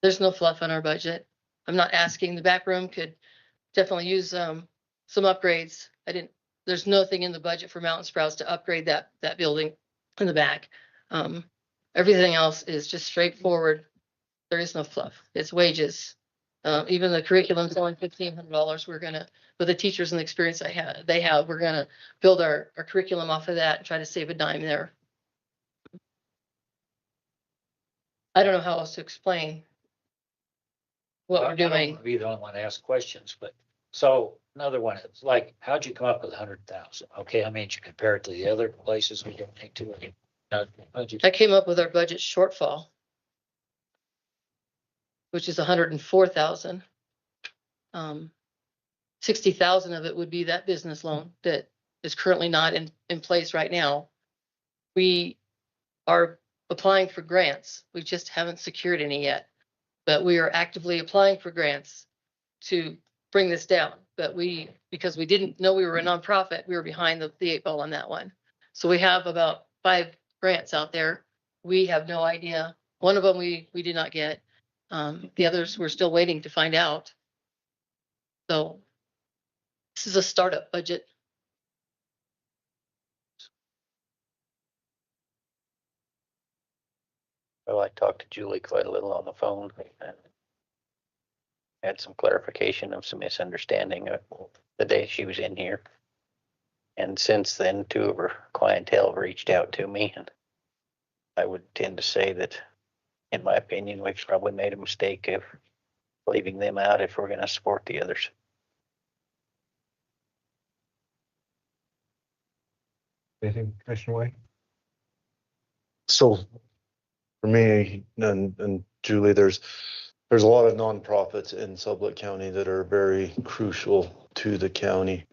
There's no fluff on our budget. I'm not asking. The back room could definitely use some upgrades. There's nothing in the budget for Mountain Sprouts to upgrade that building in the back. Everything else is just straightforward. There is no fluff. It's wages. Even the curriculum's only $1,500. We're gonna, with the teachers and the experience they have, we're gonna build our curriculum off of that and try to save a dime there. I don't know how else to explain what we're doing. I don't want to be the only one to ask questions, but so another one, it's like, how'd you come up with 100,000? Okay, I mean, you compare it to the other places we don't take to it. I came up with our budget shortfall, which is 104,000. 60,000 of it would be that business loan that is currently not in place right now. We are applying for grants. We just haven't secured any yet, but we are actively applying for grants to bring this down. But because we didn't know we were a nonprofit, we were behind the 8 ball on that one. So we have about 5 grants out there. We have no idea. One of them we did not get. The others we're still waiting to find out. So this is a startup budget. Well, I talked to Julie quite a little on the phone and had some clarification of some misunderstanding the day she was in here. And since then, 2 of her clientele have reached out to me, and I would tend to say that, in my opinion, we've probably made a mistake of leaving them out if we're going to support the others. Anything, Commissioner White? So for me and Julie, there's there's a lot of nonprofits in Sublette County that are very crucial to the county.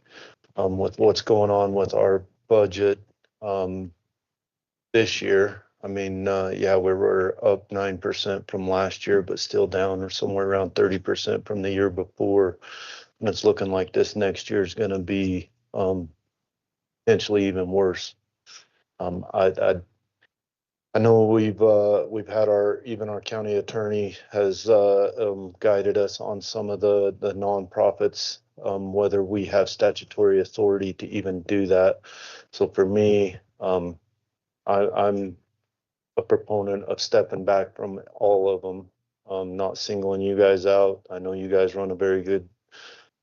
With what's going on with our budget, this year. I mean, yeah, we were up 9% from last year, but still down or somewhere around 30% from the year before. And it's looking like this next year is going to be potentially even worse. I know we've had our county attorney has guided us on some of the nonprofits, whether we have statutory authority to even do that. So for me, I'm a proponent of stepping back from all of them. Not singling you guys out. I know you guys run a very good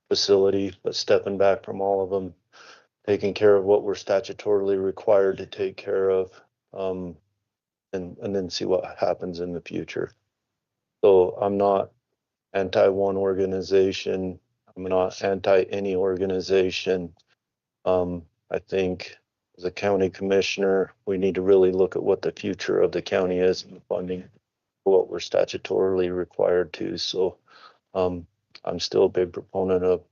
facility, but stepping back from all of them, taking care of what we're statutorily required to take care of, and then see what happens in the future. So I'm not anti one organization. I'm not anti any organization. I think as a county commissioner, we need to really look at what the future of the county is and funding what we're statutorily required to. So I'm still a big proponent of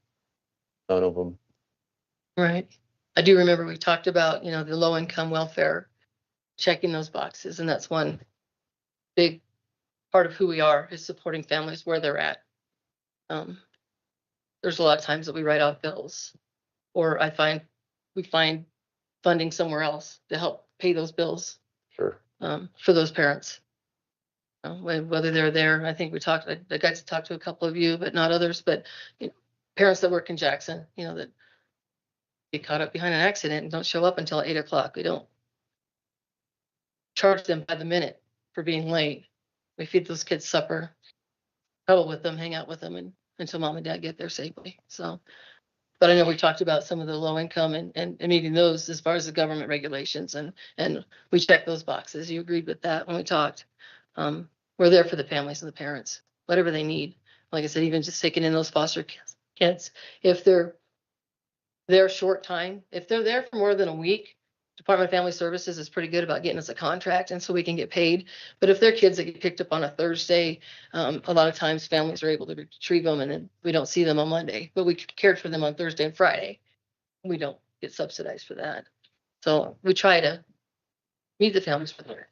none of them. Right. I do remember we talked about, the low income welfare, checking those boxes. And that's one big part of who we are, is supporting families where they're at. There's a lot of times that we write off bills, or we find funding somewhere else to help pay those bills. Sure. For those parents. Whether they're there, I think I got to talk to a couple of you, but not others, but parents that work in Jackson, that get caught up behind an accident and don't show up until 8 o'clock. We don't charge them by the minute for being late. We feed those kids supper, cuddle with them, hang out with them until mom and dad get there safely. So, but I know we talked about some of the low income and meeting those as far as the government regulations, and we checked those boxes. You agreed with that when we talked. We're there for the families and the parents, whatever they need. Like I said, even just taking in those foster kids, if they're there short time, if they're there for more than a week, Department of Family Services is pretty good about getting us a contract, and so we can get paid. But if they're kids that get picked up on a Thursday, a lot of times families are able to retrieve them, and then we don't see them on Monday, but we cared for them on Thursday and Friday. We don't get subsidized for that. So we try to meet the families for there.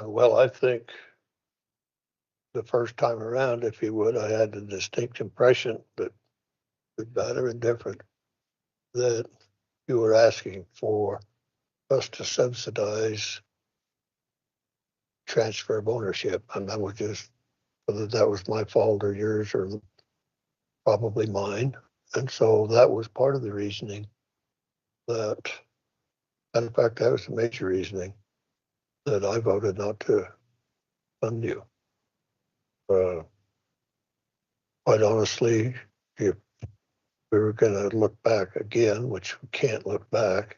Well, I think the first time around, if you would, I had the distinct impression that, good, bad, or indifferent, that you were asking for us to subsidize transfer of ownership. And that was just, whether that was my fault or yours or probably mine. And so that was part of the reasoning that, in fact, that was the major reasoning that I voted not to fund you. Quite honestly, if we were going to look back again, which we can't look back,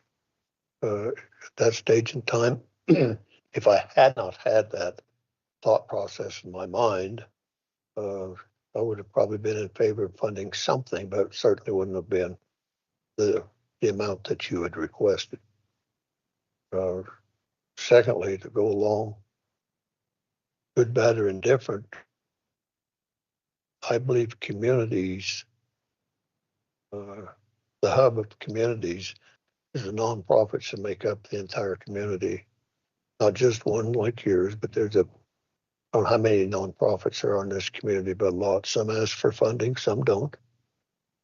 at that stage in time, if I had not had that thought process in my mind, I would have probably been in favor of funding something, but it certainly wouldn't have been the amount that you had requested. Secondly, to go along, good, bad, or indifferent, I believe communities, the hub of communities, is the nonprofits that make up the entire community. Not just one like yours, but I don't know how many nonprofits are in this community, but a lot. Some ask for funding, some don't.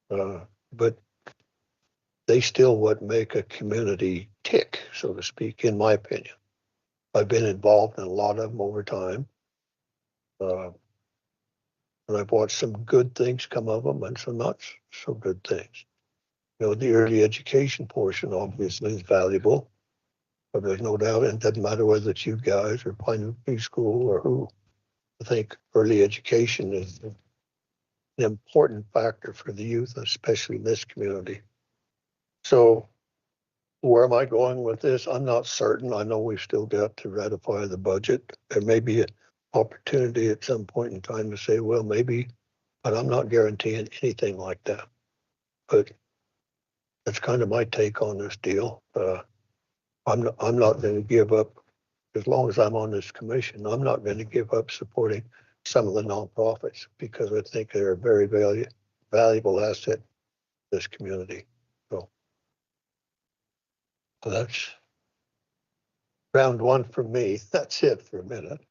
But they still would make a community tick, so to speak, in my opinion. I've been involved in a lot of them over time. And I've watched some good things come of them and some not so good things. The early education portion obviously is valuable, but there's no doubt, and it doesn't matter whether it's you guys or Pine View School or who. I think early education is an important factor for the youth, especially in this community. So where am I going with this? I'm not certain. I know we've still got to ratify the budget. There may be an opportunity at some point in time to say, well, maybe, but I'm not guaranteeing anything like that. But That's kind of my take on this deal. I'm not going to give up, as long as I'm on this commission, I'm not going to give up supporting some of the nonprofits because I think they're a very valuable asset in this community. So that's round one for me. That's it for a minute.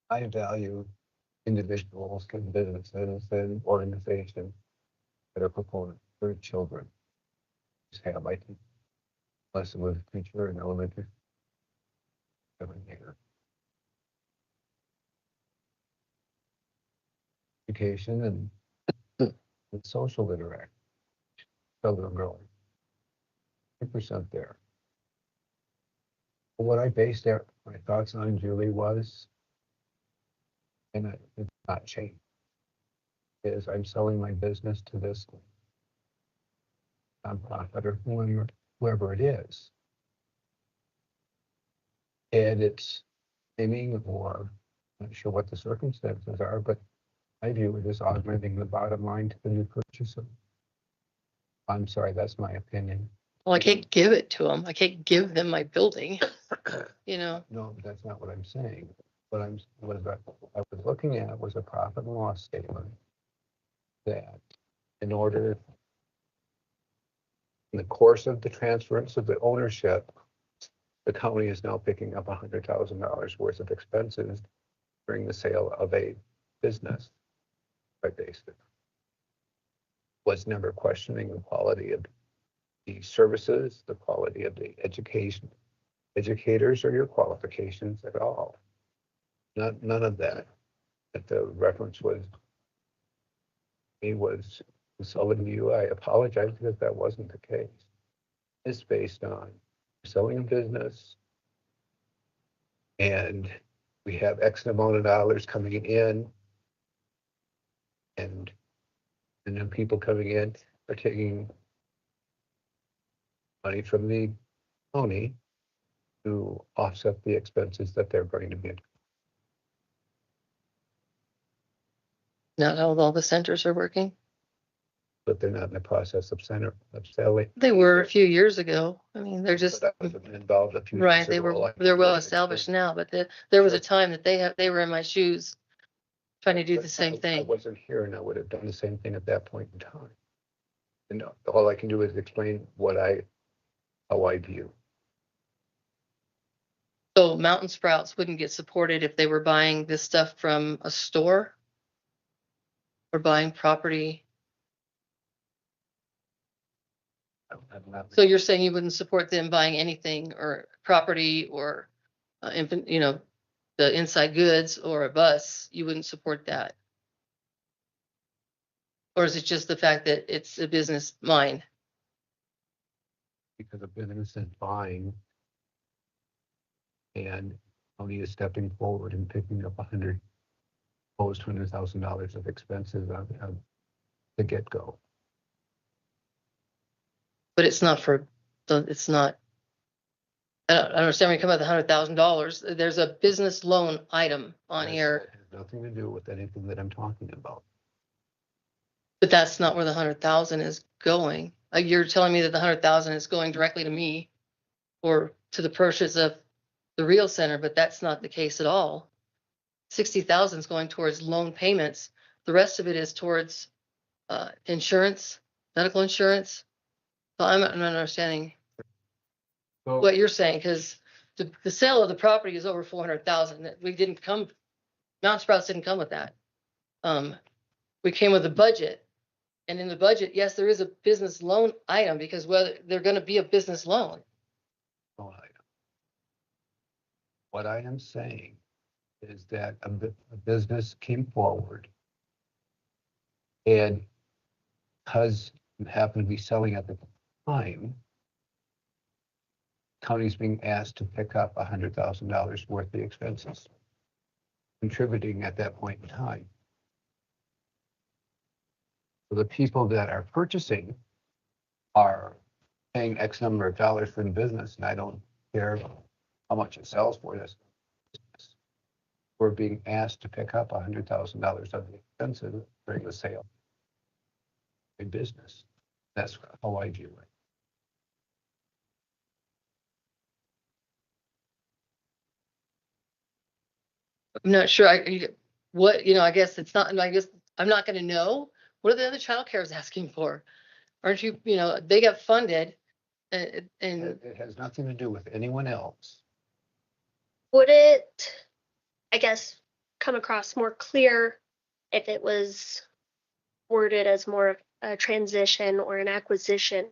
I value individuals and businesses and organizations that are proponents for children. Just have, I think, lesson with a teacher in elementary every year. Education and social interaction. Children growing. 2% there. What I based my thoughts on, Julie, was, and it did not change, is I'm selling my business to this nonprofit or whoever it is. And it's aiming, or I'm not sure what the circumstances are, but I view it as augmenting the bottom line to the new purchaser. I'm sorry, that's my opinion. Well, I can't give it to them. I can't give them my building, you know. No, that's not what I'm saying. What I was looking at was a profit and loss statement that in order, in the course of the transference of the ownership, the county is now picking up $100,000 worth of expenses during the sale of a business. I based it. Was never questioning the quality of the services, the quality of the education, educators, or your qualifications at all. None of that. If the reference was insulting you, I apologize because that wasn't the case. It's based on selling a business, and we have X amount of dollars coming in, and then people coming in are taking money from the county to offset the expenses that they're going to be. Not how all the centers are working. But they're not in the process of selling. They were a few years ago. I mean, they're just But I wasn't involved a few right. years They ago. were they're well established now, but there was a time that they were in my shoes trying to do the same I thing. wasn't here, and I would have done the same thing at that point in time. And all I can do is explain how I view. So Mountain Sprouts wouldn't get supported if they were buying this stuff from a store or buying property. So you're saying you wouldn't support them buying anything or property or, you know, the inside goods or a bus, you wouldn't support that? Or is it just the fact that it's a business mine? Because a business is buying, and county is stepping forward and picking up $100,000 of expenses on the get-go. But it's not for, it's not, I don't understand when you come out with $100,000. There's a business loan item on here, It has nothing to do with anything that I'm talking about. but that's not where the 100,000 is going. You're telling me that the 100,000 is going directly to me or to the purchase of the real center, but that's not the case at all. 60,000 is going towards loan payments. The rest of it is towards insurance, medical insurance. So I'm not understanding what you're saying, because the sale of the property is over 400,000. We didn't come, Mount Sprouts didn't come with that. We came with a budget, and in the budget, yes, there is a business loan item because whether they're going to be a business loan. What I am saying is that a business came forward, and because you happen to be selling at the time, county's being asked to pick up $100,000 worth of the expenses, contributing at that point in time. So the people that are purchasing are paying X number of dollars for the business, and I don't care how much it sells for this. we're being asked to pick up $100,000 of the expenses during the sale. A business. That's how I view it. I'm not sure. What, I guess it's not, I guess I'm not gonna know. What are the other childcare is asking for? Aren't you, they got funded and It has nothing to do with anyone else. Would it, I guess, come across more clear if it was worded as more of a transition or an acquisition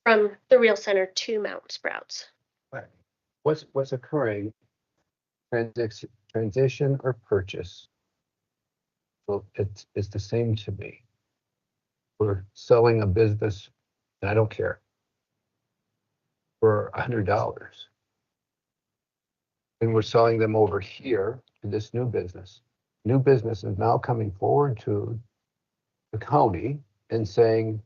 from the Real Center to Mountain Sprouts? What's occurring, transition or purchase? Well, it's the same to me. We're selling a business, and I don't care, for $100. And we're selling them over here to this new business. New business is now coming forward to the county and saying,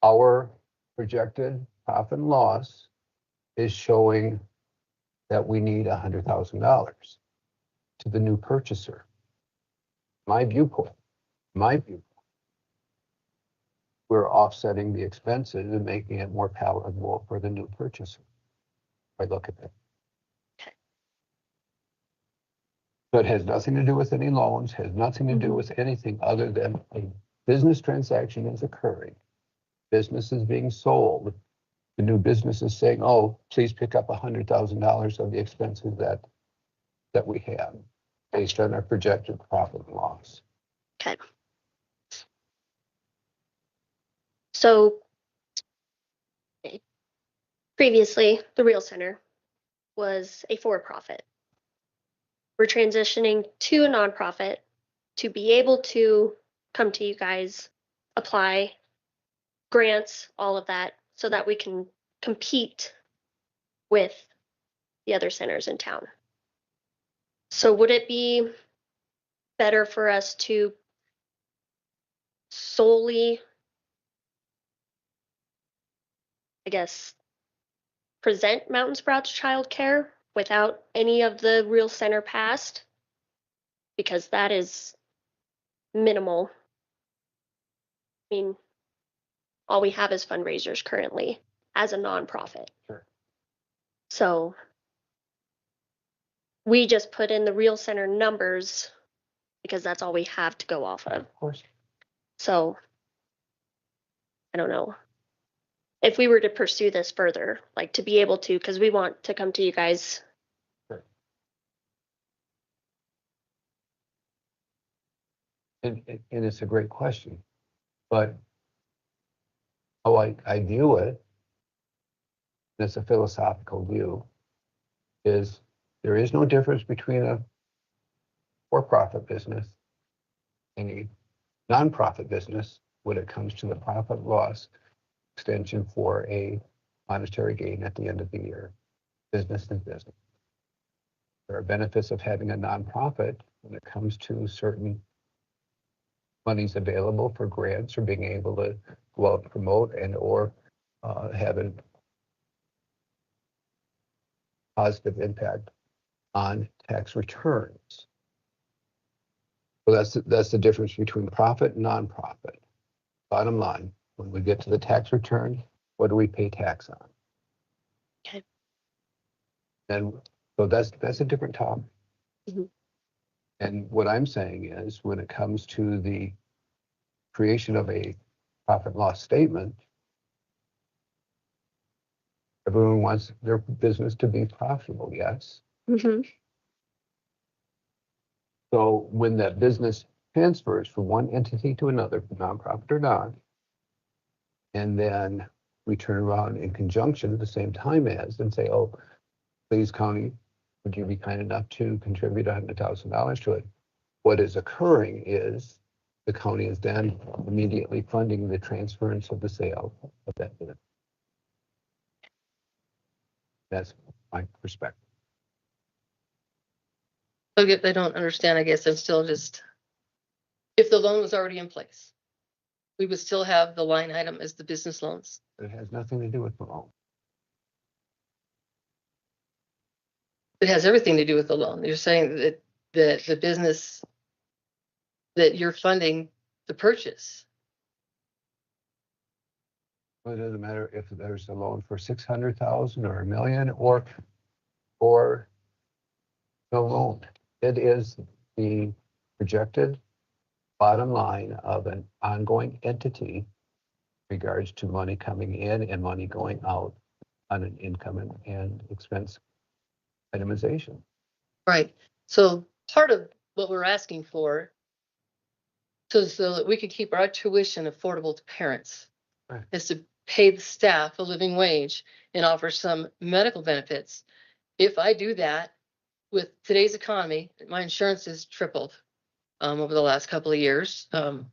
our projected profit and loss is showing that we need $100,000 to the new purchaser. My viewpoint, we're offsetting the expenses and making it more palatable for the new purchaser. If I look at that. So it has nothing to do with any loans, has nothing to do with anything other than a business transaction is occurring. Business is being sold. The new business is saying, oh, please pick up $100,000 of the expenses that we have based on our projected profit and loss. Okay. So previously, the Real Center was a for-profit. We're transitioning to a nonprofit to be able to come to you guys, apply grants, all of that, so that we can compete with the other centers in town. So would it be better for us to solely, I guess, present Mountain Sprouts childcare without any of the Real Center past? Because that is minimal. I mean, all we have is fundraisers currently as a nonprofit. Sure. So we just put in the Real Center numbers because that's all we have to go off of. Of course. So I don't know. If we were to pursue this further, like to be able to, because we want to come to you guys. Sure. And it's a great question, but how I view it, and it's a philosophical view, is there is no difference between a for-profit business and a nonprofit business when it comes to the profit loss extension for a monetary gain at the end of the year. Business is business. There are benefits of having a nonprofit when it comes to certain monies available for grants or being able to go out and promote and or have a positive impact on tax returns. So that's the difference between profit and nonprofit. Bottom line, when we get to the tax return, what do we pay tax on? Okay. And so that's a different topic. Mm-hmm. And what I'm saying is when it comes to the creation of a profit and loss statement, everyone wants their business to be profitable, yes? Mm-hmm. So when that business transfers from one entity to another, nonprofit or not, and then we turn around in conjunction at the same time as and say, oh, please, county, would you be kind enough to contribute $100,000 to it? What is occurring is the county is then immediately funding the transference of the sale of that business. That's my perspective. So if they don't understand, I guess it's still just, if the loan was already in place, we would still have the line item as the business loans. It has nothing to do with the loan. It has everything to do with the loan. You're saying that the business that you're funding the purchase. Well, it doesn't matter if there's a loan for 600,000 or a million or no loan. It is the projected bottom line of an ongoing entity in regards to money coming in and money going out on an income and expense itemization. Right. So part of what we're asking for, so that we could keep our tuition affordable to parents, Right. is to pay the staff a living wage and offer some medical benefits. If I do that with today's economy, my insurance has tripled over the last couple of years. In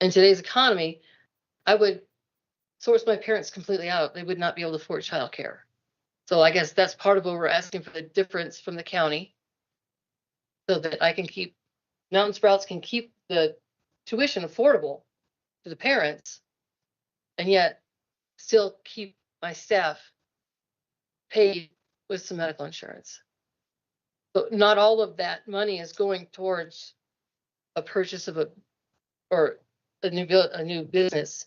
today's economy, I would source my parents completely out. They would not be able to afford childcare. So I guess that's part of what we're asking for, the difference from the county, so that I can keep, Mountain Sprouts can keep the tuition affordable to the parents and yet still keep my staff paid with some medical insurance. But not all of that money is going towards a purchase of a new business.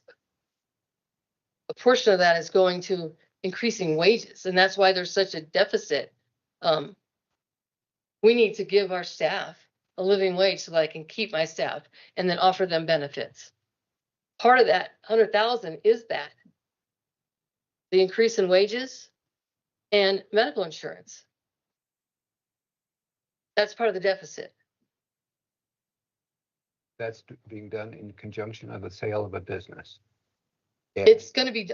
A portion of that is going to increasing wages, and that's why there's such a deficit. We need to give our staff a living wage so that I can keep my staff and then offer them benefits. Part of that 100,000 is that the increase in wages and medical insurance. That's part of the deficit. That's being done in conjunction of the sale of a business. It's going to be,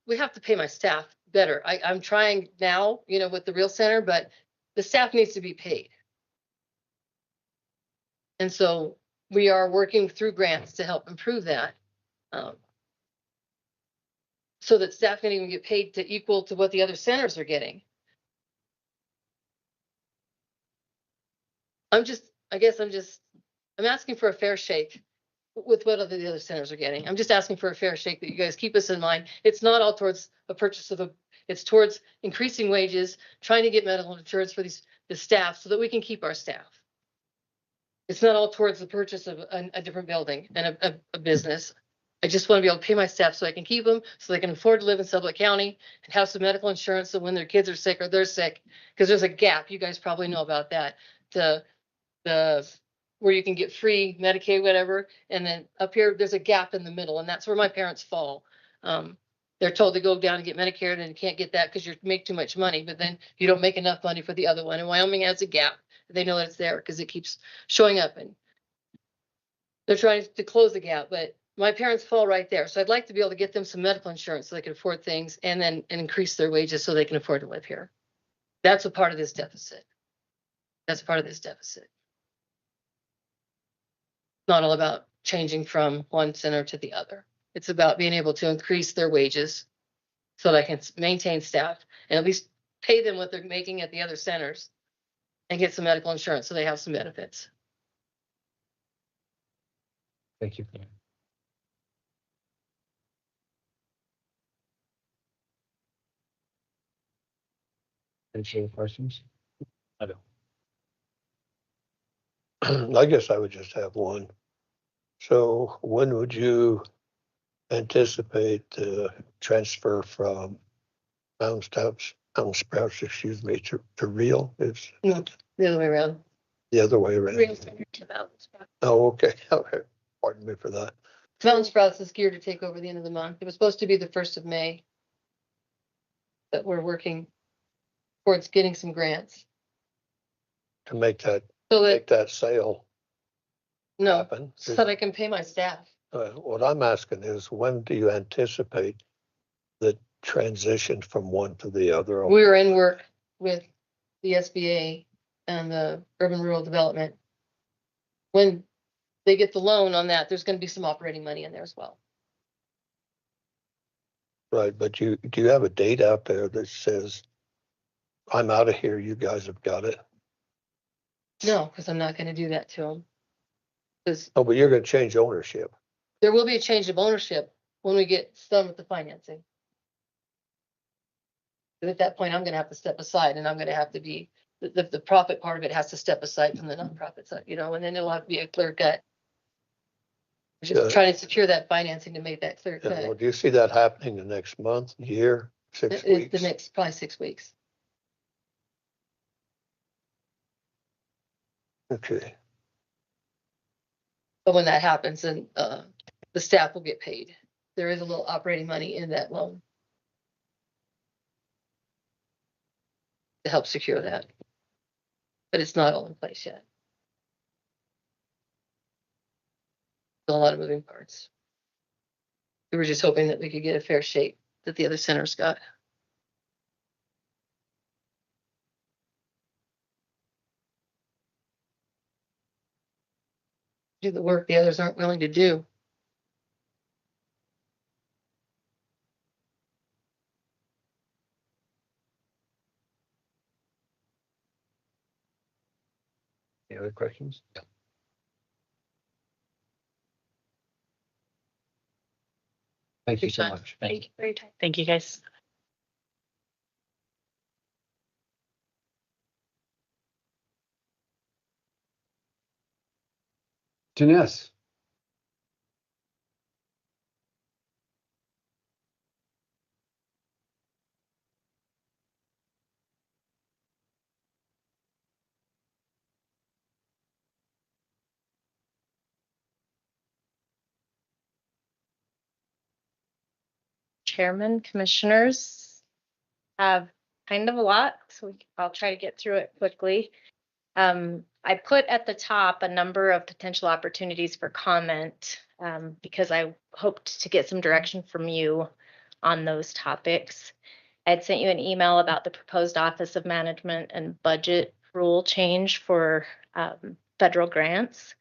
we have to pay my staff better. I'm trying now, with the Real Center, but the staff needs to be paid. And so we are working through grants to help improve that. So that staff can even get paid to equal to what the other centers are getting. I'm asking for a fair shake with what the other centers are getting. I'm just asking for a fair shake, that you guys keep us in mind. It's not all towards a purchase it's towards increasing wages, trying to get medical insurance for the staff so that we can keep our staff. It's not all towards the purchase of a different building and a business. I just want to be able to pay my staff so I can keep them, so they can afford to live in Sublette County and have some medical insurance, so when their kids are sick or they're sick, because there's a gap. You guys probably know about that. Where you can get free Medicaid, whatever, and then up here there's a gap in the middle, and that's where my parents fall. They're told to go down and get Medicare, and you can't get that because you make too much money, but then you don't make enough money for the other one. And Wyoming has a gap. They know that it's there because it keeps showing up, and they're trying to close the gap, but my parents fall right there. So I'd like to be able to get them some medical insurance so they can afford things, and then increase their wages so they can afford to live here. That's a part of this deficit. That's part of this deficit. Not all about changing from one center to the other. It's about being able to increase their wages so that I can maintain staff and at least pay them what they're making at the other centers and get some medical insurance so they have some benefits. Thank you. Any other questions? I don't. I guess I would just have one. So when would you anticipate the transfer from Mountain Sprouts, to Real? It's No, the other way around. the other way around. Real Center to Mountain Sprouts. Oh, okay. Okay. Pardon me for that. Mountain Sprouts is geared to take over the end of the month. It was supposed to be the 1st of May. But we're working towards getting some grants. To make that So that, sale no, happen. so that I can pay my staff. What I'm asking is, when do you anticipate the transition from one to the other? We were in work with the SBA and the Urban Rural Development. When they get the loan on that, there's going to be some operating money in there as well. Right, but do you have a date out there that says, I'm out of here, you guys have got it? No, because I'm not going to do that to them. Because Oh, but you're going to change ownership. there will be a change of ownership when we get done with the financing. 'Cause at that point, I'm gonna have to step aside and I'm gonna have to be, the profit part of it has to step aside from the nonprofit side, you know, and then it'll have to be a clear cut. Yeah. Just trying to secure that financing to make that clear Yeah, well, cut. do you see that happening the next month, year, 6 The weeks? next, probably 6 weeks. Okay. But when that happens, then the staff will get paid. There is a little operating money in that loan to help secure that. But it's not all in place yet. Still a lot of moving parts. We were just hoping that we could get a fair shake that the other centers got. Do the work the others aren't willing to do. Any other questions? Thank you so much. Thank you for your time. Thank you, guys. Janess. Chairman, commissioners, have kind of a lot, so I'll try to get through it quickly. I put at the top a number of potential opportunities for comment because I hoped to get some direction from you on those topics. I had sent you an email about the proposed Office of Management and Budget rule change for federal grants.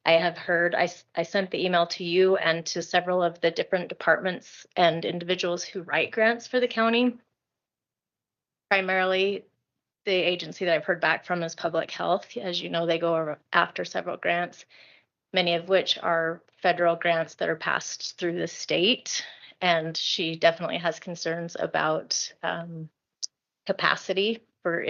I have heard, I sent the email to you and to several of the different departments and individuals who write grants for the county. Primarily, the agency that I've heard back from is Public Health. As you know, they go after several grants, many of which are federal grants that are passed through the state. And she definitely has concerns about capacity for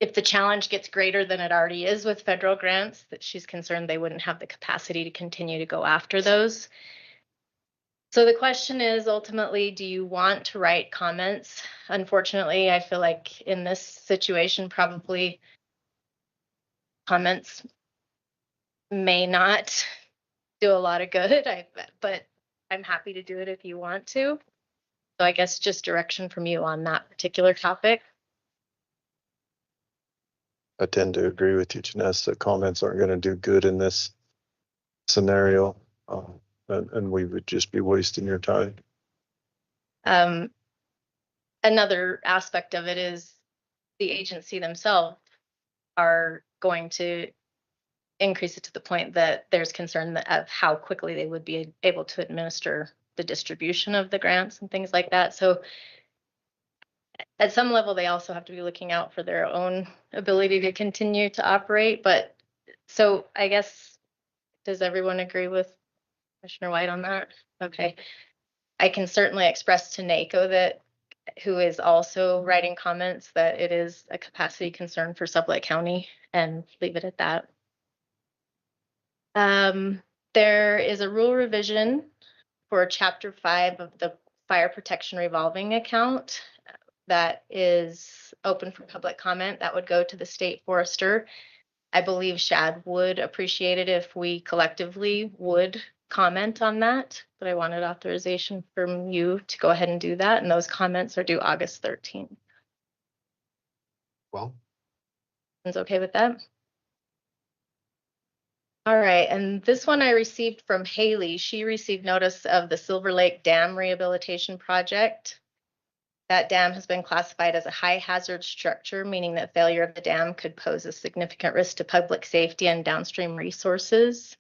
if the challenge gets greater than it already is with federal grants, that she's concerned they wouldn't have the capacity to continue to go after those. So the question is ultimately, do you want to write comments? Unfortunately, I feel like in this situation, probably comments may not do a lot of good, but I'm happy to do it if you want to. So I guess just direction from you on that particular topic. I tend to agree with you, Janess, that comments aren't going to do good in this scenario. And we would just be wasting your time. Another aspect of it is the agency themselves are going to increase it to the point that there's concern of how quickly they would be able to administer the distribution of the grants and things like that. So at some level, they also have to be looking out for their own ability to continue to operate. But so I guess, does everyone agree with Commissioner White on that? Okay. I can certainly express to NACO that, who is also writing comments, that it is a capacity concern for Sublette County, and leave it at that. There is a rule revision for Chapter 5 of the Fire Protection Revolving Account that is open for public comment. That would go to the state forester. I believe Shad would appreciate it if we collectively would comment on that, but I wanted authorization from you to go ahead and do that, and those comments are due August 13th. Well, Is okay with that? All right, and this one I received from Haley. She received notice of the Silver Lake Dam Rehabilitation Project. That dam has been classified as a high hazard structure, meaning that failure of the dam could pose a significant risk to public safety and downstream resources.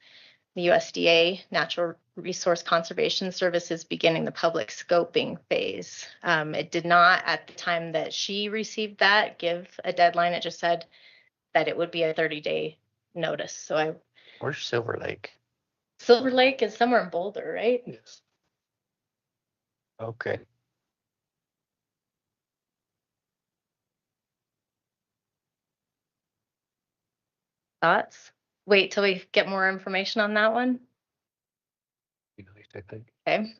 The USDA Natural Resource Conservation Service is beginning the public scoping phase. It did not, at the time that she received that, give a deadline. It just said that it would be a 30-day notice. So Where's Silver Lake? Silver Lake is somewhere in Boulder, right? yes. Okay. Thoughts? Wait till we get more information on that one. I think. Okay.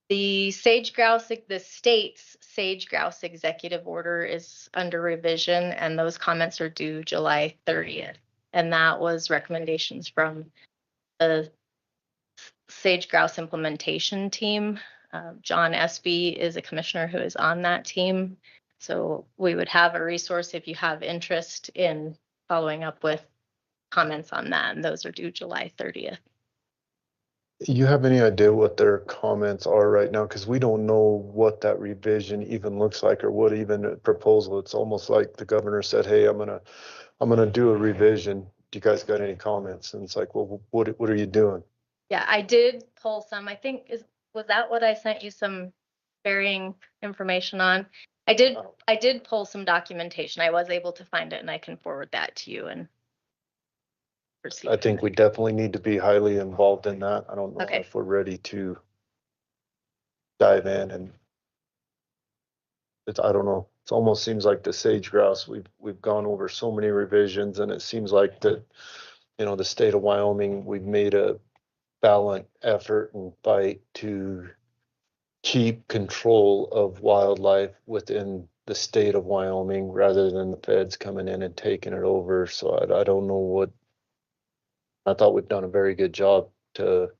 The sage grouse, the state's sage grouse executive order is under revision, and those comments are due July 30th. And that was recommendations from the sage grouse implementation team. John Espy is a commissioner who is on that team. So we would have a resource if you have interest in following up with comments on that, and those are due July 30th. You have any idea what their comments are right now? Because we don't know what that revision even looks like or what even a proposal. It's almost like the governor said, hey, I'm gonna do a revision. Do you guys got any comments? And it's like, well, what are you doing? Yeah, I did pull some. I think was that what I sent you some varying information on? I did pull some documentation. I was able to find it, and I can forward that to you and proceed. I think we definitely need to be highly involved in that. I don't know Okay. if we're ready to dive in, and I don't know. It almost seems like the sage grouse. We've gone over so many revisions, and it seems like that, the state of Wyoming, we've made a valiant effort and fight to keep control of wildlife within the state of Wyoming rather than the feds coming in and taking it over. So I don't know what. I thought we've done a very good job to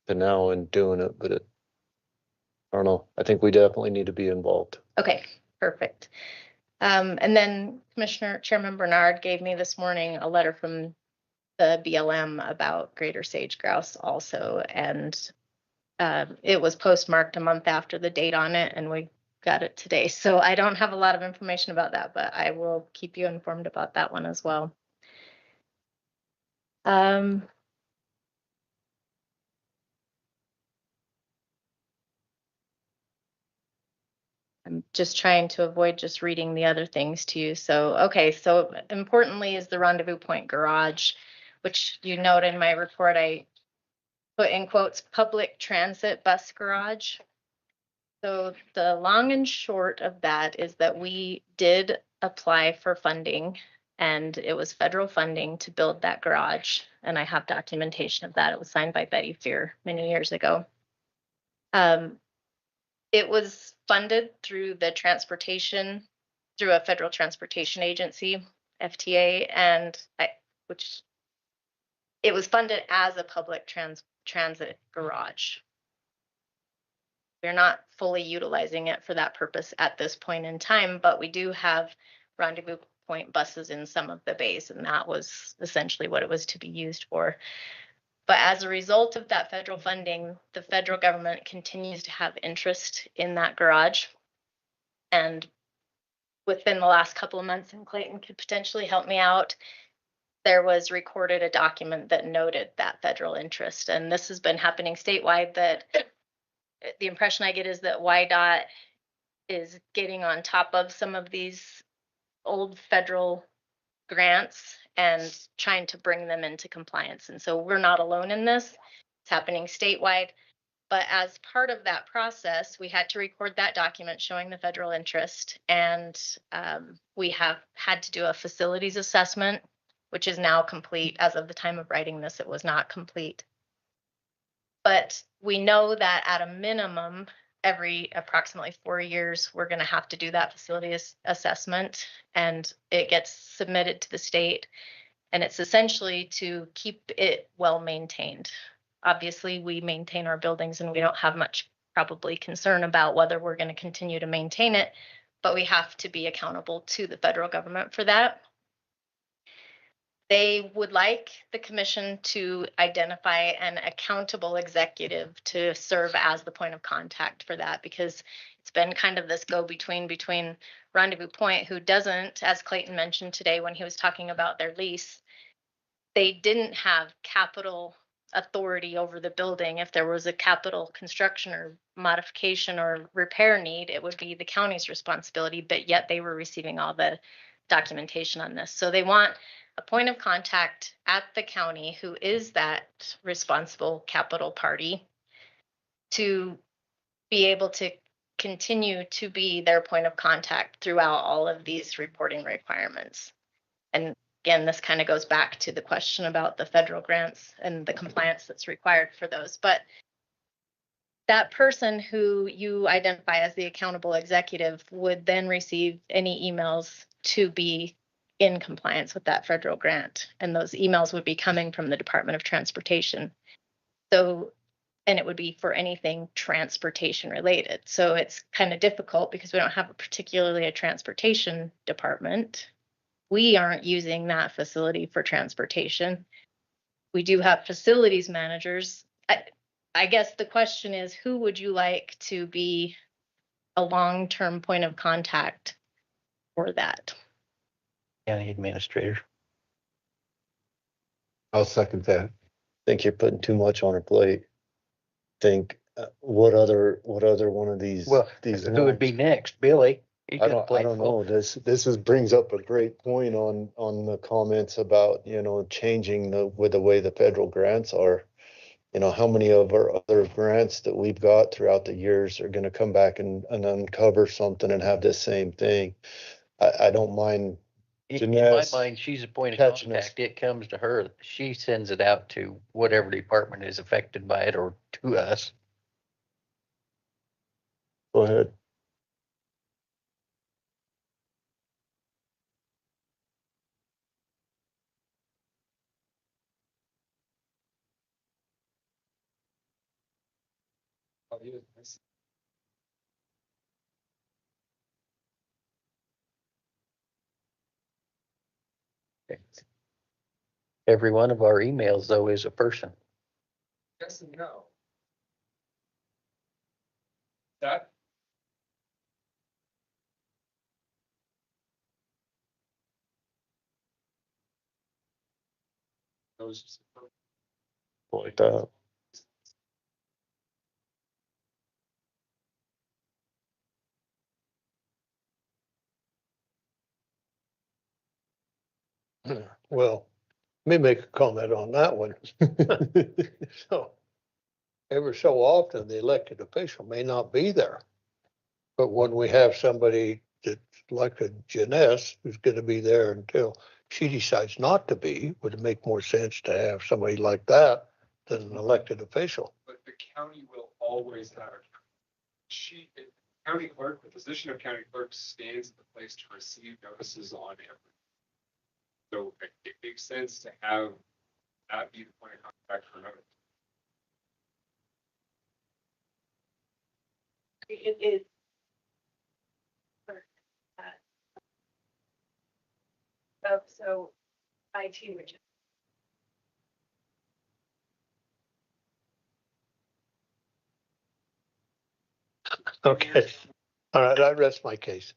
now in doing it, but I don't know. I think we definitely need to be involved. Okay, perfect. And then Chairman Bernard gave me this morning a letter from the BLM about greater sage grouse also, and it was postmarked a month after the date on it, and we got it today. So I don't have a lot of information about that, but I will keep you informed about that one as well. I'm just trying to avoid just reading the other things to you. So, okay, so importantly is the Rendezvous Point Garage, which you note in my report, I put in quotes, public transit bus garage. So the long and short of that is that we did apply for funding, and it was federal funding to build that garage. And I have documentation of that. It was signed by Betty Fear many years ago. It was funded through the through a federal transportation agency, FTA, and which it was funded as a public transit garage. We're not fully utilizing it for that purpose at this point in time, but we do have Rendezvous Point buses in some of the bays, and that was essentially what it was to be used for. But as a result of that federal funding, the federal government continues to have interest in that garage. And within the last couple of months, and Clayton could potentially help me out, there was recorded a document that noted that federal interest. And this has been happening statewide. That the impression I get is that YDOT is getting on top of some of these old federal grants and trying to bring them into compliance. And so we're not alone in this. It's happening statewide. But as part of that process, we had to record that document showing the federal interest. And we have had to do a facilities assessment, which is now complete. As of the time of writing this, it was not complete. But we know that at a minimum, every approximately 4 years, we're going to have to do that facilities assessment, and it gets submitted to the state. And it's essentially to keep it well maintained. Obviously, we maintain our buildings and we don't have much probably concern about whether we're going to continue to maintain it, but we have to be accountable to the federal government for that. They would like the commission to identify an accountable executive to serve as the point of contact for that, because it's been kind of this go-between between Rendezvous Point, who doesn't, as Clayton mentioned today when he was talking about their lease, they didn't have capital authority over the building. If there was a capital construction or modification or repair need, it would be the county's responsibility, but yet they were receiving all the documentation on this. So they want a point of contact at the county who is that responsible capital party to be able to continue to be their point of contact throughout all of these reporting requirements. And again, this kind of goes back to the question about the federal grants and the compliance that's required for those. But that person who you identify as the accountable executive would then receive any emails to be in compliance with that federal grant. And those emails would be coming from the Department of Transportation. So, and it would be for anything transportation related. So it's kind of difficult because we don't have particularly a transportation department. We aren't using that facility for transportation. We do have facilities managers. I guess the question is, who would you like to be a long-term point of contact for that? County administrator. I'll second that. Think you're putting too much on her plate. Think, what other one of these? Well, these who would be lines? next? Billy? He I got a don't plate know. full. This brings up a great point on the comments about, changing with the way the federal grants are. How many of our other grants that we've got throughout the years are gonna come back and uncover something and have this same thing? I don't mind. In my Jeanette's mind, she's a point of catching us. contact. It comes to her. She sends it out to whatever department is affected by it or to us. Go ahead. Every one of our emails, though, is a person. Yes and no. That. Those. Like that. Well, let me make a comment on that one. So, every so often, the elected official may not be there. But when we have somebody that's like a Janess, who's gonna be there until she decides not to be, would it make more sense to have somebody like that than an elected official? But the county will always have a county clerk, the position of county clerk stands at the place to receive notices on every. So it makes sense to have that be the point of contact for notice. It is. So IT, which is. Okay, all right, I rest my case.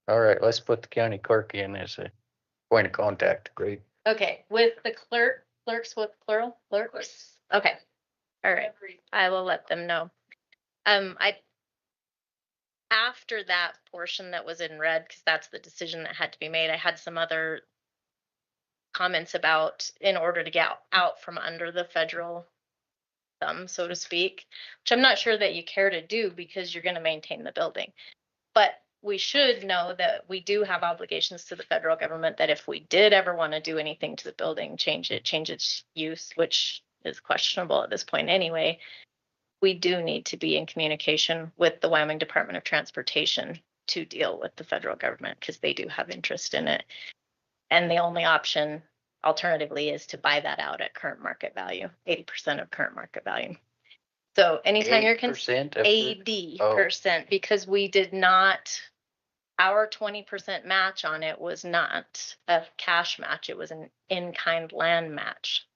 All right, let's put the county clerk in as a point of contact. Great. Okay, with the clerks with plural, clerks? Okay, all right, I will let them know. After that portion that was in red, because that's the decision that had to be made, I had some other comments about in order to get out from under the federal thumb, so to speak, which I'm not sure that you care to do because you're going to maintain the building. But we should know that we do have obligations to the federal government that if we did ever want to do anything to the building, change its use, which is questionable at this point anyway, we do need to be in communication with the Wyoming Department of Transportation to deal with the federal government because they do have interest in it. And the only option alternatively is to buy that out at current market value, 80% of current market value. So anytime you're 80%, because we did not, our 20% match on it was not a cash match. It was an in-kind land match.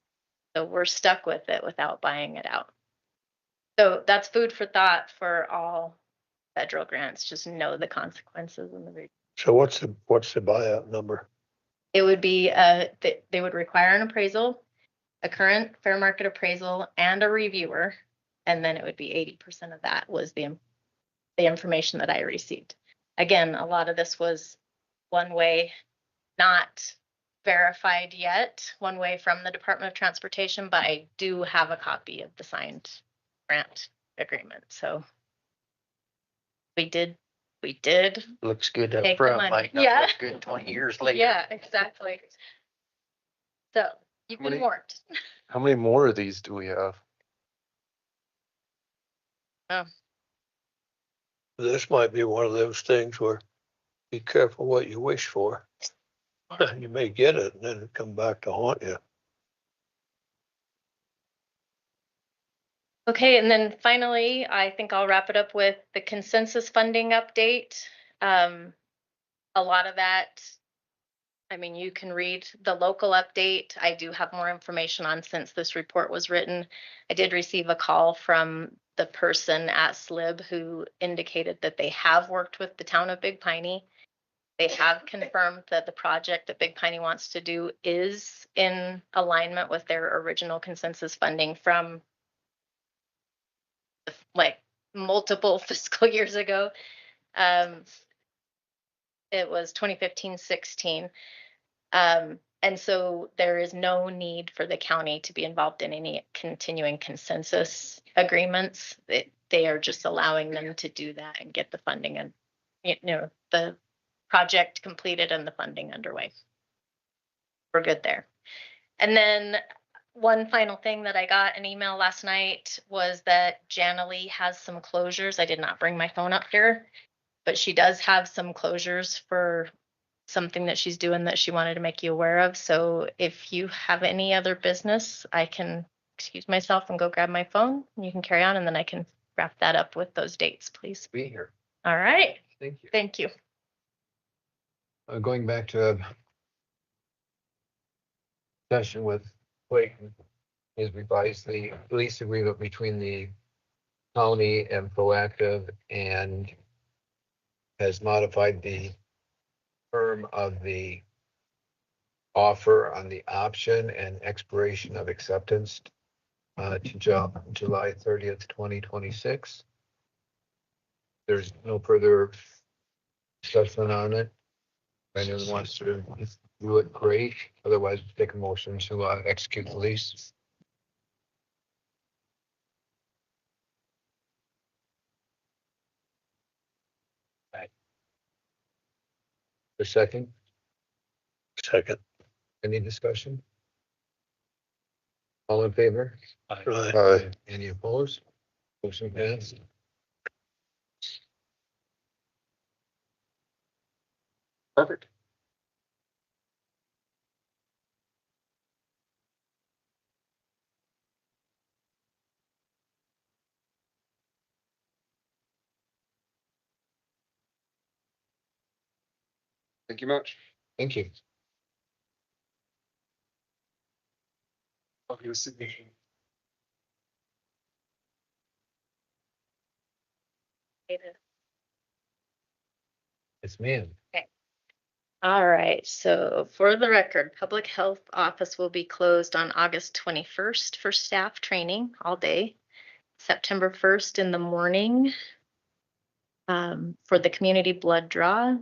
So we're stuck with it without buying it out. So that's food for thought for all federal grants. Just know the consequences and the. So what's the buyout number? It would be they would require an appraisal, a current fair market appraisal, and a reviewer, and then it would be 80% of that was the information that I received. Again, a lot of this was one way, not verified yet, one way from the Department of Transportation, but I do have a copy of the signed grant agreement. So we did Looks good up take the front, money. might not Yeah. look good 20 years later. Yeah, exactly. So you've How been many- warned. How many more of these do we have? Oh, This might be one of those things where be careful what you wish for. You may get it and then it come back to haunt you. okay, and then finally, I think I'll wrap it up with the consensus funding update. A lot of that, I mean, you can read the local update. I do have more information on since this report was written. I did receive a call from the person at SLIB who indicated that they have worked with the town of Big Piney. They have confirmed that the project that Big Piney wants to do is in alignment with their original consensus funding from like multiple fiscal years ago. It was 2015-16. And so there is no need for the county to be involved in any continuing consensus agreements. They are just allowing them to do that and get the funding and, the project completed and the funding underway. We're good there. And then one final thing that I got an email last night was that Janalee has some closures. I did not bring my phone up here, but she does have some closures for something that she's doing that she wanted to make you aware of. So if you have any other business, I can excuse myself and go grab my phone and you can carry on and then I can wrap that up with those dates, please. Be here. All right. Thank you. Thank you. Going back to a session with Clayton, is revised the lease agreement between the county and Proactive and has modified the term of the offer on the option and expiration of acceptance to July 30th, 2026. There's no further discussion on it. If anyone wants to do it, great. Otherwise, take a motion to execute the lease. A second? Second. Any discussion? All in favor? Right. Aye. Any opposed? Motion passed. Perfect. Thank you much. Thank you. It's me. Okay. All right. So for the record, Public Health Office will be closed on August 21st for staff training all day. September 1st in the morning for the community blood draw.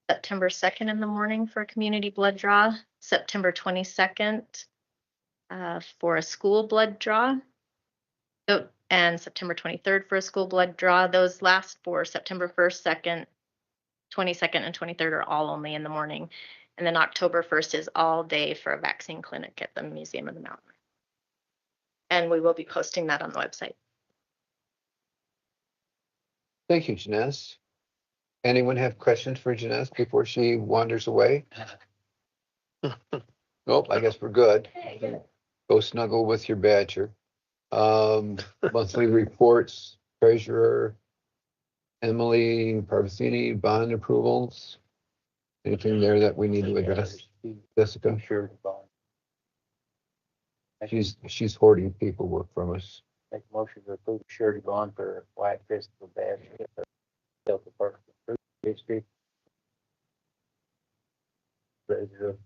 September 2nd in the morning for a community blood draw. September 22nd for a school blood draw. So, and September 23rd for a school blood draw. Those last four, September 1st, 2nd, 22nd, and 23rd are all only in the morning. And then October 1st is all day for a vaccine clinic at the Museum of the Mountain. And we will be posting that on the website. Thank you, Janess. Anyone have questions for Janess before she wanders away? Nope, I guess we're good. Go snuggle with your badger. Monthly reports, treasurer, Emily Parvasini, bond approvals. Anything there that we need to address? Jessica? Sure. She's hoarding paperwork from us. Make a motion to approve surety bond for White Crystal Bass. Health Department. History. Treasurer.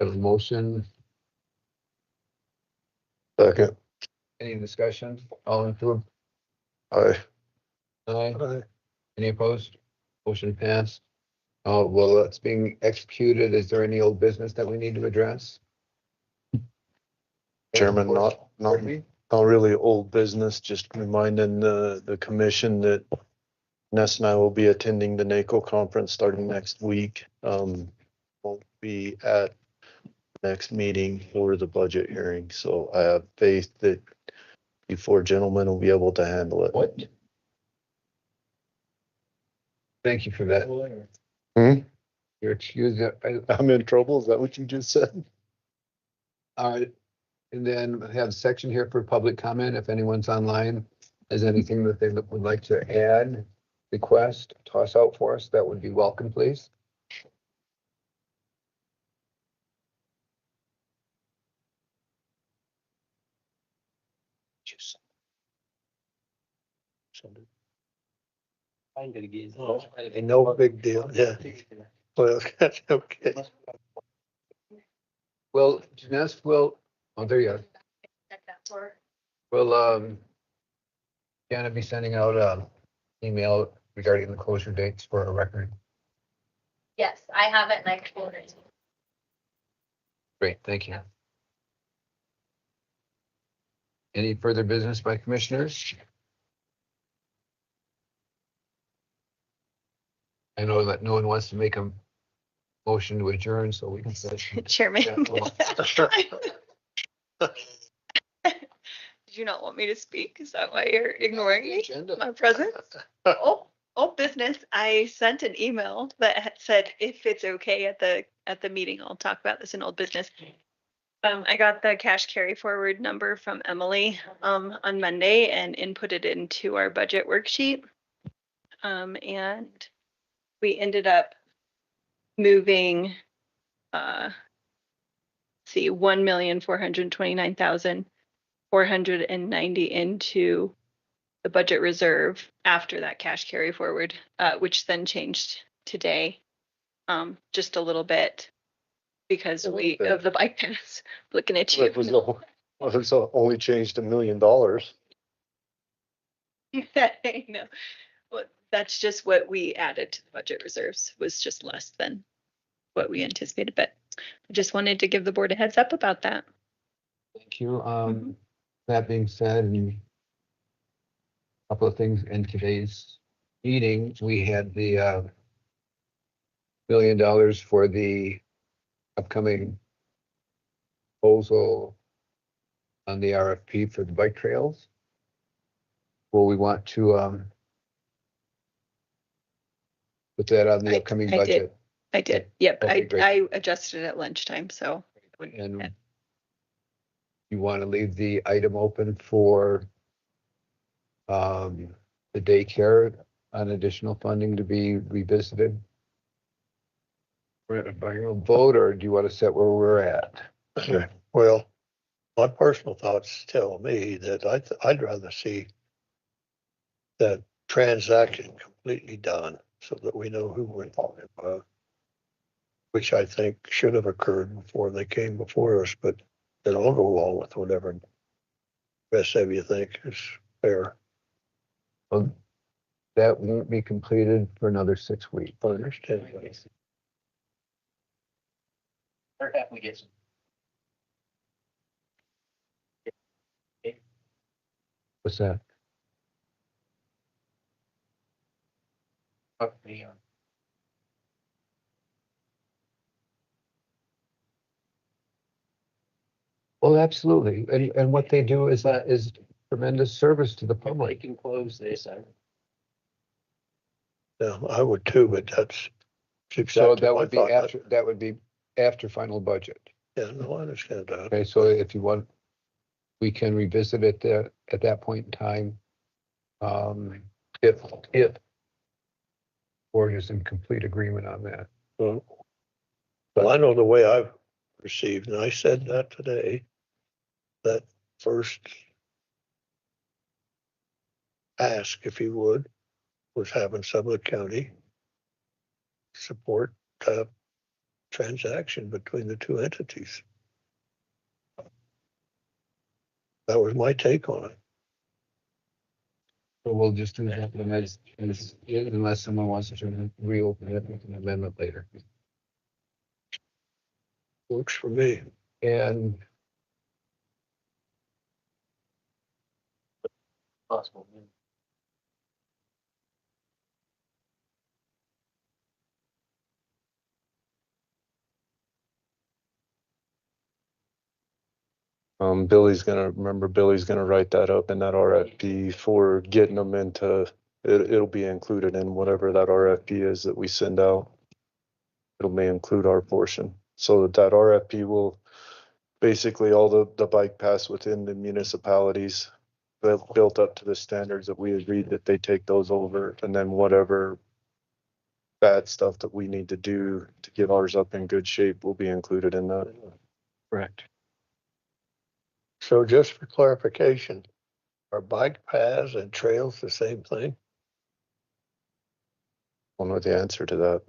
Have a motion. Second. Any discussion? All in favor? Aye. Aye. Any opposed? Motion passed. Oh, well, it's being executed. Is there any old business that we need to address? Chairman, not really old business, just reminding the commission that Ness and I will be attending the NACO conference starting next week. Won't be at next meeting for the budget hearing, so I have faith that you four gentlemen will be able to handle it. What? Thank you for that. You're excused. I'm in trouble, is that what you just said? All right, and then I have a section here for public comment. If anyone's online, has anything that they would like to add, request, toss out for us, that would be welcome, please. Find it again. No big deal, yeah. Well, okay. Well, Janess will, oh, there you are. Will, Jana be sending out an email regarding the closure dates for a record? Yes, I have it next quarter. Great, thank you. Any further business by commissioners? I know that no one wants to make a motion to adjourn, so we can. Chairman. Yeah, Did you not want me to speak? Is that why you're ignoring me? My presence? Oh, business. I sent an email that had said if it's okay at the meeting, I'll talk about this in old business. I got the cash carry forward number from Emily on Monday and inputted it into our budget worksheet. And we ended up moving 1,429,490 into the budget reserve after that cash carry forward, which then changed today just a little bit because of the bike pass. Looking at you. It was only changed $1 million. I know. Well, that's just what we added to the budget reserves, was just less than what we anticipated, but I just wanted to give the board a heads up about that. thank you. That being said, and a couple of things in today's meeting, we had the $1 million for the upcoming proposal on the RFP for the bike trails. Will we want to put that on the upcoming budget? I did. Yep. Okay, great. I adjusted at lunchtime, so. And you want to leave the item open for the daycare on additional funding to be revisited? We're at a final vote, or do you want to set where we're at? Okay. Well, my personal thoughts tell me that I'd rather see that transaction completely done so that we know who we're talking about, which I think should have occurred before they came before us, but then I'll go along with whatever the rest of you think is fair. Well, that won't be completed for another 6 weeks. I understand. Third half we get some. What's that? Well, absolutely. And what they do is tremendous service to the They public. can close this. Yeah, I would too, but that's So exactly that my would be thought. after final budget. Yeah, no, I understand that. Okay, so if you want, we can revisit it at that point in time. If board is in complete agreement on that. Well, I know the way I've received, and I said that today, that first ask, if you would, was having Sublette County support transaction between the two entities. That was my take on it. So we'll just do that unless someone wants to reopen it with an amendment later. Works for me. And possible. Billy's gonna write that up in that RFP for getting them into, it'll be included in whatever that RFP is that we send out. It'll may include our portion, so that RFP will, basically all the bike paths within the municipalities built up to the standards that we agreed that they take those over, and then whatever bad stuff that we need to do to get ours up in good shape will be included in that. Correct. So just for clarification, are bike paths and trails the same thing? I don't know the answer to that.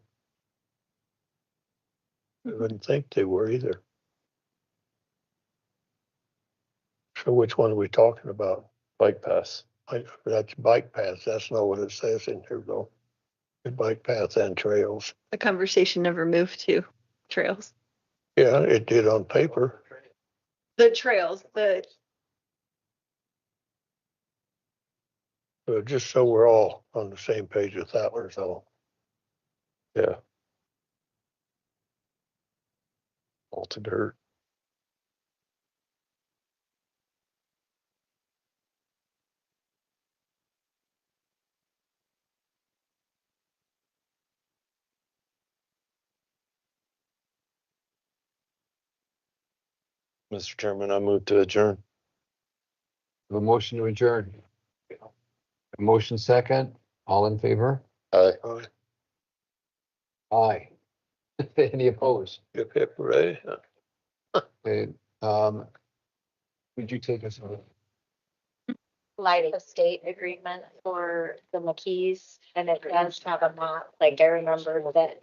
I wouldn't think they were either. So which one are we talking about? Bike paths. That's bike paths. That's not what it says in here though. The bike paths and trails. The conversation never moved to trails. Yeah, it did on paper. The trails, Just so we're all on the same page with that one, so. Yeah. All to dirt. Mr. Chairman, I move to adjourn. A motion to adjourn. A motion second, all in favor? Aye. Aye. Any opposed? Hip hip hooray. Okay, would you take us on? Light estate agreement for the McKees, and it does have a map. Like I remember that